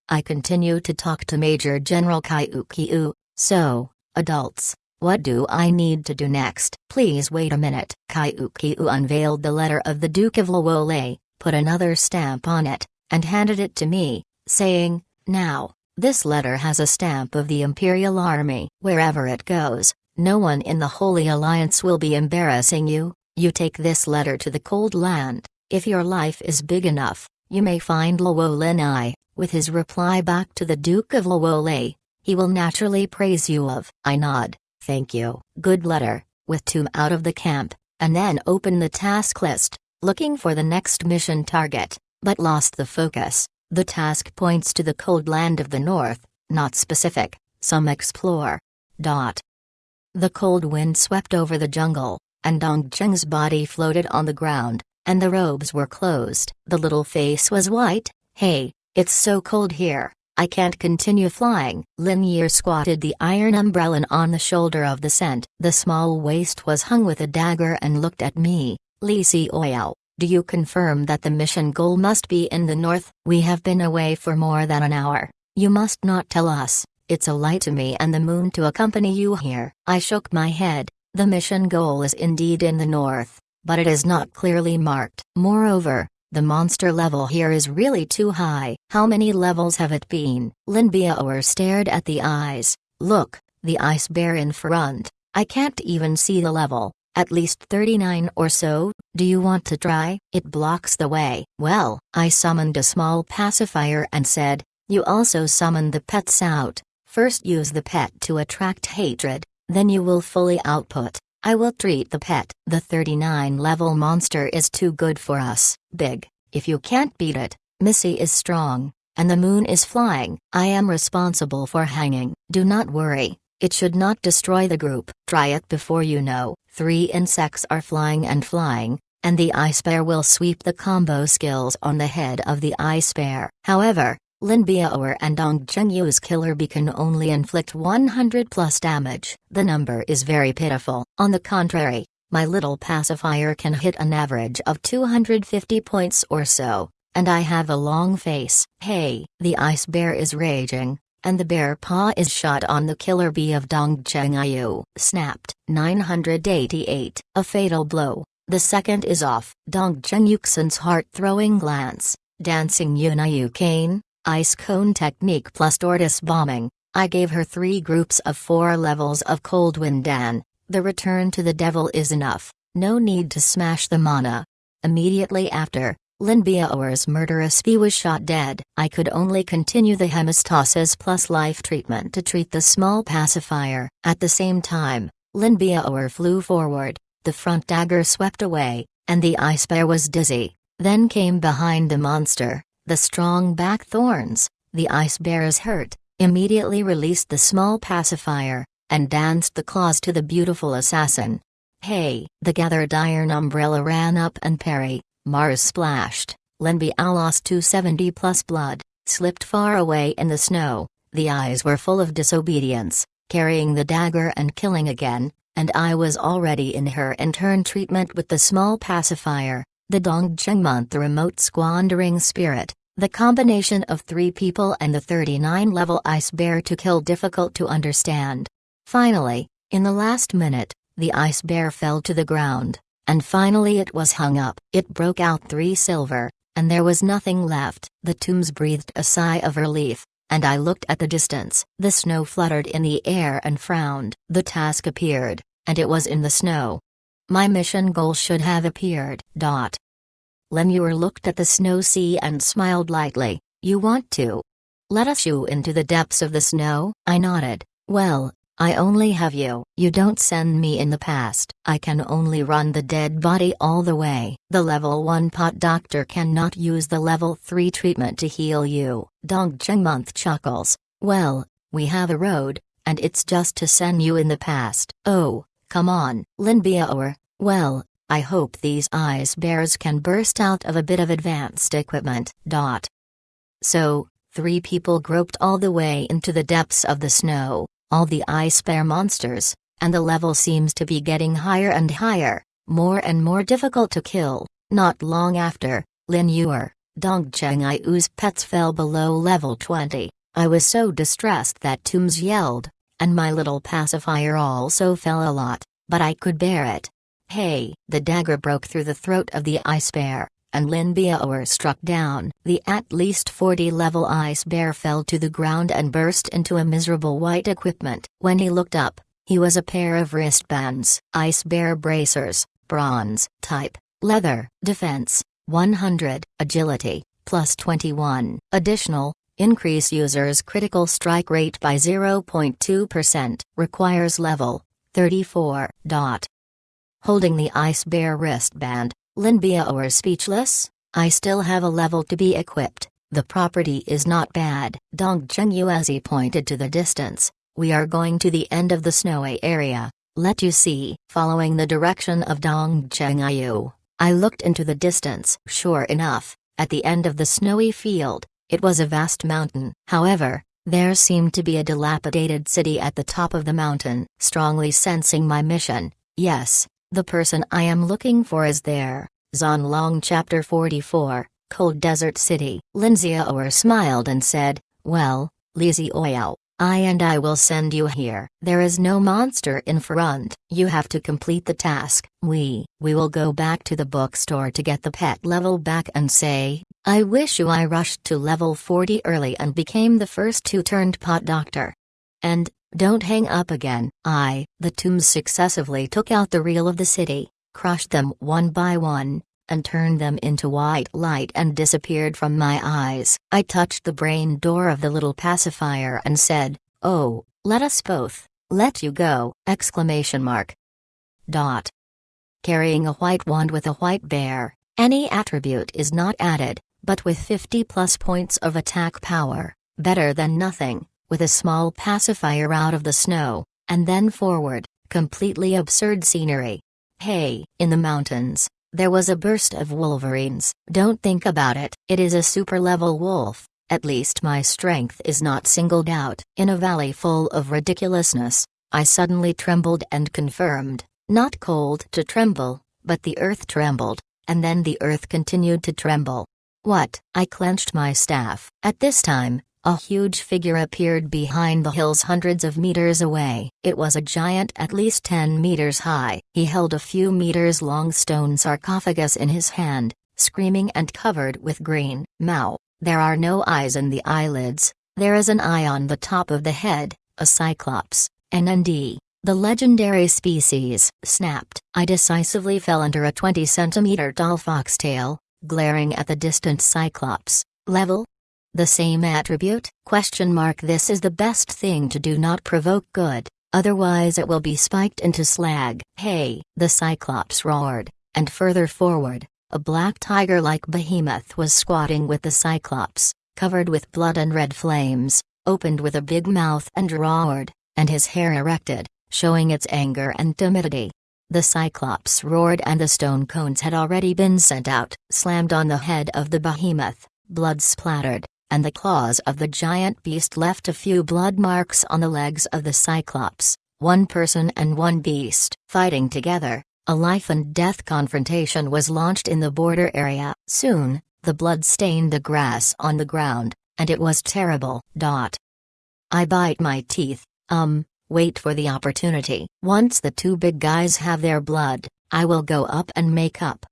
I continue to talk to Major General Kaiukiu, so, adults, what do I need to do next? Please wait a minute. Kaiukiu unveiled the letter of the Duke of Luole, put another stamp on it, and handed it to me, saying, now, this letter has a stamp of the Imperial Army. Wherever it goes, no one in the Holy Alliance will be embarrassing you. You take this letter to the Cold Land. If your life is big enough, you may find Luolinai. With his reply back to the Duke of Luole, he will naturally praise you of. I nod, thank you. Good letter, with Tomb out of the camp, and then open the task list, looking for the next mission target, but lost the focus. The task points to the Cold Land of the North, not specific, some explore. The cold wind swept over the jungle, and Dongcheng's body floated on the ground, and the robes were closed. The little face was white. Hey, it's so cold here, I can't continue flying. Lin Yi squatted the iron umbrella on the shoulder of the scent. The small waist was hung with a dagger and looked at me. Li Xiaoyao, do you confirm that the mission goal must be in the north? We have been away for more than an hour. You must not tell us. It's a lie to me and the moon to accompany you here. I shook my head. The mission goal is indeed in the north, but it is not clearly marked. Moreover, the monster level here is really too high. How many levels have it been? Lin Biaoer stared at the eyes. Look, the ice bear in front. I can't even see the level. At least 39 or so. Do you want to try? It blocks the way. Well, I summoned a small pacifier and said, you also summon the pets out. First use the pet to attract hatred, then you will fully output. I will treat the pet. The 39 level monster is too good for us. Big, if you can't beat it. Missy is strong, and the moon is flying. I am responsible for hanging. Do not worry, it should not destroy the group. Try it before you know. 3 insects are flying, and the ice bear will sweep the combo skills on the head of the ice bear. However, Lin Biaoer and Dongcheng Yu's killer bee can only inflict 100 plus damage. The number is very pitiful. On the contrary, my little pacifier can hit an average of 250 points or so, and I have a long face. Hey, the ice bear is raging, and the bear paw is shot on the killer bee of Dongcheng Yu. Snapped. 988. A fatal blow. The second is off. Dongcheng Yuxin's heart-throwing glance. Dancing Yuniu cane. Ice cone technique plus tortoise bombing. I gave her 3 groups of 4 levels of cold wind Dan. The return to the devil is enough, no need to smash the mana. Immediately after, Lin Biaoer's murderous bee was shot dead. I could only continue the hemostasis plus life treatment to treat the small pacifier. At the same time, Lin Biaoer flew forward, the front dagger swept away, and the ice bear was dizzy. Then came behind the monster, the strong back thorns. The ice bear's hurt, immediately released the small pacifier, and danced the claws to the beautiful assassin. Hey! The gathered iron umbrella ran up and parry. Mars splashed. Lin Biao lost 270 plus blood, slipped far away in the snow. The eyes were full of disobedience, carrying the dagger and killing again, and I was already in her in-turn treatment with the small pacifier, the Dongzheng Month, the remote squandering spirit, the combination of 3 people and the 39-level ice bear to kill difficult to understand. Finally, in the last minute, the ice bear fell to the ground, and finally it was hung up. It broke out 3 silver, and there was nothing left. The tombs breathed a sigh of relief, and I looked at the distance. The snow fluttered in the air and frowned. The task appeared, and it was in the snow. My mission goal should have appeared. Lemur looked at the snow sea and smiled lightly. You want to let us shoot into the depths of the snow? I nodded. Well, I only have you. You don't send me in the past. I can only run the dead body all the way. The level 1 pot doctor cannot use the level 3 treatment to heal you. Dongzheng Month chuckles. Well, we have a road, and it's just to send you in the past. Oh, come on. Lin Biaoer, well, I hope these ice bears can burst out of a bit of advanced equipment. So, 3 people groped all the way into the depths of the snow, all the ice bear monsters, and the level seems to be getting higher and higher, more and more difficult to kill. Not long after, Lin Yuer, Dongzheng Iu's pets fell below level 20. I was so distressed that tombs yelled, and my little pacifier also fell a lot, but I could bear it. Hey! The dagger broke through the throat of the ice bear, and Lin Biaoer struck down. The at least 40-level ice bear fell to the ground and burst into a miserable white equipment. When he looked up, he was a pair of wristbands. Ice bear bracers, bronze, type, leather, defense, 100, agility, plus 21. Additional, increase user's critical strike rate by 0.2%, requires level 34. Holding the ice bear wristband, Lin Biaoer speechless. I still have a level to be equipped. The property is not bad. Dongzheng Yuezi pointed to the distance. We are going to the end of the snowy area. Let you see. Following the direction of Dongzheng Yu, I looked into the distance. Sure enough, at the end of the snowy field, it was a vast mountain. However, there seemed to be a dilapidated city at the top of the mountain. Strongly sensing my mission, yes, the person I am looking for is there. Zonlong Chapter 44, Cold Desert City. Lin Biaoer smiled and said, well, Li Zioyao, I will send you here. There is no monster in front. You have to complete the task. We will go back to the bookstore to get the pet level back and say, I wish you I rushed to level 40 early and became the first 2-turned pot doctor. And, don't hang up again. The tombs successively took out the reel of the city, crushed them one by one, and turned them into white light and disappeared from my eyes. I touched the brain door of the little pacifier and said, oh, let us both, let you go! Exclamation mark. Carrying a white wand with a white bear, any attribute is not added, but with 50 plus points of attack power, better than nothing. With a small pacifier out of the snow, and then forward, completely absurd scenery. Hey! In the mountains, there was a burst of wolverines. Don't think about it. It is a super-level wolf. At least my strength is not singled out. In a valley full of ridiculousness, I suddenly trembled and confirmed. Not cold to tremble, but the earth trembled, and then the earth continued to tremble. What? I clenched my staff. At this time, a huge figure appeared behind the hills hundreds of meters away. It was a giant at least 10 meters high. He held a few meters long stone sarcophagus in his hand, screaming and covered with green. Mao, there are no eyes in the eyelids, there is an eye on the top of the head, a cyclops, NND, the legendary species. Snapped. I decisively fell under a 20-centimeter tall foxtail, glaring at the distant Cyclops. Level? The same attribute? This is the best thing to do, not provoke good, otherwise it will be spiked into slag. Hey! The Cyclops roared, and further forward, a black tiger-like behemoth was squatting with the Cyclops, covered with blood and red flames, opened with a big mouth and roared, and his hair erected, showing its anger and timidity. The Cyclops roared and the stone cones had already been sent out, slammed on the head of the behemoth, blood splattered, and the claws of the giant beast left a few blood marks on the legs of the Cyclops. One person and one beast fighting together, a life and death confrontation was launched in the border area. Soon, the blood stained the grass on the ground, and it was terrible. I bite my teeth, wait for the opportunity. Once the two big guys have their blood, I will go up and make up.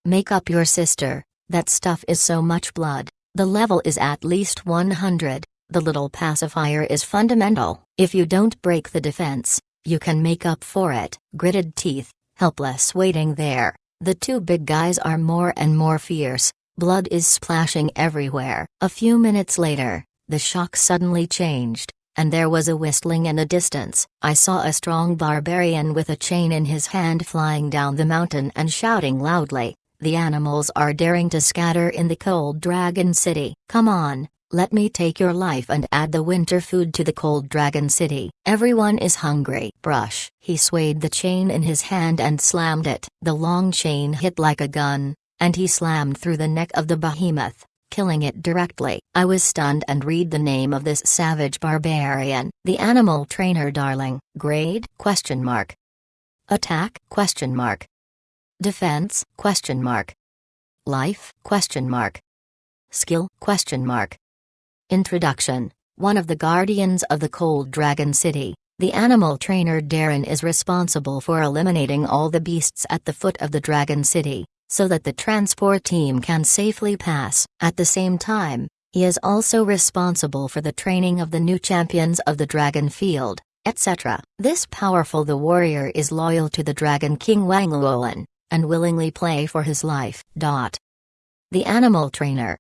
Make up your sister, that stuff is so much blood. The level is at least 100, the little pacifier is fundamental. If you don't break the defense, you can make up for it. Gritted teeth, helpless waiting there, the two big guys are more and more fierce, blood is splashing everywhere. A few minutes later, the shock suddenly changed, and there was a whistling in the distance. I saw a strong barbarian with a chain in his hand flying down the mountain and shouting loudly, "The animals are daring to scatter in the cold dragon city. Come on, let me take your life and add the winter food to the cold dragon city. Everyone is hungry." Brush. He swayed the chain in his hand and slammed it. The long chain hit like a gun, and he slammed through the neck of the behemoth, killing it directly. I was stunned and read the name of this savage barbarian. The animal trainer darling. Grade? Attack? Defense? Life? Skill? Introduction. One of the guardians of the Cold Dragon City, the animal trainer Darren is responsible for eliminating all the beasts at the foot of the Dragon City, so that the transport team can safely pass. At the same time, he is also responsible for the training of the new champions of the Dragon Field, etc. This powerful the warrior is loyal to the Dragon King Wang Luolin, and willingly play for his life. The animal trainer?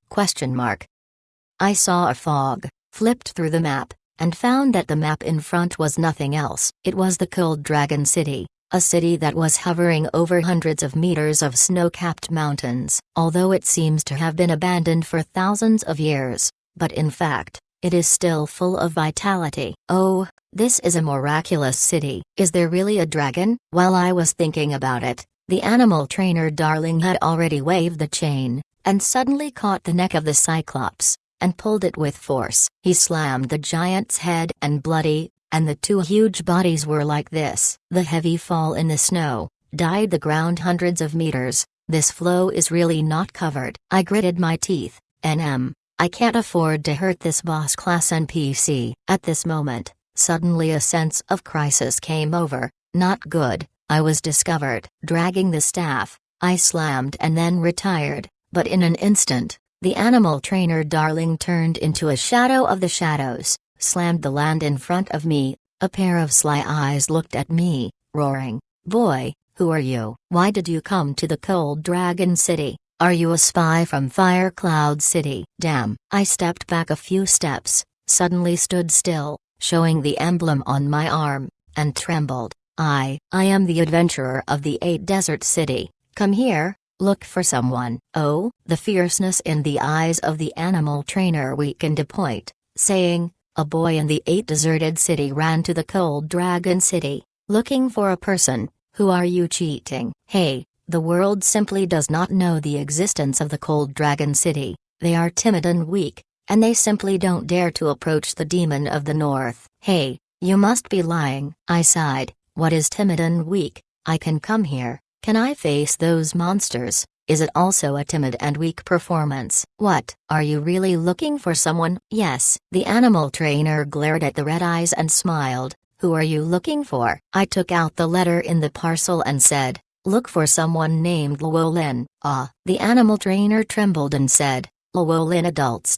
I saw a fog, flipped through the map, and found that the map in front was nothing else. It was the Cold Dragon City, a city that was hovering over hundreds of meters of snow-capped mountains. Although it seems to have been abandoned for thousands of years, but in fact, it is still full of vitality. Oh, this is a miraculous city. Is there really a dragon? While I was thinking about it, the animal trainer darling had already waved the chain, and suddenly caught the neck of the Cyclops, and pulled it with force. He slammed the giant's head and bloody, and the two huge bodies were like this. The heavy fall in the snow dyed the ground hundreds of meters. This flow is really not covered. I gritted my teeth. I can't afford to hurt this boss class NPC. At this moment, suddenly a sense of crisis came over. Not good. I was discovered. Dragging the staff, I slammed and then retired, but in an instant, the animal trainer darling turned into a shadow of the shadows, slammed the land in front of me. A pair of sly eyes looked at me, roaring, "Boy, who are you? Why did you come to the Cold Dragon City? Are you a spy from Fire Cloud City?" Damn. I stepped back a few steps, suddenly stood still, showing the emblem on my arm, and trembled. I am the adventurer of the 8 Desert City. Come here. Look for someone. Oh, the fierceness in the eyes of the animal trainer weakened a point, saying, "A boy in the 8 deserted city ran to the Cold Dragon City, looking for a person. Who are you cheating?" Hey, the world simply does not know the existence of the Cold Dragon City. They are timid and weak, and they simply don't dare to approach the demon of the north. Hey, you must be lying. I sighed. What is timid and weak? I can come here. Can I face those monsters? Is it also a timid and weak performance? What, are you really looking for someone? Yes. The animal trainer glared at the red eyes and smiled. Who are you looking for? I took out the letter in the parcel and said, "Look for someone named Luolin." Ah. The animal trainer trembled and said, "Luolin adults.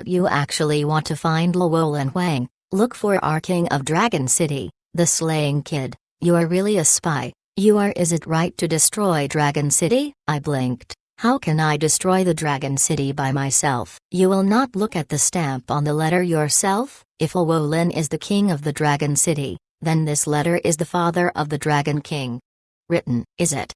You actually want to find Luolin Wang? Look for our king of Dragon City, the slaying kid. You are really a spy. Is it right to destroy Dragon City? I blinked. How can I destroy the Dragon City by myself? You will not look at the stamp on the letter yourself? If Llewellyn is the king of the Dragon City, then this letter is the father of the Dragon King. Written, is it?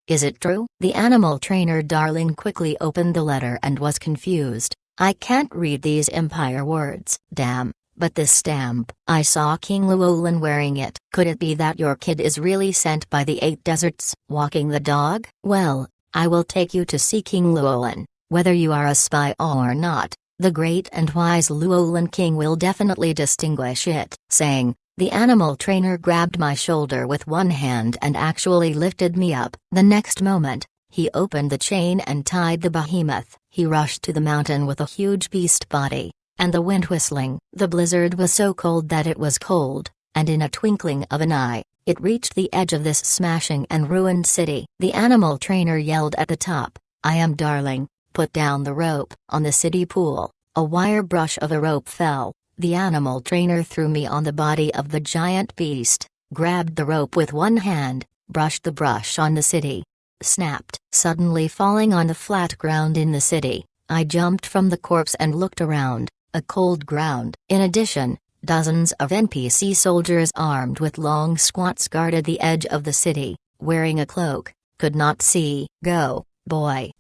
Is it true? The animal trainer Darling quickly opened the letter and was confused. I can't read these Empire words. Damn, but this stamp. I saw King Llewellyn wearing it. Could it be that your kid is really sent by the 8 deserts? Walking the dog? Well, I will take you to see King Llewellyn, whether you are a spy or not. The great and wise Llewellyn King will definitely distinguish it. Saying, the animal trainer grabbed my shoulder with one hand and actually lifted me up. The next moment, he opened the chain and tied the behemoth. He rushed to the mountain with a huge beast body, and the wind whistling. The blizzard was so cold that it was cold, and in a twinkling of an eye, it reached the edge of this smashing and ruined city. The animal trainer yelled at the top, I am Darling, put down the rope. On the city pool, a wire brush of a rope fell. The animal trainer threw me on the body of the giant beast, grabbed the rope with one hand, brushed the brush on the city. Snapped. Suddenly falling on the flat ground in the city, I jumped from the corpse and looked around, a cold ground. In addition, dozens of NPC soldiers armed with long squats guarded the edge of the city, wearing a cloak, could not see. Go, boy.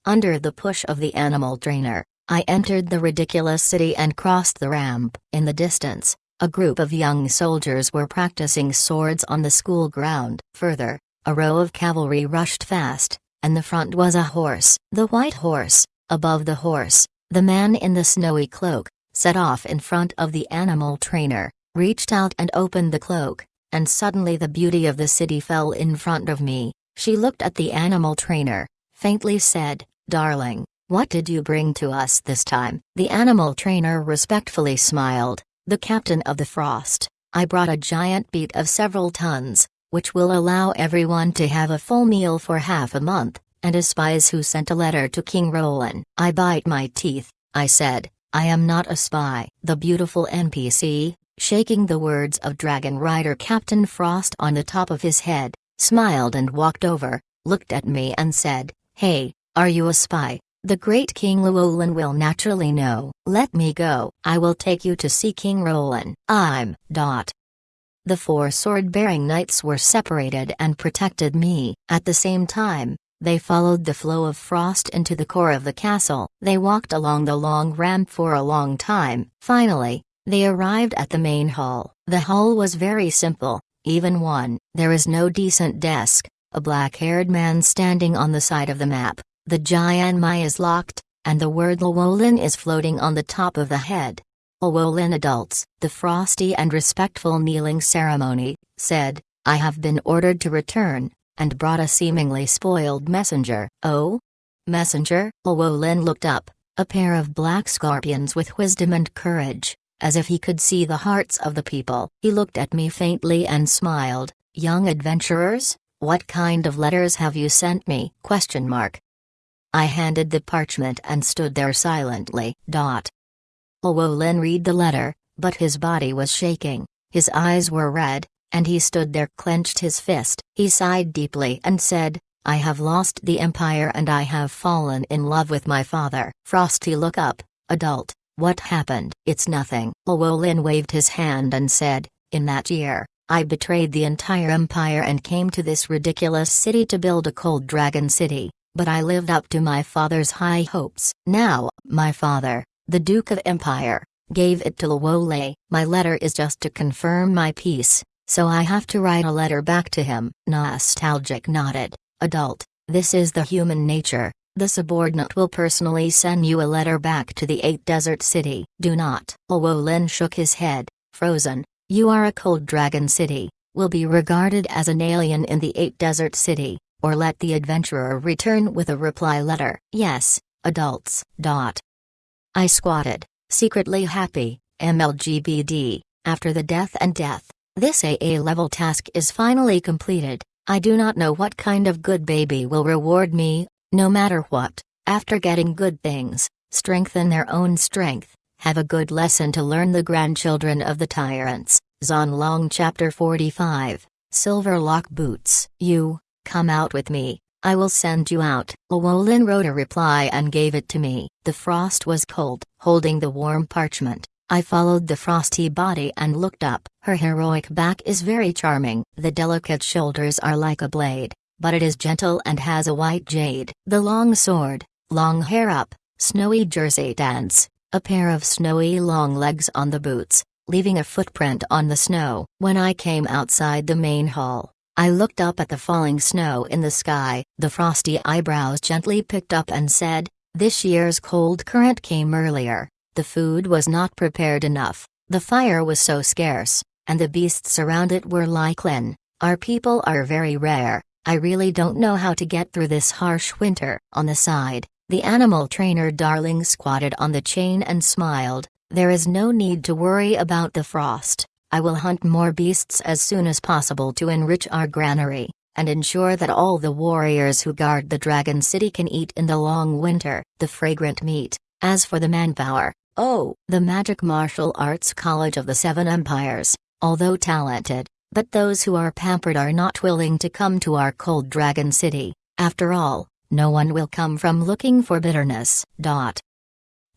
Under the push of the animal trainer, I entered the ridiculous city and crossed the ramp. In the distance, a group of young soldiers were practicing swords on the school ground. Further, a row of cavalry rushed fast, and the front was a horse. The white horse, above the horse, the man in the snowy cloak, set off in front of the animal trainer, reached out and opened the cloak, and suddenly the beauty of the city fell in front of me. She looked at the animal trainer, faintly said, Darling, what did you bring to us this time? The animal trainer respectfully smiled, the captain of the Frost. I brought a giant beet of several tons, which will allow everyone to have a full meal for half a month, and as spies who sent a letter to King Roland. I bite my teeth, I said, I am not a spy. The beautiful NPC, shaking the words of Dragon Rider Captain Frost on the top of his head, smiled and walked over, looked at me and said, Hey, are you a spy? The great King Llewellyn will naturally know. Let me go. I will take you to see King Roland. The 4 sword-bearing knights were separated and protected me. At the same time, they followed the flow of frost into the core of the castle. They walked along the long ramp for a long time. Finally, they arrived at the main hall. The hall was very simple, even one. There is no decent desk, a black-haired man standing on the side of the map. The giant eye is locked, and the word Llewellyn is floating on the top of the head. Llewellyn adults, the frosty and respectful kneeling ceremony, said, I have been ordered to return, and brought a seemingly spoiled messenger. Oh? Messenger? Llewellyn looked up, a pair of black scorpions with wisdom and courage, as if he could see the hearts of the people. He looked at me faintly and smiled, Young adventurers, what kind of letters have you sent me? I handed the parchment and stood there silently. Llewellyn read the letter, but his body was shaking, his eyes were red, and he stood there clenched his fist. He sighed deeply and said, I have lost the Empire and I have fallen in love with my father. Frosty look up, adult, what happened? It's nothing. Llewellyn waved his hand and said, in that year, I betrayed the entire Empire and came to this ridiculous city to build a cold dragon city. But I lived up to my father's high hopes. Now, my father, the Duke of Empire, gave it to Llewellyn. My letter is just to confirm my peace, so I have to write a letter back to him. Nostalgic nodded, adult, this is the human nature. The subordinate will personally send you a letter back to the 8 desert city. Do not. Llewellyn shook his head, frozen. You are a cold dragon city, will be regarded as an alien in the 8 desert city. Or let the adventurer return with a reply letter. Yes, adults. I squatted, secretly happy, MLGBD, after the death and death. This AA level task is finally completed. I do not know what kind of good baby will reward me, no matter what. After getting good things, strengthen their own strength, have a good lesson to learn the grandchildren of the tyrants. Zonlong Chapter 45. Silverlock boots. You, come out with me. I will send you out. Llewellyn wrote a reply and gave it to me. The frost was cold. Holding the warm parchment, I followed the frosty body and looked up. Her heroic back is very charming. The delicate shoulders are like a blade, but it is gentle and has a white jade. The long sword, long hair up, snowy jersey dance, a pair of snowy long legs on the boots, leaving a footprint on the snow. When I came outside the main hall, I looked up at the falling snow in the sky. The frosty eyebrows gently picked up and said, "This year's cold current came earlier. The food was not prepared enough, the fire was so scarce, and the beasts around it were like Lynn. Our people are very rare. I really don't know how to get through this harsh winter." On the side, the animal trainer Darling squatted on the chain and smiled. "There is no need to worry about the frost. I will hunt more beasts as soon as possible to enrich our granary, and ensure that all the warriors who guard the Dragon City can eat in the long winter the fragrant meat. As for the manpower, oh, the Magic Martial Arts College of the Seven Empires, although talented, but those who are pampered are not willing to come to our cold Dragon City. After all, no one will come from looking for bitterness.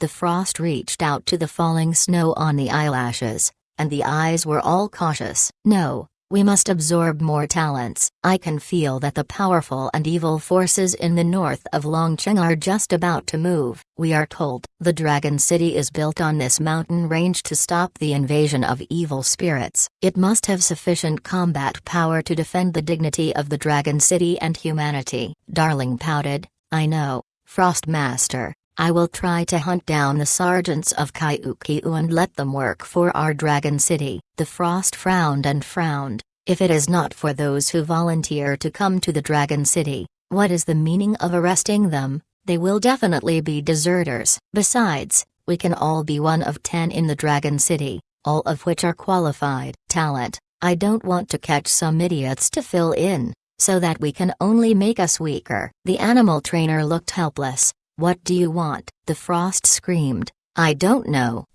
The frost reached out to the falling snow on the eyelashes, and the eyes were all cautious. "No, we must absorb more talents. I can feel that the powerful and evil forces in the north of Longcheng are just about to move. We are told the Dragon City is built on this mountain range to stop the invasion of evil spirits. It must have sufficient combat power to defend the dignity of the Dragon City and humanity." Darling pouted. "I know, Frost Master. I will try to hunt down the sergeants of Kyukiu and let them work for our Dragon City." The Frost frowned and frowned. "If it is not for those who volunteer to come to the Dragon City, what is the meaning of arresting them? They will definitely be deserters. Besides, we can all be one of 10 in the Dragon City, all of which are qualified talent. I don't want to catch some idiots to fill in, so that we can only make us weaker." The animal trainer looked helpless. "What do you want?" The Frost screamed. "I don't know."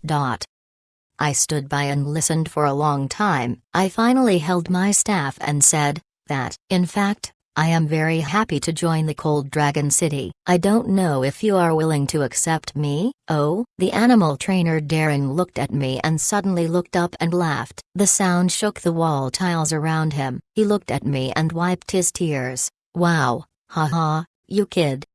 I stood by and listened for a long time. I finally held my staff and said, "That, in fact, I am very happy to join the Cold Dragon City. I don't know if you are willing to accept me." "Oh?" The animal trainer Darren looked at me and suddenly looked up and laughed. The sound shook the wall tiles around him. He looked at me and wiped his tears. "Wow, haha, you kid.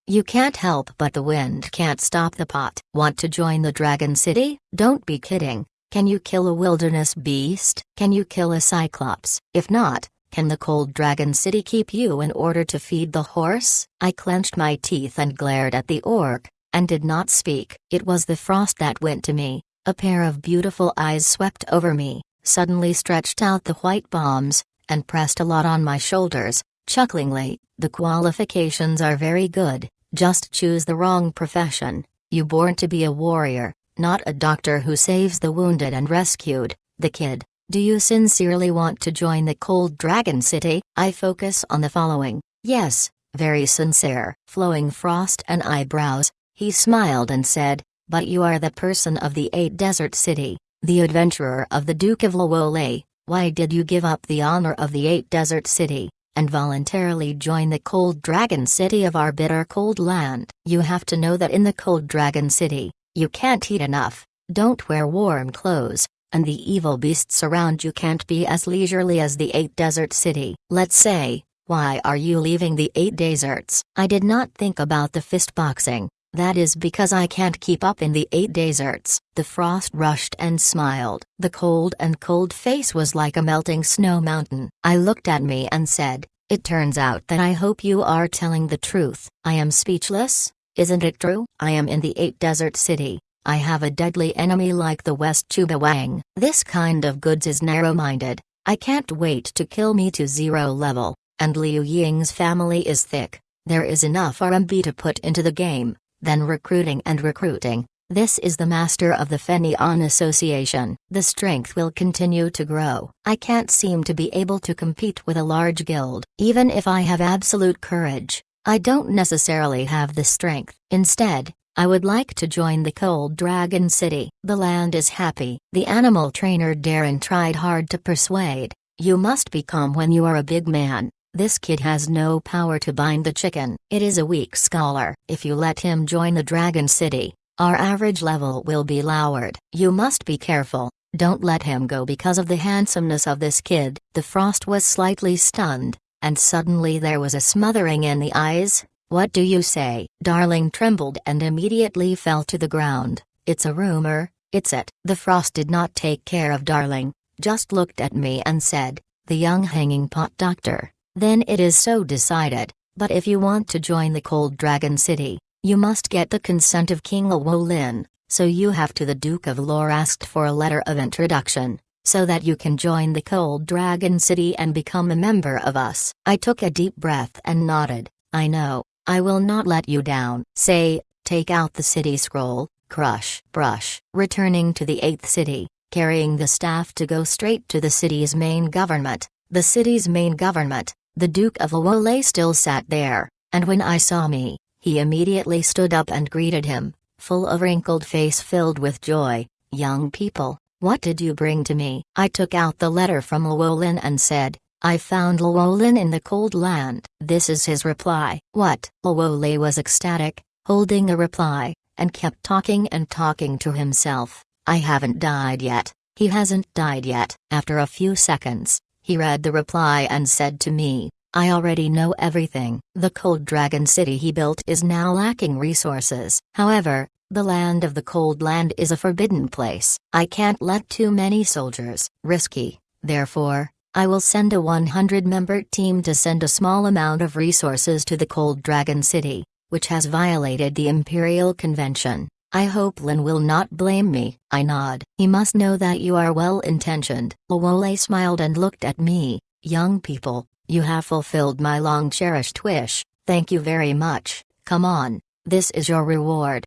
You can't help but the wind can't stop the pot. Want to join the Dragon City? Don't be kidding. Can you kill a wilderness beast? Can you kill a cyclops? If not, can the Cold Dragon City keep you in order to feed the horse?" I clenched my teeth and glared at the orc, and did not speak. It was the frost that went to me. A pair of beautiful eyes swept over me, suddenly stretched out the white palms, and pressed a lot on my shoulders, chucklingly. "The qualifications are very good. Just choose the wrong profession. You born to be a warrior, not a doctor who saves the wounded and rescued." The kid, "Do you sincerely want to join the Cold Dragon City?" I focus on the following. "Yes, very sincere." Flowing frost and eyebrows, he smiled and said, "But you are the person of the 8 Desert City, the adventurer of the Duke of Lowole. Why did you give up the honor of the 8 Desert City and voluntarily join the Cold Dragon City of our bitter cold land? You have to know that in the Cold Dragon City, you can't eat enough, don't wear warm clothes, and the evil beasts around you can't be as leisurely as the 8 Desert City." Let's say, "Why are you leaving the 8 deserts?" I did not think about the fist boxing. "That is because I can't keep up in the 8 deserts." The frost rushed and smiled. The cold and cold face was like a melting snow mountain. I looked at me and said, "It turns out that I hope you are telling the truth." I am speechless. Isn't it true? I am in the 8 Desert City. I have a deadly enemy like the West Chuba Wang. This kind of goods is narrow-minded. I can't wait to kill me to 0 level, and Liu Ying's family is thick. There is enough RMB to put into the game. Then recruiting and recruiting. This is the master of the Fenian Association. The strength will continue to grow. I can't seem to be able to compete with a large guild. Even if I have absolute courage, I don't necessarily have the strength. Instead, I would like to join the Cold Dragon City. The land is happy. The animal trainer Darren tried hard to persuade. You must be calm when you are a big man. This kid has no power to bind the chicken. It is a weak scholar. If you let him join the Dragon City, our average level will be lowered. You must be careful. Don't let him go because of the handsomeness of this kid." The Frost was slightly stunned, and suddenly there was a smothering in the eyes. "What do you say?" Darling trembled and immediately fell to the ground. "It's a rumor, it's it." The Frost did not take care of Darling, just looked at me and said, "The young hanging pot doctor. Then it is so decided, but if you want to join the Cold Dragon City, you must get the consent of King Llewellyn, so you have to the Duke of Lore asked for a letter of introduction, so that you can join the Cold Dragon City and become a member of us." I took a deep breath and nodded. "I know, I will not let you down." Say, take out the city scroll, crush, brush. Returning to the 8th city, carrying the staff to go straight to the city's main government. The city's main government, the Duke of Llewellyn still sat there, and when I saw me, he immediately stood up and greeted him, full of wrinkled face filled with joy. "Young people, what did you bring to me?" I took out the letter from Llewellyn and said, "I found Llewellyn in the Cold Land." This is his reply. "What?" Llewellyn was ecstatic, holding the reply, and kept talking and talking to himself. "I haven't died yet. He hasn't died yet." After a few seconds, he read the reply and said to me, "I already know everything. The Cold Dragon City he built is now lacking resources. However, the land of the Cold Land is a forbidden place. I can't let too many soldiers. Risky. Therefore, I will send a 100-member team to send a small amount of resources to the Cold Dragon City, which has violated the Imperial Convention. I hope Lin will not blame me." I nod. "He must know that you are well-intentioned." Llewellyn smiled and looked at me. "Young people, you have fulfilled my long-cherished wish. Thank you very much. Come on, this is your reward.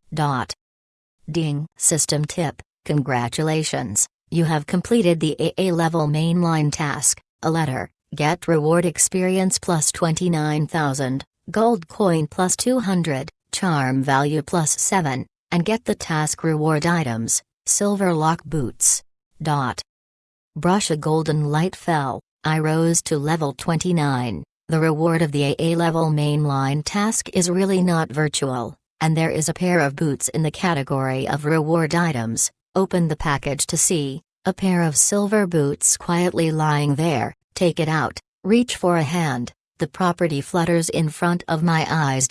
Ding. System tip, congratulations. You have completed the AA level mainline task. A letter, get reward experience plus 29,000, gold coin plus 200, charm value plus 7, and get the task reward items, silver lock boots. Brush. A golden light fell. I rose to level 29. The reward of the AA level mainline task is really not virtual, and there is a pair of boots in the category of reward items. Open the package to see a pair of silver boots quietly lying there. Take it out, reach for a hand, the property flutters in front of my eyes.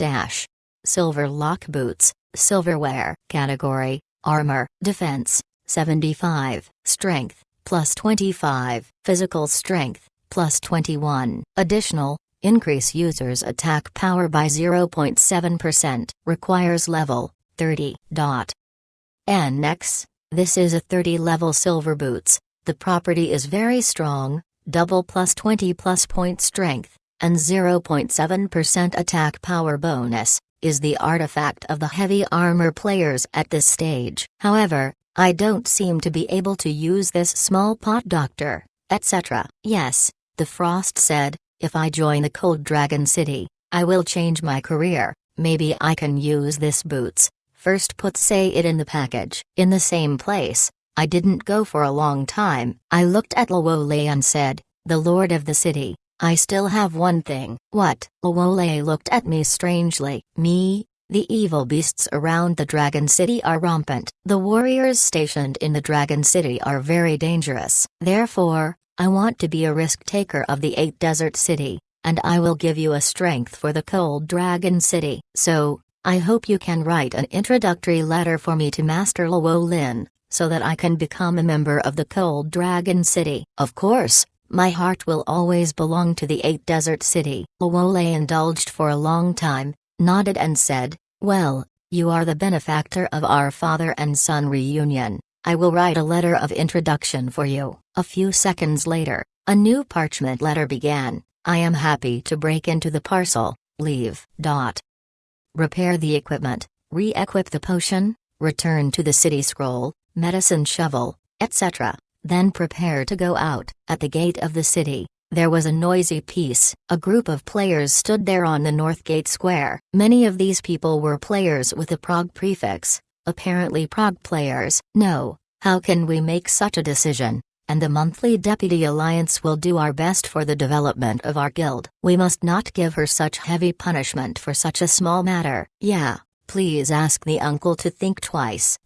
Silver lock boots, silverware. Category, armor, defense, 75, strength, plus 25, physical strength, plus 21. Additional, increase user's attack power by 0.7%, requires level 30. NX. This is a 30 level silver boots. The property is very strong, double plus 20 plus point strength, and 0.7% attack power bonus, is the artifact of the heavy armor players at this stage. However, I don't seem to be able to use this small pot doctor, etc. Yes, the Frost said, if I join the Cold Dragon City, I will change my career. Maybe I can use this boots. First say it in the package. In the same place, I didn't go for a long time. I looked at Llewellyn and said, the lord of the city, I still have one thing. What? Llewellyn looked at me strangely. Me? The evil beasts around the Dragon City are rampant. The warriors stationed in the Dragon City are very dangerous. Therefore, I want to be a risk-taker of the 8 Desert City, and I will give you a strength for the Cold Dragon City. So, I hope you can write an introductory letter for me to Master Llewellyn, so that I can become a member of the Cold Dragon City. Of course, my heart will always belong to the 8 Desert City. Llewellyn indulged for a long time, nodded and said, well, you are the benefactor of our father and son reunion. I will write a letter of introduction for you. A few seconds later, a new parchment letter began. I am happy to break into the parcel. Leave. Repair the equipment, re-equip the potion, return to the city scroll, medicine shovel, etc. Then prepare to go out. At the gate of the city, there was a noisy piece. A group of players stood there on the North Gate Square. Many of these people were players with a Prague prefix, apparently Prague players. No, how can we make such a decision? and the monthly Deputy Alliance will do our best for the development of our guild. We must not give her such heavy punishment for such a small matter. Yeah, please ask the uncle to think twice.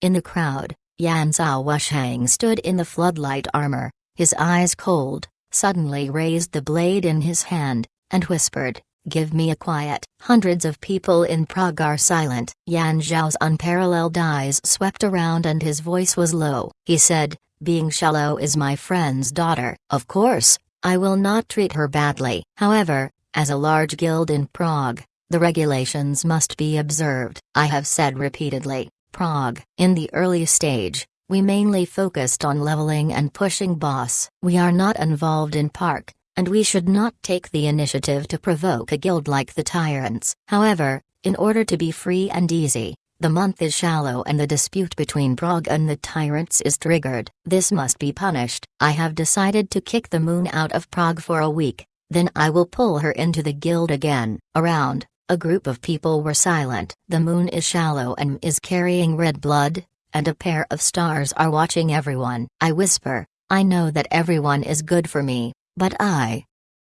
In the crowd, Yan Zhao Wushang stood in the floodlight armor, his eyes cold, suddenly raised the blade in his hand, and whispered, "Give me a quiet." Hundreds of people in Prague are silent. Yan Zhao's unparalleled eyes swept around and his voice was low. He said, "Being shallow is my friend's daughter. Of course, I will not treat her badly. However, as a large guild in Prague, the regulations must be observed." I have said repeatedly, Prague. In the early stage, we mainly focused on leveling and pushing boss. We are not involved in park, and we should not take the initiative to provoke a guild like the Tyrants. However, in order to be free and easy, the month is shallow and the dispute between Prague and the Tyrants is triggered. This must be punished. I have decided to kick the moon out of Prague for a week, then I will pull her into the guild again. Around, a group of people were silent. The moon is shallow and is carrying red blood, and a pair of stars are watching everyone. I whisper, I know that everyone is good for me, but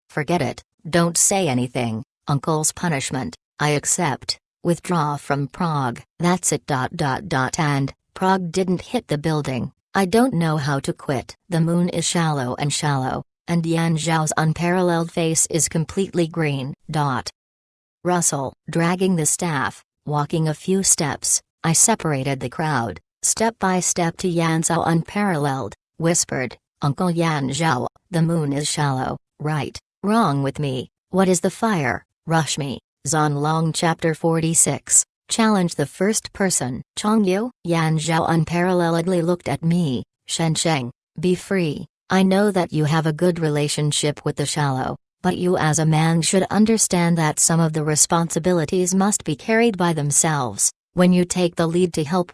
forget it, don't say anything. Uncle's punishment, I accept. Withdraw from Prague. That's it. And Prague didn't hit the building. I don't know how to quit. The moon is shallow, and Yan Zhao's unparalleled face is completely green. Russell, dragging the staff, walking a few steps, I separated the crowd, step by step to Yan Zhao unparalleled, whispered, Uncle Yan Zhao, the moon is shallow, right? Wrong with me. What is the fire? Rush me. Zonlong Chapter 46. Challenge the first person. Chongyu? Yan Zhao unparalleledly looked at me. Shensheng, be free. I know that you have a good relationship with the shallow, but you as a man should understand that some of the responsibilities must be carried by themselves. When you take the lead to help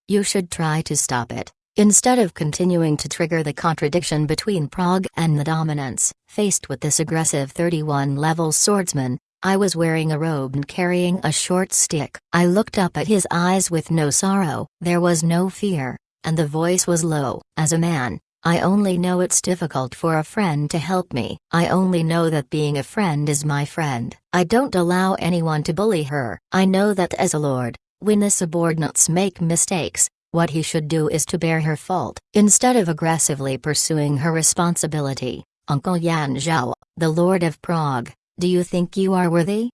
you should try to stop it, instead of continuing to trigger the contradiction between Prague and the dominance. Faced with this aggressive 31-level swordsman, I was wearing a robe and carrying a short stick. I looked up at his eyes with no sorrow. There was no fear, and the voice was low. As a man, I only know it's difficult for a friend to help me. I only know that being a friend is my friend. I don't allow anyone to bully her. I know that as a lord, when the subordinates make mistakes, what he should do is to bear her fault, instead of aggressively pursuing her responsibility. Uncle Yan Zhao, the Lord of Prague, do you think you are worthy?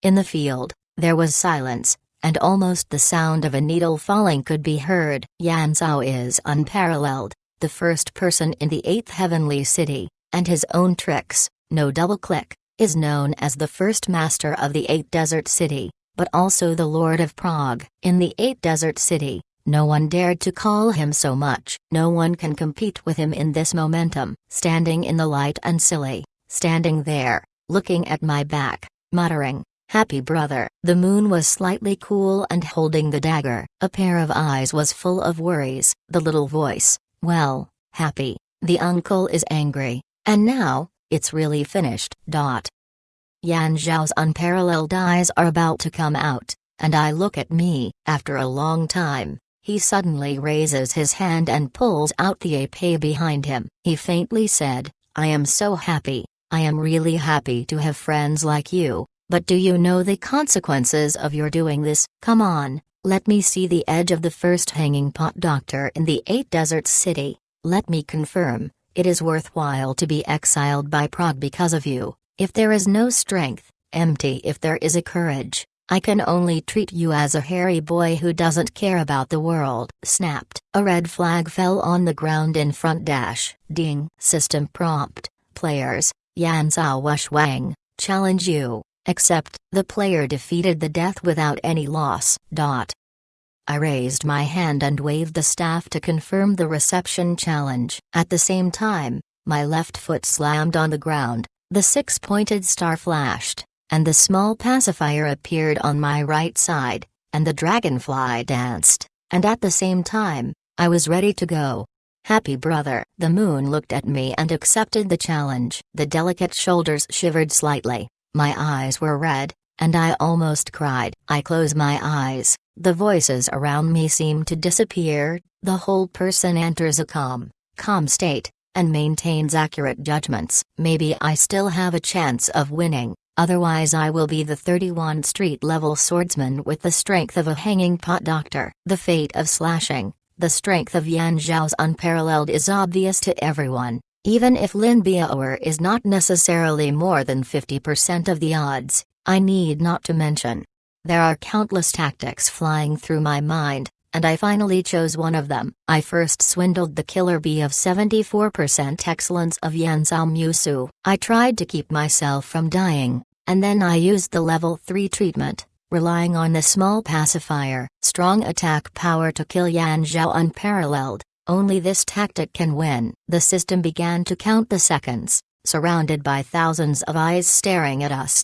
In the field, there was silence, and almost the sound of a needle falling could be heard. Yan Zhao is unparalleled, the first person in the 8th heavenly city, and his own tricks, no double-click, is known as the first master of the 8th desert city, but also the Lord of Prague. In the 8th desert city, no one dared to call him so much. No one can compete with him in this momentum. Standing in the light and silly, standing there, looking at my back, muttering, "Happy brother." The moon was slightly cool and holding the dagger. A pair of eyes was full of worries. The little voice, "Well, Happy, the uncle is angry, and now, it's really finished." Yan Zhao's unparalleled eyes are about to come out, and I look at me. After a long time, he suddenly raises his hand and pulls out the épée behind him. He faintly said, "I am so happy. I am really happy to have friends like you, but do you know the consequences of your doing this? Come on, let me see the edge of the first hanging pot doctor in the 8 desert city. Let me confirm, it is worthwhile to be exiled by Prague because of you. If there is no strength, empty. If there is a courage, I can only treat you as a hairy boy who doesn't care about the world." Snapped. A red flag fell on the ground in front. Ding. System prompt. Players, Yan Zhao Wushang, challenge you, except the player defeated the death without any loss. I raised my hand and waved the staff to confirm the reception challenge. At the same time, my left foot slammed on the ground, the 6-pointed star flashed, and the small pacifier appeared on my right side, and the dragonfly danced, and at the same time, I was ready to go. "Happy brother." The moon looked at me and accepted the challenge. The delicate shoulders shivered slightly, my eyes were red, and I almost cried. I close my eyes, the voices around me seem to disappear, the whole person enters a calm state, and maintains accurate judgments. Maybe I still have a chance of winning, otherwise I will be the 31 street-level swordsman with the strength of a hanging pot doctor. The fate of slashing, the strength of Yan Zhao's unparalleled is obvious to everyone, even if Lin Biao is not necessarily more than 50% of the odds, I need not to mention. There are countless tactics flying through my mind, and I finally chose one of them. I first swindled the killer bee of 74% excellence of Yan Zhao Musu. I tried to keep myself from dying, and then I used the level 3 treatment, relying on the small pacifier, strong attack power to kill Yan Zhao unparalleled. Only this tactic can win. The system began to count the seconds, surrounded by thousands of eyes staring at us.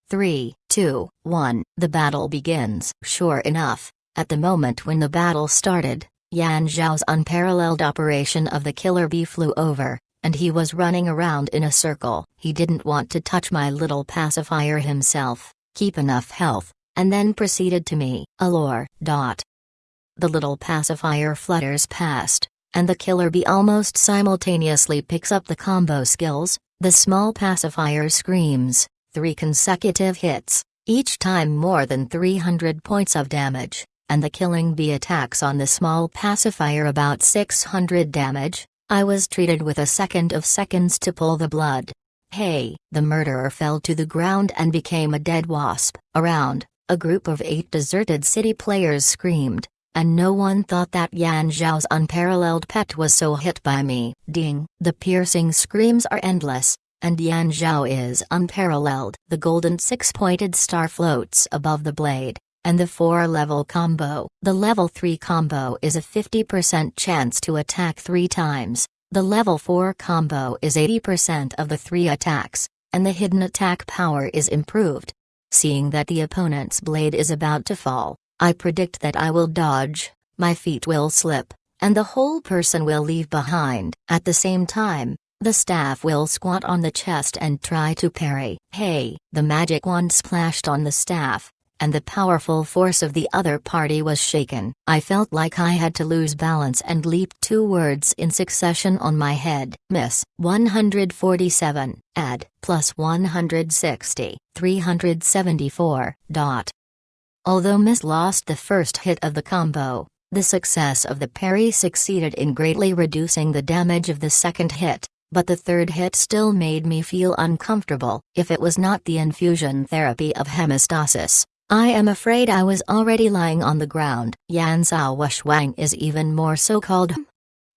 3, 2, 1. The battle begins. Sure enough, at the moment when the battle started, Yan Zhao's unparalleled operation of the killer bee flew over, and he was running around in a circle. He didn't want to touch my little pacifier himself, keep enough health, and then proceeded to me. Allure. The little pacifier flutters past, and the killer bee almost simultaneously picks up the combo skills. The small pacifier screams, 3 consecutive hits, each time more than 300 points of damage, and the killing bee attacks on the small pacifier about 600 damage. I was treated with a second of seconds to pull the blood. Hey! The murderer fell to the ground and became a dead wasp. Around, a group of 8 deserted city players screamed, and no one thought that Yan Zhao's unparalleled pet was so hit by me. Ding! The piercing screams are endless, and Yan Zhao is unparalleled. The golden 6-pointed star floats above the blade, and the 4-level combo. The level 3 combo is a 50% chance to attack 3 times, the level 4 combo is 80% of the 3 attacks, and the hidden attack power is improved. Seeing that the opponent's blade is about to fall, I predict that I will dodge, my feet will slip, and the whole person will leave behind. At the same time, the staff will squat on the chest and try to parry. Hey! The magic wand splashed on the staff, and the powerful force of the other party was shaken. I felt like I had to lose balance and leaped 2 words in succession on my head. Miss. 147, add, plus 160, 374. Although Miss lost the first hit of the combo, the success of the parry succeeded in greatly reducing the damage of the second hit, but the third hit still made me feel uncomfortable. If it was not the infusion therapy of hemostasis, I am afraid I was already lying on the ground. Yan Zhao Wushwang is even more so-called.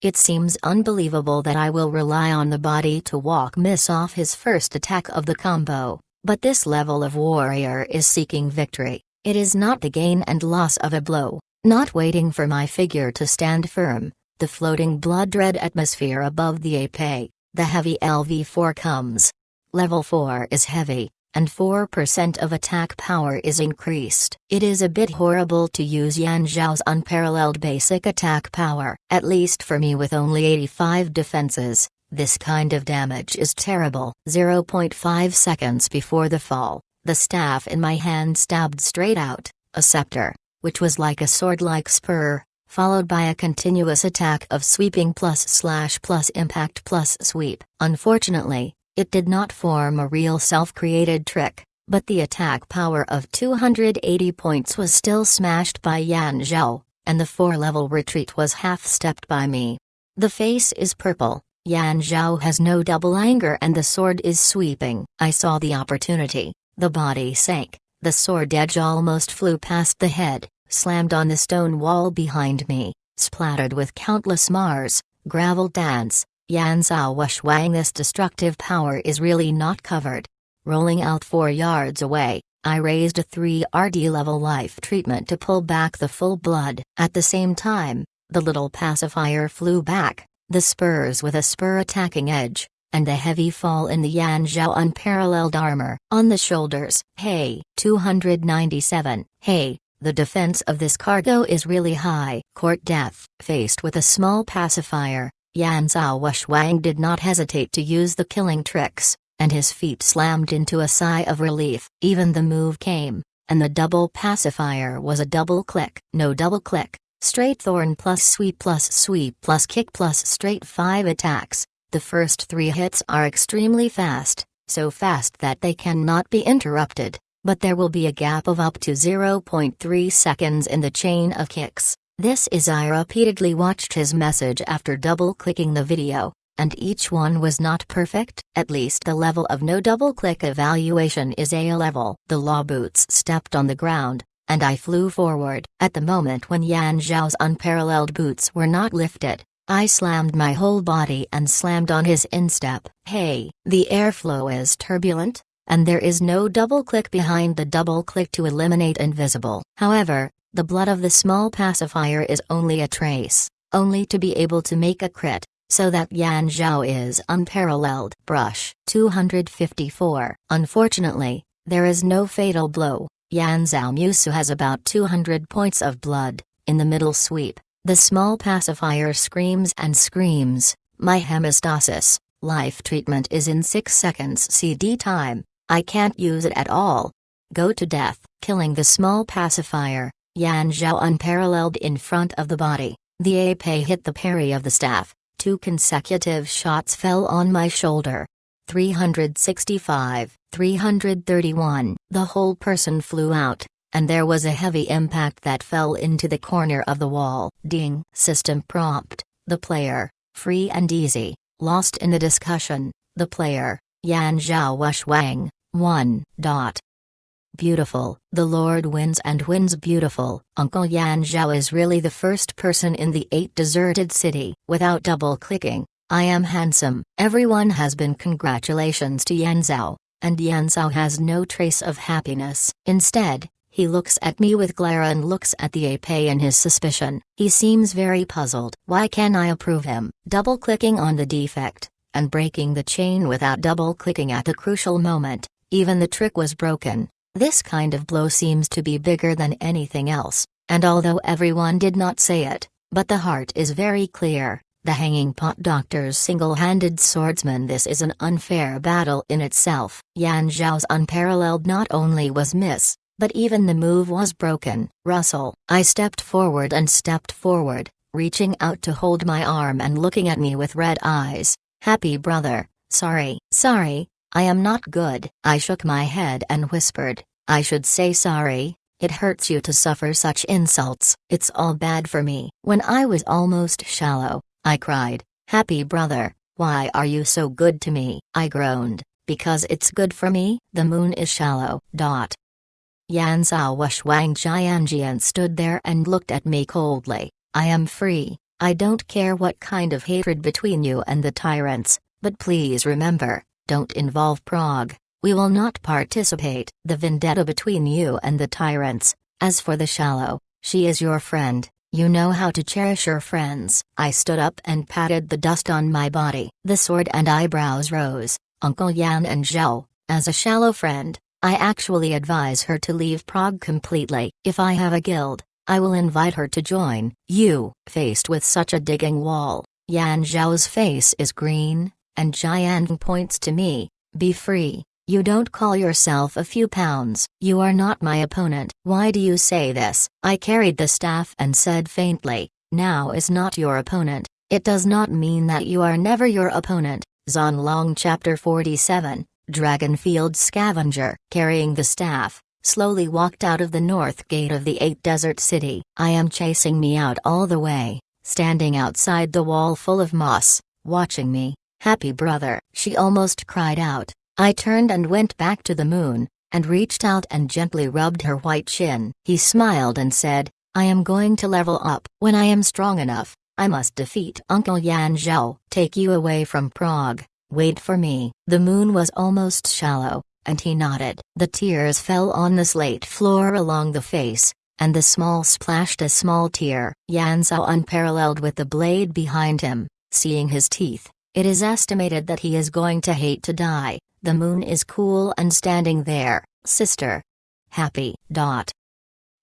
It seems unbelievable that I will rely on the body to walk Miss off his first attack of the combo, but this level of warrior is seeking victory. It is not the gain and loss of a blow, not waiting for my figure to stand firm, the floating blood-red atmosphere above the ape, the heavy LV4 comes. Level 4 is heavy, and 4% of attack power is increased. It is a bit horrible to use Yan Zhao's unparalleled basic attack power. At least for me with only 85 defenses, this kind of damage is terrible. 0.5 seconds before the fall, the staff in my hand stabbed straight out, a scepter, which was like a sword-like spur, followed by a continuous attack of sweeping plus slash plus impact plus sweep. Unfortunately, it did not form a real self-created trick, but the attack power of 280 points was still smashed by Yan Zhao, and the 4-level retreat was half-stepped by me. The face is purple, Yan Zhao has no double anger and the sword is sweeping. I saw the opportunity, the body sank, the sword edge almost flew past the head, slammed on the stone wall behind me, splattered with countless Mars, gravel dance. Yan Zhao Wushwang, this destructive power is really not covered. Rolling out 4 yards away, I raised a 3 RD level life treatment to pull back the full blood. At the same time, the little pacifier flew back, the spurs with a spur attacking edge, and the heavy fall in the Yan Zhao unparalleled armor. On the shoulders, hey, 297, hey. The defense of this cargo is really high. Court death. Faced with a small pacifier, Yan Zhao Wushwang did not hesitate to use the killing tricks, and his feet slammed into a sigh of relief. Even the move came, and the double pacifier was a double click. No double click, straight thorn plus sweep plus kick plus straight 5 attacks. The first 3 hits are extremely fast, so fast that they cannot be interrupted, but there will be a gap of up to 0.3 seconds in the chain of kicks. This is I repeatedly watched his message after double-clicking the video, and each one was not perfect. At least the level of no double-click evaluation is A level. The law boots stepped on the ground, and I flew forward. At the moment when Yan Zhao's unparalleled boots were not lifted, I slammed my whole body and slammed on his instep. Hey, the airflow is turbulent, and there is no double-click behind the double-click to eliminate invisible. However, the blood of the small pacifier is only a trace, only to be able to make a crit, so that Yan Zhao is unparalleled. Brush 254. Unfortunately, there is no fatal blow. Yan Zhao Musu has about 200 points of blood. In the middle sweep, the small pacifier screams and screams, my hemostasis, life treatment is in 6 seconds CD time, I can't use it at all. Go to death. Killing the small pacifier, Yan Zhao unparalleled in front of the body. The épée hit the parry of the staff. 2 consecutive shots fell on my shoulder. 365, 331. The whole person flew out, and there was a heavy impact that fell into the corner of the wall. Ding. System prompt. The player, free and easy, lost in the discussion. The player, Yan Zhao Wushwang, 1. Beautiful. The Lord wins and wins beautiful. Uncle Yan Zhao is really the first person in the 8 deserted city. Without double-clicking, I am handsome. Everyone has been congratulations to Yan Zhao, and Yan Zhao has no trace of happiness. Instead, he looks at me with glare and looks at the épée in his suspicion. He seems very puzzled. Why can't I approve him? Double-clicking on the defect, and breaking the chain without double-clicking at the crucial moment, even the trick was broken. This kind of blow seems to be bigger than anything else, and although everyone did not say it, but the heart is very clear. The Hanging Pot Doctor's single-handed swordsman. This is an unfair battle in itself. Yan Zhao's unparalleled not only was miss, but even the move was broken. Russell. I stepped forward, reaching out to hold my arm and looking at me with red eyes. Happy brother, sorry, I am not good. I shook my head and whispered, I should say sorry, it hurts you to suffer such insults. It's all bad for me. When I was almost shallow, I cried, happy brother, why are you so good to me? I groaned, because it's good for me. The moon is shallow. Yan Zhao Wushwang Jianjian stood there and looked at me coldly. I am free. I don't care what kind of hatred between you and the tyrants, but please remember, don't involve Prague. We will not participate. The vendetta between you and the tyrants. As for the shallow, she is your friend. You know how to cherish your friends. I stood up and patted the dust on my body. The sword and eyebrows rose. Uncle Yan and Zhao, as a shallow friend, I actually advise her to leave Prague completely. If I have a guild, I will invite her to join. You. Faced with such a digging wall, Yan Zhao's face is green, and Jian points to me. Be free. You don't call yourself a few pounds. You are not my opponent. Why do you say this? I carried the staff and said faintly, now is not your opponent. It does not mean that you are never your opponent. Zonlong Chapter 47, Dragonfield Scavenger. Carrying the staff, slowly walked out of the north gate of the 8 desert city. I am chasing me out all the way, standing outside the wall full of moss, watching me. Happy brother. She almost cried out. I turned and went back to the moon, and reached out and gently rubbed her white chin. He smiled and said, I am going to level up. When I am strong enough, I must defeat Uncle Yan Zhao. Take you away from Prague. Wait for me. The moon was almost shallow, and he nodded. The tears fell on the slate floor along the face, and the small splashed a small tear. Yan Zhao unparalleled with the blade behind him, seeing his teeth. It is estimated that he is going to hate to die. The moon is cool and standing there. Sister. Happy.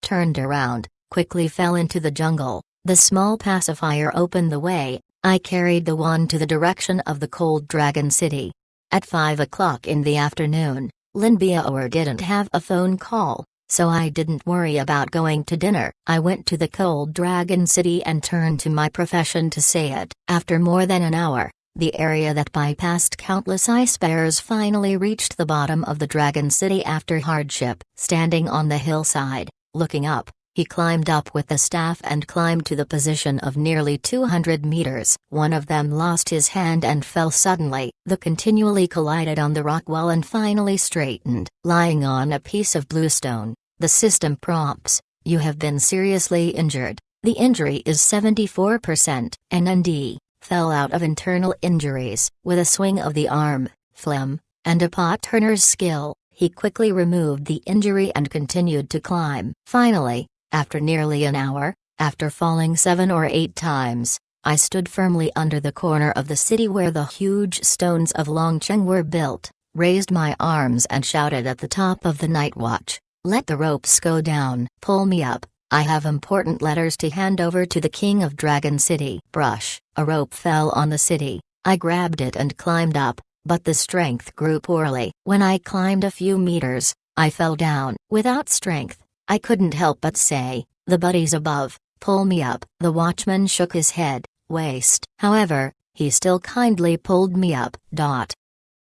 Turned around, quickly fell into the jungle. The small pacifier opened the way. I carried the wand to the direction of the cold dragon city. At 5 o'clock in the afternoon, Lin Biaoer didn't have a phone call, so I didn't worry about going to dinner. I went to the cold dragon city and turned to my profession to say it. After more than an hour, the area that bypassed countless ice bears finally reached the bottom of the dragon city after hardship. Standing on the hillside, looking up, he climbed up with the staff and climbed to the position of nearly 200 meters. One of them lost his hand and fell suddenly. The continually collided on the rock wall and finally straightened. Lying on a piece of bluestone, the system prompts, "You have been seriously injured. The injury is 74%. NND, fell out of internal injuries." With a swing of the arm, phlegm, and a pot turner's skill, he quickly removed the injury and continued to climb. Finally, after nearly an hour, after falling 7 or 8 times, I stood firmly under the corner of the city where the huge stones of Longcheng were built, raised my arms and shouted at the top of the night watch, "Let the ropes go down. Pull me up. I have important letters to hand over to the King of Dragon City." Brush. A rope fell on the city. I grabbed it and climbed up, but the strength grew poorly. When I climbed a few meters, I fell down. Without strength, I couldn't help but say, "The buddies above, pull me up." The watchman shook his head, "Waste." However, he still kindly pulled me up.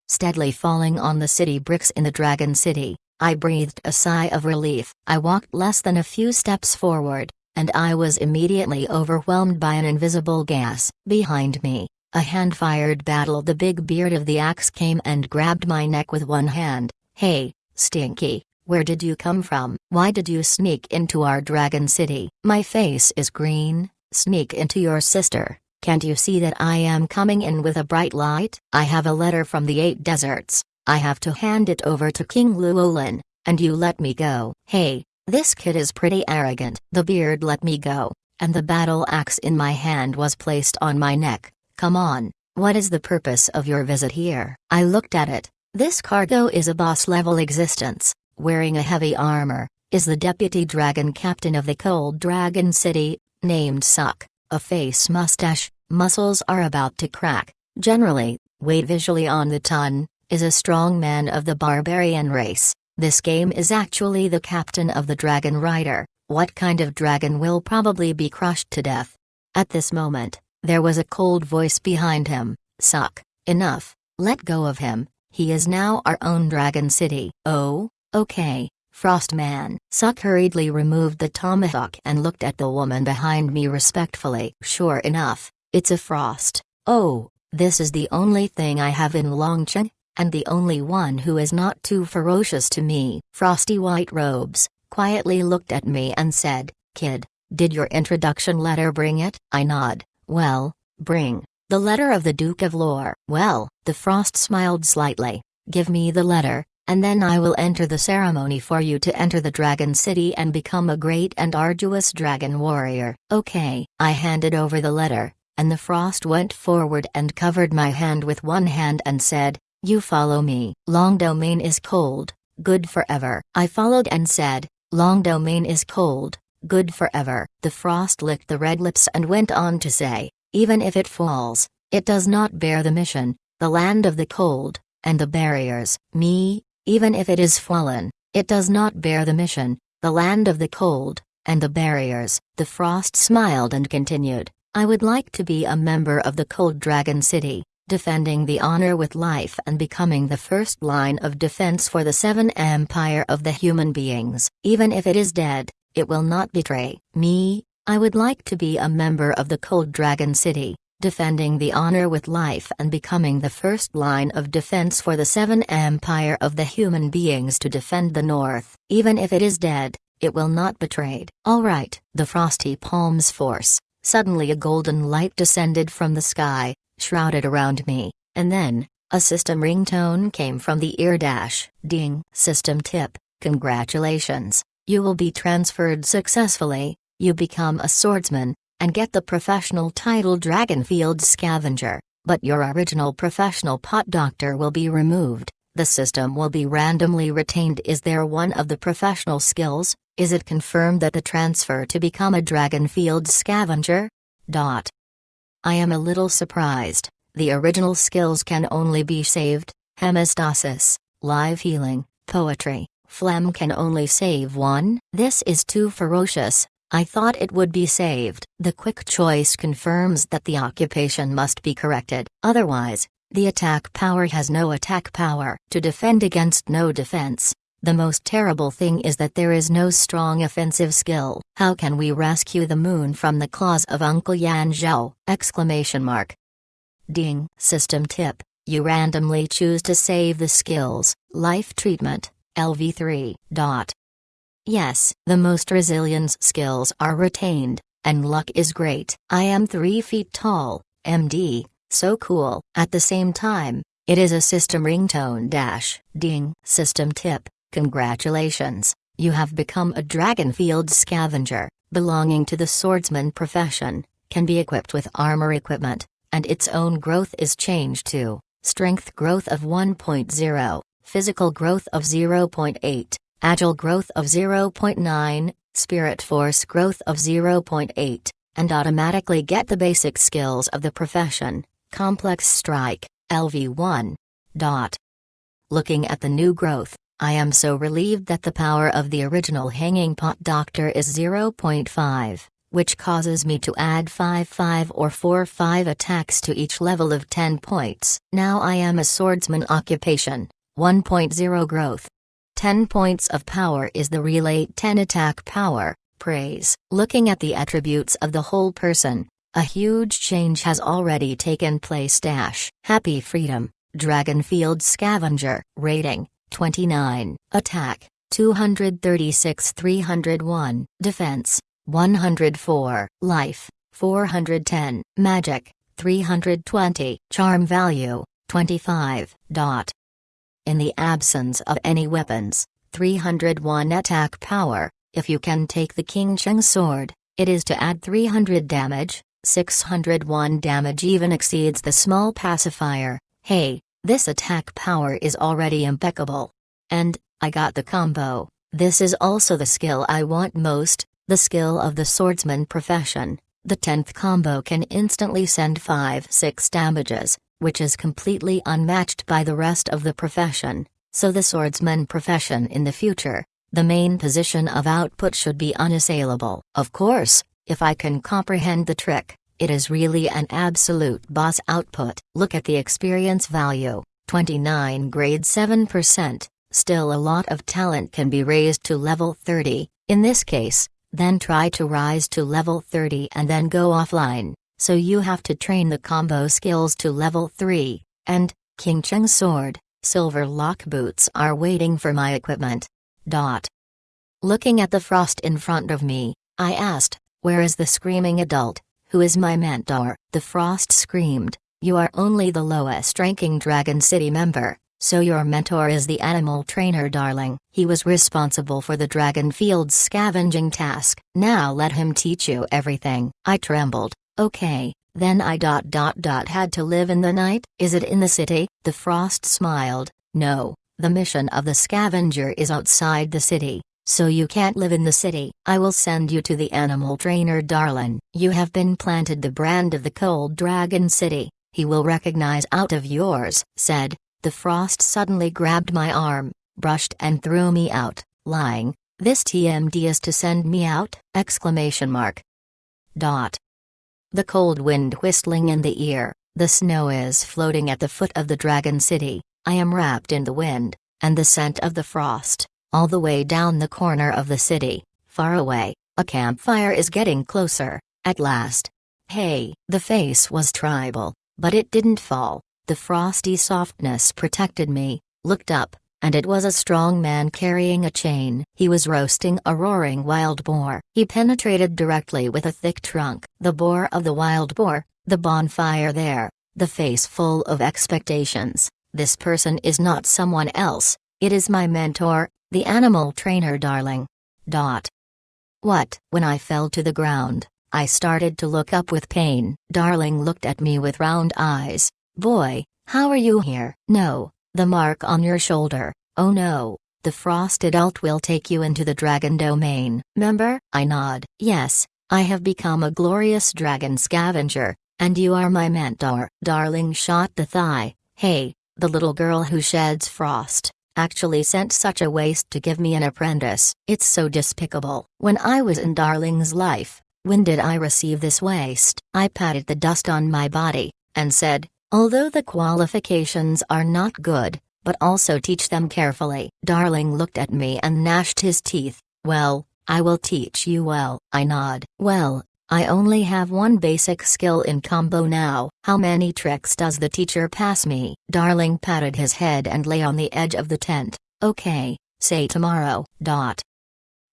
Steadily falling on the city bricks in the Dragon City, I breathed a sigh of relief. I walked less than a few steps forward, and I was immediately overwhelmed by an invisible gas. Behind me, a hand-fired battle. The big beard of the axe came and grabbed my neck with one hand. "Hey, Stinky. Where did you come from? Why did you sneak into our Dragon City?" "My face is green. Sneak into your sister. Can't you see that I am coming in with a bright light? I have a letter from the 8 deserts. I have to hand it over to King Luolin, and you let me go." "Hey, this kid is pretty arrogant." The beard let me go, and the battle axe in my hand was placed on my neck. "Come on, what is the purpose of your visit here?" I looked at it. This cargo is a boss-level existence. Wearing a heavy armor, is the deputy dragon captain of the cold dragon city, named Suck. A face mustache, muscles are about to crack. Generally, weighed visually on the ton, is a strong man of the barbarian race. This game is actually the captain of the dragon rider. What kind of dragon will probably be crushed to death? At this moment, there was a cold voice behind him. "Suck, enough, let go of him. He is now our own Dragon City." "Oh? Okay, Frostman." Suck hurriedly removed the tomahawk and looked at the woman behind me respectfully. "Sure enough, it's a Frost. Oh, this is the only thing I have in Longcheng, and the only one who is not too ferocious to me." Frosty White Robes quietly looked at me and said, "Kid, did your introduction letter bring it?" I nod. "Well, bring the letter of the Duke of Lore." "Well," the Frost smiled slightly, "give me the letter, and then I will enter the ceremony for you to enter the Dragon City and become a great and arduous dragon warrior." "Okay." I handed over the letter, and the Frost went forward and covered my hand with one hand and said, "You follow me." "Long domain is cold, good forever." I followed and said, "Long domain is cold, good forever." The Frost licked the red lips and went on to say, "Even if it falls, it does not bear the mission, the land of the cold, and the barriers." "Me? Even if it is fallen, it does not bear the mission, the land of the cold, and the barriers." The Frost smiled and continued, "I would like to be a member of the Cold Dragon City, defending the honor with life and becoming the first line of defense for the 7 empire of the human beings. Even if it is dead, it will not betray." "Me? I would like to be a member of the Cold Dragon City, defending the honor with life and becoming the first line of defense for the 7 empire of the human beings to defend the north. Even if it is dead, it will not betrayed." "All right." The frosty palms force. Suddenly a golden light descended from the sky, shrouded around me, and then, a system ringtone came from the ear dash. "Ding." System tip, "Congratulations, you will be transferred successfully, you become a swordsman, and get the professional title Dragonfield Scavenger, but your original professional pot doctor will be removed. The system will be randomly retained. Is there one of the professional skills? Is it confirmed that the transfer to become a Dragonfield Scavenger? I am a little surprised. The original skills can only be saved: hemostasis, live healing, poetry, Phlegm can only save one? This is too ferocious. I thought it would be saved. The quick choice confirms that the occupation must be corrected. Otherwise, the attack power has no attack power. To defend against no defense. The most terrible thing is that there is no strong offensive skill. How can we rescue the moon from the claws of Uncle Yan Zhao? Exclamation mark. Ding. System tip. You randomly choose to save the skills. Life treatment. LV3. Yes, the most resilience skills are retained, and luck is great. I am 3 feet tall, MD, so cool. At the same time, it is a system ringtone dash. Ding. System tip. Congratulations, you have become a Dragonfield scavenger, belonging to the swordsman profession, can be equipped with armor equipment, and its own growth is changed to strength growth of 1.0, physical growth of 0.8, agile growth of 0.9, spirit force growth of 0.8, and automatically get the basic skills of the profession, complex strike, LV1. Looking at the new growth, I am so relieved that the power of the original Hanging Pot Doctor is 0.5, which causes me to add 5 or 4 attacks to each level of 10 points. Now I am a swordsman occupation, 1.0 growth. 10 points of power is the relay 10 attack power, praise. Looking at the attributes of the whole person, a huge change has already taken place. Happy freedom, Dragonfield scavenger, rating, 29, attack, 236 301, defense, 104, life, 410, magic, 320, charm value, 25. In the absence of any weapons, 301 attack power, if you can take the King Cheng sword, it is to add 300 damage, 601 damage even exceeds the small pacifier. Hey, this attack power is already impeccable. And, I got the combo. This is also the skill I want most, the skill of the swordsman profession. The 10th combo can instantly send 5-6 damages, which is completely unmatched by the rest of the profession. So the swordsman profession in the future, the main position of output should be unassailable. Of course, if I can comprehend the trick, it is really an absolute boss output. Look at the experience value, 29 grade 7%, still a lot of talent can be raised to level 30, in this case, then try to rise to level 30 and then go offline, so you have to train the combo skills to level 3, and, King Cheng sword, silver lock boots are waiting for my equipment. Looking at the frost in front of me, I asked, where is the screaming adult? Who is my mentor? The frost screamed, you are only the lowest ranking Dragon City member, so your mentor is the animal trainer darling. He was responsible for the Dragonfield's scavenging task. Now let him teach you everything. I trembled. Okay, then I had to live in the night? Is it in the city? The frost smiled. No, the mission of the scavenger is outside the city. So you can't live in the city. I will send you to the animal trainer darling. You have been planted the brand of the cold dragon city. He will recognize out of yours, said. The frost suddenly grabbed my arm, brushed and threw me out, lying. This TMD is to send me out? Exclamation mark. The cold wind whistling in the ear, the snow is floating at the foot of the dragon city. I am wrapped in the wind, and the scent of the frost. All the way down the corner of the city, far away, a campfire is getting closer, at last. Hey, the face was tribal, but it didn't fall. The frosty softness protected me, looked up, and it was a strong man carrying a chain. He was roasting a roaring wild boar. He penetrated directly with a thick trunk. The boar of the wild boar, the bonfire there, the face full of expectations. This person is not someone else, it is my mentor, the animal trainer darling. What? When I fell to the ground, I started to look up with pain. Darling looked at me with round eyes. Boy, how are you here? No, the mark on your shoulder. Oh no, the frost adult will take you into the dragon domain. Member? I nod. Yes, I have become a glorious dragon scavenger, and you are my mentor. Darling shot the thigh. Hey, the little girl who sheds frost. actually sent such a waste to give me an apprentice. It's so despicable. When I was in Darling's life, when did I receive this waste? I patted the dust on my body, and said, although the qualifications are not good, but also teach them carefully. Darling looked at me and gnashed his teeth. Well, I will teach you well. I nod. Well, I only have one basic skill in combo now. How many tricks does the teacher pass me? Darling patted his head and lay on the edge of the tent. Okay, say tomorrow.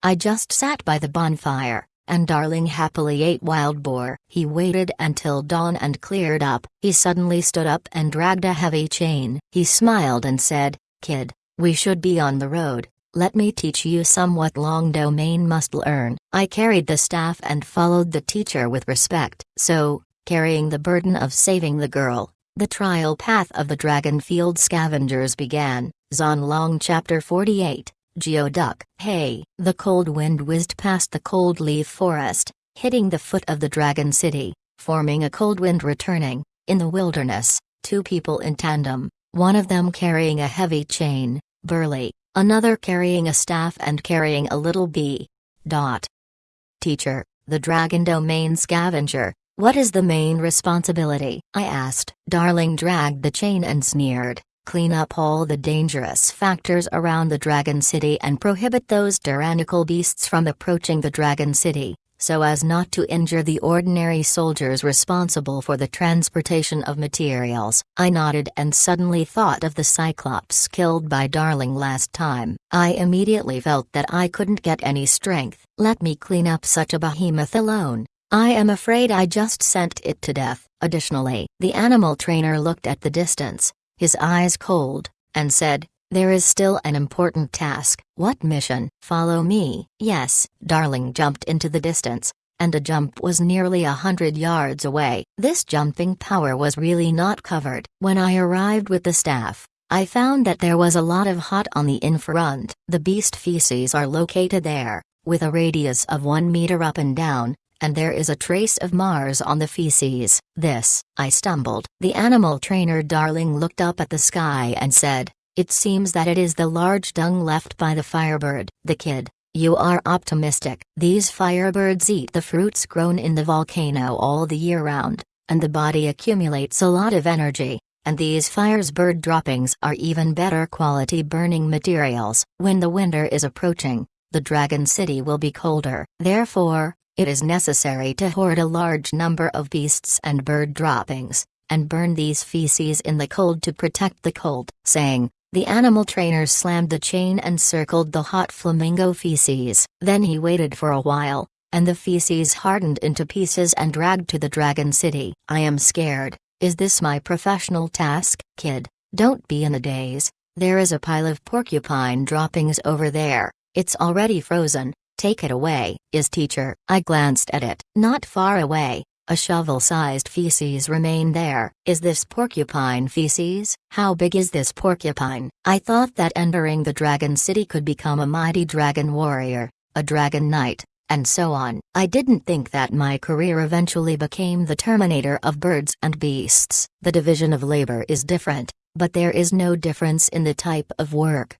I just sat by the bonfire, and Darling happily ate wild boar. He waited until dawn and cleared up. He suddenly stood up and dragged a heavy chain. He smiled and said, kid, we should be on the road. Let me teach you somewhat long domain must learn. I carried the staff and followed the teacher with respect. So, carrying the burden of saving the girl, the trial path of the Dragonfield scavengers began. Zonlong Chapter 48, Geoduck. Hey! The cold wind whizzed past the cold leaf forest, hitting the foot of the Dragon City, forming a cold wind returning. In the wilderness, two people in tandem, one of them carrying a heavy chain, burly, another carrying a staff and carrying a little bee. Teacher, the Dragon Domain Scavenger, what is the main responsibility? I asked. Darling dragged the chain and sneered. Clean up all the dangerous factors around the Dragon City and prohibit those tyrannical beasts from approaching the Dragon City, so as not to injure the ordinary soldiers responsible for the transportation of materials. I nodded and suddenly thought of the Cyclops killed by Darling last time. I immediately felt that I couldn't get any strength. Let me clean up such a behemoth alone. I am afraid I just sent it to death. Additionally, the animal trainer looked at the distance, his eyes cold, and said, there is still an important task. What mission? Follow me. Yes. Darling jumped into the distance, and a jump was nearly 100 yards away. This jumping power was really not covered. When I arrived with the staff, I found that there was a lot of hot on the in front. The beast feces are located there, with a radius of 1 meter up and down, and there is a trace of Mars on the feces. I stumbled. The animal trainer Darling looked up at the sky and said, it seems that it is the large dung left by the firebird. The kid, you are optimistic. These firebirds eat the fruits grown in the volcano all the year round, and the body accumulates a lot of energy, and these firebird droppings are even better quality burning materials. When the winter is approaching, the Dragon City will be colder. Therefore, it is necessary to hoard a large number of beasts and bird droppings, and burn these feces in the cold to protect the cold. Saying, the animal trainer slammed the chain and circled the hot flamingo feces. Then he waited for a while, and the feces hardened into pieces and dragged to the Dragon City. I am scared. Is this my professional task? Kid, don't be in a daze. There is a pile of porcupine droppings over there. It's already frozen. Take it away. Is teacher? I glanced at it. Not far away, a shovel-sized feces remained there. Is this porcupine feces? How big is this porcupine? I thought that entering the Dragon City could become a mighty dragon warrior, a dragon knight, and so on. I didn't think that my career eventually became the terminator of birds and beasts. The division of labor is different, but there is no difference in the type of work.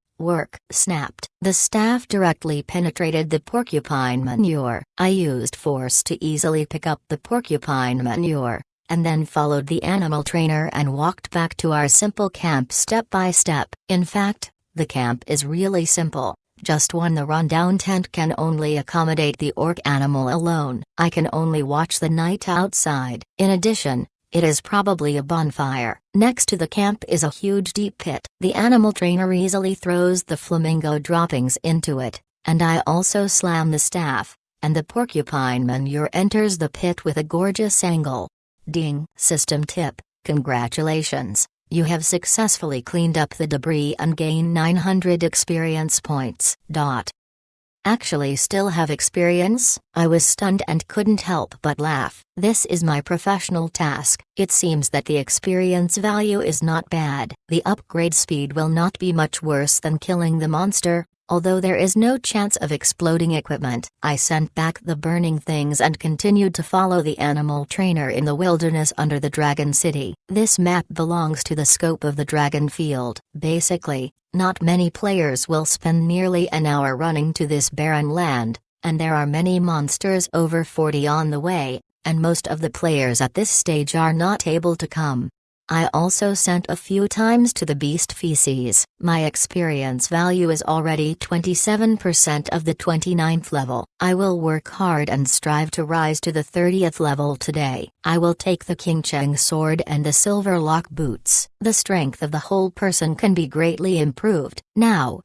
Snapped. The staff directly penetrated the porcupine manure. I used force to easily pick up the porcupine manure, and then followed the animal trainer and walked back to our simple camp step by step. In fact, the camp is really simple, just one. The rundown tent can only accommodate the orc animal alone. I can only watch the night outside. In addition, it is probably a bonfire. Next to the camp is a huge deep pit. The animal trainer easily throws the flamingo droppings into it, and I also slam the staff, and the porcupine manure enters the pit with a gorgeous angle. Ding! System tip, congratulations, you have successfully cleaned up the debris and gained 900 experience points. Actually still have experience? I was stunned and couldn't help but laugh. This is my professional task. It seems that the experience value is not bad. The upgrade speed will not be much worse than killing the monster, although there is no chance of exploding equipment. I sent back the burning things and continued to follow the animal trainer in the wilderness under the Dragon City. This map belongs to the scope of the Dragon Field. Basically, Not many players will spend nearly an hour running to this barren land, and there are many monsters over 40 on the way, and most of the players at this stage are not able to come. I also sent a few times to the beast feces. My experience value is already 27% of the 29th level. I will work hard and strive to rise to the 30th level today. I will take the King Cheng sword and the silver lock boots. The strength of the whole person can be greatly improved. Now.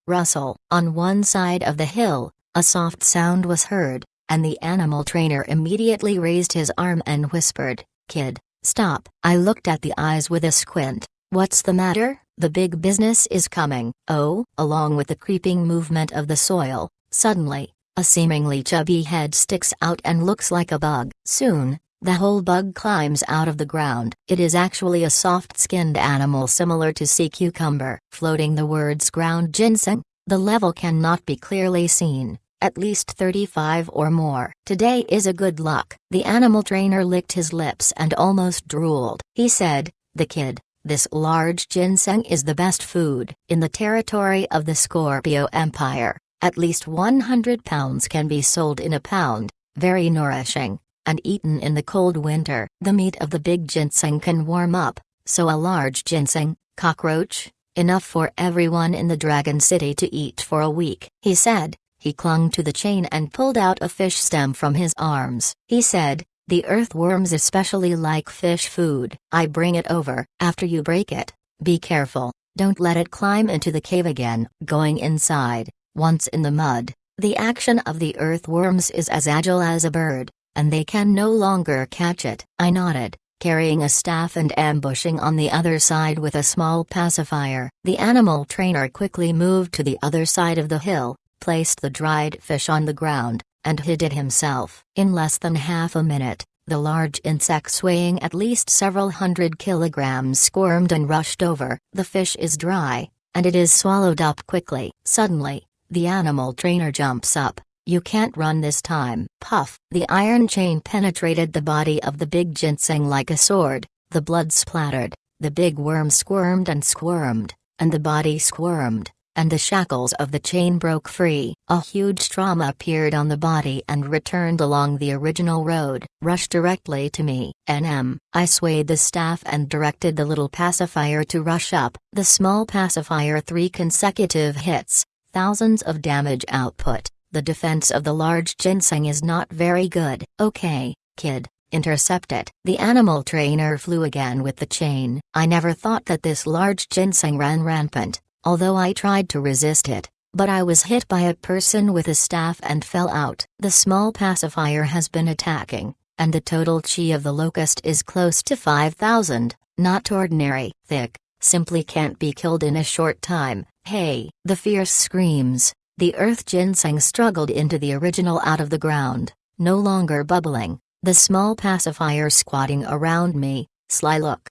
Rustle. On one side of the hill, a soft sound was heard, and the animal trainer immediately raised his arm and whispered, "Kid, stop." I looked at the eyes with a squint. What's the matter? The big business is coming. Oh, along with the creeping movement of the soil, suddenly, a seemingly chubby head sticks out and looks like a bug. Soon, the whole bug climbs out of the ground. It is actually a soft-skinned animal similar to sea cucumber. Floating the words ground ginseng, the level cannot be clearly seen. At least 35 or more. Today is a good luck. The animal trainer licked his lips and almost drooled. He said, "The kid, this large ginseng is the best food. In the territory of the Scorpio Empire, at least 100 pounds can be sold in a pound, very nourishing, and eaten in the cold winter. The meat of the big ginseng can warm up, so a large ginseng, cockroach, enough for everyone in the Dragon City to eat for a week," he said. He clung to the chain and pulled out a fish stem from his arms. He said, "The earthworms especially like fish food. I bring it over. After you break it, be careful, don't let it climb into the cave again." Going inside, once in the mud, the action of the earthworms is as agile as a bird, and they can no longer catch it. I nodded, carrying a staff and ambushing on the other side with a small pacifier. The animal trainer quickly moved to the other side of the hill, placed the dried fish on the ground, and hid it himself. In less than half a minute, the large insect weighing at least several hundred kilograms squirmed and rushed over. The fish is dry, and it is swallowed up quickly. Suddenly, the animal trainer jumps up. "You can't run this time." Puff! The iron chain penetrated the body of the big ginseng like a sword. The blood splattered, the big worm squirmed, and the body squirmed, and the shackles of the chain broke free. A huge trauma appeared on the body and returned along the original road. Rushed directly to me. I swayed the staff and directed the little pacifier to rush up. The small pacifier 3 consecutive hits, thousands of damage output. The defense of the large ginseng is not very good. "Okay, kid, intercept it." The animal trainer flew again with the chain. I never thought that this large ginseng ran rampant, although I tried to resist it, but I was hit by a person with a staff and fell out. The small pacifier has been attacking, and the total chi of the locust is close to 5,000, not ordinary. Thick, simply can't be killed in a short time. Hey! The fierce screams. The earth ginseng struggled into the original out of the ground, no longer bubbling. The small pacifier squatting around me, sly look.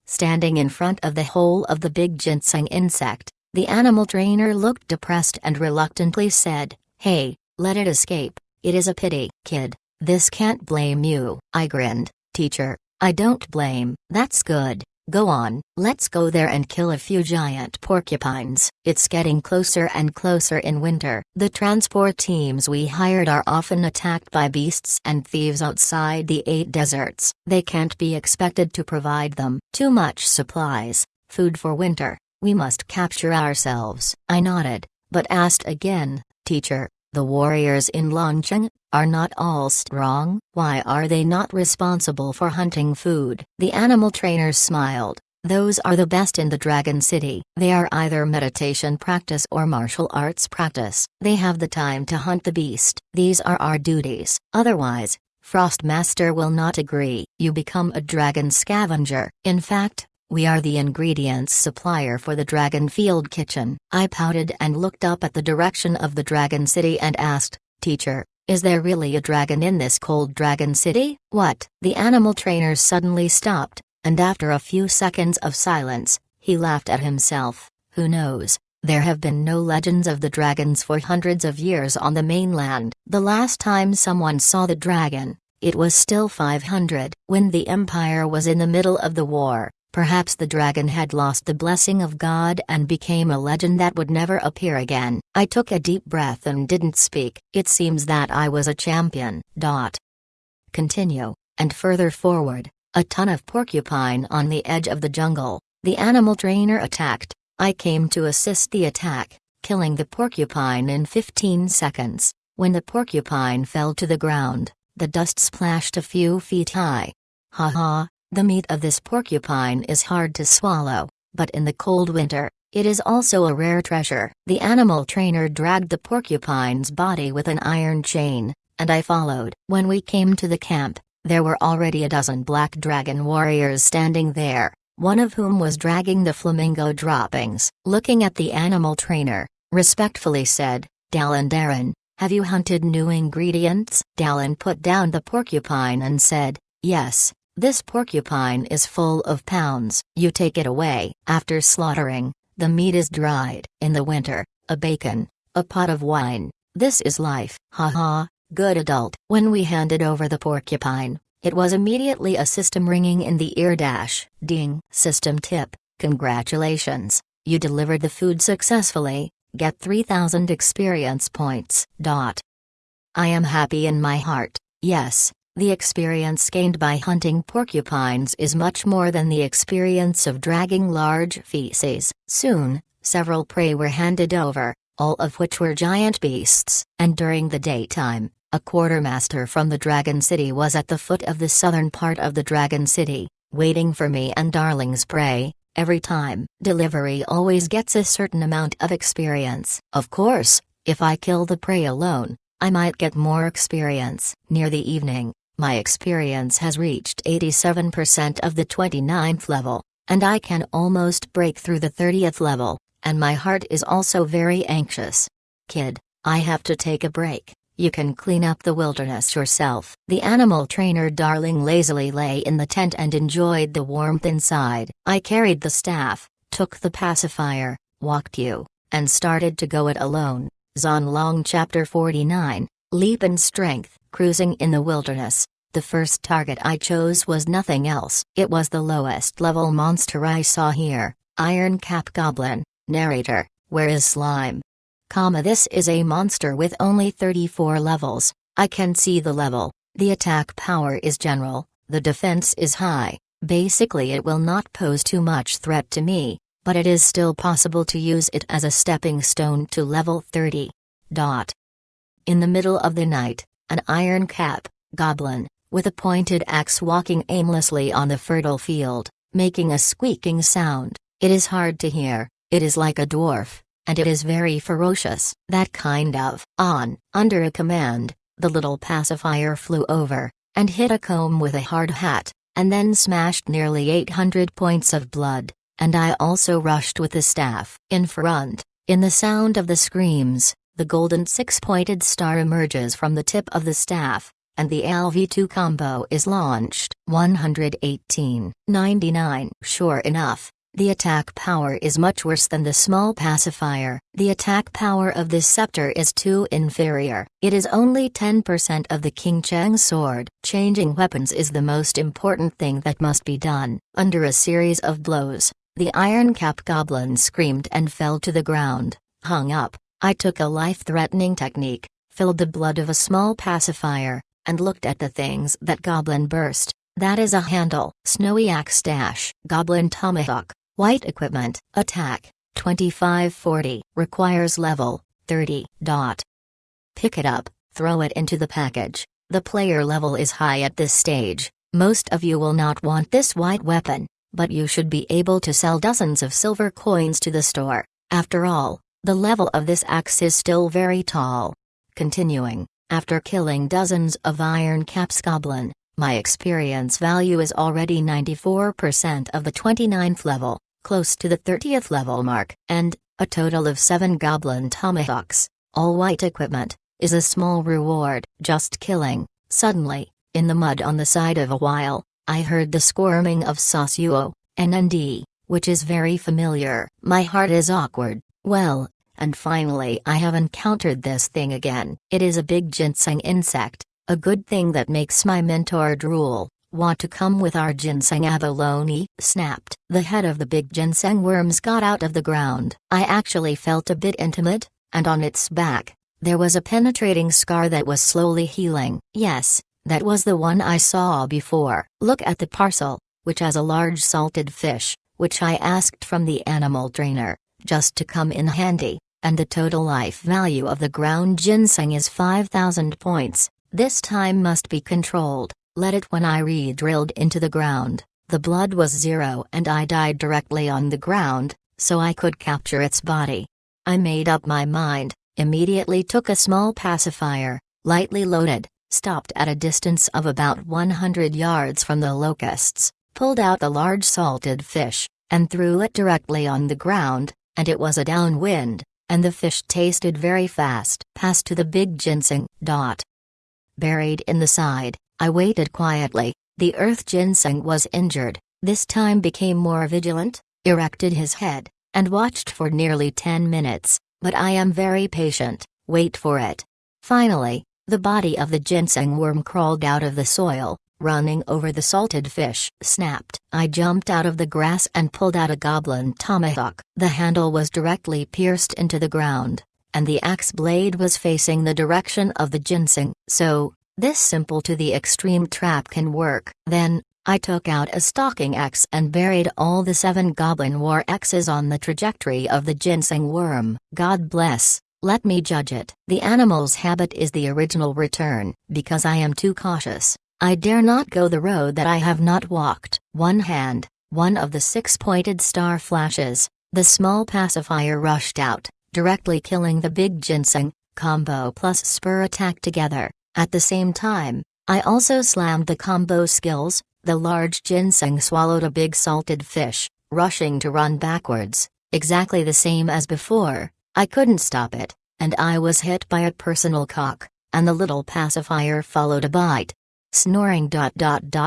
Standing in front of the hole of the big ginseng insect, the animal trainer looked depressed and reluctantly said, "Hey, let it escape, it is a pity." "Kid, this can't blame you." I grinned. "Teacher, I don't blame." "That's good. Go on, let's go there and kill a few giant porcupines." It's getting closer and closer in winter. The transport teams we hired are often attacked by beasts and thieves outside the 8 deserts. They can't be expected to provide them too much supplies, food for winter. We must capture ourselves. I nodded, but asked again, "Teacher, the warriors in Longcheng are not all strong? Why are they not responsible for hunting food?" The animal trainer smiled. "Those are the best in the Dragon City. They are either meditation practice or martial arts practice. They have the time to hunt the beast. These are our duties. Otherwise, Frostmaster will not agree. You become a dragon scavenger. In fact, we are the ingredients supplier for the Dragon Field Kitchen." I pouted and looked up at the direction of the Dragon City and asked, "Teacher, is there really a dragon in this cold Dragon City?" "What?" The animal trainer suddenly stopped, and after a few seconds of silence, he laughed at himself. "Who knows? There have been no legends of the dragons for hundreds of years on the mainland. The last time someone saw the dragon, it was still 500. When the Empire was in the middle of the war, Perhaps the dragon had lost the blessing of God and became a legend that would never appear again. I took a deep breath and didn't speak. It seems that I was a champion. Continue, and further forward, a ton of porcupine on the edge of the jungle. The animal trainer attacked. I came to assist the attack, killing the porcupine in 15 seconds. When the porcupine fell to the ground, the dust splashed a few feet high. Haha. The meat of this porcupine is hard to swallow, but in the cold winter, it is also a rare treasure. The animal trainer dragged the porcupine's body with an iron chain, and I followed. When we came to the camp, there were already a dozen black dragon warriors standing there, one of whom was dragging the flamingo droppings. Looking at the animal trainer, respectfully said, Darren, have you hunted new ingredients? Darren put down the porcupine and said, yes. This porcupine is full of pounds. You take it away. After slaughtering, the meat is dried. In the winter, a bacon, a pot of wine. This is life. Haha, good adult. When we handed over the porcupine, it was immediately a system ringing in the ear. Ding. System tip. Congratulations. You delivered the food successfully. Get 3,000 experience points. I am happy in my heart. Yes. The experience gained by hunting porcupines is much more than the experience of dragging large feces. Soon, several prey were handed over, all of which were giant beasts. And during the daytime, a quartermaster from the Dragon City was at the foot of the southern part of the Dragon City, waiting for me and Darling's prey. Every time delivery always gets a certain amount of experience. Of course, if I kill the prey alone, I might get more experience. Near the evening, my experience has reached 87% of the 29th level, and I can almost break through the 30th level, and my heart is also very anxious. Kid, I have to take a break. You can clean up the wilderness yourself. The animal trainer Darling lazily lay in the tent and enjoyed the warmth inside. I carried the staff, took the pacifier, walked you, and started to go it alone. Zonlong Chapter 49, Leap in Strength. Cruising in the wilderness, the first target I chose was nothing else. It was the lowest level monster I saw here, Iron Cap Goblin. Narrator, where is Slime? This is a monster with only 34 levels. I can see the level. The attack power is general, the defense is high. Basically it will not pose too much threat to me, but it is still possible to use it as a stepping stone to level 30. In the middle of the night, an iron cap goblin, with a pointed axe walking aimlessly on the fertile field, making a squeaking sound. It is hard to hear, it is like a dwarf, and it is very ferocious. That kind of. Under a command, the little pacifier flew over, and hit a comb with a hard hat, and then smashed nearly 800 points of blood, and I also rushed with the staff. In front, in the sound of the screams, the golden six-pointed star emerges from the tip of the staff, and the LV2 combo is launched. 118.99. Sure enough, the attack power is much worse than the small pacifier. The attack power of this scepter is too inferior. It is only 10% of the King Cheng sword. Changing weapons is the most important thing that must be done. Under a series of blows, the Iron Cap Goblin screamed and fell to the ground, hung up. I took a life-threatening technique, filled the blood of a small pacifier, and looked at the things that Goblin burst. That is a handle. Snowy axe dash. Goblin tomahawk. White equipment. Attack. 2540. Requires level 30. Pick it up, throw it into the package. The player level is high at this stage. Most of you will not want this white weapon, but you should be able to sell dozens of silver coins to the store. After all, the level of this axe is still very tall. Continuing, after killing dozens of Iron Caps Goblin, my experience value is already 94% of the 29th level, close to the 30th level mark. And, a total of 7 Goblin Tomahawks, all white equipment, is a small reward. Just killing. Suddenly, in the mud on the side of a while, I heard the squirming of Sasuo, NND, which is very familiar. My heart is awkward. Well, and finally I have encountered this thing again. It is a big ginseng insect, a good thing that makes my mentor drool. Want to come with our ginseng abalone? Snapped. The head of the big ginseng worms got out of the ground. I actually felt a bit intimate, and on its back, there was a penetrating scar that was slowly healing. Yes, that was the one I saw before. Look at the parcel, which has a large salted fish, which I asked from the animal trainer, just to come in handy, and the total life value of the ground ginseng is 5,000 points. This time must be controlled. Let it. When I re-drilled into the ground, the blood was 0 and I died directly on the ground, so I could capture its body. I made up my mind, immediately took a small pacifier, lightly loaded, stopped at a distance of about 100 yards from the locusts, pulled out the large salted fish, and threw it directly on the ground, and it was a downwind, and the fish tasted very fast. Passed to the big ginseng. Buried in the side, I waited quietly. The earth ginseng was injured, this time became more vigilant, erected his head, and watched for nearly 10 minutes, but I am very patient, wait for it. Finally, the body of the ginseng worm crawled out of the soil, running over the salted fish. Snapped. I jumped out of the grass and pulled out a goblin tomahawk. The handle was directly pierced into the ground, and the axe blade was facing the direction of the ginseng. So, this simple to the extreme trap can work. Then, I took out a stalking axe and buried all the 7 goblin war axes on the trajectory of the ginseng worm. God bless, let me judge it. The animal's habit is the original return. Because I am too cautious, I dare not go the road that I have not walked. One hand, one of the 6-pointed star flashes, the small pacifier rushed out, directly killing the big ginseng, combo plus spur attack together. At the same time, I also slammed the combo skills. The large ginseng swallowed a big salted fish, rushing to run backwards, exactly the same as before. I couldn't stop it, and I was hit by a personal cock, and the little pacifier followed a bite. Snoring.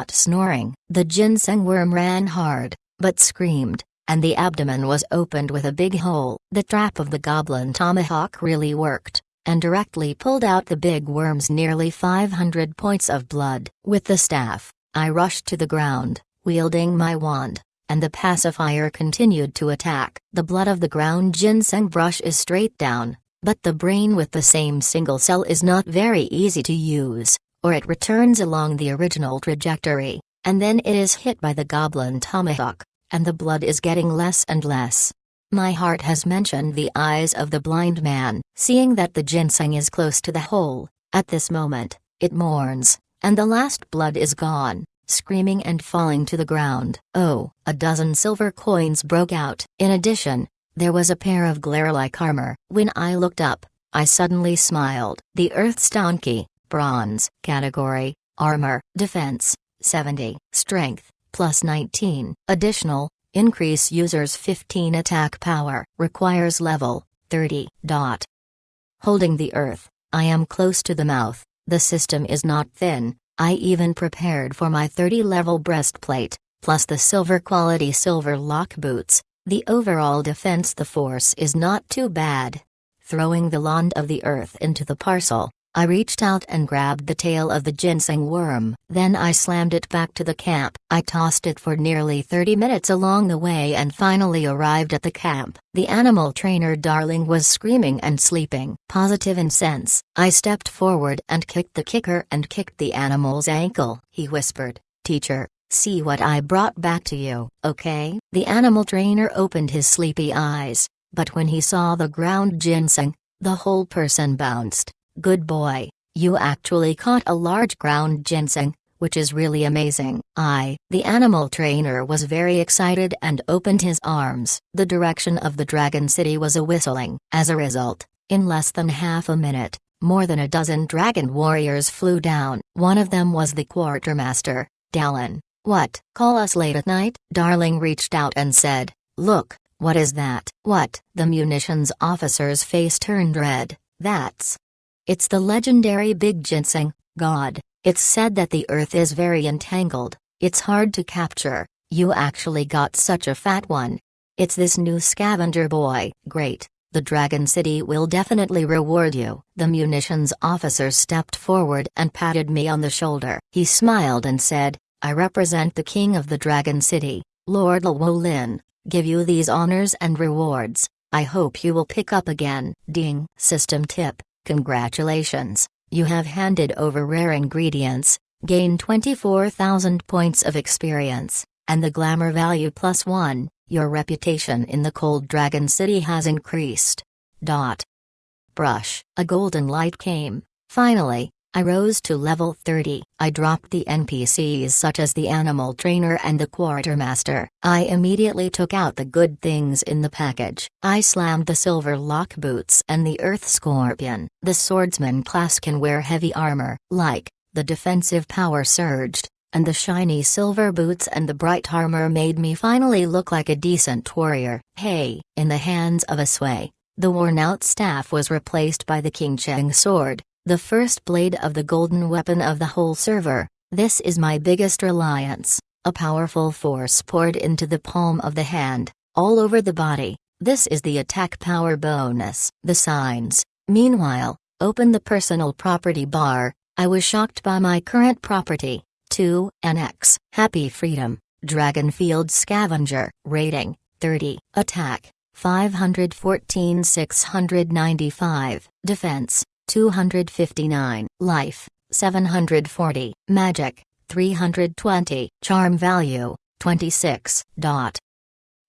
Snoring. The ginseng worm ran hard, but screamed, and the abdomen was opened with a big hole. The trap of the goblin tomahawk really worked, and directly pulled out the big worm's nearly 500 points of blood. With the staff, I rushed to the ground, wielding my wand, and the pacifier continued to attack. The blood of the ground ginseng brush is straight down, but the brain with the same single cell is not very easy to use, or it returns along the original trajectory, and then it is hit by the goblin tomahawk, and the blood is getting less and less. My heart has mentioned the eyes of the blind man. Seeing that the ginseng is close to the hole, at this moment, it mourns, and the last blood is gone, screaming and falling to the ground. Oh, a dozen silver coins broke out. In addition, there was a pair of glare-like armor. When I looked up, I suddenly smiled. The Earth's donkey, bronze. Category, armor. Defense, 70. Strength, plus 19. Additional, increase user's 15 attack power. Requires level, 30. Holding the earth, I am close to the mouth. The system is not thin. I even prepared for my 30-level breastplate, plus the silver quality silver lock boots. The overall defense, the force is not too bad. Throwing the wand of the earth into the parcel, I reached out and grabbed the tail of the ginseng worm. Then I slammed it back to the camp. I tossed it for nearly 30 minutes along the way and finally arrived at the camp. The animal trainer Darling was screaming and sleeping. Positive in sense. I stepped forward and kicked the kicker and kicked the animal's ankle. He whispered, "Teacher, see what I brought back to you, okay?" The animal trainer opened his sleepy eyes, but when he saw the ground ginseng, the whole person bounced. "Good boy, you actually caught a large ground ginseng, which is really amazing." The animal trainer was very excited and opened his arms. The direction of the Dragon City was a whistling. As a result, in less than half a minute, more than a dozen dragon warriors flew down. One of them was the quartermaster, Dallin. "What? Call us late at night?" Darling reached out and said, "Look, what is that?" "What?" The munitions officer's face turned red. It's the legendary big ginseng, God. It's said that the earth is very entangled, it's hard to capture. You actually got such a fat one. It's this new scavenger boy. Great, the Dragon City will definitely reward you. The munitions officer stepped forward and patted me on the shoulder. He smiled and said, I represent the king of the Dragon City, Lord Luo Lin, give you these honors and rewards. I hope you will pick up again. Ding. System tip, congratulations, you have handed over rare ingredients, gain 24,000 points of experience, and the glamour value +1, your reputation in the Cold Dragon City has increased. Brush. A golden light came. Finally, I rose to level 30. I dropped the NPCs such as the animal trainer and the quartermaster. I immediately took out the good things in the package. I slammed the silver lock boots and the earth scorpion. The swordsman class can wear heavy armor. The defensive power surged, and the shiny silver boots and the bright armor made me finally look like a decent warrior. Hey! In the hands of a sway, the worn-out staff was replaced by the Qingcheng sword, the first blade of the golden weapon of the whole server. This is my biggest reliance, a powerful force poured into the palm of the hand, all over the body. This is the attack power bonus. The signs. Meanwhile, open the personal property bar. I was shocked by my current property. 2 NX. Happy Freedom, Dragonfield Scavenger. Rating, 30. Attack, 514 695. Defense, 259. Life, 740. Magic, 320. Charm value, 26.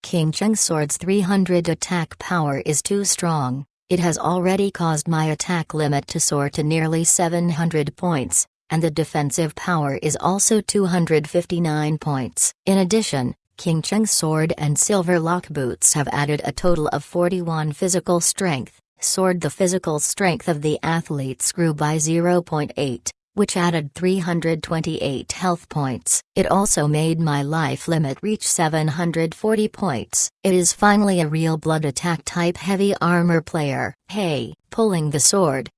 Qingcheng Sword's 300 attack power is too strong. It has already caused my attack limit to soar to nearly 700 points, and the defensive power is also 259 points. In addition, Qingcheng Sword and Silver Lock Boots have added a total of 41 physical strength. Sword. The physical strength of the athletes grew by 0.8, which added 328 health points. It also made my life limit reach 740 points. It is finally a real blood attack type heavy armor player. Hey! Pulling the sword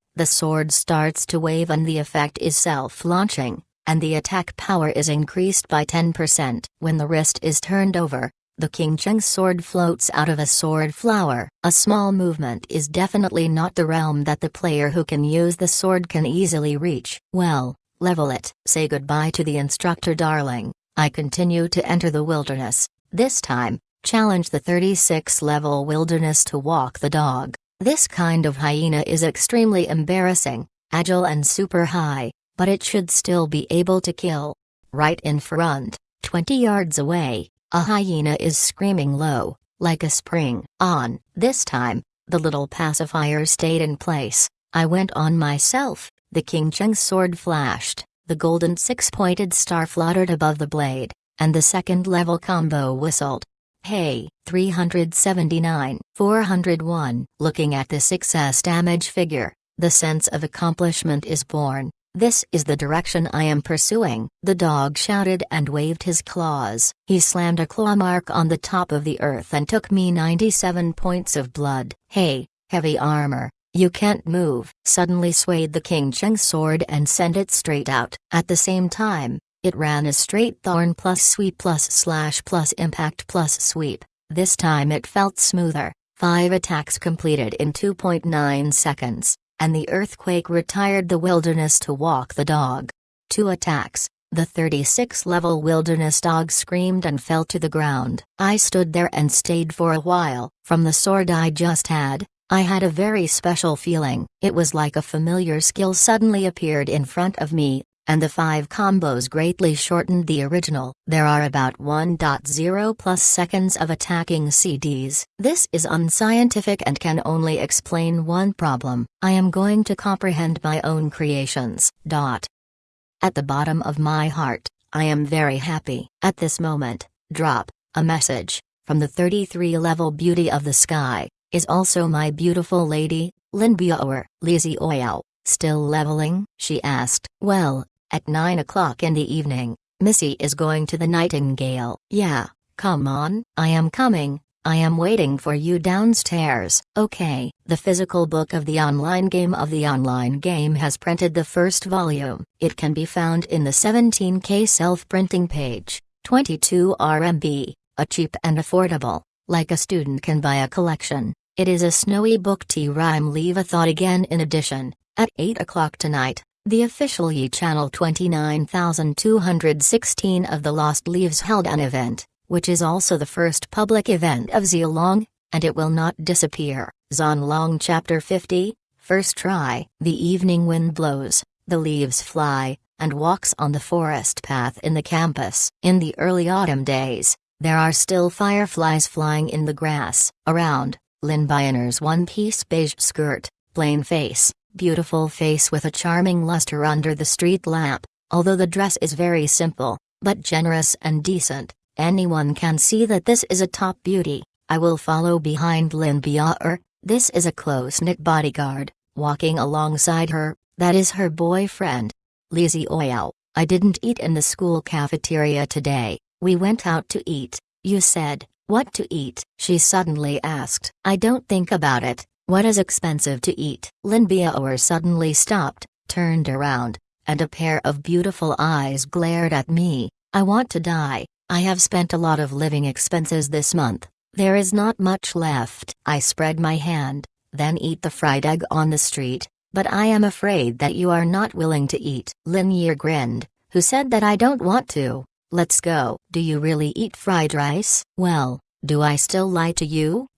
starts to wave and the effect is self-launching, and the attack power is increased by 10%. When the wrist is turned over, the Qingcheng Sword floats out of a sword flower. A small movement is definitely not the realm that the player who can use the sword can easily reach. Well, level it. Say goodbye to the instructor, darling. I continue to enter the wilderness. This time, challenge the 36 level wilderness to walk the dog. This kind of hyena is extremely embarrassing, agile and super high, but it should still be able to kill. Right in front, 20 yards away, a hyena is screaming low, like a spring. On. This time, the little pacifier stayed in place. I went on myself. The Qingcheng Sword flashed, the golden 6-pointed star fluttered above the blade, and the second level combo whistled. Hey! 379. 401. Looking at the 6s damage figure, the sense of accomplishment is born. This is the direction I am pursuing. The dog shouted and waved his claws. He slammed a claw mark on the top of the earth and took me 97 points of blood. Hey! Heavy armor, you can't move. Suddenly swayed the Qingcheng Sword and sent it straight out. At the same time, it ran a straight thorn plus sweep plus slash plus impact plus sweep. This time it felt smoother. 5 attacks completed in 2.9 seconds, and the earthquake retired the wilderness to walk the dog. 2 attacks, the 36-level wilderness dog screamed and fell to the ground. I stood there and stayed for a while. From the sword I just had, I had a very special feeling. It was like a familiar skill suddenly appeared in front of me, and the 5 combos greatly shortened the original. There are about 1.0 plus seconds of attacking CDs. This is unscientific and can only explain one problem. I am going to comprehend my own creations. At the bottom of my heart, I am very happy. At this moment, drop a message from the 33-level beauty of the sky. Is also my beautiful lady, Lin Biao, Lizzie Oyao, still leveling? She asked. Well, at 9 o'clock in the evening, Missy is going to the Nightingale. Yeah, come on. I am coming. I am waiting for you downstairs. Okay. The physical book of the online game has printed the first volume. It can be found in the 17K self-printing page. 22 RMB, a cheap and affordable, like a student can buy a collection. It is a snowy book. Rhyme leave a thought again. In addition, at 8 o'clock tonight, The official Yi Channel 29216 of the Lost Leaves held an event, which is also the first public event of Zilong, and it will not disappear. Zonlong Chapter 50, First Try. The evening wind blows, the leaves fly, and walks on the forest path in the campus. In the early autumn days, there are still fireflies flying in the grass. Around, Lin Bioner's one-piece beige skirt, plain face, beautiful face with a charming luster under the street lamp. Although the dress is very simple, but generous and decent, anyone can see that this is a top beauty. I will follow behind Lin Biaer. This is a close-knit bodyguard, walking alongside her, that is her boyfriend. Li Zioyao, I didn't eat in the school cafeteria today, we went out to eat. You said, what to eat? She suddenly asked. I don't think about it. What is expensive to eat? Lin Biaer suddenly stopped, turned around, and a pair of beautiful eyes glared at me. I want to die. I have spent a lot of living expenses this month. There is not much left. I spread my hand, then eat the fried egg on the street, but I am afraid that you are not willing to eat. Lin Yi grinned. Who said that I don't want to? Let's go. Do you really eat fried rice? Well, do I still lie to you?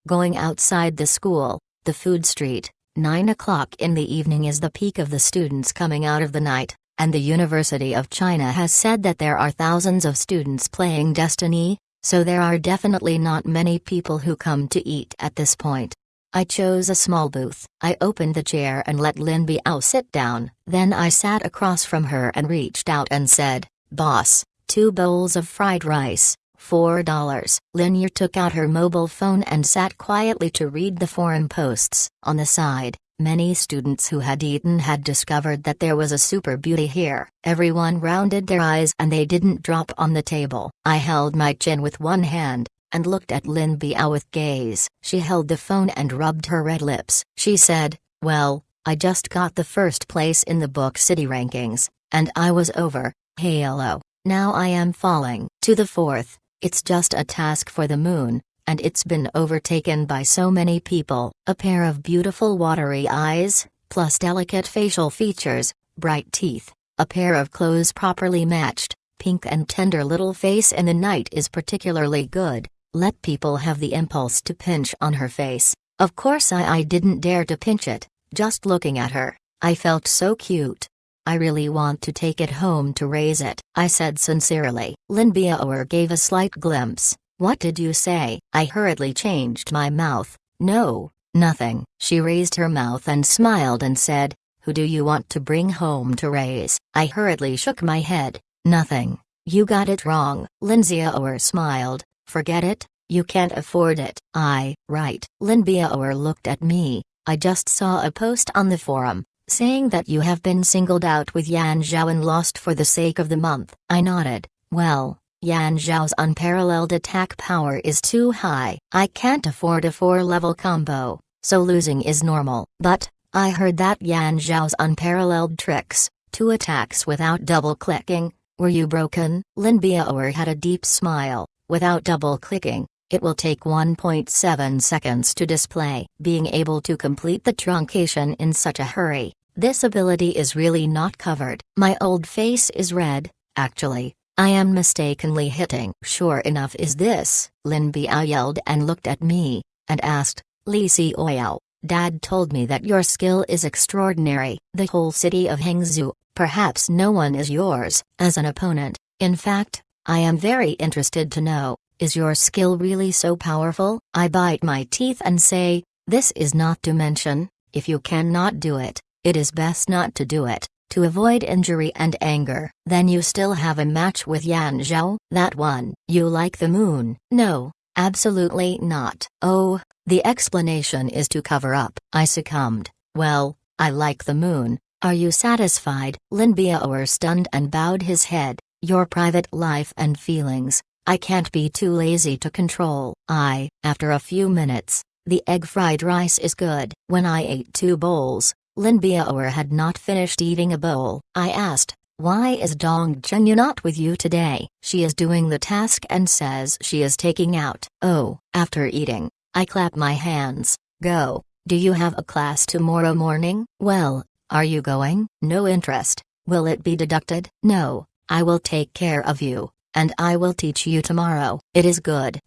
Going outside the school, the food street, 9 o'clock in the evening is the peak of the students coming out of the night, and the University of China has said that there are thousands of students playing Destiny, so there are definitely not many people who come to eat at this point. I chose a small booth. I opened the chair and let Lin Biao sit down, then I sat across from her and reached out and said, Boss, 2 bowls of fried rice, $4. Lin Yi took out her mobile phone and sat quietly to read the forum posts. On the side, many students who had eaten had discovered that there was a super beauty here. Everyone rounded their eyes and they didn't drop on the table. I held my chin with one hand, and looked at Lin Biao with gaze. She held the phone and rubbed her red lips. She said, well, I just got the first place in the Book City rankings, and I was over, Halo. Now I am falling to the 4th. It's just a task for the moon, and it's been overtaken by so many people. A pair of beautiful watery eyes, plus delicate facial features, bright teeth, a pair of clothes properly matched, pink and tender little face in the night is particularly good. Let people have the impulse to pinch on her face. Of course I didn't dare to pinch it, just looking at her, I felt so cute. I really want to take it home to raise it, I said sincerely. Lin Biaer gave a slight glimpse. What did you say? I hurriedly changed my mouth. No, nothing. She raised her mouth and smiled and said, who do you want to bring home to raise? I hurriedly shook my head. Nothing. You got it wrong. Lin Biaer smiled. Forget it, you can't afford it. Right. Lin Biaer looked at me. I just saw a post on the forum, saying that you have been singled out with Yan Zhao and lost for the sake of the month. I nodded. Well, Yan Zhao's unparalleled attack power is too high. I can't afford a 4-level combo, so losing is normal. But, I heard that Yan Zhao's unparalleled tricks, 2 attacks without double-clicking, were you broken? Lin Biaer had a deep smile. Without double-clicking, it will take 1.7 seconds to display. Being able to complete the truncation in such a hurry, this ability is really not covered. My old face is red, actually. I am mistakenly hitting. Sure enough is this, Lin Biao yelled and looked at me, and asked, Li Zioyao, Dad told me that your skill is extraordinary. The whole city of Hangzhou, perhaps no one is yours, as an opponent. In fact, I am very interested to know, is your skill really so powerful? I bite my teeth and say, this is not to mention, if you cannot do it, it is best not to do it, to avoid injury and anger. Then you still have a match with Yan Zhao? That one. You like the moon? No, absolutely not. Oh, the explanation is to cover up. I succumbed. Well, I like the moon. Are you satisfied? Lin Biaer stunned and bowed his head. Your private life and feelings, I can't be too lazy to control. After a few minutes, the egg fried rice is good. When I ate 2 bowls, Lin Biaer had not finished eating a bowl. I asked, why is Dong Zhenyu not with you today? She is doing the task and says she is taking out. Oh, after eating, I clap my hands. Go. Do you have a class tomorrow morning? Well, Are you going? No interest. Will it be deducted? No, I will take care of you, and I will teach you tomorrow. It is good.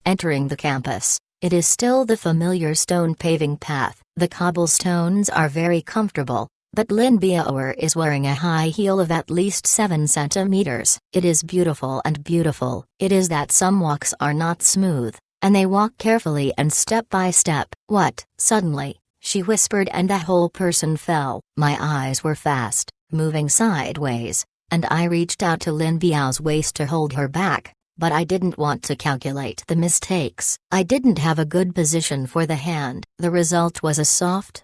Entering the campus, it is still the familiar stone paving path. The cobblestones are very comfortable, but Lin Biao is wearing a high heel of at least 7 centimeters. It is beautiful and beautiful. It is that some walks are not smooth, and they walk carefully and step by step. What? Suddenly, she whispered, and the whole person fell. My eyes were fast, moving sideways, and I reached out to Lin Biao's waist to hold her back, but I didn't want to calculate the mistakes. I didn't have a good position for the hand. The result was a soft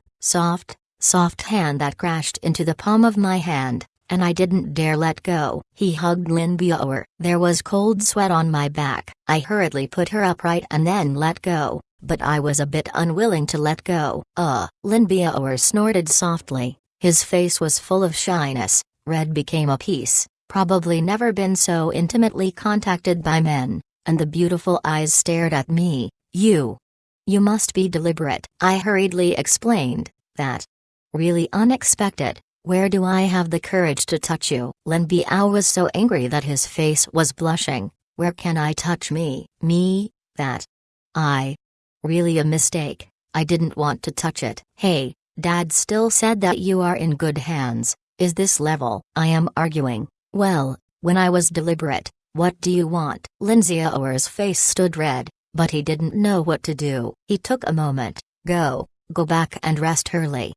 hand that crashed into the palm of my hand, and I didn't dare let go. He hugged Lin Biao. There was cold sweat on my back. I hurriedly put her upright and then let go, but I was a bit unwilling to let go. Lin Biao snorted softly. His face was full of shyness. Red became a piece. Probably never been so intimately contacted by men, and the beautiful eyes stared at me. You must be deliberate. I hurriedly explained that. Really unexpected. Where do I have the courage to touch you? Lin Biao was so angry that his face was blushing. Where can I touch me? Really a mistake. I didn't want to touch it. Hey, Dad still said that you are in good hands. Is this level? I am arguing. Well, when I was deliberate, what do you want? Lin Biao's face stood red, but he didn't know what to do. He took a moment. Go back and rest early.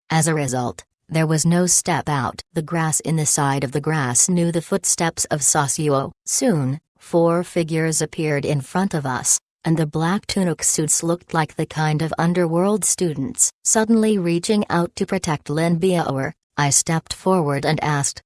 As a result, there was no step out. The grass in the side of the grass knew the footsteps of Sasuo. Soon, 4 figures appeared in front of us, and the black tunic suits looked like the kind of underworld students. Suddenly reaching out to protect Lin Biao, I stepped forward and asked,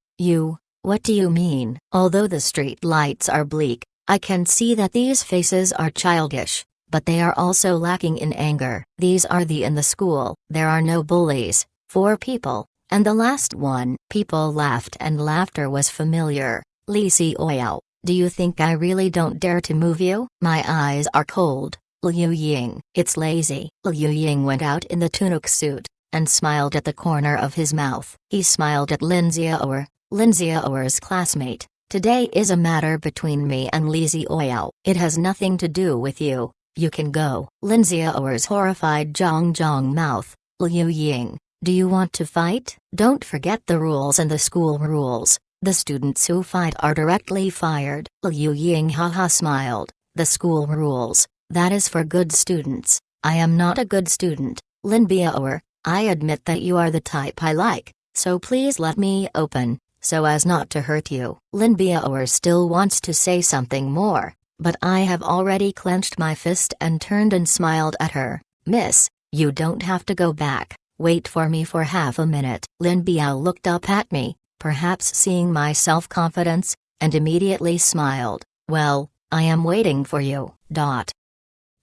what do you mean? Although the street lights are bleak, I can see that these faces are childish, but they are also lacking in anger. These are in the school. There are no bullies. 4 people, and the last one. People laughed and laughter was familiar. Li Xiao, do you think I really don't dare to move you? My eyes are cold. Liu Ying. It's lazy. Liu Ying went out in the tunic suit, and smiled at the corner of his mouth. He smiled at Lin Xiao's classmate. Today is a matter between me and Li Xiao. It has nothing to do with you. You can go. Lin Xiao's horrified Zhong mouth. Liu Ying, do you want to fight? Don't forget the rules and the school rules. The students who fight are directly fired. Liu Ying haha smiled. The school rules, that is for good students. I am not a good student. Lin Biao, I admit that you are the type I like, so please let me open, so as not to hurt you. Lin Biao still wants to say something more, but I have already clenched my fist and turned and smiled at her. Miss, you don't have to go back. Wait for me for half a minute. Lin Biao looked up at me, perhaps seeing my self-confidence, and immediately smiled. Well, I am waiting for you.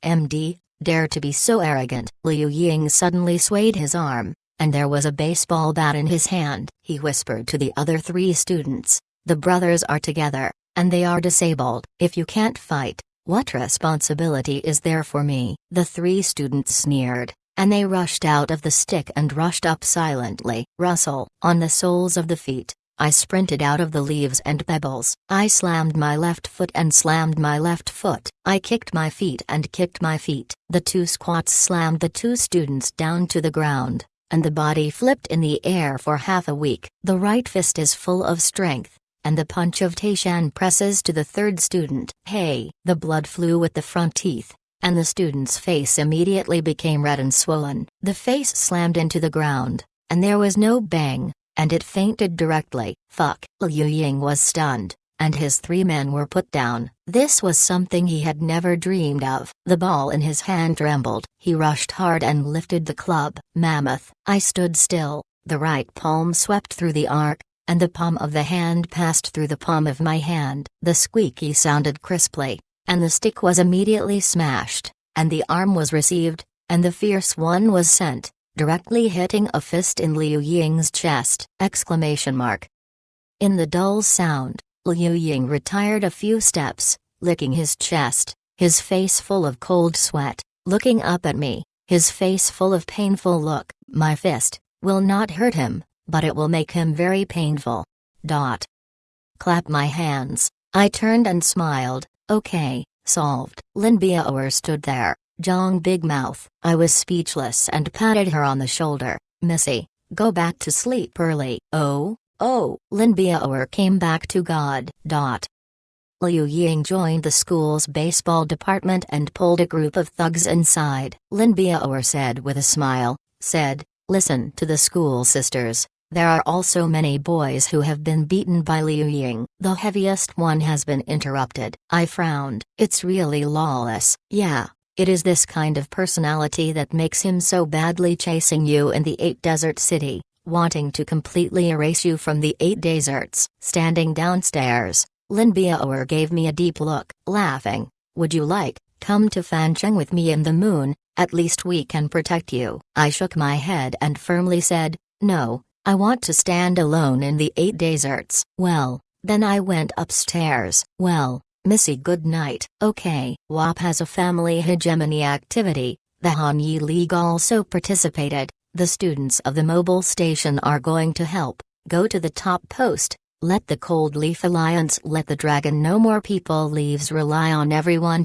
MD, dare to be so arrogant. Liu Ying suddenly swayed his arm, and there was a baseball bat in his hand. He whispered to the other 3 students, the brothers are together, and they are disabled. If you can't fight, what responsibility is there for me? The 3 students sneered, and they rushed out of the stick and rushed up silently. Rustle. On the soles of the feet, I sprinted out of the leaves and pebbles. I slammed my left foot and slammed my left foot. I kicked my feet and kicked my feet. The 2 squats slammed the 2 students down to the ground, and the body flipped in the air for half a week. The right fist is full of strength, and the punch of Taishan presses to the 3rd student. Hey! The blood flew with the front teeth, and the student's face immediately became red and swollen. The face slammed into the ground, and there was no bang, and it fainted directly. Fuck. Liu Ying was stunned, and his 3 men were put down. This was something he had never dreamed of. The ball in his hand trembled. He rushed hard and lifted the club. Mammoth. I stood still. The right palm swept through the arc, and the palm of the hand passed through the palm of my hand. The squeaky sounded crisply, and the stick was immediately smashed, and the arm was received, and the fierce one was sent, directly hitting a fist in Liu Ying's chest! In the dull sound, Liu Ying retired a few steps, licking his chest, his face full of cold sweat, looking up at me, his face full of painful look. My fist will not hurt him, but it will make him very painful. Dot. Clap my hands. I turned and smiled. Okay, solved. Lin Biao stood there, jawing big mouth. I was speechless and patted her on the shoulder. Missy, go back to sleep early. Oh. Lin Biao came back to God. Dot. Liu Ying joined the school's baseball department and pulled a group of thugs inside. Lin Biao said with a smile, listen to the school sisters. There are also many boys who have been beaten by Liu Ying. The heaviest one has been interrupted. I frowned. It's really lawless. Yeah, it is this kind of personality that makes him so badly chasing you in the 8 desert city, wanting to completely erase you from the 8 deserts. Standing downstairs, Lin Biao gave me a deep look, laughing. Would you come to Fancheng with me in the moon? At least we can protect you. I shook my head and firmly said, no. I want to stand alone in the 8 deserts. Well, then I went upstairs. Well, Missy, good night. Okay. WAP has a family hegemony activity. The Hanyi League also participated. The students of the mobile station are going to help. Go to the top post. Let the Cold Leaf Alliance let the dragon know more people leaves rely on everyone.